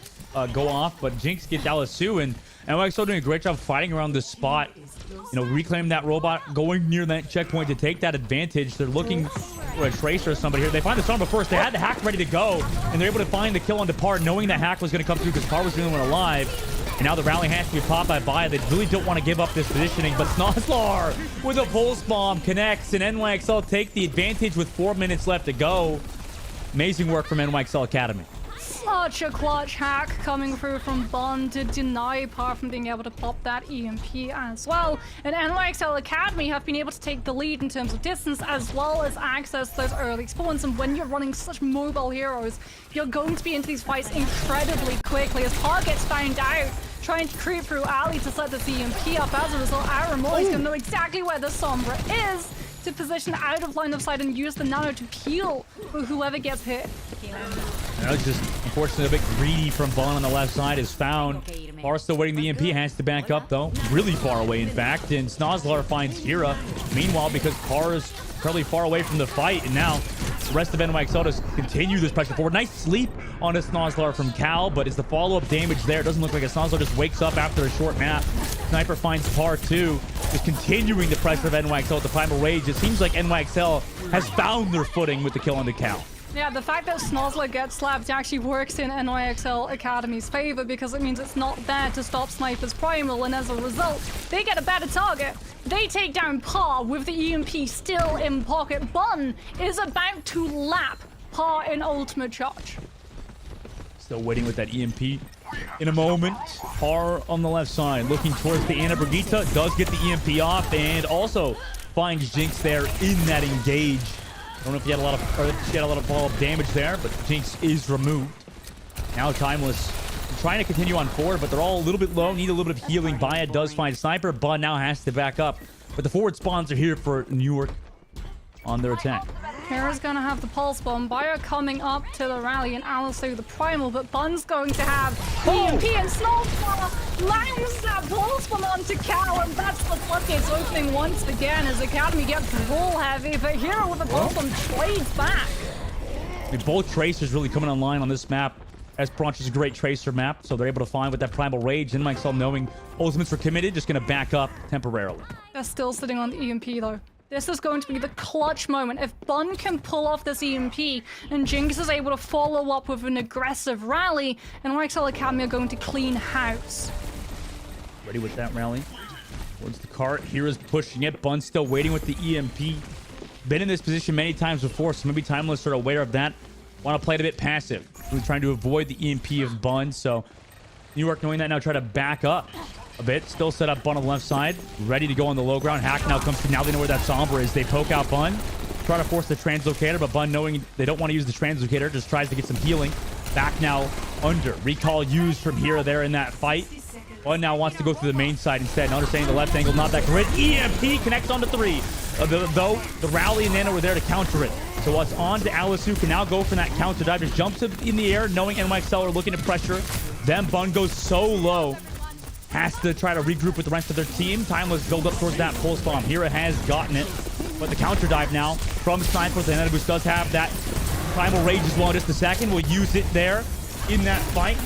go off, but Jinx gets Alisu, and And NYXL doing a great job fighting around this spot. You know, reclaim that robot, going near that checkpoint to take that advantage. They're looking for a Tracer or somebody here. They find the Sombra first. They had the hack ready to go, and they're able to find the kill on Par, knowing that hack was going to come through because Par was the only one alive. And now the rally has to be popped by Baya. They really don't want to give up this positioning, but Snozlar with a pulse bomb connects, and NYXL take the advantage with 4 minutes left to go. Amazing work from NYXL Academy. Such a clutch hack coming through from Bun to deny Par from being able to pop that EMP as well. And NYXL Academy have been able to take the lead in terms of distance as well as access those early spawns. And when you're running such mobile heroes, you're going to be into these fights incredibly quickly as Par gets found out trying to creep through alley to set this EMP up. As a result, Aramor is going to know exactly where the Sombra is to position out of line of sight and use the nano to peel whoever gets hit. That's just unfortunately a bit greedy from Bun on the left side is found. Par still waiting. The EMP has to back up though, really far away in fact, and Snozlar finds Hira. Meanwhile, because Par is fairly far away from the fight, and now the rest of NYXL does continue this pressure forward. Nice sleep on a Snozlar from Cal, but is the follow-up damage there? It doesn't look like a Snozlar just wakes up after a short nap. Sniper finds Par too, just continuing the pressure of NYXL with the Primal Rage. It seems like NYXL has found their footing with the kill on the Cal. Yeah, the fact that Snozlar gets slapped actually works in NYXL Academy's favor because it means it's not there to stop Sniper's Primal, and as a result, they get a better target. They take down Par with the EMP still in pocket. Bun is about to lap Par in ultimate charge. Still waiting with that EMP. In a moment, Par on the left side, looking towards the Ana Brigitte, does get the EMP off, and also finds Jinx there in that engage. I don't know if he had a lot of, or if she had a lot of follow-up damage there, but Jinx is removed. Now Timeless trying to continue on forward, but they're all a little bit low, need a little bit of healing. Baya does find Sniper, Bun now has to back up. But the forward spawns are here for New York on their attack. Hera's gonna have the pulse bomb. Baya coming up to the rally and Alice through the primal, but Bun's going to have EMP and Snowfall lands that pulse bomb onto Cal, and that's the floodgates opening once again as Academy gets roll heavy, but Hera with the pulse bomb trades back. Both Tracers really coming online on this map. Esperança is a great Tracer map, so they're able to find with that Primal Rage. And NYXL knowing ultimates were committed, just gonna back up temporarily. They're still sitting on the EMP though. This is going to be the clutch moment. If Bun can pull off this EMP and Jinx is able to follow up with an aggressive rally, and NYXL Academy are going to clean house. Ready with that rally. Towards the cart. Hira's pushing it. Bun still waiting with the EMP. Been in this position many times before, so maybe Timeless are aware of that. Want to play it a bit passive. Really trying to avoid the EMP of Bun, so New York knowing that now try to back up a bit. Still set up Bun on the left side. Ready to go on the low ground. Hack now comes through. Now they know where that Sombra is. They poke out Bun. Try to force the translocator, but Bun knowing they don't want to use the translocator, just tries to get some healing. Back now under. Recall used from here there in that fight. Bun now wants to go through the main side instead. And understanding the left angle, not that great. EMP connects onto 3. Though the rally and Nana were there to counter it. So what's on to Alice, who can now go for that counter dive. Just jumps in the air, knowing NYXL are looking to pressure. Then Bun goes so low. Has to try to regroup with the rest of their team. Timeless build up towards that pulse bomb. Hira has gotten it. But the counter dive now from Sniper. The Nenabus does have that Primal Rage as well in just a second. We'll use it there in that fight.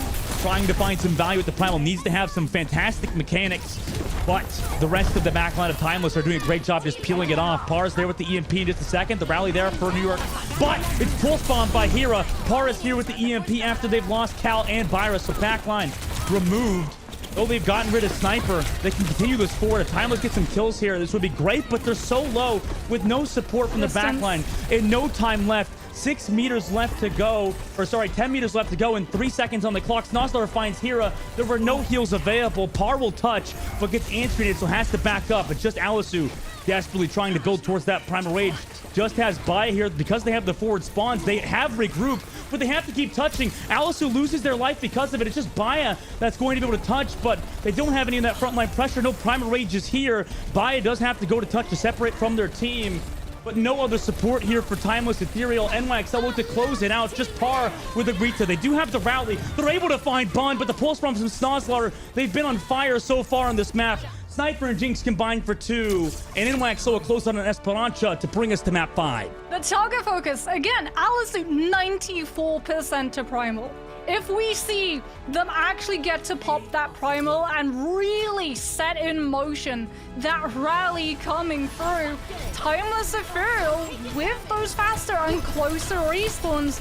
Trying to find some value with the Primal. Needs to have some fantastic mechanics. But the rest of the backline of Timeless are doing a great job just peeling it off. Par's there with the EMP in just a second. The rally there for New York. But it's pulse bombed by Hira. Par is here with the EMP after they've lost Cal and Virus. So backline removed. Though they've gotten rid of Sniper, they can continue this forward. If Timeless gets some kills here, this would be great, but they're so low with no support from the backline and no time left. 6 meters left to go, or sorry, 10 meters left to go and 3 seconds on the clock. Snozlar finds Hira. There were no heals available. Par will touch, but gets answered, so has to back up. It's just Alisu desperately trying to build towards that Primal Rage. Just has Baya here because they have the forward spawns. They have regrouped, but they have to keep touching. Alisu loses their life because of it. It's just Baya that's going to be able to touch, but they don't have any of that frontline pressure. No Primal Rage is here. Baya does have to go to touch to separate from their team, but no other support here for Timeless Ethereal. NYXL look to close it out. Just Par with Agrita. They do have the rally. They're able to find Bun, but the pulse from Snozlar, they've been on fire so far on this map. Sniper and Jinx combined for 2, and NYXL will close on an Esperança to bring us to map 5. The target focus, again, Alisu 94% to Primal. If we see them actually get to pop that primal and really set in motion that rally coming through, Timeless Ethereal with those faster and closer respawns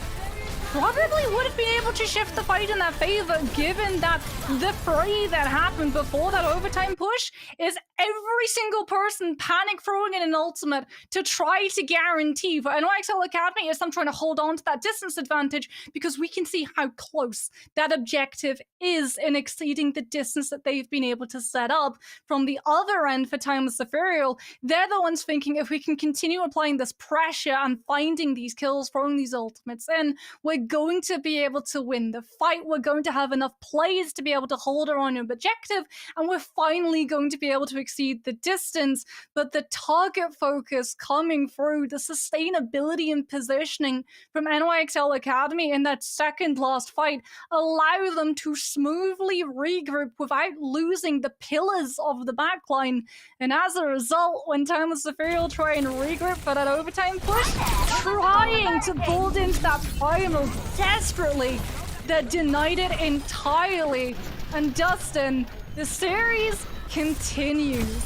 probably would have been able to shift the fight in their favor, given that the fray that happened before that overtime push is every single person panic throwing in an ultimate to try to guarantee. For NYXL Academy, is them trying to hold on to that distance advantage, because we can see how close that objective is in exceeding the distance that they've been able to set up. From the other end, for Timeless Ethereal, they're the ones thinking, if we can continue applying this pressure and finding these kills, throwing these ultimates in, we're going to be able to win the fight. We're going to have enough plays to be able to hold our own objective, and we're finally going to be able to exceed the distance. But the target focus coming through, the sustainability and positioning from NYXL Academy in that second last fight allow them to smoothly regroup without losing the pillars of the backline. And as a result, when Timeless Ethereal try and regroup for that overtime push, trying to build into that primal desperately, that denied it entirely. And Dustin, the series continues.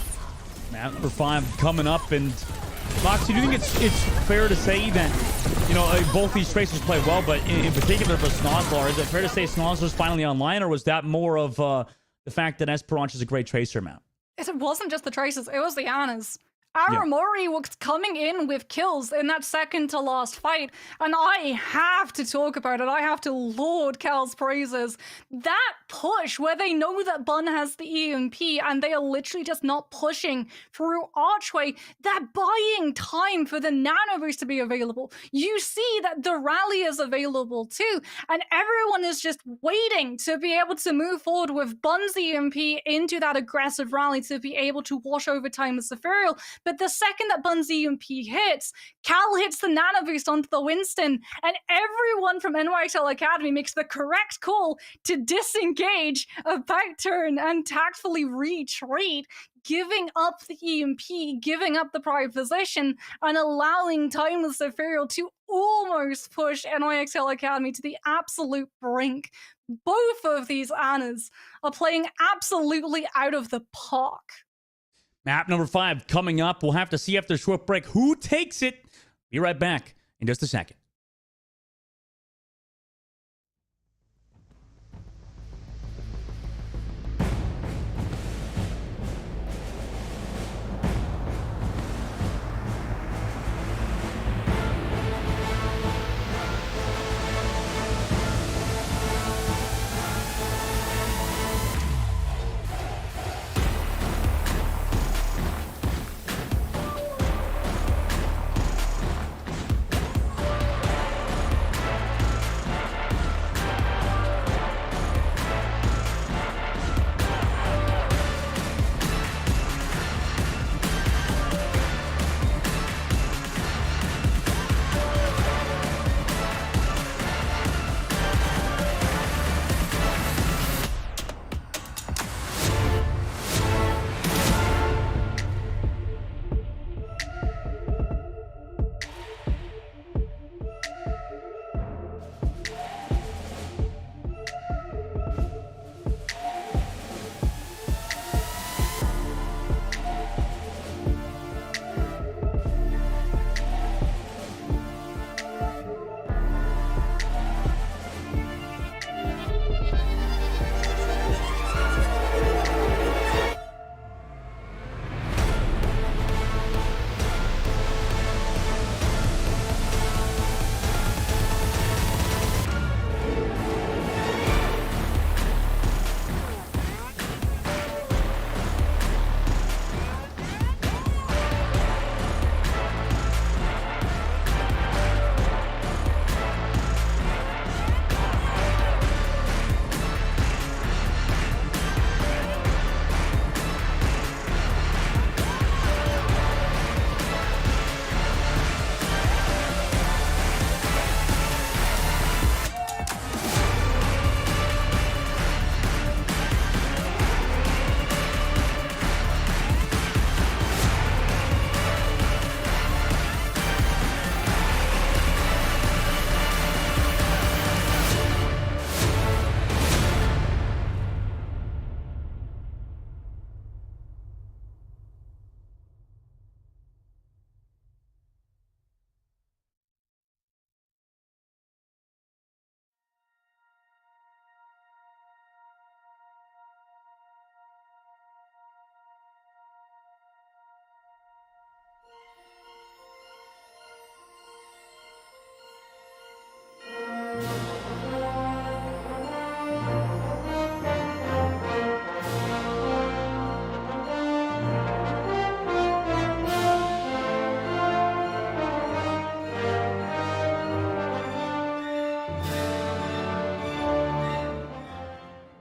Map number 5 coming up, and Moxie, do you think it's fair to say that, you know, both these tracers play well, but in particular for Snozlar, is it fair to say Snozlar's finally online, or was that more of the fact that Esperanche is a great tracer map? It wasn't just the traces, it was the Annas. Yeah. Aramori was coming in with kills in that second to last fight, and I have to talk about it. I have to laud Cal's praises. That push where they know that Bun has the EMP and they are literally just not pushing through Archway, that buying time for the nano boost to be available. You see that the rally is available too, and everyone is just waiting to be able to move forward with Bun's EMP into that aggressive rally to be able to wash over Timeless Ethereal. But the second that Bun's EMP hits, Cal hits the nano boost onto the Winston, and everyone from NYXL Academy makes the correct call to disengage, about turn, and tactfully retreat, giving up the EMP, giving up the pride position, and allowing Timeless Ethereal to almost push NYXL Academy to the absolute brink. Both of these Annas are playing absolutely out of the park. Map number 5 coming up. We'll have to see after a short break who takes it. Be right back in just a second.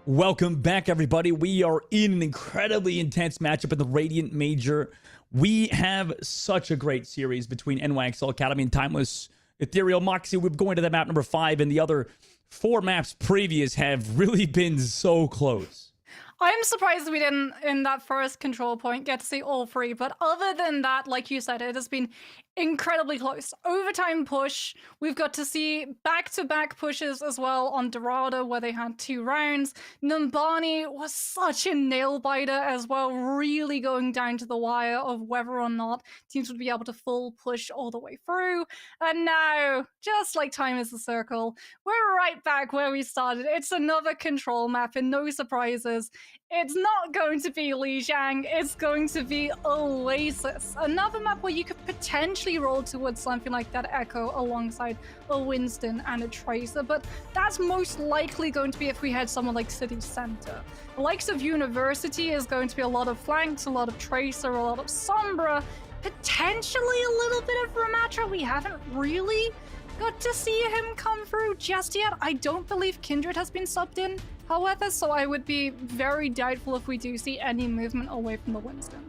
Welcome back, everybody. We are in an incredibly intense matchup in the Radiant Major. We have such a great series between NYXL Academy and Timeless Ethereal Moxie. We're going to the map number 5, and the other 4 maps previous have really been so close. I'm surprised we didn't, in that first control point, get to see all 3. But other than that, like you said, it has been incredibly close. Overtime push. We've got to see back-to-back pushes as well on Dorado, where they had 2 rounds. Numbani was such a nail-biter as well, really going down to the wire of whether or not teams would be able to full push all the way through. And now, just like time is a circle, we're right back where we started. It's another control map and no surprises. It's not going to be Lijiang, it's going to be Oasis. Another map where you could potentially roll towards something like that Echo alongside a Winston and a Tracer, but that's most likely going to be if we had someone like City Center. The likes of University is going to be a lot of flanks, a lot of Tracer, a lot of Sombra, potentially a little bit of Ramatra. We haven't really got to see him come through just yet. I don't believe Kindred has been subbed in, however, so I would be very doubtful if we do see any movement away from the Winston.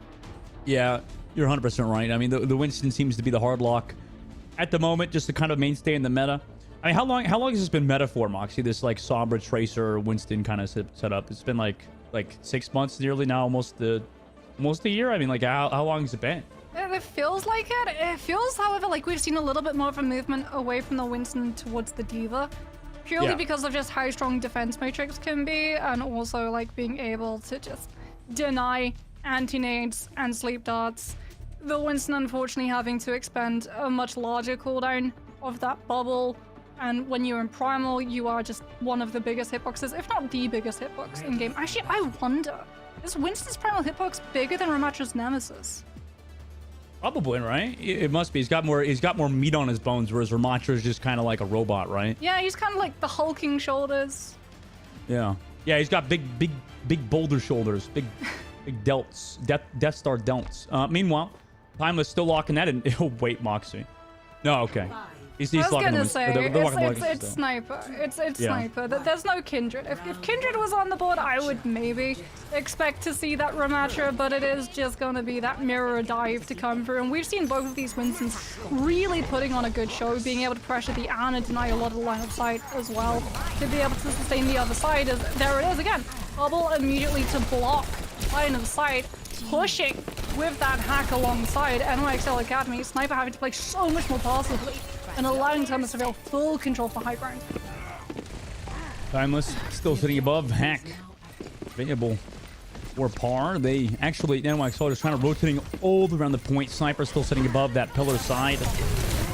Yeah, you're 100% right. I mean, the Winston seems to be the hard lock at the moment, just to kind of mainstay in the meta. I mean, how long has this been meta for, Moxie? This like Sombra, Tracer, Winston kind of set up. It's been like 6 months nearly now, almost a year. I mean, like how long has it been? It feels like it. It feels, however, like we've seen a little bit more of a movement away from the Winston towards the Diva. Purely because of just how strong defense matrix can be, and also like being able to just deny anti-nades and sleep darts. The Winston unfortunately having to expend a much larger cooldown of that bubble, and when you're in Primal, you are just one of the biggest hitboxes, if not the biggest hitbox in game. Actually, I wonder, is Winston's Primal hitbox bigger than Ramatra's Nemesis? Probably, right? It must be. He's got more meat on his bones, whereas Ramatra is just kind of like a robot, right? Yeah, he's kind of like the hulking shoulders. Yeah, he's got big boulder shoulders, big delts, Death Star delts. Meanwhile, Timeless still locking that in. Oh wait, Moxie. No, okay. He's I was locking gonna them. say, it's still. Sniper. It's Sniper. There's no Kindred. If Kindred was on the board, I would maybe expect to see that Ramatra, but it is just gonna be that mirror dive to come through. And we've seen both of these Winstons really putting on a good show, being able to pressure the Ana and deny a lot of the line of sight as well, to be able to sustain the other side. There it is again. Bubble immediately to block line of sight, pushing with that hack alongside NYXL Academy. Sniper having to play so much more passively and allowing Timeless to feel full control for high ground. Timeless still sitting above. Hack available for par. They actually, NYXL is trying to rotating all around the point. Sniper still sitting above that pillar side,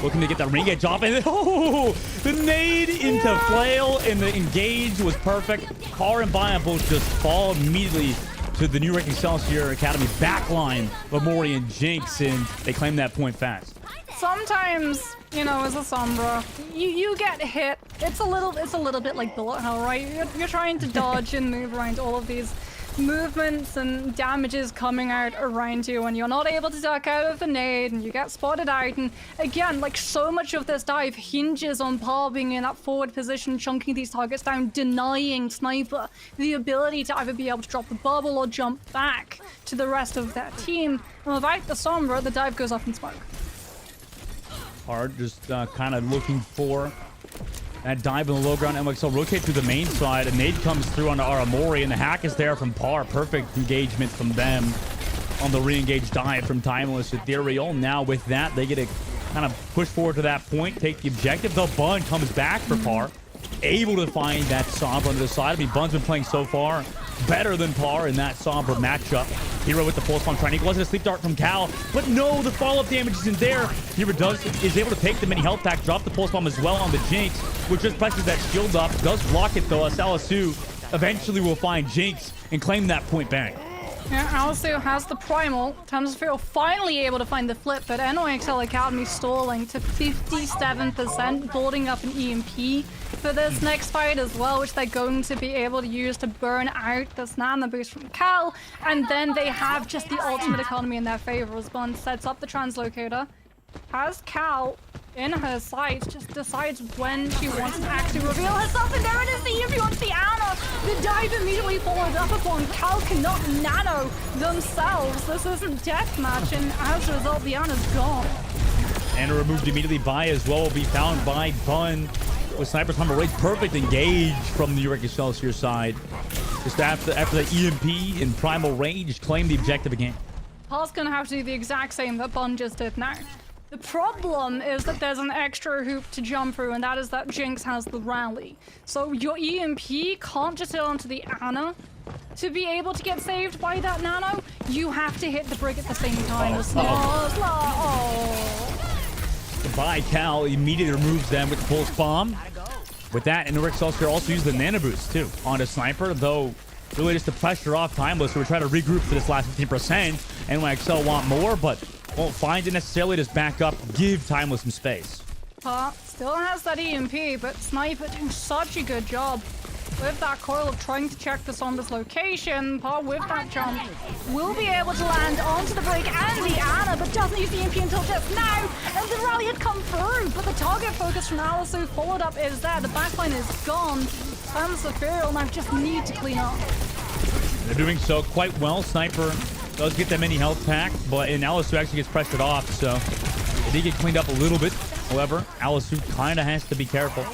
looking to get that ring edge off. And the nade into flail, and the engage was perfect. Par and Bion both just fall immediately to the New York Excelsior Academy backline of Mori and Jinx, and they claim that point fast. Sometimes, you know, as a Sombra, you get hit. It's a little bit like bullet hell, right? You're trying to dodge and move around all of these movements and damages coming out around you, and you're not able to duck out of the nade, and you get spotted out. And again, like, so much of this dive hinges on Par being in that forward position, chunking these targets down, denying Sniper the ability to either be able to drop the bubble or jump back to the rest of their team. And without the Sombra, the dive goes up in smoke. Hard, just kind of looking for that dive in the low ground. NYXL rotate to the main side. A nade comes through onto Aramori, and the hack is there from Par. Perfect engagement from them on the re-engage dive from Timeless Ethereal. Now with that, they get to kind of push forward to that point, take the objective. The Bun comes back for Par, able to find that Sombra on the side. I mean, Bun's been playing so far better than Par in that Sombra matchup. Hero with the pulse bomb trying to equalize a sleep dart from Cal, but no, the follow-up damage isn't there. Hero is able to take the mini health pack, drop the pulse bomb as well on the Jinx, which just presses that shield up. Does block it though. Salasu eventually will find Jinx and claim that point back. Yeah, Alistair has the primal. Tamsafiro finally able to find the flip, but NYXL Academy stalling to 57%, building up an EMP for this next fight as well, which they're going to be able to use to burn out this nano boost from Cal, and then they have just the ultimate economy in their favor as Bond sets up the translocator. Has Cal in her sights, just decides when she wants to actually reveal herself, and there it is, the EMP onto the Ana. The dive immediately followed up upon. Cal cannot nano themselves. This is a deathmatch, and as a result, the Ana's gone. And removed immediately by as well will be found by Bun with Sniper's Hummer Rage. Perfect engage from the New York Excelsior side. Just after the EMP and Primal Rage claim the objective again. Paul's gonna have to do the exact same that Bun just did now. The problem is that there's an extra hoop to jump through, and that is that Jinx has the rally. So your EMP can't just hit onto the Ana. To be able to get saved by that nano, you have to hit the brick at the same time. By Cal immediately removes them with the pulse bomb. With that, and Rick Excelsior also used the nano boost too on a Sniper, though really just to pressure off Timeless, so we're trying to regroup for this last 15%. NYXL want more, but won't find it necessarily. Just back up, give Timeless some space. Still has that EMP, but Sniper doing such a good job with that coil of trying to check the Sombra's location. With that jump, will be able to land onto the break and the Ana, but doesn't use the EMP until just now. And the rally had come through, but the target focus from Alisu followed up is there. The backline is gone. Tamsafiro now just need to clean up. They're doing so quite well. Sniper does get that mini health pack, but Alisu actually gets pressured off, so they did get cleaned up a little bit. However, Alisu kind of has to be careful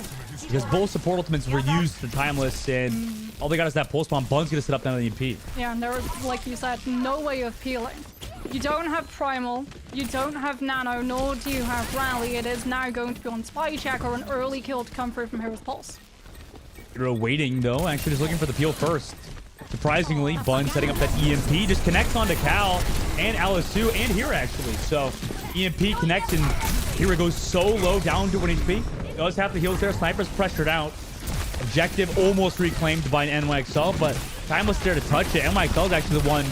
because both support ultimates were used for Timeless, and all they got is that pulse bomb. Bun's gonna sit up down the EMP. Yeah, and there is, like you said, no way of peeling. You don't have Primal, you don't have Nano, nor do you have Rally. It is now going to be on Spy Check or an early kill to come through from Hero's Pulse. Hero waiting though, actually just looking for the peel first. Surprisingly, Bun setting up that EMP, just connects onto Cal and Alisu and Hero actually. So EMP connects and Hero goes so low, down to 1 HP. Does have the heals there. Sniper's pressured out. Objective almost reclaimed by an NYXL, but Timeless there to touch it. NYXL is actually the one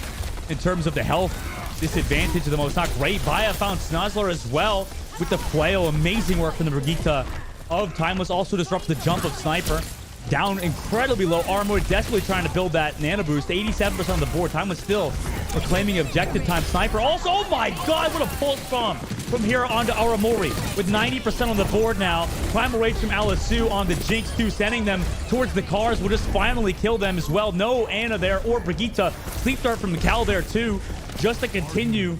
in terms of the health disadvantage of the most. Not great. Baya found Snozzler as well with the flail. Amazing work from the Brigitte of Timeless. Also disrupts the jump of Sniper. Down incredibly low armor, desperately trying to build that nano boost. 87% on the board. Timeless still reclaiming objective time. Sniper also, oh my god, what a pulse bomb from here onto Aramori with 90% on the board now. Primal Rage from Alisu on the Jinx too, sending them towards the cars. Will just finally kill them as well. No Ana there or Brigitte. Sleep Dart from the Cal there too, just to continue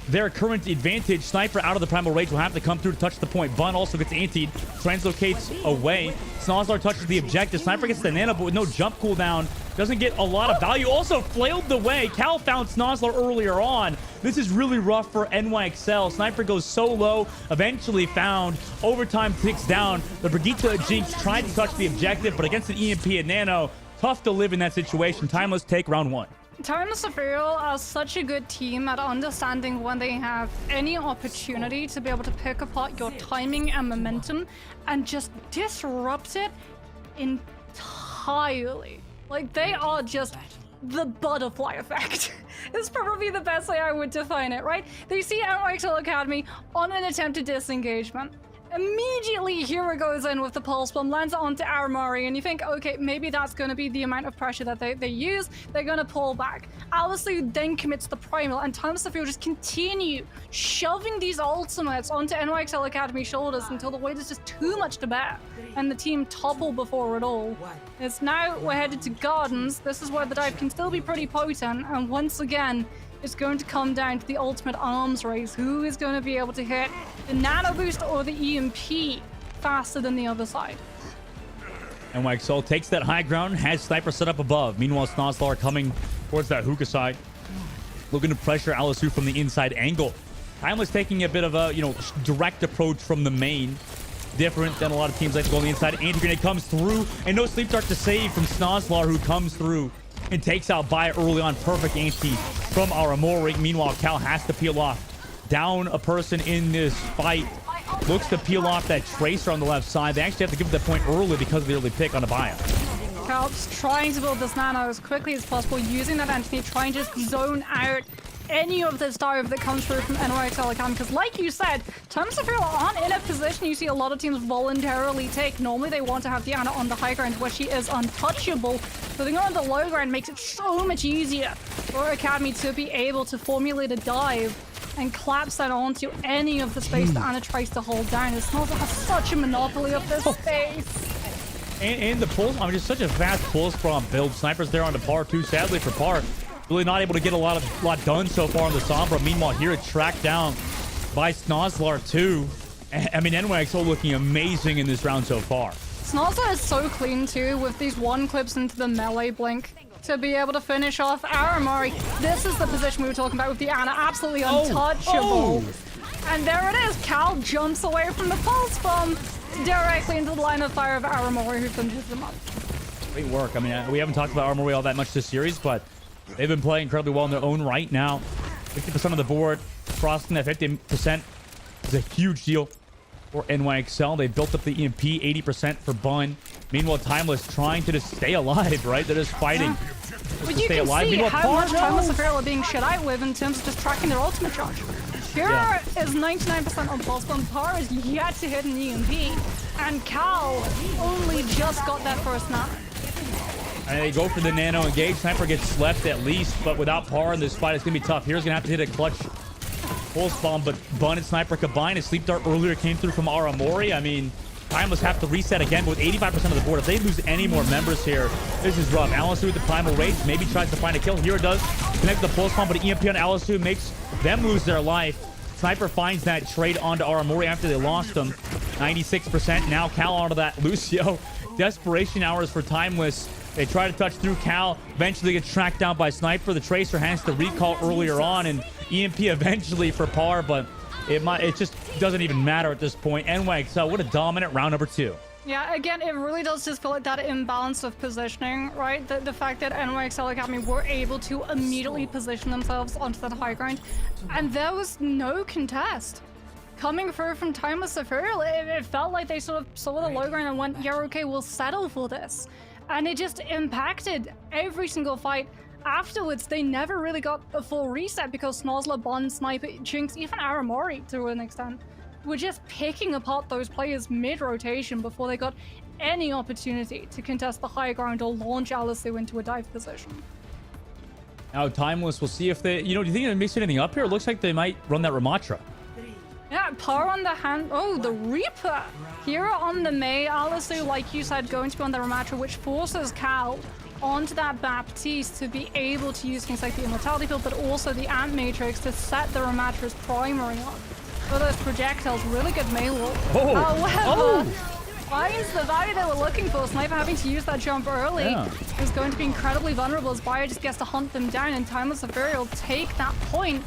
their current advantage. Sniper out of the Primal Rage will have to come through to touch the point. Bun also gets antied, translocates away. Snozzler touches the objective. Sniper gets the nano, but with no jump cooldown, doesn't get a lot of value. Also flailed the way. Cal found Snozzler earlier on. This is really rough for NYXL. Sniper goes so low, eventually found. Overtime ticks down. The Brigitte Jinx tried to touch the objective, but against the EMP and nano, tough to live in that situation. Timeless take round 1. Tamsafiro are such a good team at understanding when they have any opportunity to be able to pick apart your timing and momentum and just disrupt it entirely. Like, they are just the butterfly effect. It's probably the best way I would define it, right? They see NYXL Academy on an attempted disengagement. Immediately, Hero goes in with the pulse bomb, lands it onto Aramari, and you think, okay, maybe that's going to be the amount of pressure that they use. They're going to pull back. Alisu then commits the primal, and Tamsafiro just continue shoving these ultimates onto NYXL Academy shoulders until the weight is just too much to bear, and the team topple before it all. It's now we're headed to Gardens. This is where the dive can still be pretty potent, and once again, it's going to come down to the ultimate arms race. Who is going to be able to hit the nano boost or the EMP faster than the other side? NYXL takes that high ground, has Sniper set up above. Meanwhile, Snozzler coming towards that hookah side, looking to pressure Alisu from the inside angle. Timeless taking a bit of a, direct approach from the main. Different than a lot of teams like to go on the inside. Anti-grenade comes through, and no sleep dart to save from Snozzler, who comes through and takes out Baya early on. Perfect anti from Aramori. Meanwhile, Cal has to peel off. Down a person in this fight. Looks to peel off that Tracer on the left side. They actually have to give it that point early because of the early pick on the Baya. Calp's trying to build this nano as quickly as possible, using that Anthony, trying to just zone out any of this dive that comes through from NYXL Academy. Because like you said, Timeless Ethereal aren't in a position you see a lot of teams voluntarily take. Normally they want to have Diana on the high ground where she is untouchable. Putting her on the low ground makes it so much easier for Academy to be able to formulate a dive and claps that onto any of the space that Anna tries to hold down. It smells like such a monopoly of this space. And the pulse, I mean, just such a fast pulse from build. Sniper's there on the par too. Sadly for par, really not able to get a lot done so far on the Sombra. Meanwhile, here it's tracked down by Snozlar too. I mean, NYXO looking amazing in this round so far. Snozlar is so clean too, with these one clips into the melee blink to be able to finish off Aramori. This is the position we were talking about with the Ana, absolutely untouchable. And there it is, Cal jumps away from the pulse bomb directly into the line of fire of Aramori, who finishes them up. Great work. I mean, we haven't talked about Aramori all that much this series, but they've been playing incredibly well in their own right now. 50% of the board, crossing that 50% is a huge deal for NYXL. They built up the EMP, 80% for Bun. Meanwhile, Timeless trying to just stay alive, right? They're just fighting But to you stay can alive. see Meanwhile, how much Timeless Ethereal are being shut out with in terms of just tracking their ultimate charge. Pure is 99% on pulse bomb, Par is yet to hit an EMP, and Cal only just got that first nano. And they go for the nano engage. Sniper gets slept at least, but without Par in this fight, it's going to be tough. Here's going to have to hit a clutch pulse bomb, but Bun and Sniper combined. His sleep dart earlier came through from Aramori. I mean, Timeless have to reset again, but with 85% of the board. If they lose any more members here, this is rough. Alisu with the Primal Rage maybe tries to find a kill. Here it does. Connect the pulse bomb, but EMP on Alisu makes them lose their life. Sniper finds that trade onto Aramori after they lost him. 96%. Now Cal onto that Lucio. Desperation hours for Timeless. They try to touch through Cal. Eventually gets tracked down by Sniper. The Tracer has to recall earlier on, and EMP eventually for Par, but it just doesn't even matter at this point. NYXL, what a dominant round number 2. Yeah, again, it really does just feel like that imbalance of positioning, right? The fact that NYXL Academy were able to immediately position themselves onto that high ground, and there was no contest. Coming through from Timeless Ethereal, it felt like they sort of saw the low ground and went, yeah, okay, we'll settle for this. And it just impacted every single fight. Afterwards, they never really got a full reset because Snozlar, Bond, Sniper, Jinx, even Aramori to an extent, were just picking apart those players mid-rotation before they got any opportunity to contest the high ground or launch Alisu into a dive position. Now Timeless, we'll see if they, do you think they mix anything up here? It looks like they might run that Ramatra. Yeah, Par on the hand. Oh, the Reaper. Here on the Mei, Alisu, like you said, going to be on the Ramatra, which forces Cal onto that Baptiste to be able to use things like the Immortality Field, but also the Ant Matrix to set the Ramatra's primary up. For those projectiles, really good Mei wall. However, finds the value they were looking for. Sniper having to use that jump early is going to be incredibly vulnerable as Bio just gets to hunt them down, and Timeless Ethereal take that point.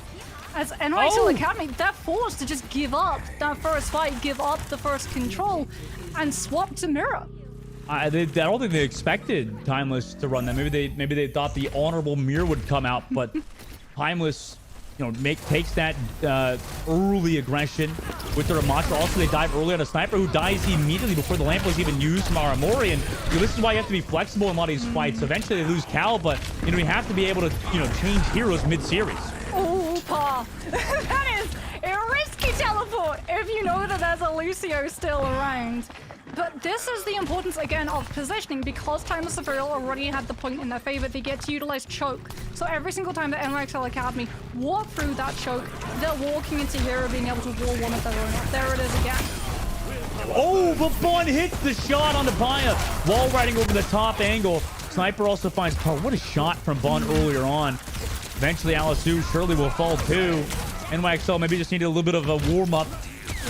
As NYXL Academy, they're forced to just give up that first fight, give up the first control, and swap to Mirror. I don't think they expected Timeless to run that. Maybe they thought the honorable Mirror would come out, but Timeless, takes that early aggression with the Ramatra. Also, they dive early on a Sniper who dies immediately before the lamp was even used from Aramori. And this is why you have to be flexible in a lot of these fights. Eventually, they lose Cal, but we have to be able to change heroes mid-series. Oh, Pa. That is a risky teleport if you know that there's a Lucio still around. But this is the importance, again, of positioning. Because Timeless Ethereal already had the point in their favor, they get to utilize Choke. So every single time that NYXL Academy walk through that Choke, they're walking into Hero being able to wall one of their own. There it is again. Oh, but Bun hits the shot on the Paya. Wall riding over the top angle. Sniper also finds Par. What a shot from Bun earlier on. Eventually, Alisu surely will fall too. NYXL maybe just needed a little bit of a warm-up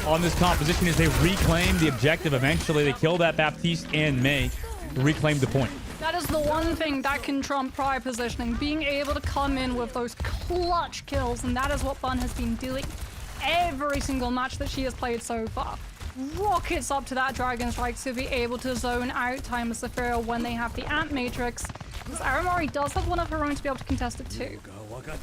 on this composition as they reclaim the objective. Eventually, they kill that Baptiste and Mei to reclaim the point. That is the one thing that can trump prior positioning, being able to come in with those clutch kills, and that is what Bun has been doing every single match that she has played so far. Rockets up to that Dragon Strike to be able to zone out Timeless Ethereal when they have the Ant Matrix. Because Aramori does have one of her own to be able to contest it too.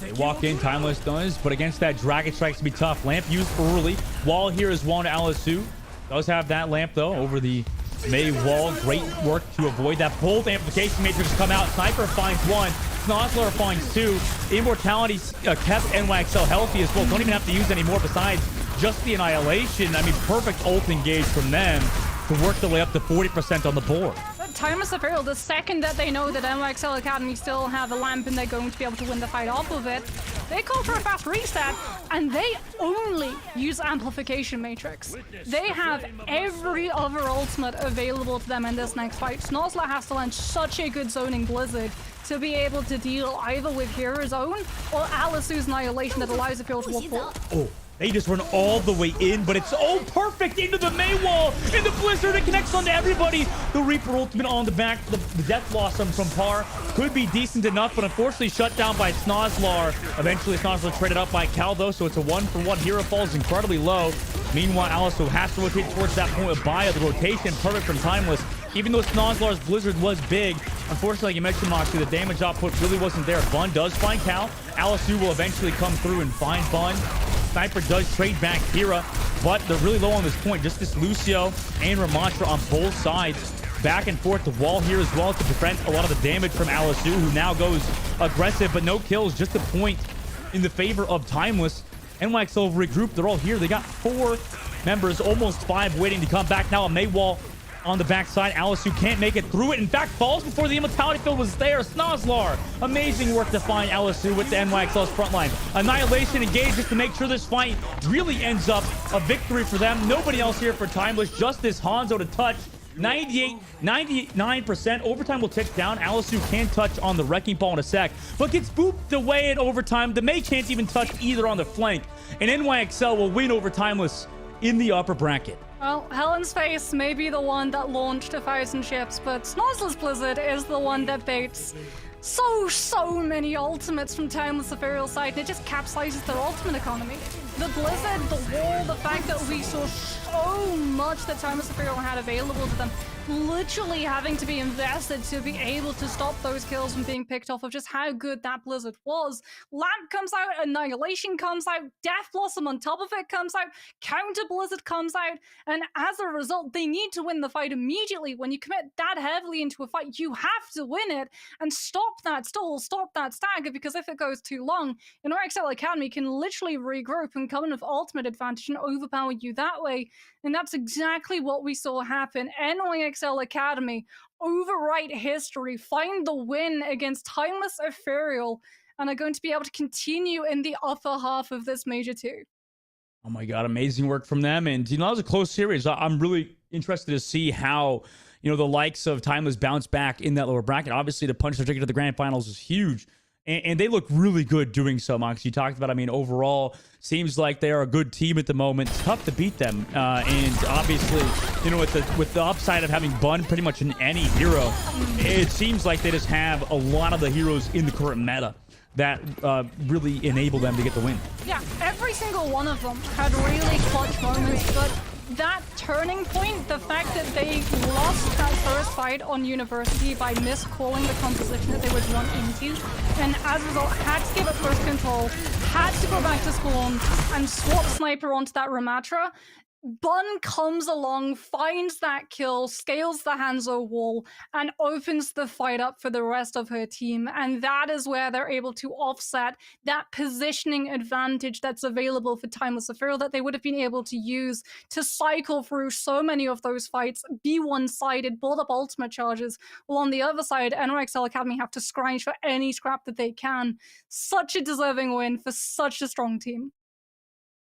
They walk in, Timeless does, but against that Dragon Strike to be tough. Lamp used early. Wall here is one to Alisu. Does have that lamp though over the May Wall, great work to avoid that. Both amplification matrix come out. Sniper finds one. Snozzler finds two. Immortality kept NYXL healthy as well. Don't even have to use any more besides just the Annihilation. I mean, perfect ult engage from them to work their way up to 40% on the board. Timeless Apparel, the second that they know that NYXL Academy still have a lamp and they're going to be able to win the fight off of it, they call for a fast reset, and they only use Amplification Matrix. They have every other ultimate available to them in this next fight. Snozzler has to land such a good zoning Blizzard to be able to deal either with Hero's Own or Alisu's Annihilation that allows the field to walk forward. Oh, they just run all the way in, but it's perfect into the May wall. In the Blizzard, it connects onto everybody. The Reaper ultimate on the back. The Death Blossom from Par could be decent enough, but unfortunately shut down by Snozzler. Eventually, Snozzler traded up by Cal, though, so it's a 1-for-1. Hero falls incredibly low. Meanwhile, Alice has to rotate towards that point of Baya. The rotation, perfect from Timeless. Even though Snozzler's Blizzard was big, unfortunately, like you mentioned, Moxie, the damage output really wasn't there. Bun does find Cal. Alisu will eventually come through and find Bun. Sniper does trade back Kira, but they're really low on this point. Just this Lucio and Ramattra on both sides. Back and forth. The wall here as well to prevent a lot of the damage from Alisu, who now goes aggressive, but no kills. Just a point in the favor of Timeless. NYXL regroup. They're all here. They got 4 members, almost 5 waiting to come back. Now a Maywall on the backside. Alisu can't make it through it. In fact, falls before the Immortality Field was there. Snozzler. Amazing work to find Alisu with the NYXL's frontline. Annihilation engaged just to make sure this fight really ends up a victory for them. Nobody else here for Timeless. Just this Hanzo to touch. 98, 99%. Overtime will tick down. Alisu can touch on the Wrecking Ball in a sec, but gets booped away in overtime. The May can't even touch either on the flank, and NYXL will win over Timeless in the upper bracket. Well, Helen's Face may be the one that launched 1,000 ships, but Snozzler's Blizzard is the one that baits so many ultimates from Timeless Ethereal side, and it just capsizes their ultimate economy. The Blizzard, the wall, the fact that we saw so much that Timeless Ethereal had available to them, literally having to be invested to be able to stop those kills from being picked off of just how good that Blizzard was. Lamp comes out, Annihilation comes out, Death Blossom on top of it comes out, Counter Blizzard comes out, and as a result, they need to win the fight immediately. When you commit that heavily into a fight, you have to win it and stop that stall, stop that stagger, because if it goes too long, NYXL Academy can literally regroup and come in with ultimate advantage and overpower you that way. And that's exactly what we saw happen. NYXL Academy overwrite history, find the win against Timeless Ethereal, and are going to be able to continue in the upper half of this Major 2. Oh my God, amazing work from them. And, that was a close series. I'm really interested to see how, the likes of Timeless bounce back in that lower bracket. Obviously, to punch their ticket to the grand finals is huge. And they look really good doing so, Mox. You talked about, overall, seems like they are a good team at the moment. It's tough to beat them. And obviously, with the upside of having Bun pretty much in any hero, it seems like they just have a lot of the heroes in the current meta that really enable them to get the win. Yeah, every single one of them had really clutch moments, but that turning point, the fact that they lost that first fight on University by miscalling the composition that they would run into, and as a result had to give up first control, had to go back to Spawn and swap Sniper onto that Ramattra. Bun comes along, finds that kill, scales the Hanzo wall, and opens the fight up for the rest of her team. And that is where they're able to offset that positioning advantage that's available for Timeless Ethereal that they would have been able to use to cycle through so many of those fights, be one-sided, build up ultimate charges, while on the other side, NYXL Academy have to scrounge for any scrap that they can. Such a deserving win for such a strong team.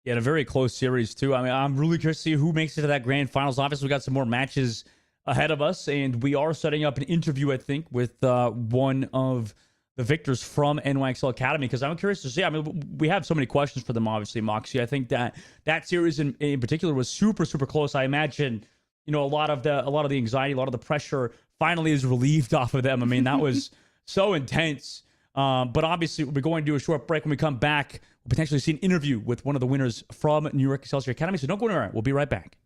Yeah, a very close series, too. I'm really curious to see who makes it to that grand finals. Obviously, we got some more matches ahead of us, and we are setting up an interview, I think, with one of the victors from NYXL Academy, because I'm curious to see. We have so many questions for them, obviously, Moxie. I think that series in particular was super close. I imagine, a lot of the anxiety, a lot of the pressure finally is relieved off of them. That was so intense. But obviously, we're going to do a short break. When we come back, we'll potentially see an interview with one of the winners from New York Excelsior Academy. So don't go anywhere. We'll be right back.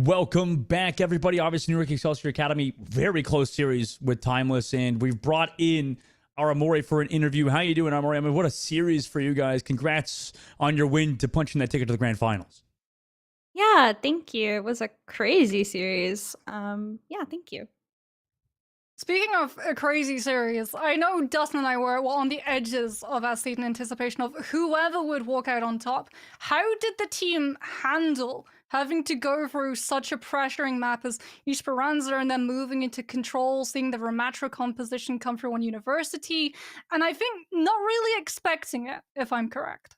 Welcome back, everybody. Obviously, New York Excelsior Academy, very close series with Timeless, and we've brought in our Amore for an interview. How you doing, Amore? I mean, what a series for you guys. Congrats on your win to punch in that ticket to the grand finals. Yeah, thank you. It was a crazy series. Yeah, thank you. Speaking of a crazy series, I know Dustin and I were on the edges of our seat in anticipation of whoever would walk out on top. How did the team handle having to go through such a pressuring map as Esperanza and then moving into control, seeing the Ramatra composition come through on University, and I think not really expecting it, if I'm correct?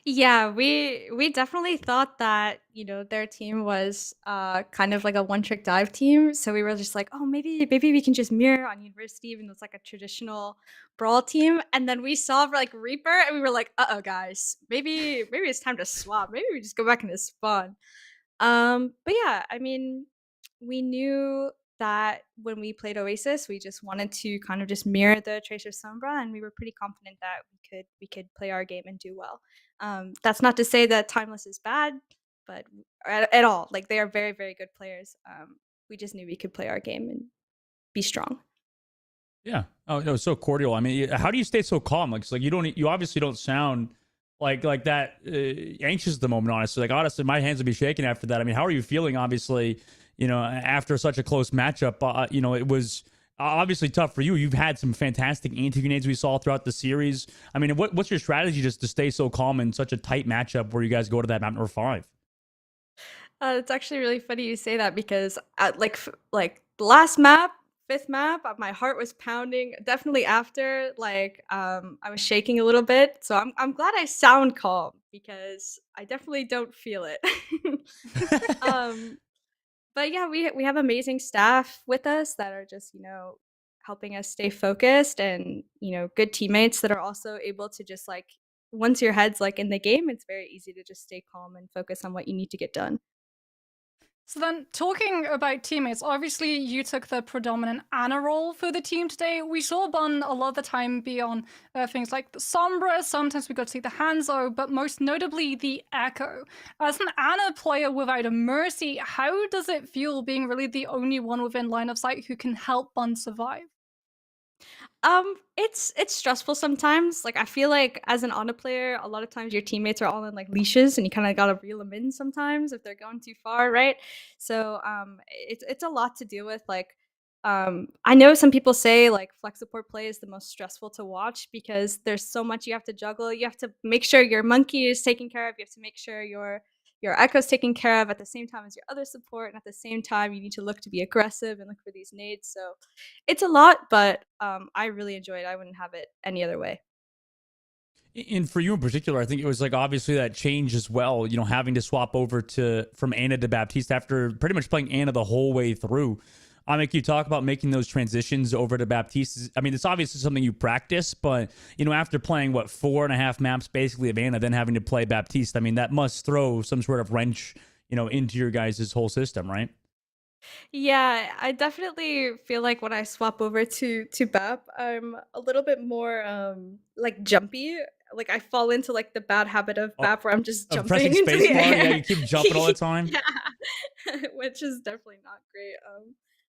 Yeah, we definitely thought that, their team was kind of like a one-trick dive team. So we were just like, oh, maybe we can just mirror on University, even though it's like a traditional brawl team. And then we saw like Reaper and we were like, uh-oh, guys, maybe it's time to swap. Maybe we just go back into spawn. But yeah, I mean, we knew that when we played Oasis, we just wanted to kind of just mirror the Tracer Sombra, and we were pretty confident that we could play our game and do well. That's not to say that Timeless is bad, but at all. Like they are very, very good players. We just knew we could play our game and be strong. Yeah. Oh, it was so cordial. I mean, how do you stay so calm? Like, it's like you obviously don't sound like that anxious at the moment. Honestly, like honestly, my hands would be shaking after that. I mean, how are you feeling? Obviously, after such a close matchup, it was obviously tough for you. You've had some fantastic anti-grenades we saw throughout the series. I mean, what's your strategy just to stay so calm in such a tight matchup where you guys go to that map number 5? It's actually really funny you say that because at like the last map, fifth map, my heart was pounding. Definitely after, I was shaking a little bit. So I'm glad I sound calm because I definitely don't feel it. um, but yeah, we have amazing staff with us that are just helping us stay focused, and good teammates that are also able to just like once your head's like in the game, it's very easy to just stay calm and focus on what you need to get done. So then, talking about teammates, obviously you took the predominant Ana role for the team today. We saw Bun a lot of the time be on things like the Sombra, sometimes we got to see the Hanzo, but most notably the Echo. As an Ana player without a Mercy, how does it feel being really the only one within line of sight who can help Bun survive? It's stressful sometimes. Like I feel like as an Ana player, a lot of times your teammates are all in like leashes, and you kind of gotta reel them in sometimes if they're going too far, right? So it's a lot to deal with. Like I know some people say like flex support play is the most stressful to watch because there's so much you have to juggle. You have to make sure your monkey is taken care of. You have to make sure your echo's taken care of at the same time as your other support, and at the same time you need to look to be aggressive and look for these nades. So it's a lot, but I really enjoy it. I wouldn't have it any other way. And for you in particular, I think it was like obviously that change as well, having to swap over from Ana to Baptiste after pretty much playing Ana the whole way through. I mean, can you talk about making those transitions over to Baptiste? I mean, it's obviously something you practice, but, after playing, 4.5 maps basically of Ana, then having to play Baptiste, I mean, that must throw some sort of wrench, into your guys' whole system, right? Yeah, I definitely feel like when I swap over to BAP, I'm a little bit more like jumpy. Like I fall into like the bad habit of Oh, BAP where I'm just of pressing jumping into the spacebar, yeah, air. you keep jumping all the time. Yeah, which is definitely not great.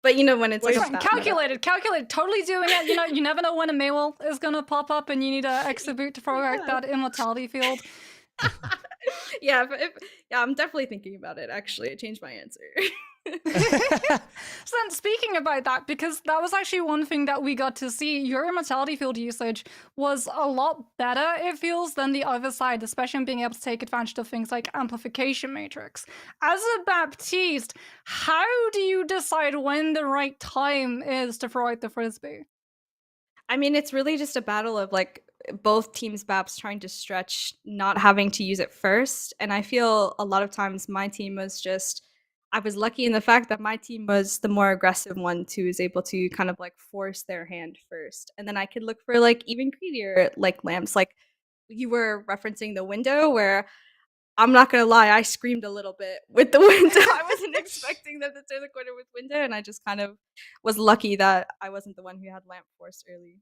But when it's like a Fine, BAP meta, calculated, totally doing it. You never know when a Maywell is gonna pop up and you need a extra boot to throw out yeah. that immortality field. Yeah, yeah, I'm definitely thinking about it. Actually, I changed my answer. So then, speaking about that, because that was actually one thing that we got to see, your immortality field usage was a lot better, it feels, than the other side, especially in being able to take advantage of things like amplification matrix. As a Baptiste, how do you decide when the right time is to throw out the frisbee? I mean, it's really just a battle of like both teams' BAPs trying to stretch, not having to use it first. And I feel a lot of times my team was just, I was lucky in the fact that my team was the more aggressive one who was able to kind of like force their hand first. And then I could look for like even greedier like lamps. Like you were referencing the window where I'm not gonna lie, I screamed a little bit with the window. I wasn't expecting them to turn the corner with window, and I just kind of was lucky that I wasn't the one who had lamp force early.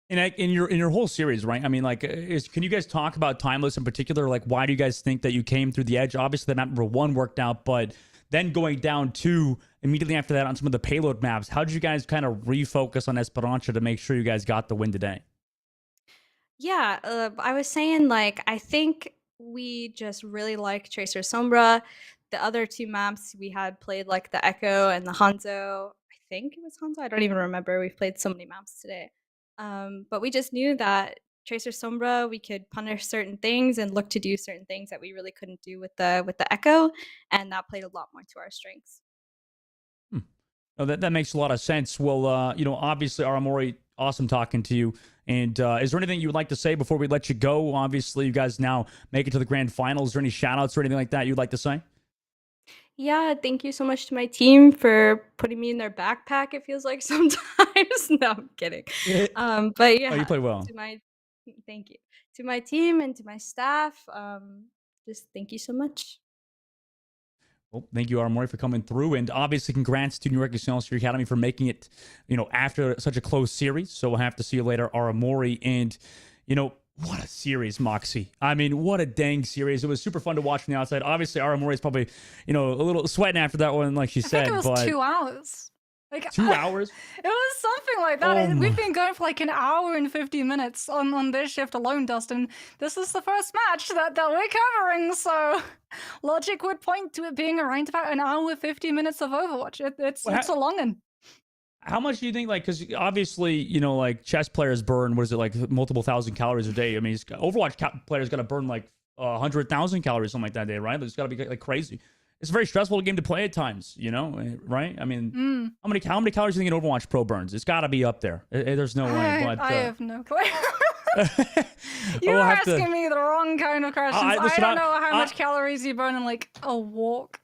In your whole series, right? I mean, like, can you guys talk about Timeless in particular? Like, why do you guys think that you came through the edge? Obviously, the map number 1 worked out, but then going down 2 immediately after that on some of the payload maps, how did you guys kind of refocus on Esperanza to make sure you guys got the win today? Yeah, I was saying like I think we just really like Tracer Sombra. The other two maps we had played like the Echo and the Hanzo. I think it was Hanzo. I don't even remember. We've played so many maps today. But we just knew that Tracer Sombra we could punish certain things and look to do certain things that we really couldn't do with the Echo, and that played a lot more to our strengths. Hmm. Oh, that makes a lot of sense. Well, obviously, Aramori, awesome talking to you. And is there anything you would like to say before we let you go? Obviously, you guys now make it to the grand finals. Is there any shout outs or anything like that you'd like to say? Yeah, thank you so much to my team for putting me in their backpack, it feels like sometimes. No, I'm kidding. But Oh, you yeah, played well. to my thank you. To my team and to my staff, just thank you so much. Well, thank you, Aramori, for coming through. And obviously, congrats to New York Excelsior Academy for making it, after such a close series. So we'll have to see you later, Aramori. And, what a series, Moxie. I mean, what a dang series. It was super fun to watch from the outside. Obviously, Aramori is probably, a little sweating after that one, like she I think said. it was But 2 hours. Like 2 hours? it was something like that. Oh, We've my. been going for like an hour and 50 minutes on this shift alone, Dustin. This is the first match that we're covering, so logic would point to it being around about an hour 50 minutes of Overwatch. It's a long one. How much do you think, like, because obviously, like chess players burn, what is it, like multiple thousand calories a day? I mean, Overwatch players got to burn like 100,000 calories, something like that day, right? It's got to be like crazy. It's a very stressful game to play at times, right? I mean, how many calories do you think an Overwatch pro burns? It's got to be up there. There's no way. But I have no clue. we'll You're have to. asking me the wrong kind of questions. I don't know how much calories you burn in like a walk.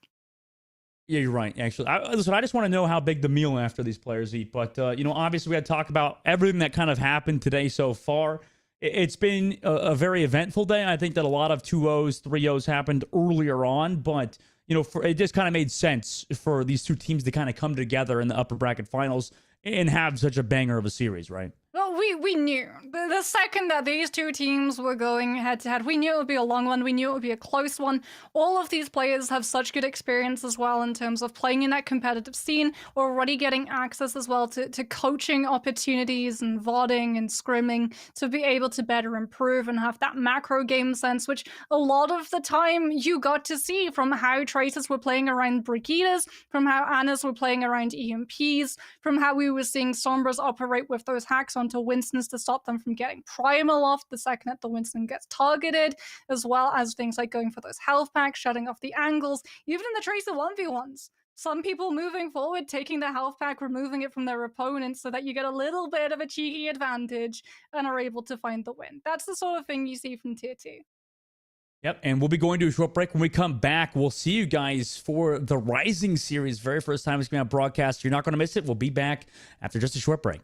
Yeah, you're right. Actually, listen, I just want to know how big the meal after these players eat. But obviously, we had to talk about everything that kind of happened today so far. It's been a very eventful day. I think that a lot of 2-0s, 3-0s happened earlier on, but it just kind of made sense for these two teams to kind of come together in the upper bracket finals and have such a banger of a series, right? Well, we knew. The second that these two teams were going head to head, we knew it would be a long one. We knew it would be a close one. All of these players have such good experience as well in terms of playing in that competitive scene, already getting access as well to coaching opportunities and VODing and scrimming to be able to better improve and have that macro game sense, which a lot of the time you got to see from how Traces were playing around Brigidas, from how Annas were playing around EMPs, from how we were seeing Sombras operate with those hacks onto Winstons to stop them from getting primal off the second that the Winston gets targeted, as well as things like going for those health packs, shutting off the angles, even in the Tracer 1v1s. Some people moving forward, taking the health pack, removing it from their opponents so that you get a little bit of a cheeky advantage and are able to find the win. That's the sort of thing you see from Tier 2. Yep, and we'll be going to a short break. When we come back, we'll see you guys for the Rising series. Very first time it's going to be on broadcast. You're not going to miss it. We'll be back after just a short break.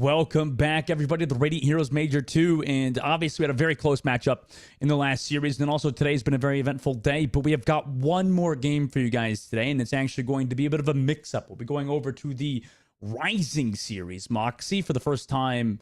Welcome back, everybody, to the Radiant Heroes Major 2. And obviously, we had a very close matchup in the last series. And then also, today's been a very eventful day. But we have got one more game for you guys today. And it's actually going to be a bit of a mix-up. We'll be going over to the Rising series, Moxie, for the first time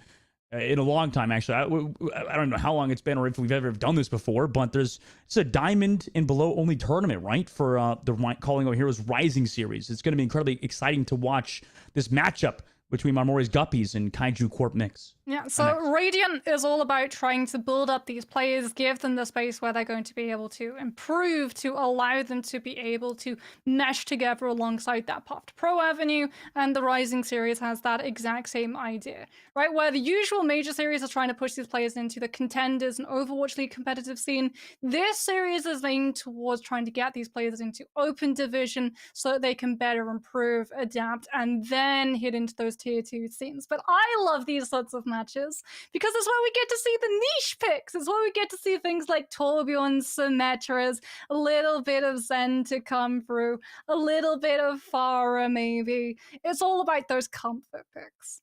in a long time, actually. I don't know how long it's been or if we've ever done this before. But it's a Diamond and Below only tournament, right? For the Calling All Heroes Rising series. It's going to be incredibly exciting to watch this matchup between Marmore's Guppies and Kaiju Corp Mix. Yeah, so Radiant is all about trying to build up these players, give them the space where they're going to be able to improve, to allow them to be able to mesh together alongside that Path to Pro avenue, and the Rising series has that exact same idea, right? Where the usual major series is trying to push these players into the Contenders and Overwatch League competitive scene, this series is aimed towards trying to get these players into open division so that they can better improve, adapt, and then hit into those tier 2 scenes. But I love these sorts of matches because it's where we get to see the niche picks. It's where we get to see things like Torbjorn, Symmetras, a little bit of Zen to come through, a little bit of Farah maybe. It's all about those comfort picks.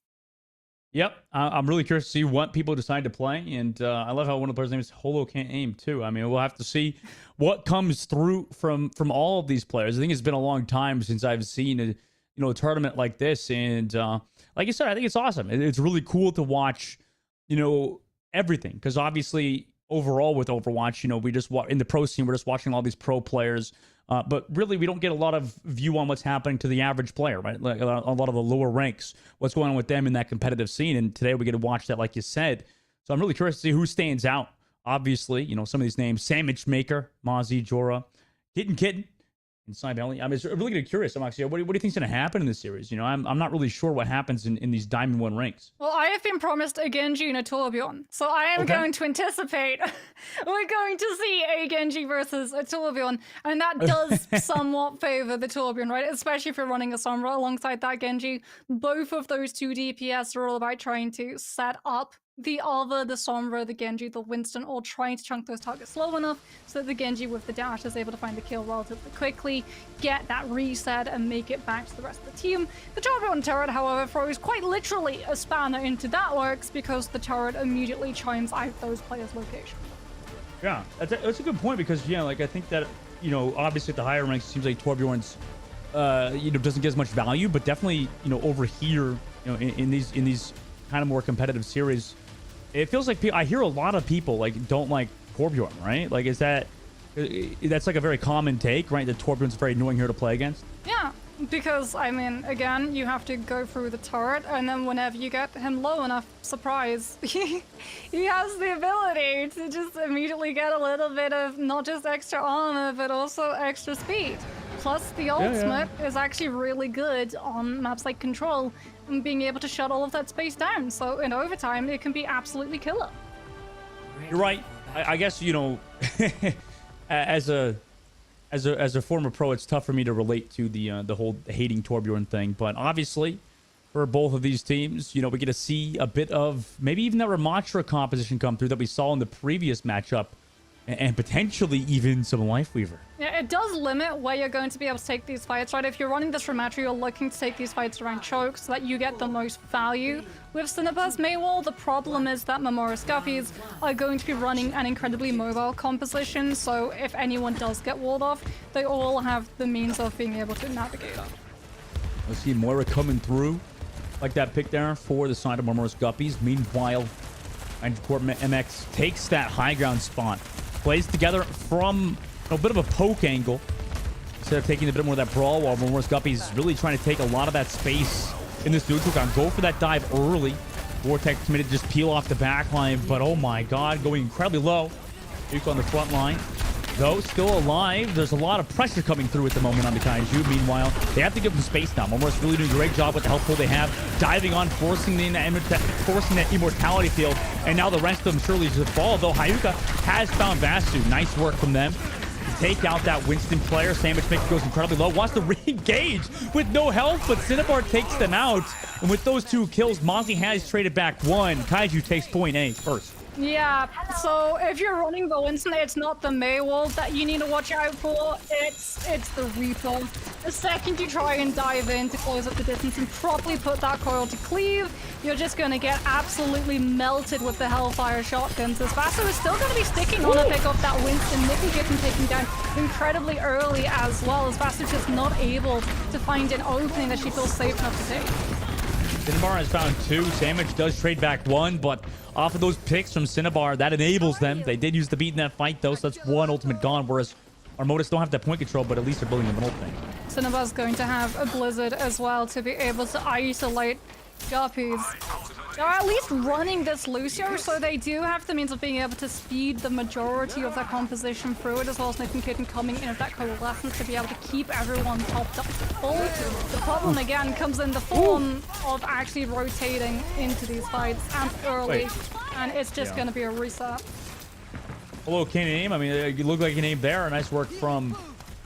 Yep, I'm really curious to see what people decide to play, and I love how one of the players' names is Holo Can't Aim too. I mean, we'll have to see what comes through from all of these players. I think it's been a long time since I've seen a tournament like this, and like I said, I think it's awesome. It's really cool to watch, everything, because obviously overall with Overwatch, we just in the pro scene, we're just watching all these pro players, but really we don't get a lot of view on what's happening to the average player, right? Like a lot of the lower ranks, what's going on with them in that competitive scene, and today we get to watch that, like you said. So I'm really curious to see who stands out. Obviously, some of these names: Sandwich Maker, Mozzie, Jorah, Kitten, and Cybelly. I'm really getting curious. I'm actually, what do you think's going to happen in this series? I'm not really sure what happens in these Diamond 1 ranks. Well, I have been promised a Genji and a Torbjorn, so I am going to anticipate we're going to see a Genji versus a Torbjorn, and that does somewhat favor the Torbjorn, right? Especially if you're running a Sombra alongside that Genji. Both of those two DPS are all about trying to set up the Sombra, the Genji, the Winston, all trying to chunk those targets slow enough so that the Genji with the dash is able to find the kill relatively quickly, get that reset, and make it back to the rest of the team. The Torbjorn turret, however, throws quite literally a spanner into that works because the turret immediately chimes out those players' location. Yeah, that's a good point because, I think that, obviously at the higher ranks, it seems like Torbjorn's, doesn't get as much value, but definitely, over here, in these kind of more competitive series, it feels like I hear a lot of people don't like Torbjorn, right? Like, that's like a very common take, right? That Torbjorn's very annoying here to play against. Yeah, because again, you have to go through the turret, and then whenever you get him low enough, surprise, he has the ability to just immediately get a little bit of not just extra armor, but also extra speed. Plus, the ultimate is actually really good on maps like Control, and being able to shut all of that space down. So in overtime, it can be absolutely killer. You're right. I guess as a former pro, it's tough for me to relate to the whole hating Torbjorn thing. But obviously, for both of these teams, we get to see a bit of maybe even that Ramattra composition come through that we saw in the previous matchup, and potentially even some Lifeweaver. Yeah, it does limit where you're going to be able to take these fights, right? If you're running this Ramattra, you're looking to take these fights around choke so that you get the most value. With Cinnaburst Maywall, the problem is that Marmore's Guppies are going to be running an incredibly mobile composition, so if anyone does get walled off, they all have the means of being able to navigate up. Let's see Moira coming through like that pick there for the side of Marmore's Guppies. Meanwhile, Corp MX takes that high ground spot. Plays together from a bit of a poke angle instead of taking a bit more of that brawl, while Marmore's Guppies really trying to take a lot of that space in this dual round. Go for that dive early. Vortex committed to just peel off the back line, but oh my god, going incredibly low. Duke on the front line, though still alive. There's a lot of pressure coming through at the moment on the Kaiju. Meanwhile, they have to give them space now. Marmore's really doing a great job with the health pool they have, diving on, forcing that immortality field, and now the rest of them surely just fall, though Hyuga has found Vasu. Nice work from them to take out that Winston player. Sandwich Maker goes incredibly low, wants to re-engage with no health, but Cinnabar takes them out, and with those two kills, Mozzie has traded back one. Kaiju takes point A first. Yeah, so if you're running the Winston, it's not the Maywolf that you need to watch out for, it's the Reaper. The second you try and dive in to close up the distance and properly put that coil to cleave, you're just going to get absolutely melted with the Hellfire shotguns. As Vaso is still going to be sticking on to pick up that Winston. Nikki gets him taken down incredibly early as well, as Vaso's just not able to find an opening that she feels safe enough to take. Cinnabar has found 2. Sandwich does trade back 1, but off of those picks from Cinnabar, that enables them. They did use the beat in that fight, though, so that's 1 ultimate gone, whereas Armodas don't have that point control, but at least they're building an ultimate. Cinnabar's going to have a Blizzard as well to be able to isolate Guppies. They're at least running this Lucio, so they do have the means of being able to speed the majority of their composition through it, as well as Nathan Kitten coming in with that coalescence to be able to keep everyone topped up full. The problem again comes in the form of actually rotating into these fights and early, and it's just going to be a reset. Hello, K-Name. I mean, you look like a name there. Nice work from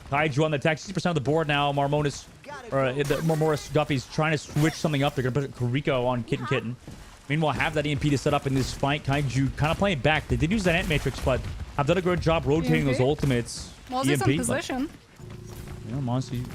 Kaiju on the attack. 60% of the board now. Marmonis, or Marmoris Guppy's trying to switch something up. They're going to put Kuriko on Kitten. Meanwhile, have that EMP to set up in this fight. Kaiju kind of playing back. They did use that Ant Matrix, but have done a good job rotating those ultimates. Mozzie's in position. Yeah, Mozzie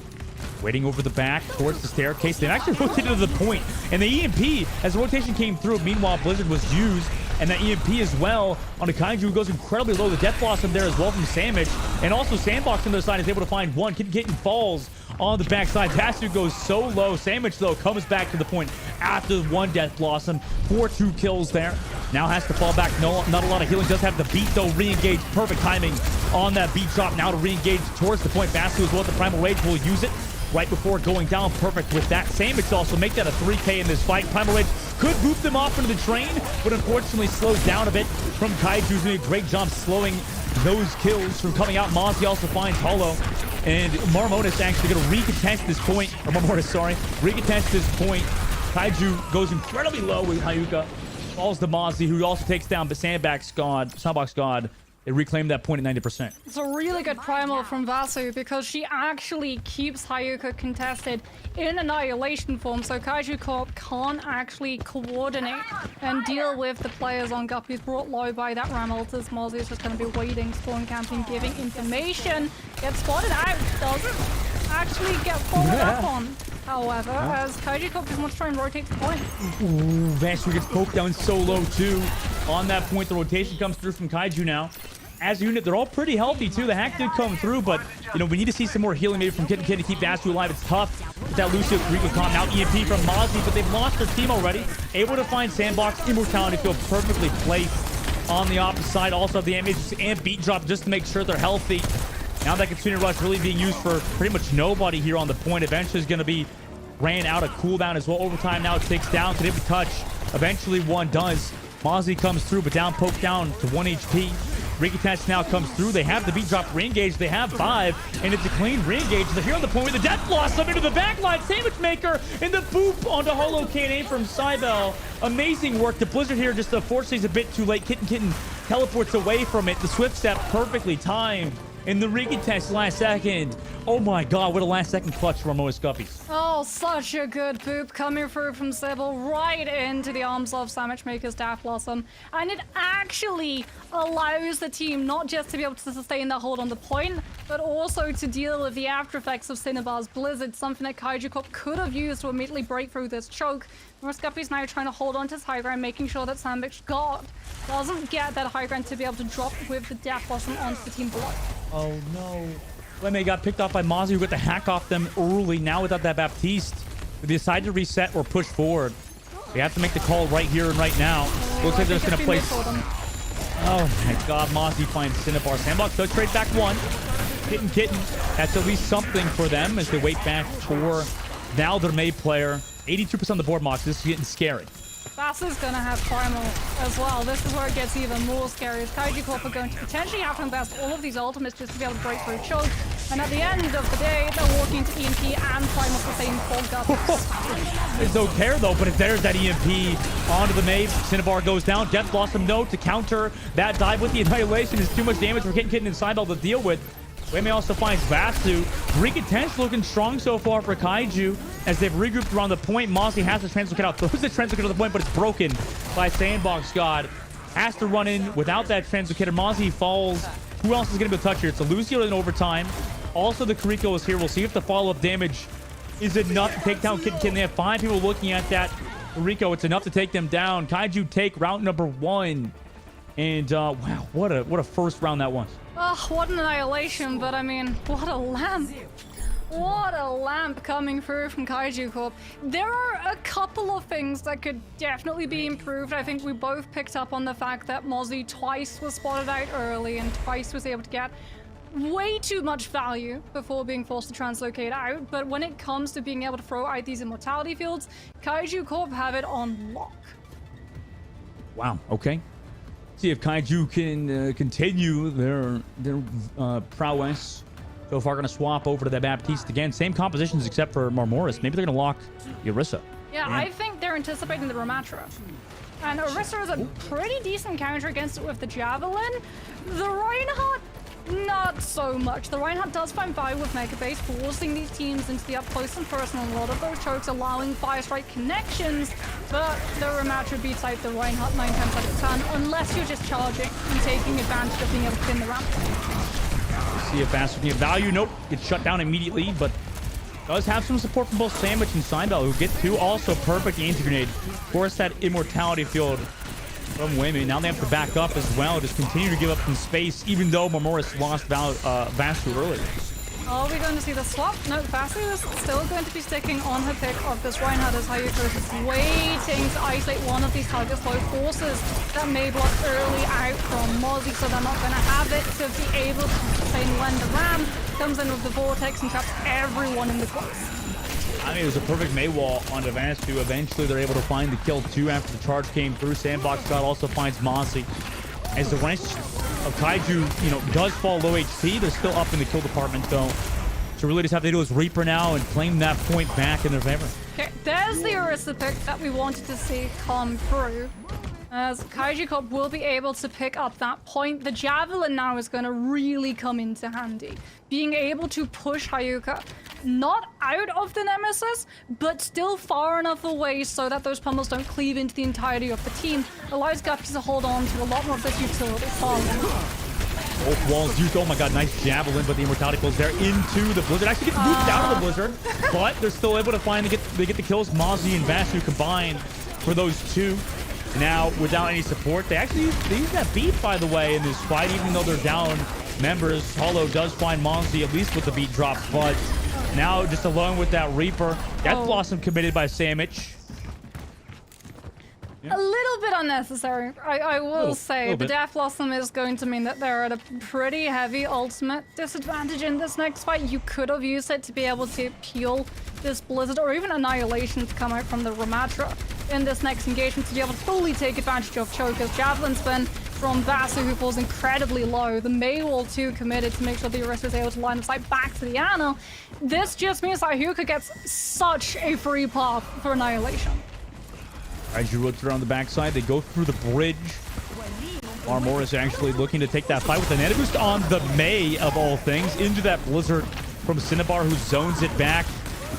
waiting over the back towards the staircase. They've actually rotated to the point. And the EMP, as the rotation came through, meanwhile, Blizzard was used. And that EMP as well on a Kaiju who goes incredibly low. The Death Blossom there as well from Sandwich. And also Sandbox on the other side is able to find 1. Kitten falls on the backside. Tasu goes so low. Sandwich, though, comes back to the point after 1 Death Blossom. 4-2 kills there. Now has to fall back. No, not a lot of healing. Does have the beat, though. Re-engage. Perfect timing on that beat drop. Now to re-engage towards the point. Basu as well. The Primal Rage will use it right before going down. Perfect with that. Sandwich also make that a 3K in this fight. Primal Rage could boot them off into the train, but unfortunately slowed down a bit from Kaiju, who's doing a great job slowing those kills from coming out. Mozzie also finds Hollow, and Marmonis actually going to recontest this point. Or Marmonis, sorry. Recontest this point. Kaiju goes incredibly low with Hayuka. Falls to Mozzie, who also takes down the Sandbox God. They reclaim that point at 90%. It's a really good primal from Vasu because she actually keeps Hayuka contested in Annihilation form, so Kaiju Corp can't actually coordinate and deal with the players on Guppy's brought low by that Ramultas. Mozzie is just going to be waiting, spawn camping, giving information. Gets spotted out, doesn't actually get followed up on. However, as Kaiju Corp just wants to try and rotate the point. Ooh, Vasu gets poked down so low too. On that point, the rotation comes through from Kaiju now. As a unit, they're all pretty healthy too. The hack did come through, but you know, we need to see some more healing maybe from Kitten to keep Vasu alive. It's tough with that Lucio Kuriko comp. Now EMP from Mozzie, but they've lost their team already. Able to find Sandbox, Immortality feel perfectly placed on the opposite side. Also have the Matrix and beat drop just to make sure they're healthy. Now that Katsuna Rush really being used for pretty much nobody here on the point. Eventually is going to be ran out of cooldown as well. Overtime now it takes down. Could it touch? Eventually one does. Mozzie comes through, but down, poke down to 1 HP. Re-attach now comes through. They have the beat drop re-engage. They have 5, and it's a clean re-engage. They're here on the point with the Death Blossom into the backline. Sandwich Maker and the boop onto Holo K&A from Cybel. Amazing work. The Blizzard here just unfortunately is a bit too late. Kitten teleports away from it. The Swift Step perfectly timed. In the re-contest last second. Oh my god, what a last second clutch from Mois Guppies. Oh, such a good boop coming through from Sybil right into the arms of Sandwich Maker's Death Blossom. And it actually allows the team not just to be able to sustain their hold on the point, but also to deal with the after effects of Cinnabar's Blizzard, something that Kaiju Corp could have used to immediately break through this choke. Mois Guppies now trying to hold on to his high ground, making sure that Sandwich God doesn't get that high ground to be able to drop with the Death Blossom onto the team below. Oh no. Lemme got picked off by Mozzie, who got the hack off them early. Now without that Baptiste, they decide to reset or push forward. We have to make the call right here and right now. Looks like they're just gonna place. Oh my god, Mozzie finds Cinnabar. Sandbox does trade back 1. Kitten. That's at least something for them as they wait back for now their May player. 82% of the board, Mox. This is getting scary. Vass is going to have Primal as well. This is where it gets even more scary. As Kaiju Corp are going to potentially have to invest all of these ultimates just to be able to break through choke. And at the end of the day, they're walking to EMP and Primal for the same full guts. There's no care though, but if there's that EMP onto the Maeve, Cinnabar goes down. Death Blossom, no, to counter that dive with the Annihilation is too much damage for Kitten and Cybel to deal with. Wayme also finds Vastu. Re-contest looking strong so far for Kaiju as they've regrouped around the point. Mozzie has the Translocate out, throws the Translocate to the point, but it's broken by Sandbox God. has to run in without that translocator. Mozzie falls. Who else is going to be able to touch here? It's a Lucio in overtime. Also, the Kariko is here. We'll see if the follow-up damage is enough to take down Kid Kid. They have 5 people looking at that Kariko. It's enough to take them down. Kaiju take round number 1. And wow, what a first round that was. Oh, what an annihilation, but I mean, what a lamp. What a lamp coming through from Kaiju Corp. There are a couple of things that could definitely be improved. I think we both picked up on the fact that Mozzie twice was spotted out early and twice was able to get way too much value before being forced to translocate out. But when it comes to being able to throw out these immortality fields, Kaiju Corp have it on lock. Wow, okay. See if Kaiju can continue their prowess. So far, going to swap over to the Baptiste again. Same compositions except for Marmoris. Maybe they're going to lock Orisa. Yeah, I think they're anticipating the Ramatra. And Orisa is a pretty decent counter against it with the Javelin. The Reinhardt, not so much. The Reinhardt does find value with Mega Base, forcing these teams into the up close and personal. A lot of those chokes allowing Fire Strike connections, but the Ramatra beats out the Reinhardt 9 times out of 10, unless you're just charging and taking advantage of being able to pin the ramp. See if Bastard can get value. Nope, gets shut down immediately, but does have some support from both Sandwich and Seinbell, who get 2 also perfect anti-grenade. Force that immortality field from Women. Now they have to back up as well, just continue to give up some space, even though Marmoris lost Vasu earlier. Are we going to see the swap? No, Vasu is still going to be sticking on her pick of this Reinhardt as Hayuko is waiting to isolate one of these target slow forces that may block early out from Mozzie, so they're not going to have it to be able to sustain when the Ram comes in with the Vortex and traps everyone in the close. I mean, it was a perfect May wall on Vasu. Eventually, they're able to find the kill 2 after the charge came through. Sandbox God also finds Mozzie. As the rest of Kaiju, does fall low HP, they're still up in the kill department, though. So really just have to do is Reaper now and claim that point back in their favor. Okay, there's the Orisa pick that we wanted to see come through. As Kaiju Corp will be able to pick up that point, the Javelin now is going to really come into handy. Being able to push Hayuka not out of the Nemesis, but still far enough away so that those pummels don't cleave into the entirety of the team, allows Guppy to hold on to a lot more of this utility far longer. Both walls used. Oh my god, nice Javelin, but the immortality goes there into the Blizzard. Actually gets moved out of the Blizzard, but they're still able to find they get the kills. Mozzie and Vasu combined for those 2. Now, without any support, they use that beat, by the way, in this fight, even though they're down members. Hollow does find Mozzie, at least with the beat drop, but now just alone with that Reaper. Death Blossom committed by Sandwich. A little bit unnecessary, I will say. The Death Blossom is going to mean that they're at a pretty heavy ultimate disadvantage in this next fight. You could have used it to be able to peel this Blizzard or even Annihilation to come out from the Ramatra in this next engagement to be able to fully take advantage of Choker's Javelin spin from Vasu, who falls incredibly low. The Maywall too committed to make sure the Orisa is able to line of sight back to the Ana. This just means that Hyuka gets such a free path for Annihilation. Kaiju rotates around the backside. They go through the bridge. Marmoris actually looking to take that fight with an Nana boost on the May, of all things, into that Blizzard from Cinnabar, who zones it back.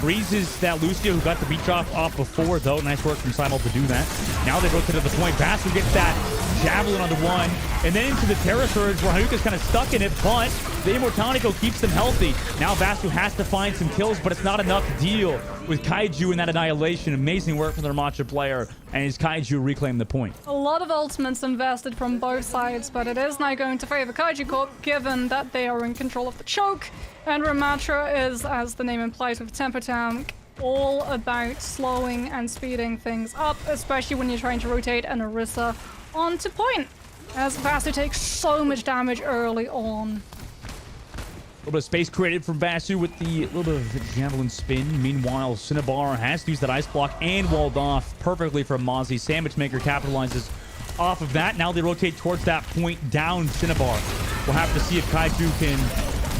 Freezes that Lucio, who got the beat drop off before, though. Nice work from Simon to do that. Now they rotate to the point. Vasu gets that Javelin onto 1. And then into the Terra Surge, where Hayuka's kind of stuck in it, but the Immortality Go keeps them healthy. Now Vasu has to find some kills, but it's not enough to deal with Kaiju in that Annihilation. Amazing work from their Matcha player, and his Kaiju reclaim the point. A lot of ultimates invested from both sides, but it is now going to favor Kaiju Corp, given that they are in control of the choke. And Ramatra is, as the name implies with Tempo Tank, all about slowing and speeding things up, especially when you're trying to rotate an Orisa onto point, as Vasu takes so much damage early on. A little bit of space created from Vasu with the little bit of the Javelin spin. Meanwhile, Cinnabar has to use that ice block and walled off perfectly from Mozzie. Sandwich Maker capitalizes off of that. Now they rotate towards that point down Cinnabar. We'll have to see if Kaiju can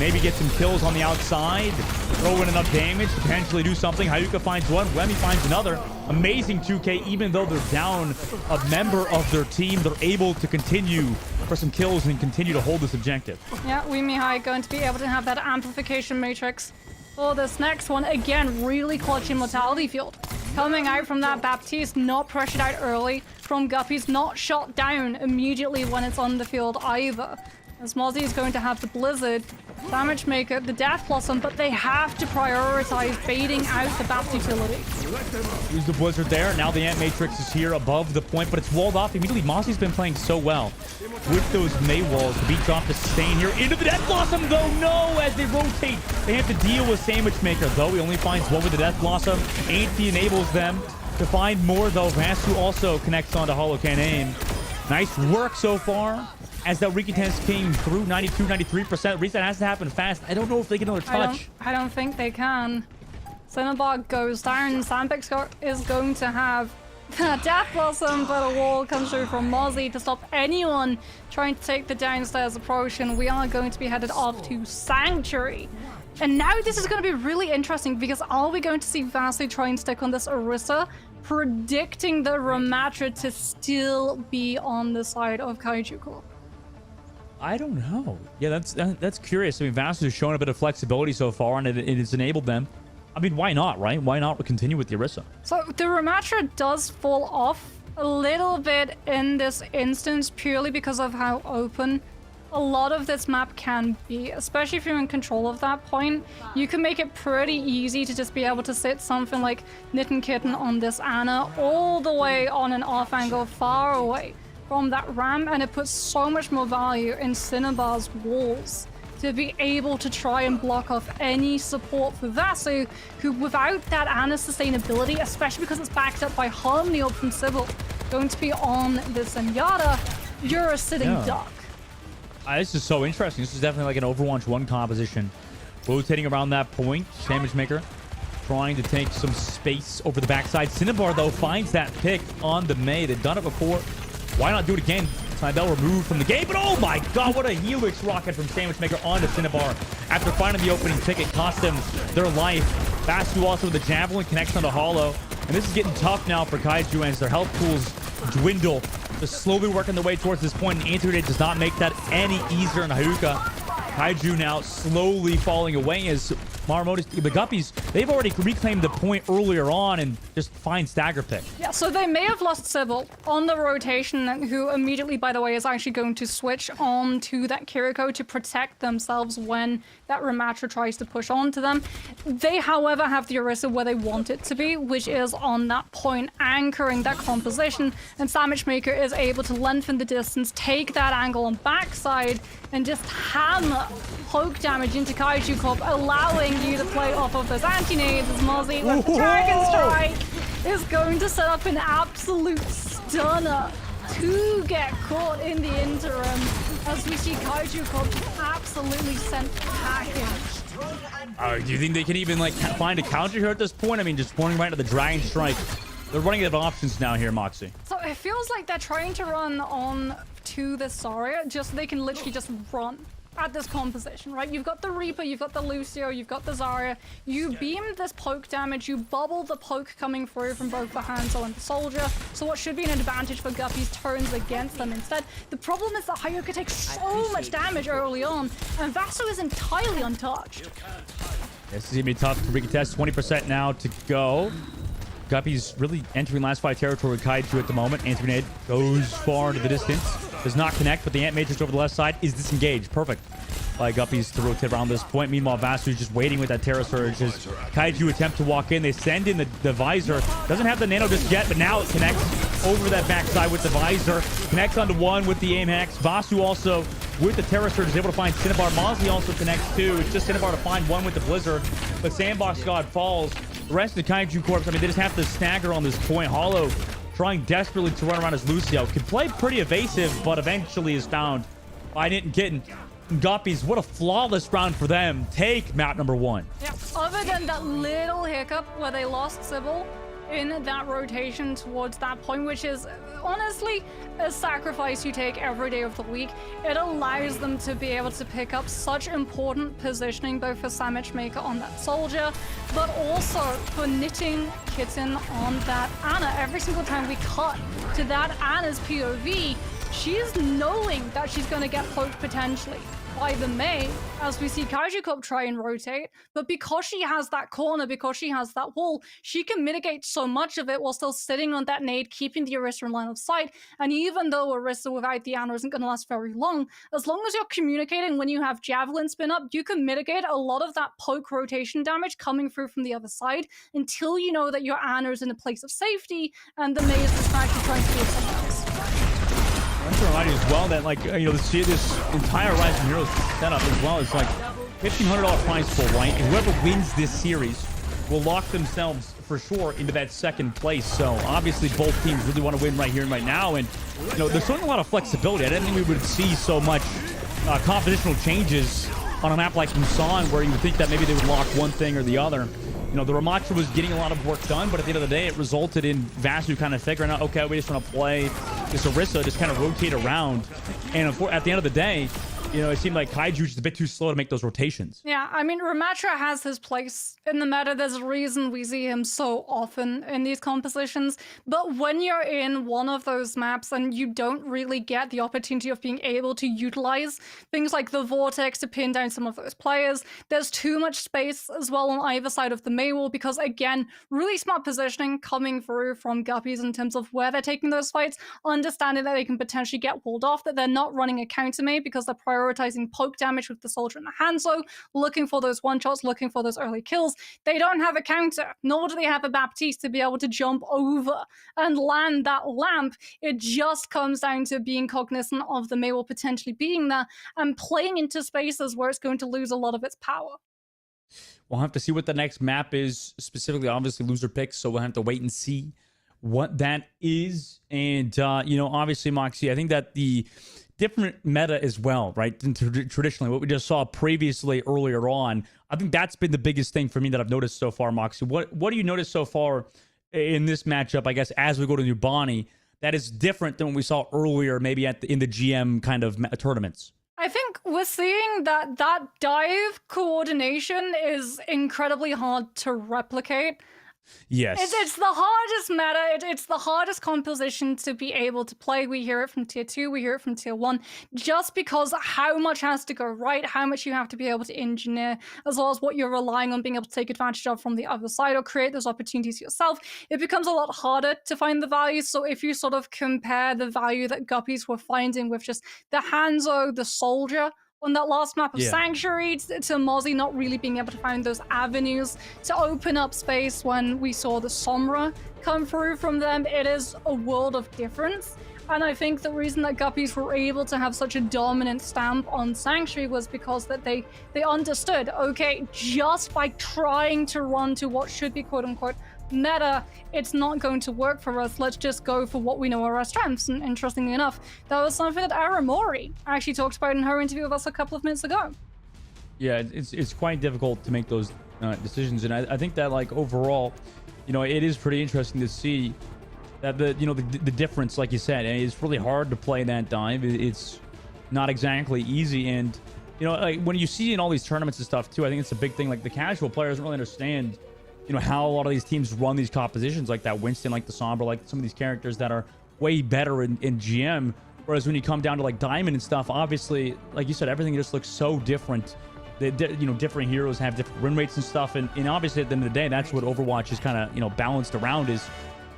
maybe get some kills on the outside, throw in enough damage, potentially do something. Hayuka finds one, Remy finds another. Amazing 2K, even though they're down a member of their team, they're able to continue for some kills and continue to hold this objective. Yeah, Weemihai going to be able to have that amplification matrix for this next one. Again, really clutch Immortality Field coming out from that Baptiste, not pressured out early from Guppy's, not shot down immediately when it's on the field either. As Mozzie is going to have the Blizzard, Damage Maker, the Death Blossom, but they have to prioritize baiting out the Bap utility. Use the Blizzard there. Now the Ant Matrix is here above the point, but it's walled off immediately. Mozzie's been playing so well with those May walls. The beat drop to Stain here into the Death Blossom, though. No, as they rotate, they have to deal with Sandwich Maker, though. He only finds one with the Death Blossom. Ainty enables them to find more, though. Vasu also connects onto Hollow Can't Aim. Nice work so far. As that recontest came through, 92, 93%. Reset has to happen fast. I don't know if they get another touch. I don't think they can. Cinnabar goes down. Sandpix is going to have Death Blossom, but a wall comes through from Mozzie to stop anyone trying to take the downstairs approach, and we are going to be headed off to Sanctuary. And now this is going to be really interesting, because are we going to see Vasu try and stick on this Orisa, predicting the Ramatra to still be on the side of Kaiju Corp? I don't know. Yeah, that's curious. I mean, Vasu has shown a bit of flexibility so far, and it has enabled them. I mean, why not, right? Why not continue with the Orisa? So the Ramatra does fall off a little bit in this instance, purely because of how open a lot of this map can be, especially if you're in control of that point. You can make it pretty easy to just be able to sit something like Knitten Kitten on this Ana all the way on an off angle far away from that ramp, and it puts so much more value in Cinnabar's walls to be able to try and block off any support for Vasu, who without that Ana sustainability, especially because it's backed up by Harmony Orb from Sybil, going to be on the Zenyatta, you're a sitting duck. This is so interesting. This is definitely like an Overwatch 1 composition. Rotating around that point. Damage Maker trying to take some space over the backside. Cinnabar, though, finds that pick on the May. They've done it before. Why not do it again? Snidel removed from the game, but oh my god, what a Helix rocket from Sandwich Maker onto Cinnabar. After finding the opening pick, it cost them their life. Vasu also with the Javelin connects onto Hollow. And this is getting tough now for Kaiju as their health pools dwindle. They're slowly working their way towards this point, and Anti-Grenade does not make that any easier in Haruka. Kaiju now slowly falling away as Maramoto's, the Guppies, they've already reclaimed the point earlier on and just find stagger pick. Yeah, so they may have lost Sybil on the rotation, who immediately, by the way, is actually going to switch on to that Kiriko to protect themselves when that Ramatra tries to push onto them. They, however, have the Orisa where they want it to be, which is on that point, anchoring that composition, and Sandwich Maker is able to lengthen the distance, take that angle on backside, and just hammer poke damage into Kaiju Corp, allowing you to play off of those anti-nades as Mozzie with the Dragon Strike is going to set up an absolute stunner to get caught in the interim as we see Kaiju Corp absolutely sent packing. Do you think they can even like find a counter here at this point? I mean, just running right to the Dragon Strike. They're running out of options now here, Moxie. So it feels like they're trying to run on to the Zarya just so they can literally just run at this composition, right? You've got the Reaper, you've got the Lucio, you've got the Zarya. You beam this poke damage, you bubble the poke coming through from both the Hanzo and the Soldier. So what should be an advantage for Guppy's turns against them instead. The problem is that Haruka takes so much damage early on, and Vasu is entirely untouched. This is gonna be tough to recontest. 20% now to go. Guppy's really entering last fight territory with Kaiju at the moment. Anti-Grenade goes far into the distance. Does not connect, but the Ant Matrix over the left side is disengaged. Perfect by Guppies to rotate around this point. Meanwhile, Vasu's just waiting with that Terra Surge as Kaiju attempt to walk in. They send in the Visor. Doesn't have the Nano just yet, but now it connects over that backside with the Visor. Connects onto one with the Aim Hex. Vasu also with the Terra Surge is able to find Cinnabar. Mozzie also connects too. It's just Cinnabar to find one with the Blizzard, but Sandbox God falls. The rest of the Kaiju Corps, I mean, they just have to stagger on this point. Hollow trying desperately to run around as Lucio. Can play pretty evasive, but eventually is found by Knitten Kitten. And Guppies, what a flawless round for them. Take map number 1. Yeah, other than that little hiccup where they lost Sybil in that rotation towards that point, which is honestly a sacrifice you take every day of the week. It allows them to be able to pick up such important positioning, both for Sandwich Maker on that Soldier, but also for Knitting Kitten on that Ana. Every single time we cut to that Ana's POV, she is knowing that she's going to get poked potentially by the Mei as we see Kaiju Corp try and rotate, but because she has that corner, because she has that wall, she can mitigate so much of it while still sitting on that nade, keeping the Orisa in line of sight. And even though Orisa without the Ana isn't going to last very long, as long as you're communicating when you have Javelin spin up, you can mitigate a lot of that poke rotation damage coming through from the other side until you know that your Ana is in a place of safety and the Mei is distracted trying to do something else. I want to remind you as well that, like, this entire Rise of Heroes setup as well is like $1,500 prize pool, right? And whoever wins this series will lock themselves for sure into that second place. So obviously both teams really want to win right here and right now. And, there's certainly a lot of flexibility. I didn't think we would see so much compositional changes on a map like Musan, where you would think that maybe they would lock one thing or the other. The Ramacha was getting a lot of work done, but at the end of the day, it resulted in Vasu kind of figuring out, okay, we just want to play this Orisa, just kind of rotate around. And at the end of the day, it seemed like Kaiju just a bit too slow to make those rotations. Yeah, I mean, Ramacha has his place in the meta. There's a reason we see him so often in these compositions. But when you're in one of those maps and you don't really get the opportunity of being able to utilize things like the Vortex to pin down some of those players, there's too much space as well on either side of the Mei wall because, again, really smart positioning coming through from Guppies in terms of where they're taking those fights, understanding that they can potentially get walled off, that they're not running a counter Mei because they're prioritizing poke damage with the Soldier and the Hanzo, looking for those one-shots, looking for those early kills. They don't have a counter, nor do they have a Baptiste to be able to jump over and land that lamp. It just comes down to being cognizant of the Mei wall potentially being there and playing into spaces where it's going to lose a lot of its power. We'll have to see what the next map is, specifically, obviously, loser picks, so we'll have to wait and see what that is. And, obviously, Moxie, I think that the different meta as well, right, than traditionally, what we just saw previously earlier on, I think that's been the biggest thing for me that I've noticed so far, Moxie. What do you notice so far in this matchup, I guess, as we go to New Bonnie, that is different than what we saw earlier, maybe in the GM kind of tournaments? I think we're seeing that dive coordination is incredibly hard to replicate. Yes. It's the hardest meta. It's the hardest composition to be able to play. We hear it from tier 2, we hear it from tier 1, just because how much has to go right, how much you have to be able to engineer, as well as what you're relying on being able to take advantage of from the other side or create those opportunities yourself. It becomes a lot harder to find the value. So if you sort of compare the value that Guppies were finding with just the Hanzo, the Soldier, on that last map of Sanctuary, to Mozzie not really being able to find those avenues to open up space when we saw the Sombra come through from them, it is a world of difference. And I think the reason that Guppies were able to have such a dominant stamp on Sanctuary was because that they understood, okay, just by trying to run to what should be quote-unquote meta, it's not going to work for us. Let's just go for what we know are our strengths. And interestingly enough, that was something that Aramori actually talked about in her interview with us a couple of minutes ago. Yeah, it's quite difficult to make those decisions, and I think that, like, overall, it is pretty interesting to see that the difference, like you said, and it's really hard to play that dive. It's not exactly easy, and like when you see in all these tournaments and stuff too, I think it's a big thing. Like, the casual player doesn't really understand how a lot of these teams run these compositions, like that Winston, like the Sombra, like some of these characters that are way better in GM. Whereas when you come down to like Diamond and stuff, obviously, like you said, everything just looks so different. Different heroes have different win rates and stuff. And obviously at the end of the day, that's what Overwatch is kind of, balanced around is,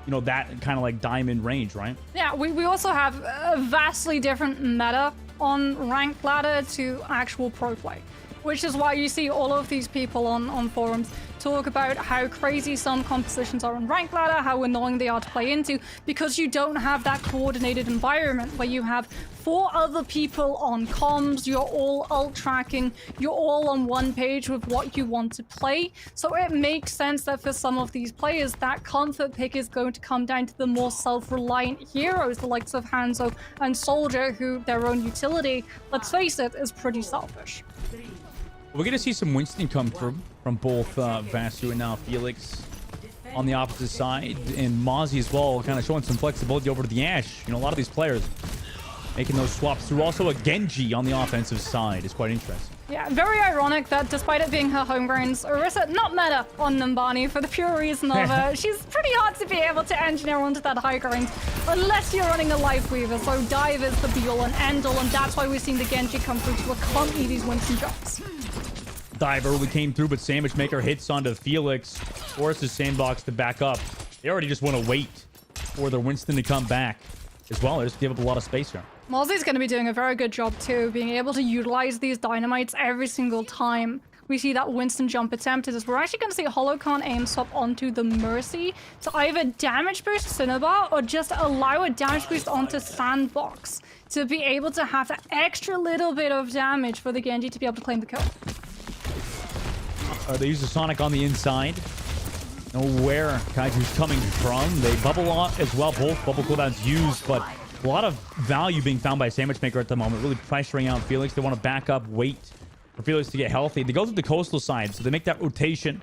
that kind of like Diamond range, right? Yeah, we also have a vastly different meta on ranked ladder to actual pro play, which is why you see all of these people on forums talk about how crazy some compositions are on ranked ladder, how annoying they are to play into, because you don't have that coordinated environment where you have 4 other people on comms, you're all ult tracking, you're all on one page with what you want to play. So it makes sense that for some of these players, that comfort pick is going to come down to the more self-reliant heroes, the likes of Hanzo and Soldier, who their own utility, let's face it, is pretty selfish. We're going to see some Winston come through from both Vasu and now Felix on the opposite side, and Mozzie as well, kind of showing some flexibility over to the Ashe. A lot of these players making those swaps through. Also a Genji on the offensive side is quite interesting. Yeah, very ironic that despite it being her home grounds, Orisa not meta on Numbani for the pure reason of she's pretty hard to be able to engineer onto that high ground unless you're running a Life Weaver. So dive is the be-all and end-all, and that's why we've seen the Genji come through to accompany these Winston jumps. Dive early came through, but Sandwich Maker hits onto Felix. Forces Sandbox to back up. They already just want to wait for their Winston to come back as well. They just give up a lot of space here. Mozzie's going to be doing a very good job too, being able to utilize these dynamites every single time we see that Winston jump attempted. As we're actually going to see Holocon aim swap onto the Mercy to either damage boost Cinnabar or just allow a damage boost onto Sandbox to be able to have that extra little bit of damage for the Genji to be able to claim the kill. They use the Sonic on the inside. Know where Kaiju's coming from. They bubble on as well. Both bubble cooldowns used, but a lot of value being found by Sandwich Maker at the moment. Really pressuring out Felix. They want to back up, wait for Felix to get healthy. They go to the coastal side, so they make that rotation.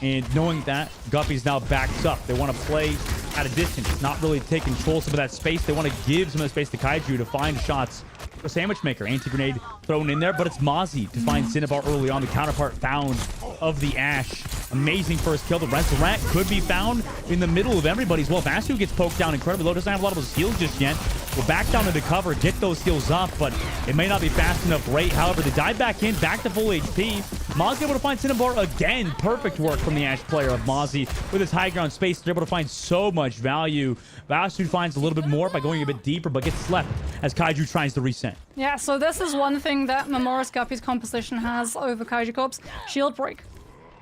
And knowing that, Guppy's now backed up. They want to play at a distance, not really take control of some of that space. They want to give some of the space to Kaiju to find shots for Sandwich Maker. Anti-grenade thrown in there, but it's Mozzie to find Cinnabar early on. The counterpart found of the Ashe. Amazing first kill. The Resurrect could be found in the middle of everybody's. Well, Vasu gets poked down incredibly low. Doesn't have a lot of those heals just yet. We'll back down into cover, get those heals up, but it may not be fast enough rate. However, they dive back in, back to full HP. Mozzie able to find Cinnabar again. Perfect work from the Ashe player of Mozzie with his high ground space. They're able to find so much value. Vasu finds a little bit more by going a bit deeper, but gets left as Kaiju tries to reset. Yeah, so this is one thing that Memoris Guppy's composition has over Kaiju Corp's shield break.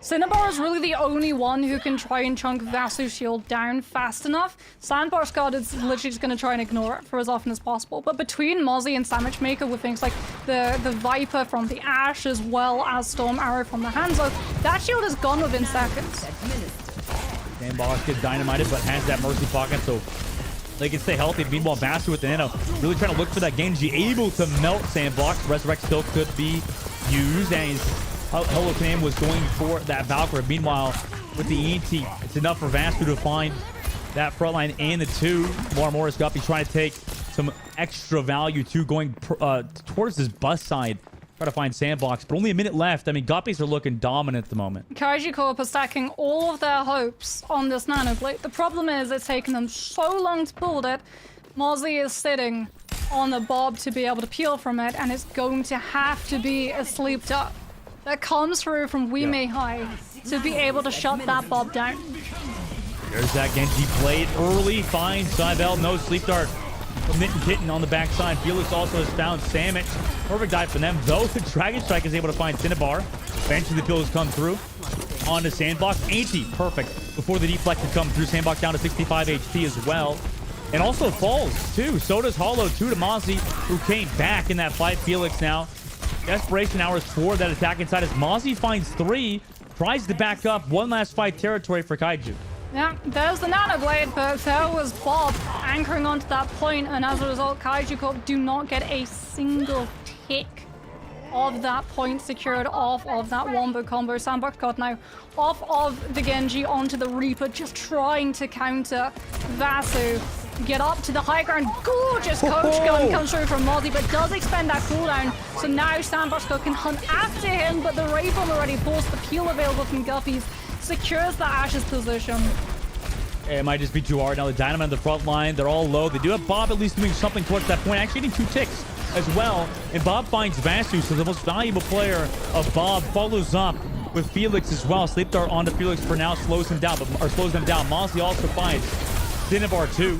Cinnabar is really the only one who can try and chunk Vasu's shield down fast enough. Sandbar's God is literally just going to try and ignore it for as often as possible. But between Mozzie and Sandwich Maker with things like the Viper from the Ashe as well as Storm Arrow from the Hanzo, that shield is gone within seconds. Sandbox gets dynamited, but has that Mercy pocket, so they can stay healthy. Meanwhile, Vasu with the Nano really trying to look for that Genji, able to melt Sandbox. Resurrect still could be used, and Holocam was going for that Valkyrie. Meanwhile, with the ENT, it's enough for Vasu to find that front line and the two. Morris Guppy trying to take some extra value too, going towards this bus side. Try to find Sandbox, but only a minute left. I mean, Guppies are looking dominant at the moment. Kaiju Corp are stacking all of their hopes on this Nano Blade. The problem is it's taken them so long to build it. Mozzie is sitting on the Bob to be able to peel from it, and it's going to have to be a sleeped up that comes through from Wei High to be able to shut that Bob down. There's that Genji Blade early. Finds Cybele, no sleep dart from Mitten Kitten on the backside. Felix also has found Sandwich. Perfect dive for them, though. The Dragon Strike is able to find Cinnabar. Eventually the pills come through. Onto Sandbox. Anti, perfect. Before the deflect could come through, Sandbox down to 65 HP as well. And also falls, too. So does Hollow, 2 to Mozzie, who came back in that fight. Felix now. Desperation hours for that attack inside as Mozzie finds 3. Tries to back up. One last fight territory for Kaiju. Yeah, there's the Nano Blade, but there was Bob anchoring onto that point, and as a result, Kaiju Corp do not get a single tick of that point secured off of that Wombo combo. Sandbox God now off of the Genji onto the Reaper, just trying to counter Vasu. Get up to the high ground. Gorgeous coach gun comes through from Mozzie, but does expend that cooldown. So now Sandbox God can hunt after him, but the Ray Bomb already forced the peel available from Guppies. Secures the Ashe's position. It might just be too hard. Now the Dynamite on the front line, they're all low. They do have Bob at least doing something towards that point. Actually getting 2 ticks as well. And Bob finds Vasu, so the most valuable player of Bob follows up with Felix as well. Sleep dart onto Felix for now, slows them down. Mozzie also finds Cinnabar too.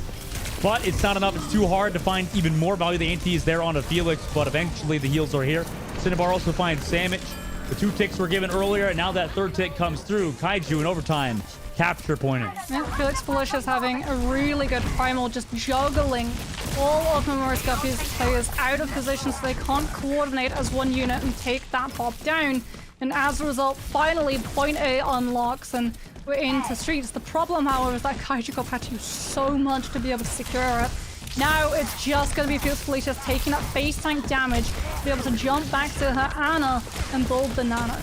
But it's not enough. It's too hard to find even more value. The anti is there onto Felix, but eventually the heals are here. Cinnabar also finds Sandwich. The 2 ticks were given earlier, and now that 3rd tick comes through. Kaiju in overtime. Capture pointer. Yeah, Felix Felicia's having a really good primal, just juggling all of Memoris Guppy's players out of position so they can't coordinate as one unit and take that Bob down. And as a result, finally, point A unlocks and we're into streets. The problem, however, is that Kaiju Corp had to do so much to be able to secure it. Now it's just going to be Felix Felicia's taking that face tank damage to be able to jump back to her Ana and build the Nano.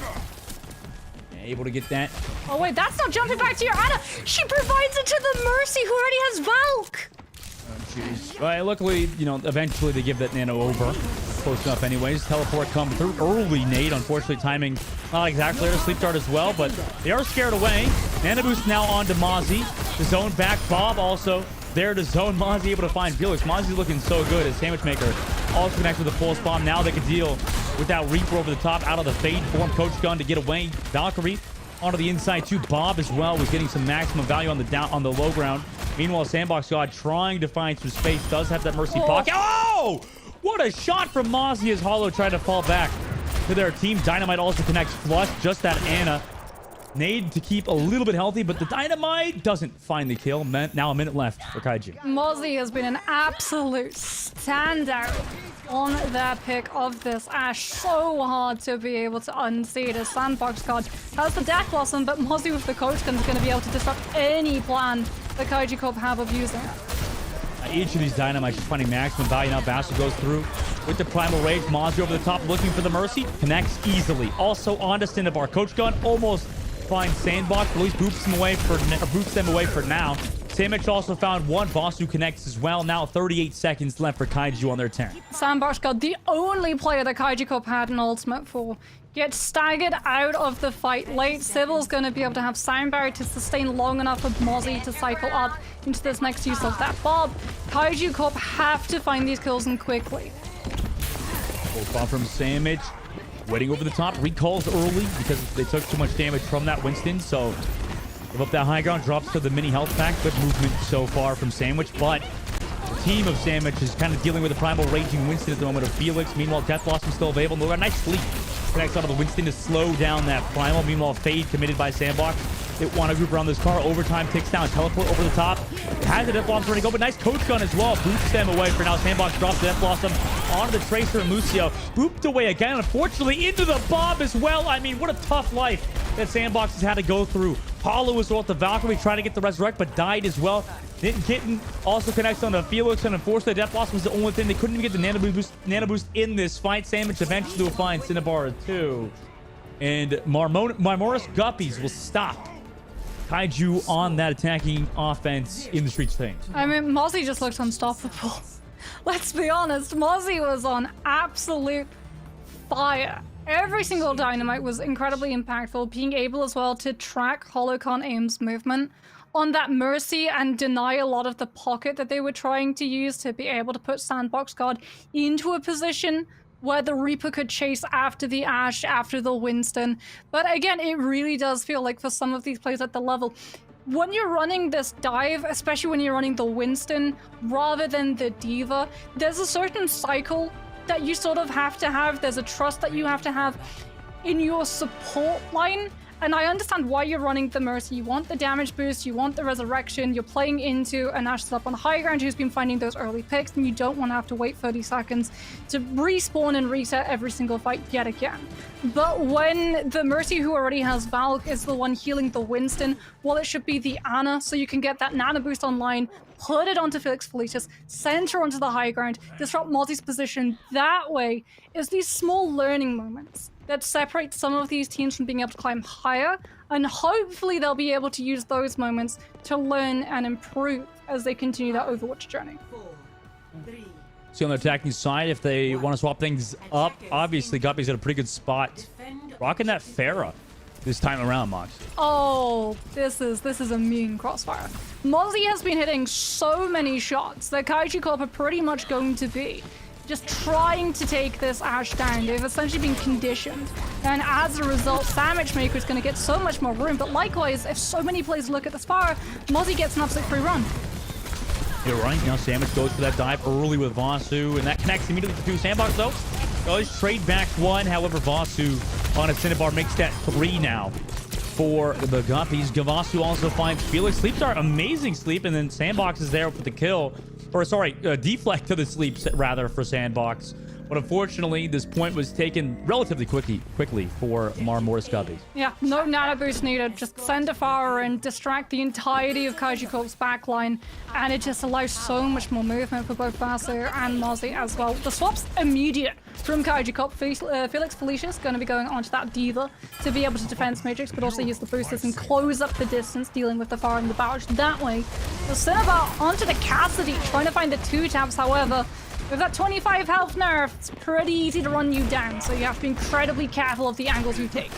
Able to get that. Oh wait, that's not jumping back to your Ana. She provides it to the Mercy who already has Valk. Jeez. Right, luckily, you know, eventually they give that nano over. Close enough anyways. Teleport come through. Early nade. Unfortunately, timing not exactly there to sleep dart as well, but they are scared away. Nano boost now on to Mozzie. The zone back. Bob also there to zone Mozzie, able to find Felix. Mozzie's looking so good as Sandwich Maker also connects with the pulse bomb. Now they can deal with that Reaper over the top out of the fade form. Coach Gun to get away. Valkyrie onto the inside too. Bob as well was getting some maximum value on the low ground. Meanwhile, Sandbox God trying to find some space. Does have that Mercy pocket. Oh! What a shot from Mozzie as Hollow tried to fall back to their team. Dynamite also connects flush. Just that Ana. Nade to keep a little bit healthy, but the Dynamite doesn't find the kill. Now a minute left for Kaiju. Mozzie has been an absolute standout on their pick of this Ashe. So hard to be able to unseat as Sandbox God has the Death Blossom, but Mozzie with the Coach Gun is going to be able to disrupt any plan the Kaiju Corp have of using it. Each of these Dynamites is finding maximum value. Now Bastard goes through with the Primal Rage. Mozzie over the top looking for the Mercy. Connects easily. Also on to Cinnabar. Coach Gun almost finds Sandbox, but at least boosts them away for now. Sandbox also found one. Vasu connects as well. Now 38 seconds left for Kaiju on their turn. Sandbox God, the only player that Kaiju Corp had an ultimate for, gets staggered out of the fight late. Sybil's going to be able to have Sound Barrier to sustain long enough for Mozzie to cycle up into this next use of that Bob. Kaiju Corp have to find these kills and quickly. Full bomb from Sandwich. Waiting over the top. Recalls early because they took too much damage from that Winston. So give up that high ground. Drops to the mini health pack. Good movement so far from Sandwich. But the team of Sandwich is kind of dealing with a Primal Raging Winston at the moment of Felix. Meanwhile, Death Blossom still available. They've got a nice sleep. Connects onto the Winston to slow down that Primal. Meanwhile, Fade committed by Sandbox. They want to group around this car. Overtime ticks down. Teleport over the top. Has the Death Blossom ready to go, but nice Coach Gun as well. Boots them away for now. Sandbox drops the Death Blossom onto the Tracer and Lucio. Booped away again, unfortunately, into the Bob as well. I mean, what a tough life that Sandbox has had to go through. Paulo was off the Valkyrie trying to get the Resurrect, but died as well. Kitten also connects on to Felix, and unfortunately, Death Blossom was the only thing. They couldn't even get the Nano Boost in this fight. Sandwich eventually will find Cinnabar 2. And Marmora's Guppies will stop Kaiju on that attacking offense in the streets thing. I mean, Mozzie just looked unstoppable. Let's be honest, Mozzie was on absolute fire. Every single Dynamite was incredibly impactful, being able as well to track Holocon Aim's movement on that Mercy and deny a lot of the pocket that they were trying to use to be able to put Sandbox God into a position where the Reaper could chase after the Ashe, after the Winston. But again, it really does feel like for some of these players at the level, when you're running this dive, especially when you're running the Winston rather than the Diva, there's a certain cycle that you sort of have to have. There's a trust that you have to have in your support line. And I understand why you're running the Mercy. You want the damage boost, you want the resurrection, you're playing into an Ashe up on high ground who's been finding those early picks, and you don't want to have to wait 30 seconds to respawn and reset every single fight yet again. But when the Mercy who already has Valk is the one healing the Winston, well, it should be the Ana, so you can get that nano boost online, put it onto Felix Felicis, send her onto the high ground, disrupt Mozzie's position. That way is these small learning moments that separate some of these teams from being able to climb higher, and hopefully they'll be able to use those moments to learn and improve as they continue that Overwatch journey. 4, 3, See on the attacking side, if they want to swap things up, obviously Guppy's at a pretty good spot. defend Rocking that Pharah this time around, Mox. Oh, this is a mean crossfire. Mozzie has been hitting so many shots that Kaiju Corp are pretty much going to be just trying to take this Ashe down. They've essentially been conditioned. And as a result, Sandwich Maker is going to get so much more room. But likewise, if so many players look at this far, Mozzie gets an absolute free run. You're right. Now Sandwich goes for that dive early with Vasu, and that connects immediately to 2. Sandbox, though, does trade back 1. However, Vasu on a Cinnabar makes that 3 now for the Guppies. Gavasu also finds Felix. Sleeps are amazing sleep, and then Sandbox is there with the kill. Or, sorry, deflect to the sleeps, rather, for Sandbox But unfortunately, this point was taken relatively quickly for Marmoris Guppies. Yeah, no nano boost needed. Just send a fire and distract the entirety of Kaiju Corp's backline, and it just allows so much more movement for both Basu and Mozzie as well. The swap's immediate from Kaiju Corp. Felix Felicia's going to be going onto that Diva to be able to defense Matrix, but also use the boosters and close up the distance, dealing with the fire and the barrage that way. The Cinnabar onto the Cassidy, trying to find the 2 taps, however. With that 25 health nerf, it's pretty easy to run you down, so you have to be incredibly careful of the angles you take.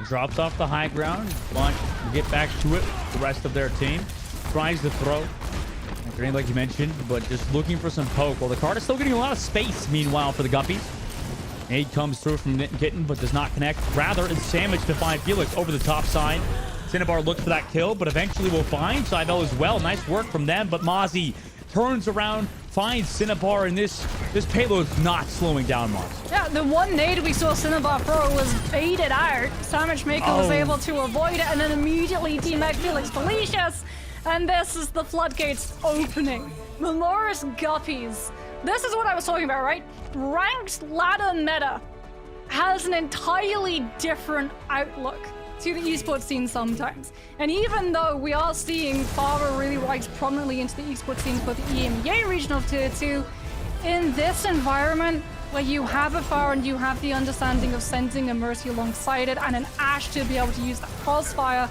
Drops off the high ground, but we'll get back to it. The rest of their team tries to throw. Grenade, like you mentioned, but just looking for some poke. Well, the card is still getting a lot of space, meanwhile, for the Guppies. Aid comes through from Kitten, but does not connect. Rather, it's Sandwich to find Felix over the top side. Cinnabar looks for that kill, but eventually will find Cybele as well. Nice work from them, but Mozzie turns around, finds Cinnabar, and this payload's not slowing down much. Yeah, the one nade we saw Cinnabar throw was baited out. Sandwich Maker was able to avoid it and then immediately teammate Felix Felicius. And this is the floodgates opening. Marmoris Guppies. This is what I was talking about, right? Ranked ladder meta has an entirely different outlook to the esports scene sometimes. And even though we are seeing Farah really rise prominently into the esports scene for the EMEA region of Tier 2, in this environment where you have a Farah and you have the understanding of sending a Mercy alongside it and an Ashe to be able to use that crossfire,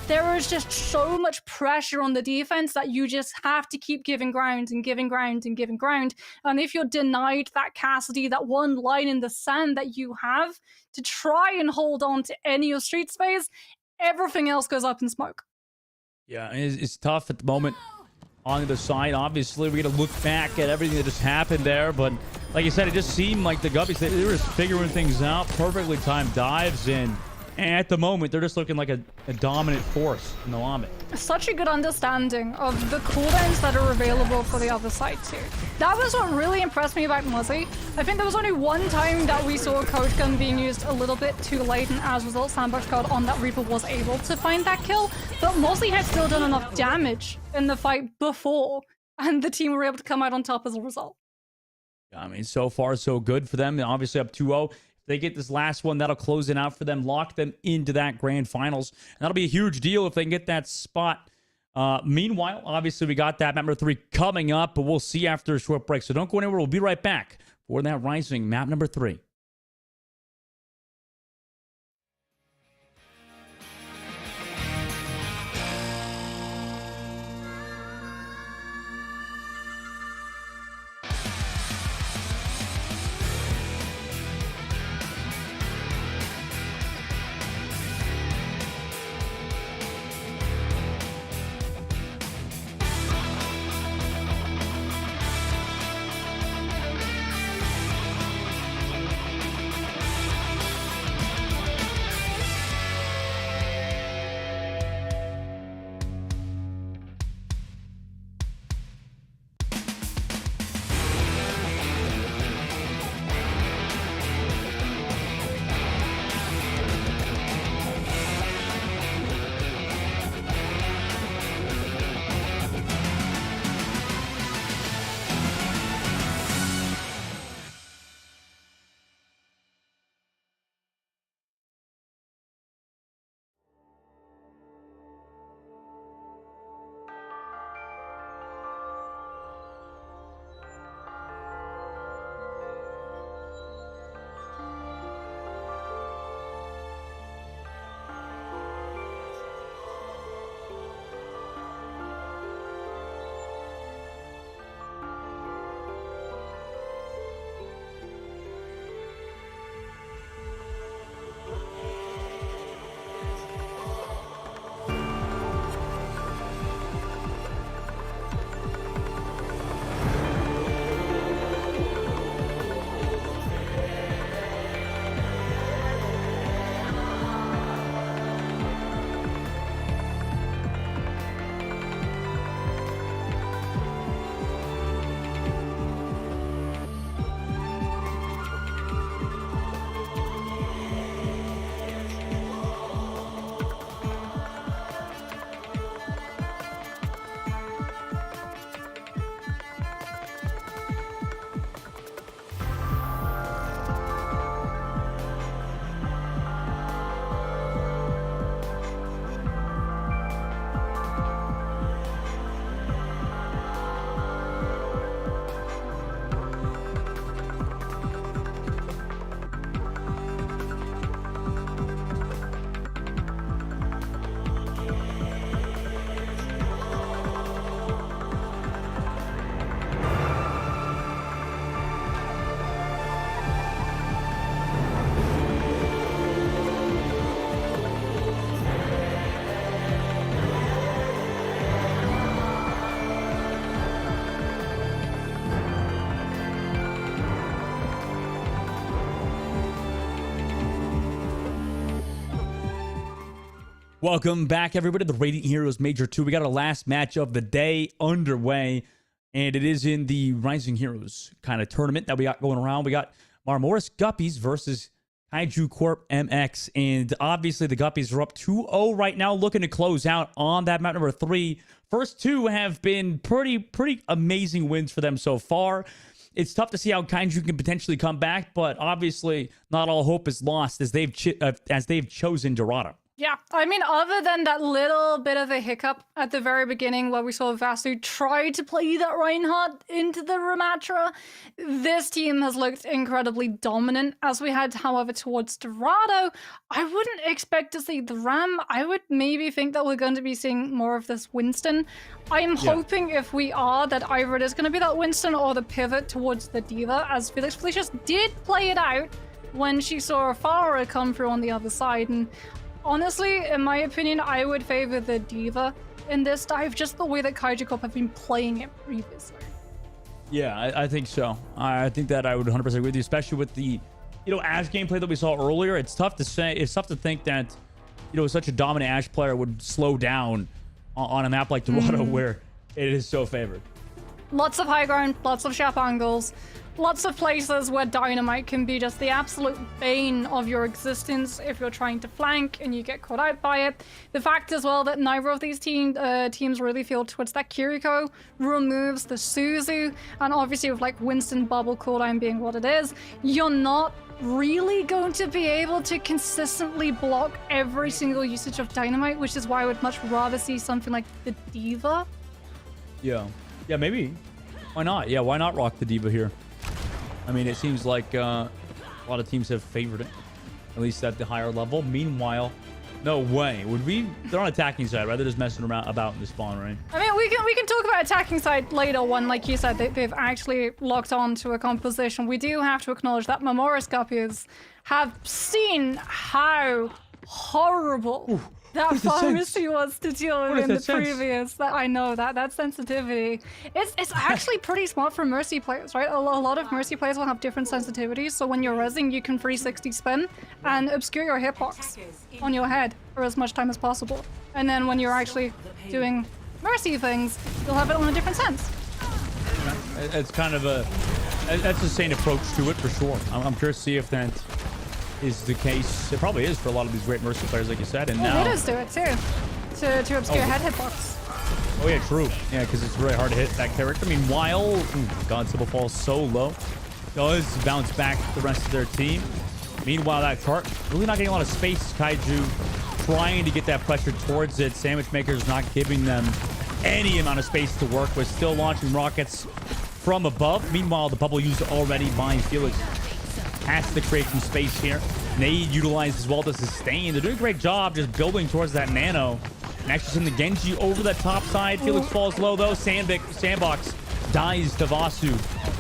there is just so much pressure on the defense that you just have to keep giving ground and giving ground and giving ground. And if you're denied that Cassidy, that one line in the sand that you have to try and hold on to any of street space, everything else goes up in smoke. Yeah, it's tough at the moment. On the other side, obviously, we're going to look back at everything that just happened there. But like you said, it just seemed like the Guppies, they were just figuring things out. Perfectly timed dives in. And at the moment, they're just looking like a dominant force in the lobby. Such a good understanding of the cooldowns that are available for the other side too. That was what really impressed me about Mozzie. I think there was only one time that we saw Coach Gun being used a little bit too late, and as a result, Sandbox Card on that Reaper was able to find that kill. But Mozzie had still done enough damage in the fight before, and the team were able to come out on top as a result. I mean, so far, so good for them. Obviously, up 2-0. They get this last one, that'll close it out for them, lock them into that grand finals. And that'll be a huge deal if they can get that spot. Meanwhile, obviously, we got that map number 3 coming up, but we'll see after a short break. So don't go anywhere. We'll be right back for that Rising map number 3. Welcome back, everybody, to the Radiant Heroes Major 2. We got our last match of the day underway, and it is in the Rising Heroes kind of tournament that we got going around. We got Marmoris Guppies versus Kaiju Corp MX, and obviously the Guppies are up 2-0 right now, looking to close out on that map number 3. First two have been pretty amazing wins for them so far. It's tough to see how Kaiju can potentially come back, but obviously not all hope is lost as they've chosen Dorado. Yeah, I mean, other than that little bit of a hiccup at the very beginning where we saw Vasu try to play that Reinhardt into the Ramatra, this team has looked incredibly dominant as we head, however, towards Dorado. I wouldn't expect to see the Ram. I would maybe think that we're going to be seeing more of this Winston. I'm hoping if we are, that either it is going to be that Winston or the pivot towards the Diva, as Felix Felicius did play it out when she saw Farah come through on the other side. And honestly, in my opinion, I would favor the Diva in this dive, just the way that Kaiju Corp have been playing it previously. Yeah, I think so. I think that I would 100% agree with you, especially with the, Ash gameplay that we saw earlier. It's tough to say. It's tough to think that, such a dominant Ash player would slow down on a map like Dorado where it is so favored. Lots of high ground, lots of sharp angles, lots of places where dynamite can be just the absolute bane of your existence if you're trying to flank and you get caught out by it. The fact as well that neither of these teams really feel towards that Kiriko removes the Suzu, and obviously with like Winston bubble cooldown being what it is, you're not really going to be able to consistently block every single usage of dynamite, which is why I would much rather see something like the Diva. Yeah, maybe. Why not? Yeah, why not rock the Diva here? I mean, it seems like a lot of teams have favored it, at least at the higher level. Meanwhile, no way. They're on attacking side, right? They're just messing around about in the spawn, right? I mean, we can talk about attacking side later when, like you said, they've actually locked on to a composition. We do have to acknowledge that Marmoris Guppies have seen how horrible that pharmacy was to deal with in the previous. I know that sensitivity. It's actually pretty smart for Mercy players, right? A lot of Mercy players will have different sensitivities. So when you're rezzing, you can 360 spin and obscure your hitbox on your head for as much time as possible. And then when you're actually doing Mercy things, you'll have it on a different sense. It's kind of that's the same approach to it for sure. I'm curious to see if that is the case. It probably is for a lot of these great Mercy players, like you said. And now Vidas do it too, to obscure head hitbox. Oh yeah, true. Yeah, because it's really hard to hit that character. Meanwhile, God Sybil falls so low. Does bounce back the rest of their team. Meanwhile, that cart really not getting a lot of space. Kaiju trying to get that pressure towards it. Sandwich Maker's not giving them any amount of space to work with. Still launching rockets from above. Meanwhile, the bubble used already by Felix has to create some space here. Nade utilized as well to sustain. They're doing a great job just building towards that nano. And actually send the Genji over the top side. Felix falls low though. Sandbox dies to Vasu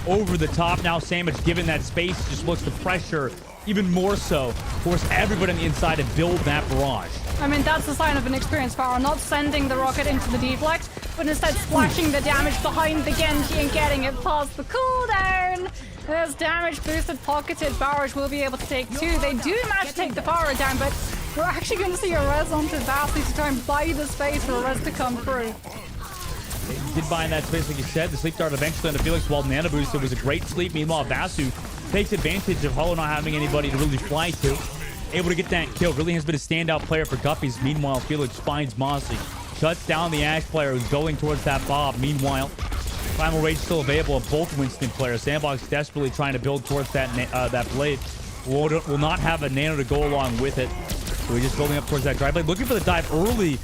over the top. Now Sandwich, given that space, just looks to pressure even more so. Force everybody on the inside to build that barrage. I mean, that's the sign of an experienced power. Not sending the rocket into the deflect, but instead splashing the damage behind the Genji and getting it past the cooldown. There's damage boosted pocketed. Barrage will be able to take two. They do manage to take the power down, but we're actually going to see a res onto Vasu to try and buy the space for a res to come through. They did buy in that space, like you said. The sleep dart eventually into Felix while nano boost. It was a great sleep. Meanwhile, Vasu takes advantage of Hollow not having anybody to really fly to. Able to get that kill. Really has been a standout player for Guppies. Meanwhile, Felix finds Mossy. Shuts down the Ash player who's going towards that Bob. Meanwhile, Primal Rage still available of both Winston players. Sandbox desperately trying to build towards that that blade. Will not have a nano to go along with it. So he's just building up towards that drive blade. Looking for the dive early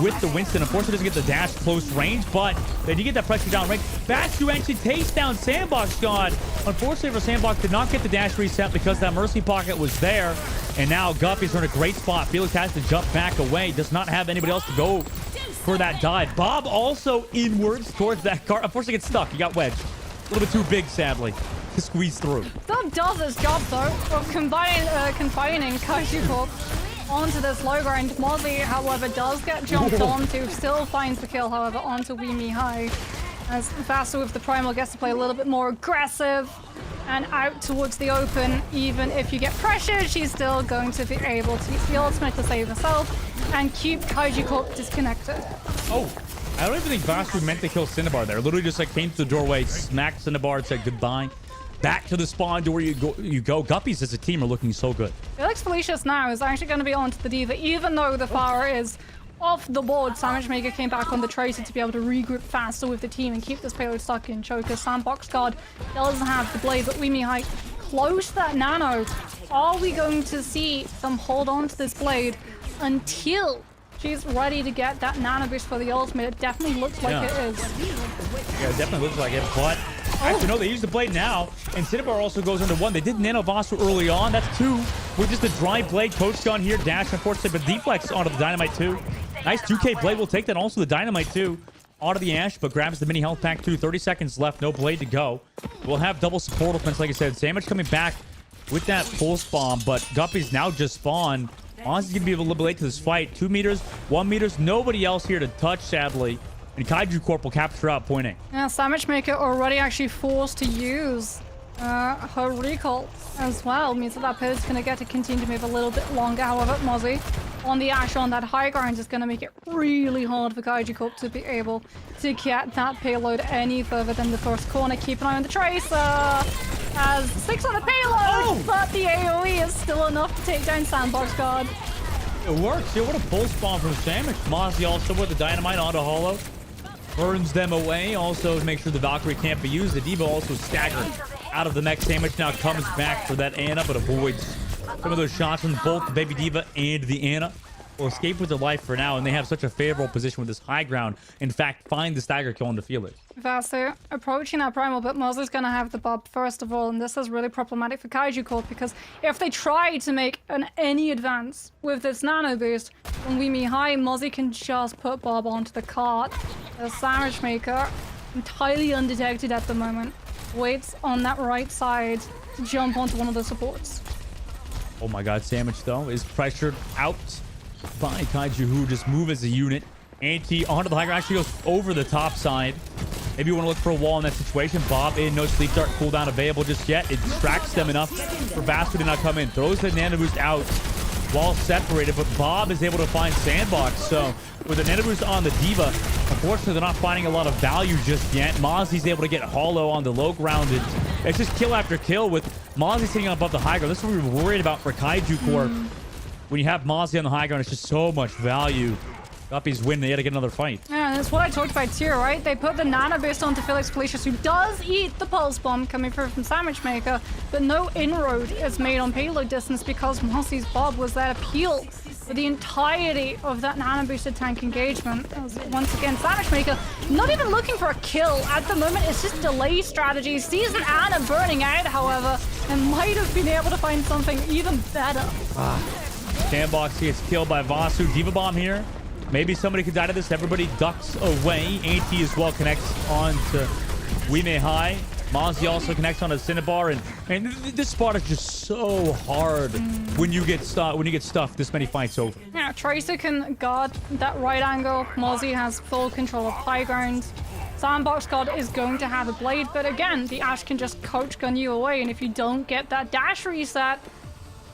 with the Winston. Unfortunately, doesn't get the dash close range, but they do get that pressure down range. Vasu actually takes down Sandbox God. Unfortunately for Sandbox, did not get the dash reset because that Mercy pocket was there. And now Guppy's are in a great spot. Felix has to jump back away. Does not have anybody else to go for that dive. Bob also inwards towards that cart. Unfortunately, gets stuck. He got wedged. A little bit too big, sadly, to squeeze through. Bob does his job, though, of confining Kaiju Corp onto this low ground. Mozzie, however, does get jumped onto. Still finds the kill, however, onto Weemi High. As Vasu with the Primal gets to play a little bit more aggressive. and out towards the open. Even if you get pressured, she's still going to be able to use the ultimate to save herself and keep Kaiju Corp disconnected. Oh, I don't even think Vasu meant to kill Cinnabar there. Literally just like came to the doorway, smacked Cinnabar, and said goodbye. Back to the spawn to where you go. Guppies as a team are looking so good. Felix Felicius now is actually going to be onto the Diva, even though the Pharah is off the board. Sandwich Maker came back on the Tracer to be able to regroup faster with the team and keep this payload stuck in choker. Sandbox Guard doesn't have the blade, but Weemihai close that nano. Are we going to see them hold on to this blade until she's ready to get that nano boost for the ultimate? It definitely looks like it is. Yeah, it definitely looks like it, but actually, no, they use the blade now, and Cinnabar also goes under 1. They did nano Vasu early on. That's 2 with just a dry blade. Coach gun here, dash, unfortunately, but deflex onto the Dynamite 2. Nice 2K blade. We'll take that. Also, the Dynamite 2 onto the Ash, but grabs the mini health pack 2. 30 seconds left. No blade to go. We'll have double support offense, like I said. Sandwich coming back with that pulse bomb, but Guppies now just spawn. Ozzy's gonna be a little bit late to this fight. 2 meters, 1 meters. Nobody else here to touch, sadly. And Kaiju Corp will capture out point A. Yeah, Sandwich Maker already actually forced to use her recall as well. Means that payload's going to get to continue to move a little bit longer. However, Mozzie on the Ash on that high ground is going to make it really hard for Kaiju Corp to be able to get that payload any further than the first corner. Keep an eye on the Tracer. Has 6 on the payload, but the AoE is still enough to take down Sandbox Guard. It works. Yeah, what a pulse bomb from Sandwich. Mozzie also with the Dynamite onto Hollow. Burns them away. Also make sure the Valkyrie can't be used. The Diva also staggered out of the mech. Sandwich now comes back for that Ana, but avoids some of those shots from both the Baby Diva and the Ana. Will escape with their life for now, and they have such a favorable position with this high ground. In fact, find the stagger kill into Felix. Vasu approaching that primal, but Mozzie's going to have the bob first of all, and this is really problematic for Kaiju Corp because if they try to make any advance with this nano boost, when Weemihai, Mozzie can just put Bob onto the cart. The Sandwich Maker, entirely undetected at the moment, waits on that right side to jump onto one of the supports. Oh my god, Sandwich though is pressured out by Kaiju, who just move as a unit. Anti onto the high ground, actually goes over the top side. Maybe you want to look for a wall in that situation. Bob in, no sleep dart cooldown available just yet. It distracts them enough for Vasco to not come in. Throws the nano boost out while separated, but Bob is able to find Sandbox. So with the nano boost on the Diva, unfortunately they're not finding a lot of value just yet. Mozzie's able to get Hollow on the low ground. It's just kill after kill with Mozzie sitting above the high ground. This is what we were worried about for Kaiju Corp. When you have Mozzie on the high ground, it's just so much value. Guppies win. They had to get another fight. Yeah, that's what I talked about too, right? They put the nano boost onto Felix Felicius, who does eat the pulse bomb coming through from Sandwich Maker, but no inroad is made on payload distance because Mozzie's Bob was there to peel for the entirety of that nano boosted tank engagement. As once again, Sandwich Maker not even looking for a kill at the moment. It's just delay strategy. Sees an Ana burning out, however, and might have been able to find something even better. Sandbox gets killed by Vasu. Diva Bomb here. Maybe somebody could die to this. Everybody ducks away. AT as well connects on to Weemihai. Mozzie also connects on to Cinnabar, and this spot is just so hard when you get stuffed this many fights over. Yeah, Tracer can guard that right angle. Mozzie has full control of high ground. Sandbox God is going to have a blade, but again, the Ash can just coach gun you away, and if you don't get that dash reset,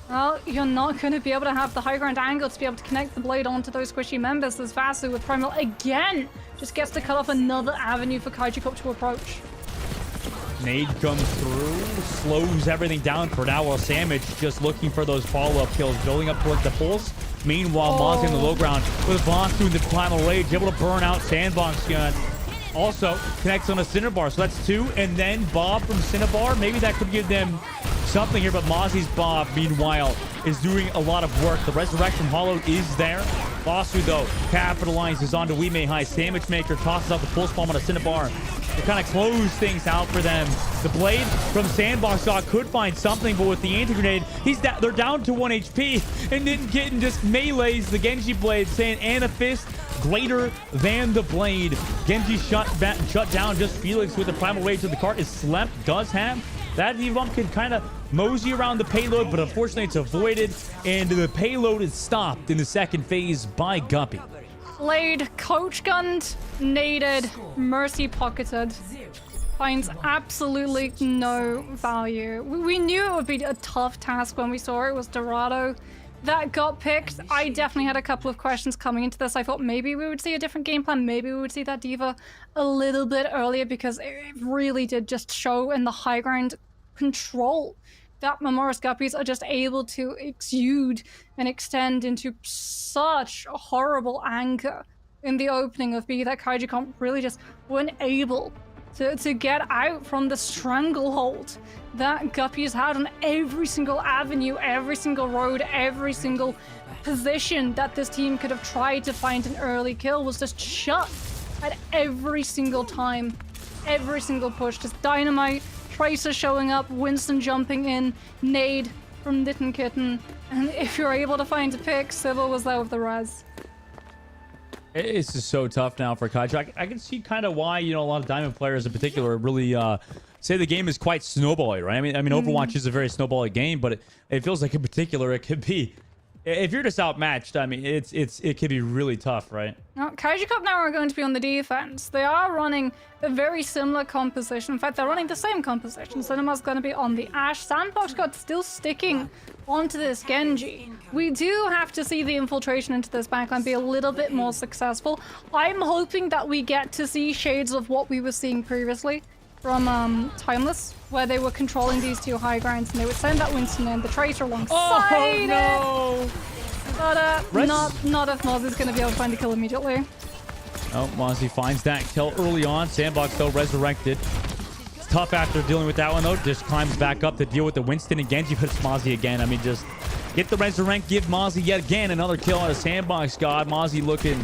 well, you're not going to be able to have the high ground angle to be able to connect the blade onto those squishy members. As Vasu with Primal again just gets to cut off another avenue for Kaiju Corp to approach. Nade comes through, slows everything down for now, while Sandwich just looking for those follow-up kills, building up towards the pulse. Meanwhile, Mozzie in the low ground with Boss doing the Primal Rage, able to burn out Sandbox gun. Also connects on a Cinnabar, so that's 2, and then Bob from Cinnabar. Maybe that could give them something here, but Mozzie's Bob, meanwhile, is doing a lot of work. The Resurrection Hollow is there. Bossu, though, capitalizes onto Weemihai. Sandwich Maker tosses out the Pulse Bomb on a Cinnabar to kind of close things out for them. The blade from Sandbox God could find something, but with the anti-grenade, they're down to 1 HP, and then Kitten just melees the Genji blade, saying Ana Fist greater than the blade. Genji shut down just Felix with the Primal Rage to the cart. Is slept, does have that Diva can kind of mosey around the payload, but unfortunately it's avoided, and the payload is stopped in the second phase by Guppy. Blade coach gunned, naded, mercy pocketed. finds absolutely no value. We knew it would be a tough task when we saw it was Dorado that got picked. I definitely had a couple of questions coming into this. I thought maybe we would see a different game plan. Maybe we would see that Diva a little bit earlier, because it really did just show in the high ground control that Mamora's Guppies are just able to exude and extend into such a horrible anger in the opening of B that Kaiju Comp really just weren't able to get out from the stranglehold that Guppies had on every single avenue, every single road, every single position that this team could have tried to find an early kill was just shut at every single time. Every single push, just dynamite, Tracer showing up, Winston jumping in, nade from Knitten Kitten, and if you're able to find a pick, Sybil was there with the res. It's just so tough now for Kaiju. I can see kind of why, you know, a lot of Diamond players in particular really say the game is quite snowbally, right? I mean, Overwatch is a very snowbally game, but it feels like in particular it could be, if you're just outmatched, I mean, it could be really tough, right? Now, Kaiju Cup now are going to be on the defense. They are running a very similar composition. In fact, they're running the same composition. Cinema's going to be on the Ashe. Sandbox got still sticking onto this Genji. We do have to see the infiltration into this backline be a little bit more successful. I'm hoping that we get to see shades of what we were seeing previously from Timeless, where they were controlling these two high grounds and they would send that Winston in, the Tracer alongside it. No! But not if Mozzy's going to be able to find the kill immediately. Oh, Mozzie finds that kill early on. Sandbox, though, resurrected. It's tough after dealing with that one, though. Just climbs back up to deal with the Winston and Genji, puts Mozzie again. I mean, just get the resurrect, give Mozzie yet again another kill on a Sandbox god. Mozzie looking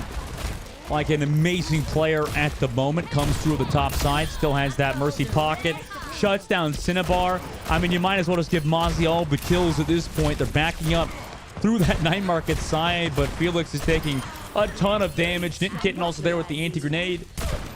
like an amazing player at the moment. Comes through the top side, still has that Mercy pocket. Shuts down Cinnabar. I mean, you might as well just give Mozzie all the kills at this point. They're backing up through that night market side, but Felix is taking a ton of damage. Knitten Kitten also there with the anti-grenade.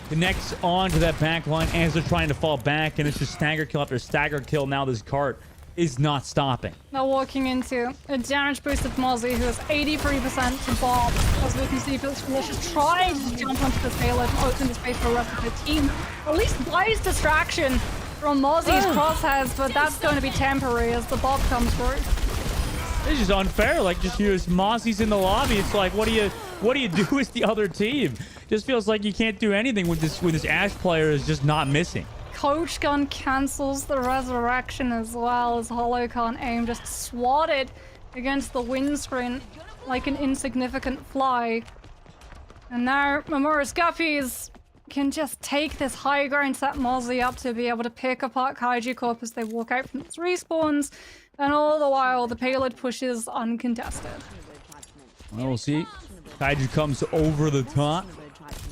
Connects onto that back line as they're trying to fall back, and it's just stagger kill after stagger kill. Now this cart is not stopping. Now walking into a damage boosted Mozzie who is 83% to Bob. As we can see, Felix just trying to jump onto this payload and open the space for the rest of the team. At least buys distraction from Mozzie's crosshairs, but that's going to be temporary as the Bob comes through. It's just unfair. Like, just use Mozzie's in the lobby. It's like, what do you do with the other team? Just feels like you can't do anything when this Ashe player is just not missing. Coach Gun cancels the resurrection as well as Hollow can't aim, just swatted against the windscreen like an insignificant fly. And now Mamora's Guppies can just take this high ground, set Mozzie up to be able to pick apart Kaiju Corp as they walk out from its respawns, and all the while the payload pushes uncontested. Well, we'll see. Kaiju comes over the top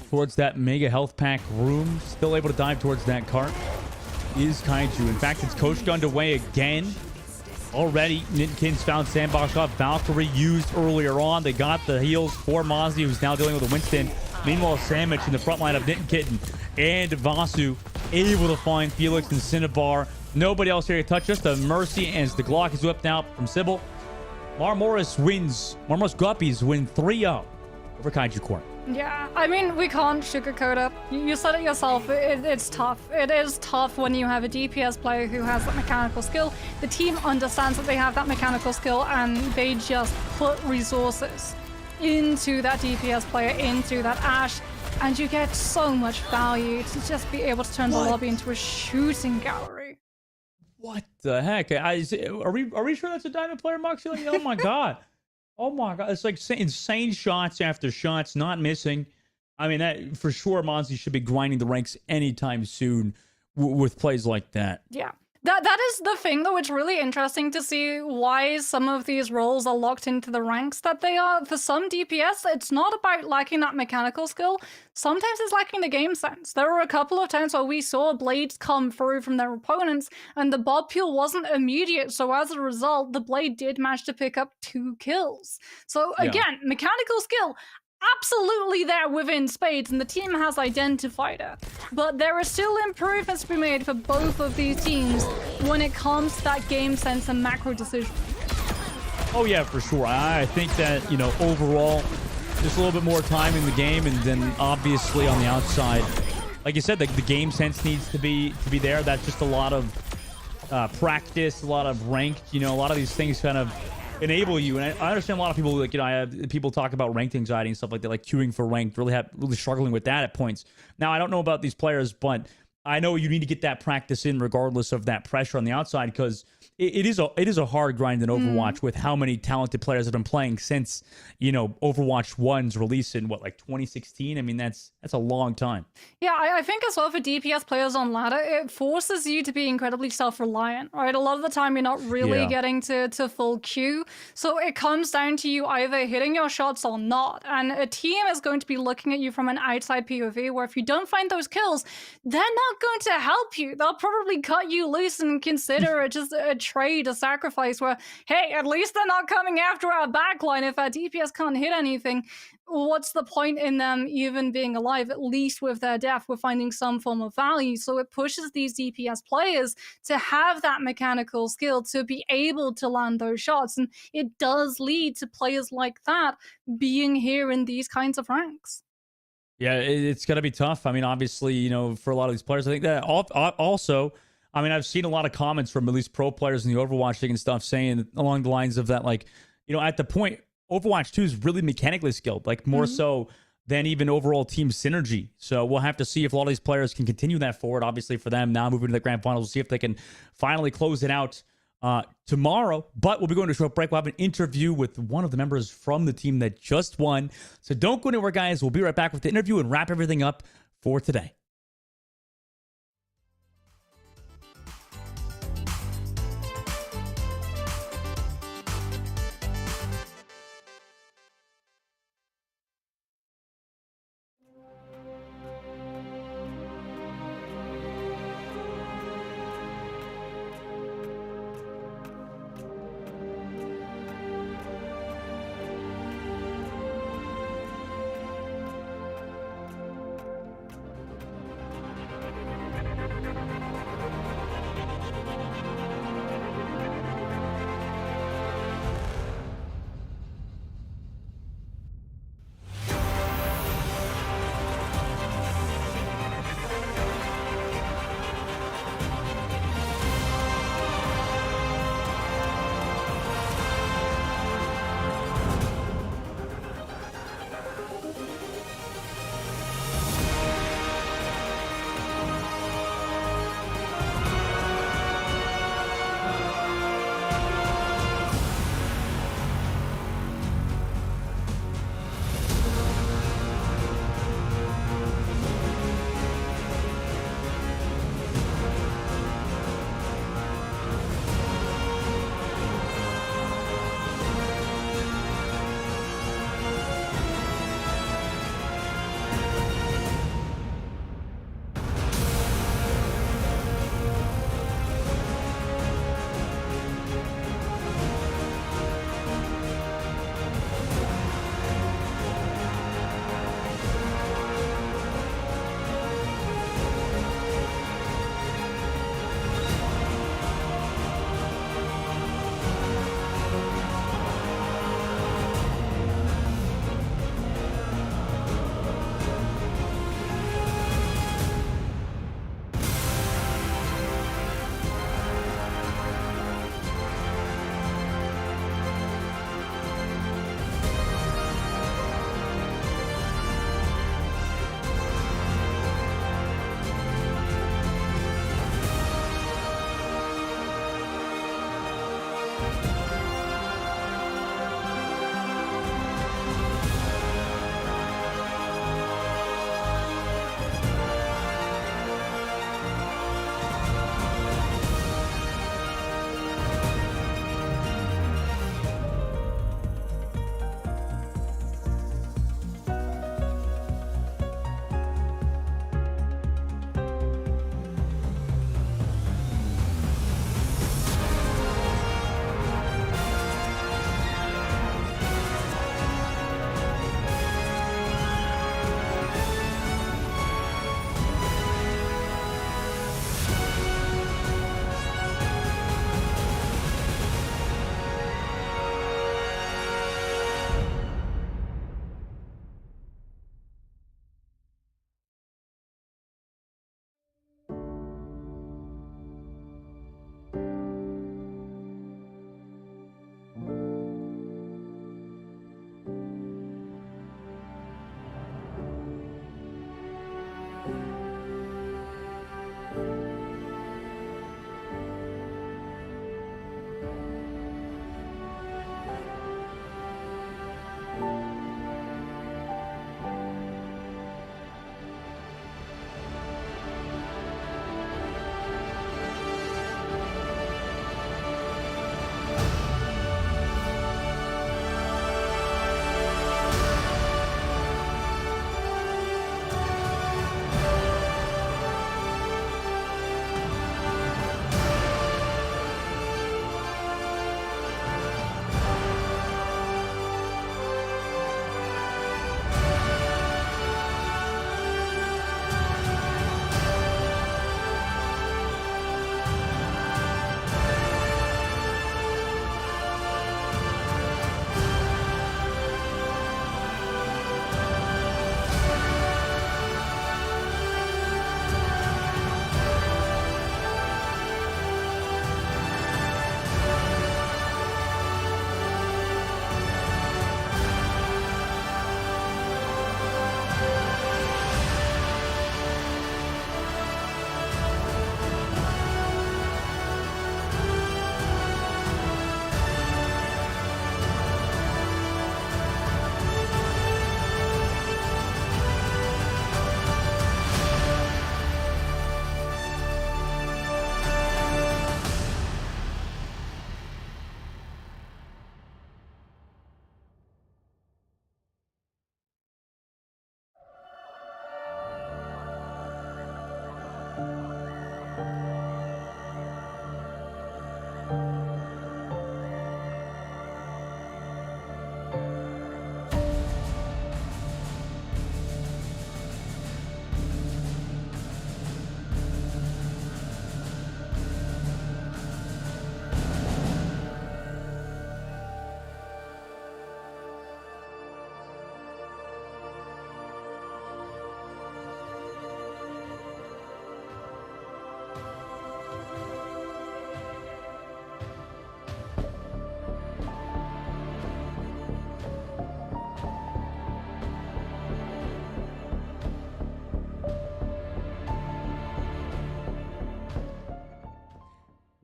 towards that mega health pack room. Still able to dive towards that cart is Kaiju. In fact, it's Coach Gunned away again. Already, Knittenkin's found Sandbox off. Valkyrie used earlier on. They got the heals for Mozzie, who's now dealing with a Winston. Meanwhile, Sandwich in the front line of Knitten Kitten and Vasu able to find Felix and Cinnabar. Nobody else here to touch, just a Mercy as the Glock is whipped out from Sybil. Marmora's Guppies win 3-0 over Kaiju Corp. Yeah, I mean, we can't sugarcoat it. You said it yourself, it's tough. It is tough when you have a DPS player who has that mechanical skill. The team understands that they have that mechanical skill and they just put resources into that DPS player, into that Ashe, and you get so much value to just be able to turn the lobby into a shooting gallery. What the heck? Are we sure that's a Diamond player, Moxie? Like, oh my god. Oh my god. It's like insane shots after shots, not missing. I mean, that for sure Mozzie should be grinding the ranks anytime soon with plays like that. Yeah. That is the thing, though. It's really interesting to see why some of these roles are locked into the ranks that they are. For some DPS, it's not about lacking that mechanical skill. Sometimes it's lacking the game sense. There were a couple of times where we saw blades come through from their opponents, and the bob peel wasn't immediate. So as a result, the blade did manage to pick up 2 kills. So again, mechanical skill, absolutely there within spades, and the team has identified it. But there are still improvements to be made for both of these teams when it comes to that game sense and macro decision. Oh yeah, for sure. I think that, you know, overall, just a little bit more time in the game, and then obviously on the outside, like you said, the game sense needs to be there. That's just a lot of practice, a lot of ranked. A lot of these things kind of enable you. And I understand a lot of people, like, I have people talk about ranked anxiety and stuff like that, like queuing for ranked, really struggling with that at points. Now, I don't know about these players, but I know you need to get that practice in regardless of that pressure on the outside, because it is a hard grind in Overwatch with how many talented players have been playing since, Overwatch 1's release in 2016. I mean, that's a long time. Yeah, I think as well for DPS players on ladder, it forces you to be incredibly self-reliant, right? A lot of the time you're not really getting to full queue. So it comes down to you either hitting your shots or not. And a team is going to be looking at you from an outside POV where if you don't find those kills, they're not going to help you. They'll probably cut you loose and consider it just a trade, a sacrifice where, hey, at least they're not coming after our backline. If our DPS can't hit anything, what's the point in them even being alive? At least with their death, we're finding some form of value. So it pushes these DPS players to have that mechanical skill to be able to land those shots. And it does lead to players like that being here in these kinds of ranks. Yeah, it's going to be tough. I mean, obviously, for a lot of these players, I think that also, I mean, I've seen a lot of comments from at least pro players in the Overwatch League and stuff saying along the lines of that, like, at the point, Overwatch 2 is really mechanically skilled, like more so than even overall team synergy. So we'll have to see if a lot of these players can continue that forward. Obviously, for them now moving to the grand finals, we'll see if they can finally close it out tomorrow. But we'll be going to a short break. We'll have an interview with one of the members from the team that just won. So don't go anywhere, guys. We'll be right back with the interview and wrap everything up for today.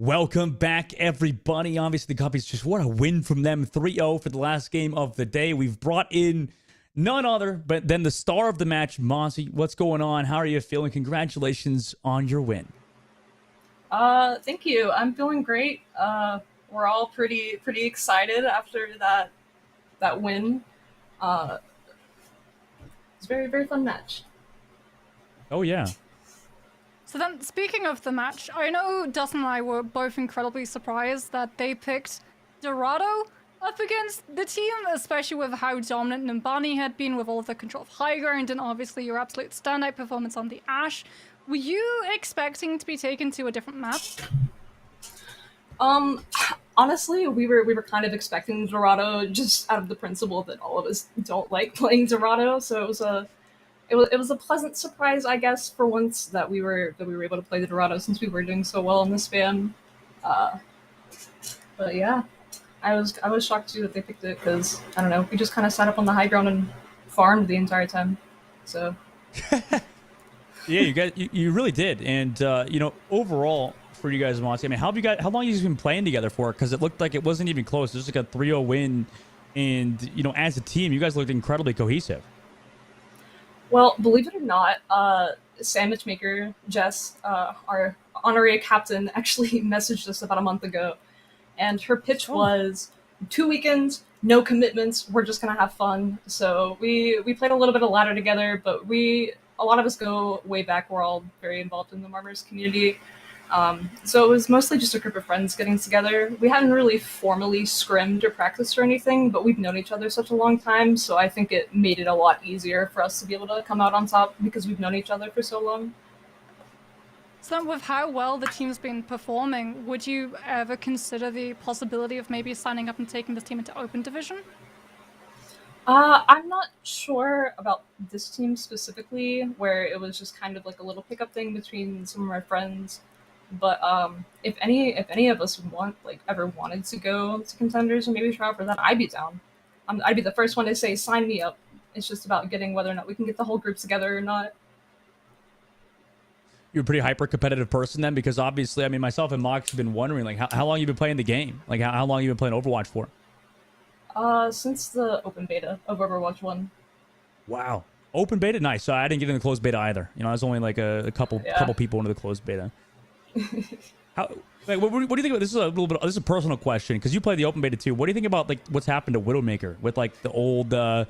Welcome back, everybody. Obviously, the Guppies, just what a win from them. 3-0 for the last game of the day. We've brought in none other but then the star of the match, Mozzie. What's going on? How are you feeling? Congratulations on your win. Thank you. I'm feeling great. We're all pretty excited after that win. It's a very fun match. Oh, yeah. So then, speaking of the match, I know Dustin and I were both incredibly surprised that they picked Dorado up against the team, especially with how dominant Nimbani had been with all of the control of high ground and obviously your absolute standout performance on the Ashe. Were you expecting to be taken to a different map? Honestly, we were kind of expecting Dorado just out of the principle that all of us don't like playing Dorado, so it was a pleasant surprise, I guess, for once that we were able to play the Dorado since we were doing so well in the span. But yeah, I was shocked too that they picked it because I don't know, we just kind of sat up on the high ground and farmed the entire time. So Yeah, you really did. And overall for you guys, Monty, I mean, how long have you guys been playing together for? Because it looked like it wasn't even close. It was like a 3-0 win, and as a team, you guys looked incredibly cohesive. Well, believe it or not, sandwich maker Jess, our honorary captain, actually messaged us about a month ago, and her pitch was 2 weekends, no commitments. We're just gonna have fun. So we played a little bit of ladder together, but a lot of us go way back. We're all very involved in the Marmers community. So it was mostly just a group of friends getting together. We hadn't really formally scrimmed or practiced or anything, but we've known each other such a long time, so I think it made it a lot easier for us to be able to come out on top because we've known each other for so long. So with how well the team's been performing, would you ever consider the possibility of maybe signing up and taking this team into open division? I'm not sure about this team specifically, where it was just kind of like a little pickup thing between some of our friends. But if any of us ever wanted to go to contenders or maybe try out for that, I'd be down. I'd be the first one to say sign me up. It's just about getting whether or not we can get the whole group together or not. You're a pretty hyper competitive person then, because obviously, I mean, myself and Mox have been wondering like how long you've been playing the game, like how long you've been playing Overwatch for. Since the open beta of Overwatch 1. Wow, open beta, nice. So I didn't get in the closed beta either. I was only like a couple people into the closed beta. What do you think about this? Is a little bit. This is a personal question because you play the open beta too. What do you think about like what's happened to Widowmaker with like the old well,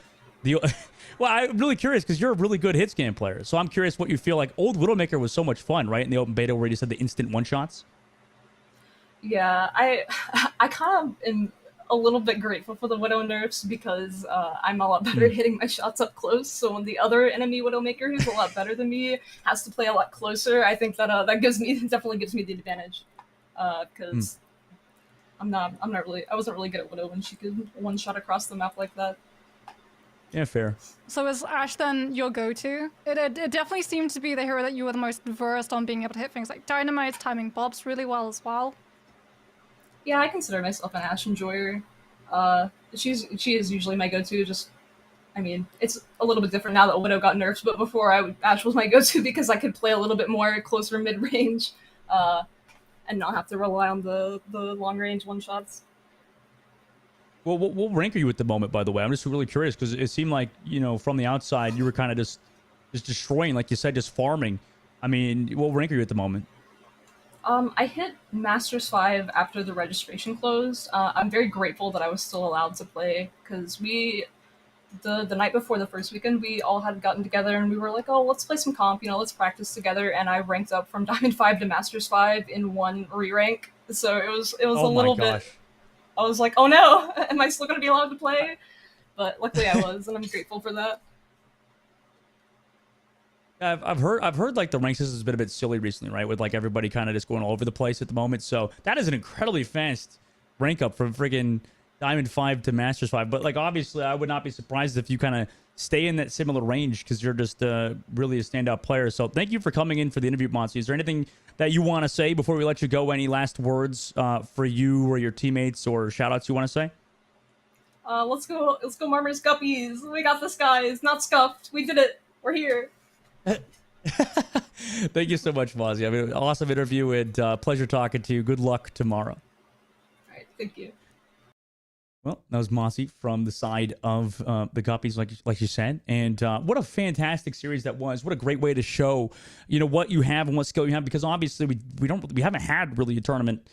I'm really curious because you're a really good hit scan player. So I'm curious what you feel like. Old Widowmaker was so much fun, right? In the open beta where you just had the instant one shots. Yeah, I kind of am a little bit grateful for the Widow nerfs because I'm a lot better at hitting my shots up close. So when the other enemy Widowmaker, who's a lot better than me, has to play a lot closer, I think that definitely gives me the advantage. Because I wasn't really good at Widow when she could one shot across the map like that. Yeah, fair. So is Ashe then your go-to? It definitely seemed to be the hero that you were the most versed on being able to hit things like dynamites, timing bobs really well as well. Yeah, I consider myself an Ashe enjoyer. She is usually my go-to. I mean, it's a little bit different now that Widow got nerfed, but before Ashe was my go-to because I could play a little bit more closer mid-range, and not have to rely on the long-range one-shots. Well, what rank are you at the moment, by the way? I'm just really curious because it seemed like, from the outside, you were kind of just destroying, like you said, just farming. I mean, what rank are you at the moment? I hit Masters 5 after the registration closed. I'm very grateful that I was still allowed to play because the night before the first weekend, we all had gotten together and we were like, oh, let's play some comp, let's practice together. And I ranked up from Diamond 5 to Masters 5 in one re-rank. So it was a little bit. I was like, oh no, am I still going to be allowed to play? But luckily I was, and I'm grateful for that. I've heard like the rank system has been a bit silly recently, right? With like everybody kind of just going all over the place at the moment. So that is an incredibly fast rank up from friggin' Diamond 5 to Masters 5. But like obviously, I would not be surprised if you kind of stay in that similar range because you're just really a standout player. So thank you for coming in for the interview, Monty. Is there anything that you want to say before we let you go? Any last words for you or your teammates or shout outs you want to say? Let's go Marmers Guppies. We got this, guys. Not scuffed. We did it. We're here. Thank you so much, Mozzie. I mean, awesome interview and pleasure talking to you. Good luck tomorrow. All right, thank you. Well, that was Mozzie from the side of the Guppies, like you said, and what a fantastic series that was. What a great way to show, what you have and what skill you have, because obviously we haven't had really a tournament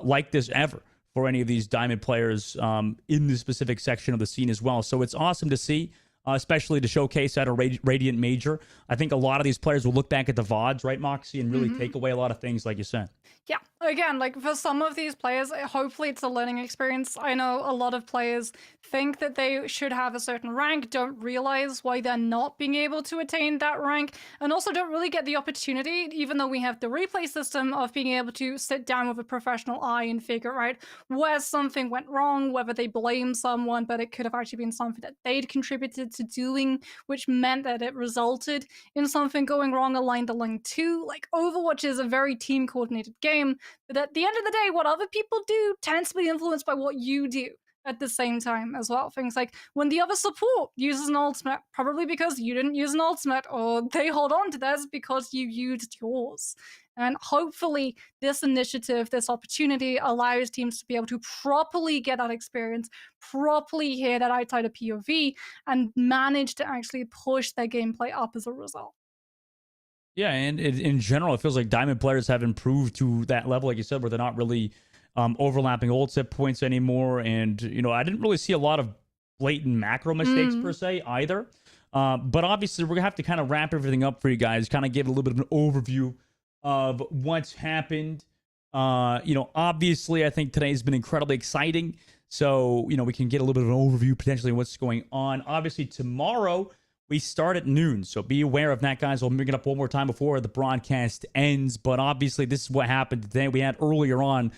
like this ever for any of these Diamond players in the specific section of the scene as well. So it's awesome to see. Especially to showcase at a Radiant Major. I think a lot of these players will look back at the VODs, right, Moxie, and really take away a lot of things, like you said. Yeah, again, like for some of these players, hopefully it's a learning experience. I know a lot of players think that they should have a certain rank, don't realize why they're not being able to attain that rank, and also don't really get the opportunity, even though we have the replay system, of being able to sit down with a professional eye and figure out where something went wrong, whether they blame someone, but it could have actually been something that they'd contributed to doing, which meant that it resulted in something going wrong aligned to line 2. Like, Overwatch is a very team coordinated game, but at the end of the day, what other people do tends to be influenced by what you do at the same time as well. Things like when the other support uses an ultimate, probably because you didn't use an ultimate, or they hold on to theirs because you used yours. And hopefully this initiative, this opportunity, allows teams to be able to properly get that experience, properly hear that outside of POV, and manage to actually push their gameplay up as a result. Yeah, and in general, it feels like Diamond players have improved to that level, like you said, where they're not really overlapping old set points anymore. And, I didn't really see a lot of blatant macro mistakes per se either. But obviously, we're going to have to kind of wrap everything up for you guys, kind of give a little bit of an overview of what's happened. Obviously, I think today's been incredibly exciting. So, we can get a little bit of an overview potentially of what's going on. Obviously, tomorrow we start at noon, so be aware of that, guys. We'll bring it up one more time before the broadcast ends. But obviously, this is what happened today. We had earlier on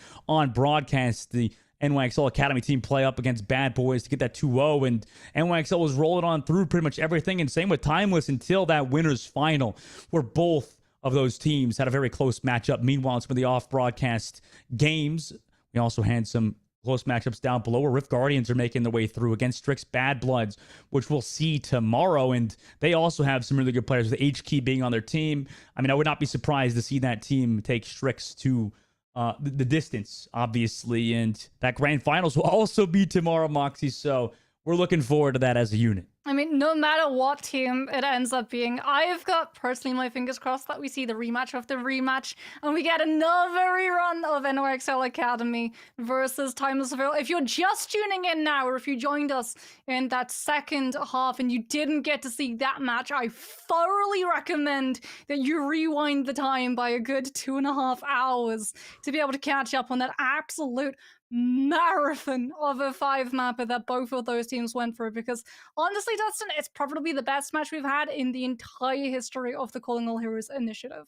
broadcast the NYXL Academy team play up against Bad Boys to get that 2-0, and NYXL was rolling on through pretty much everything, and same with Timeless until that winners final, where both of those teams had a very close matchup. Meanwhile, some of the off-broadcast games, we also had some close matchups down below where Rift Guardians are making their way through against Strix Bad Bloods, which we'll see tomorrow. And they also have some really good players, with H-Key being on their team. I mean, I would not be surprised to see that team take Strix to the distance, obviously. And that grand finals will also be tomorrow, Moxie. So we're looking forward to that as a unit. I mean, no matter what team it ends up being, I've got personally my fingers crossed that we see the rematch of the rematch and we get another rerun of NYXL Academy versus Timeless Seville. If you're just tuning in now, or if you joined us in that second half and you didn't get to see that match, I thoroughly recommend that you rewind the time by a good 2.5 hours to be able to catch up on that absolute marathon of a 5-mapper that both of those teams went through, because honestly, Dustin, it's probably the best match we've had in the entire history of the Calling All Heroes initiative.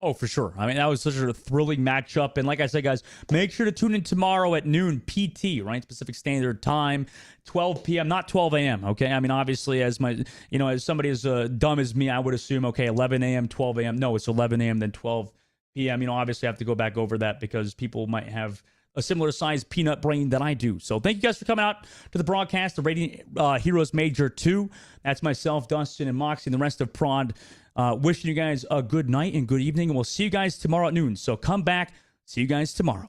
Oh, for sure. I mean, that was such a thrilling matchup. And like I said, guys, make sure to tune in tomorrow at noon PT, right? Pacific Standard Time, 12 p.m., not 12 a.m., okay? I mean, obviously, as as somebody as dumb as me, I would assume, okay, 11 a.m., 12 a.m. No, it's 11 a.m., then 12 p.m. Obviously, I have to go back over that because people might have a similar sized peanut brain that I do. So thank you guys for coming out to the broadcast, the Radiant Heroes Major 2. That's myself, Dustin, and Moxie, and the rest of Prod. Wishing you guys a good night and good evening, and we'll see you guys tomorrow at noon. So come back. See you guys tomorrow.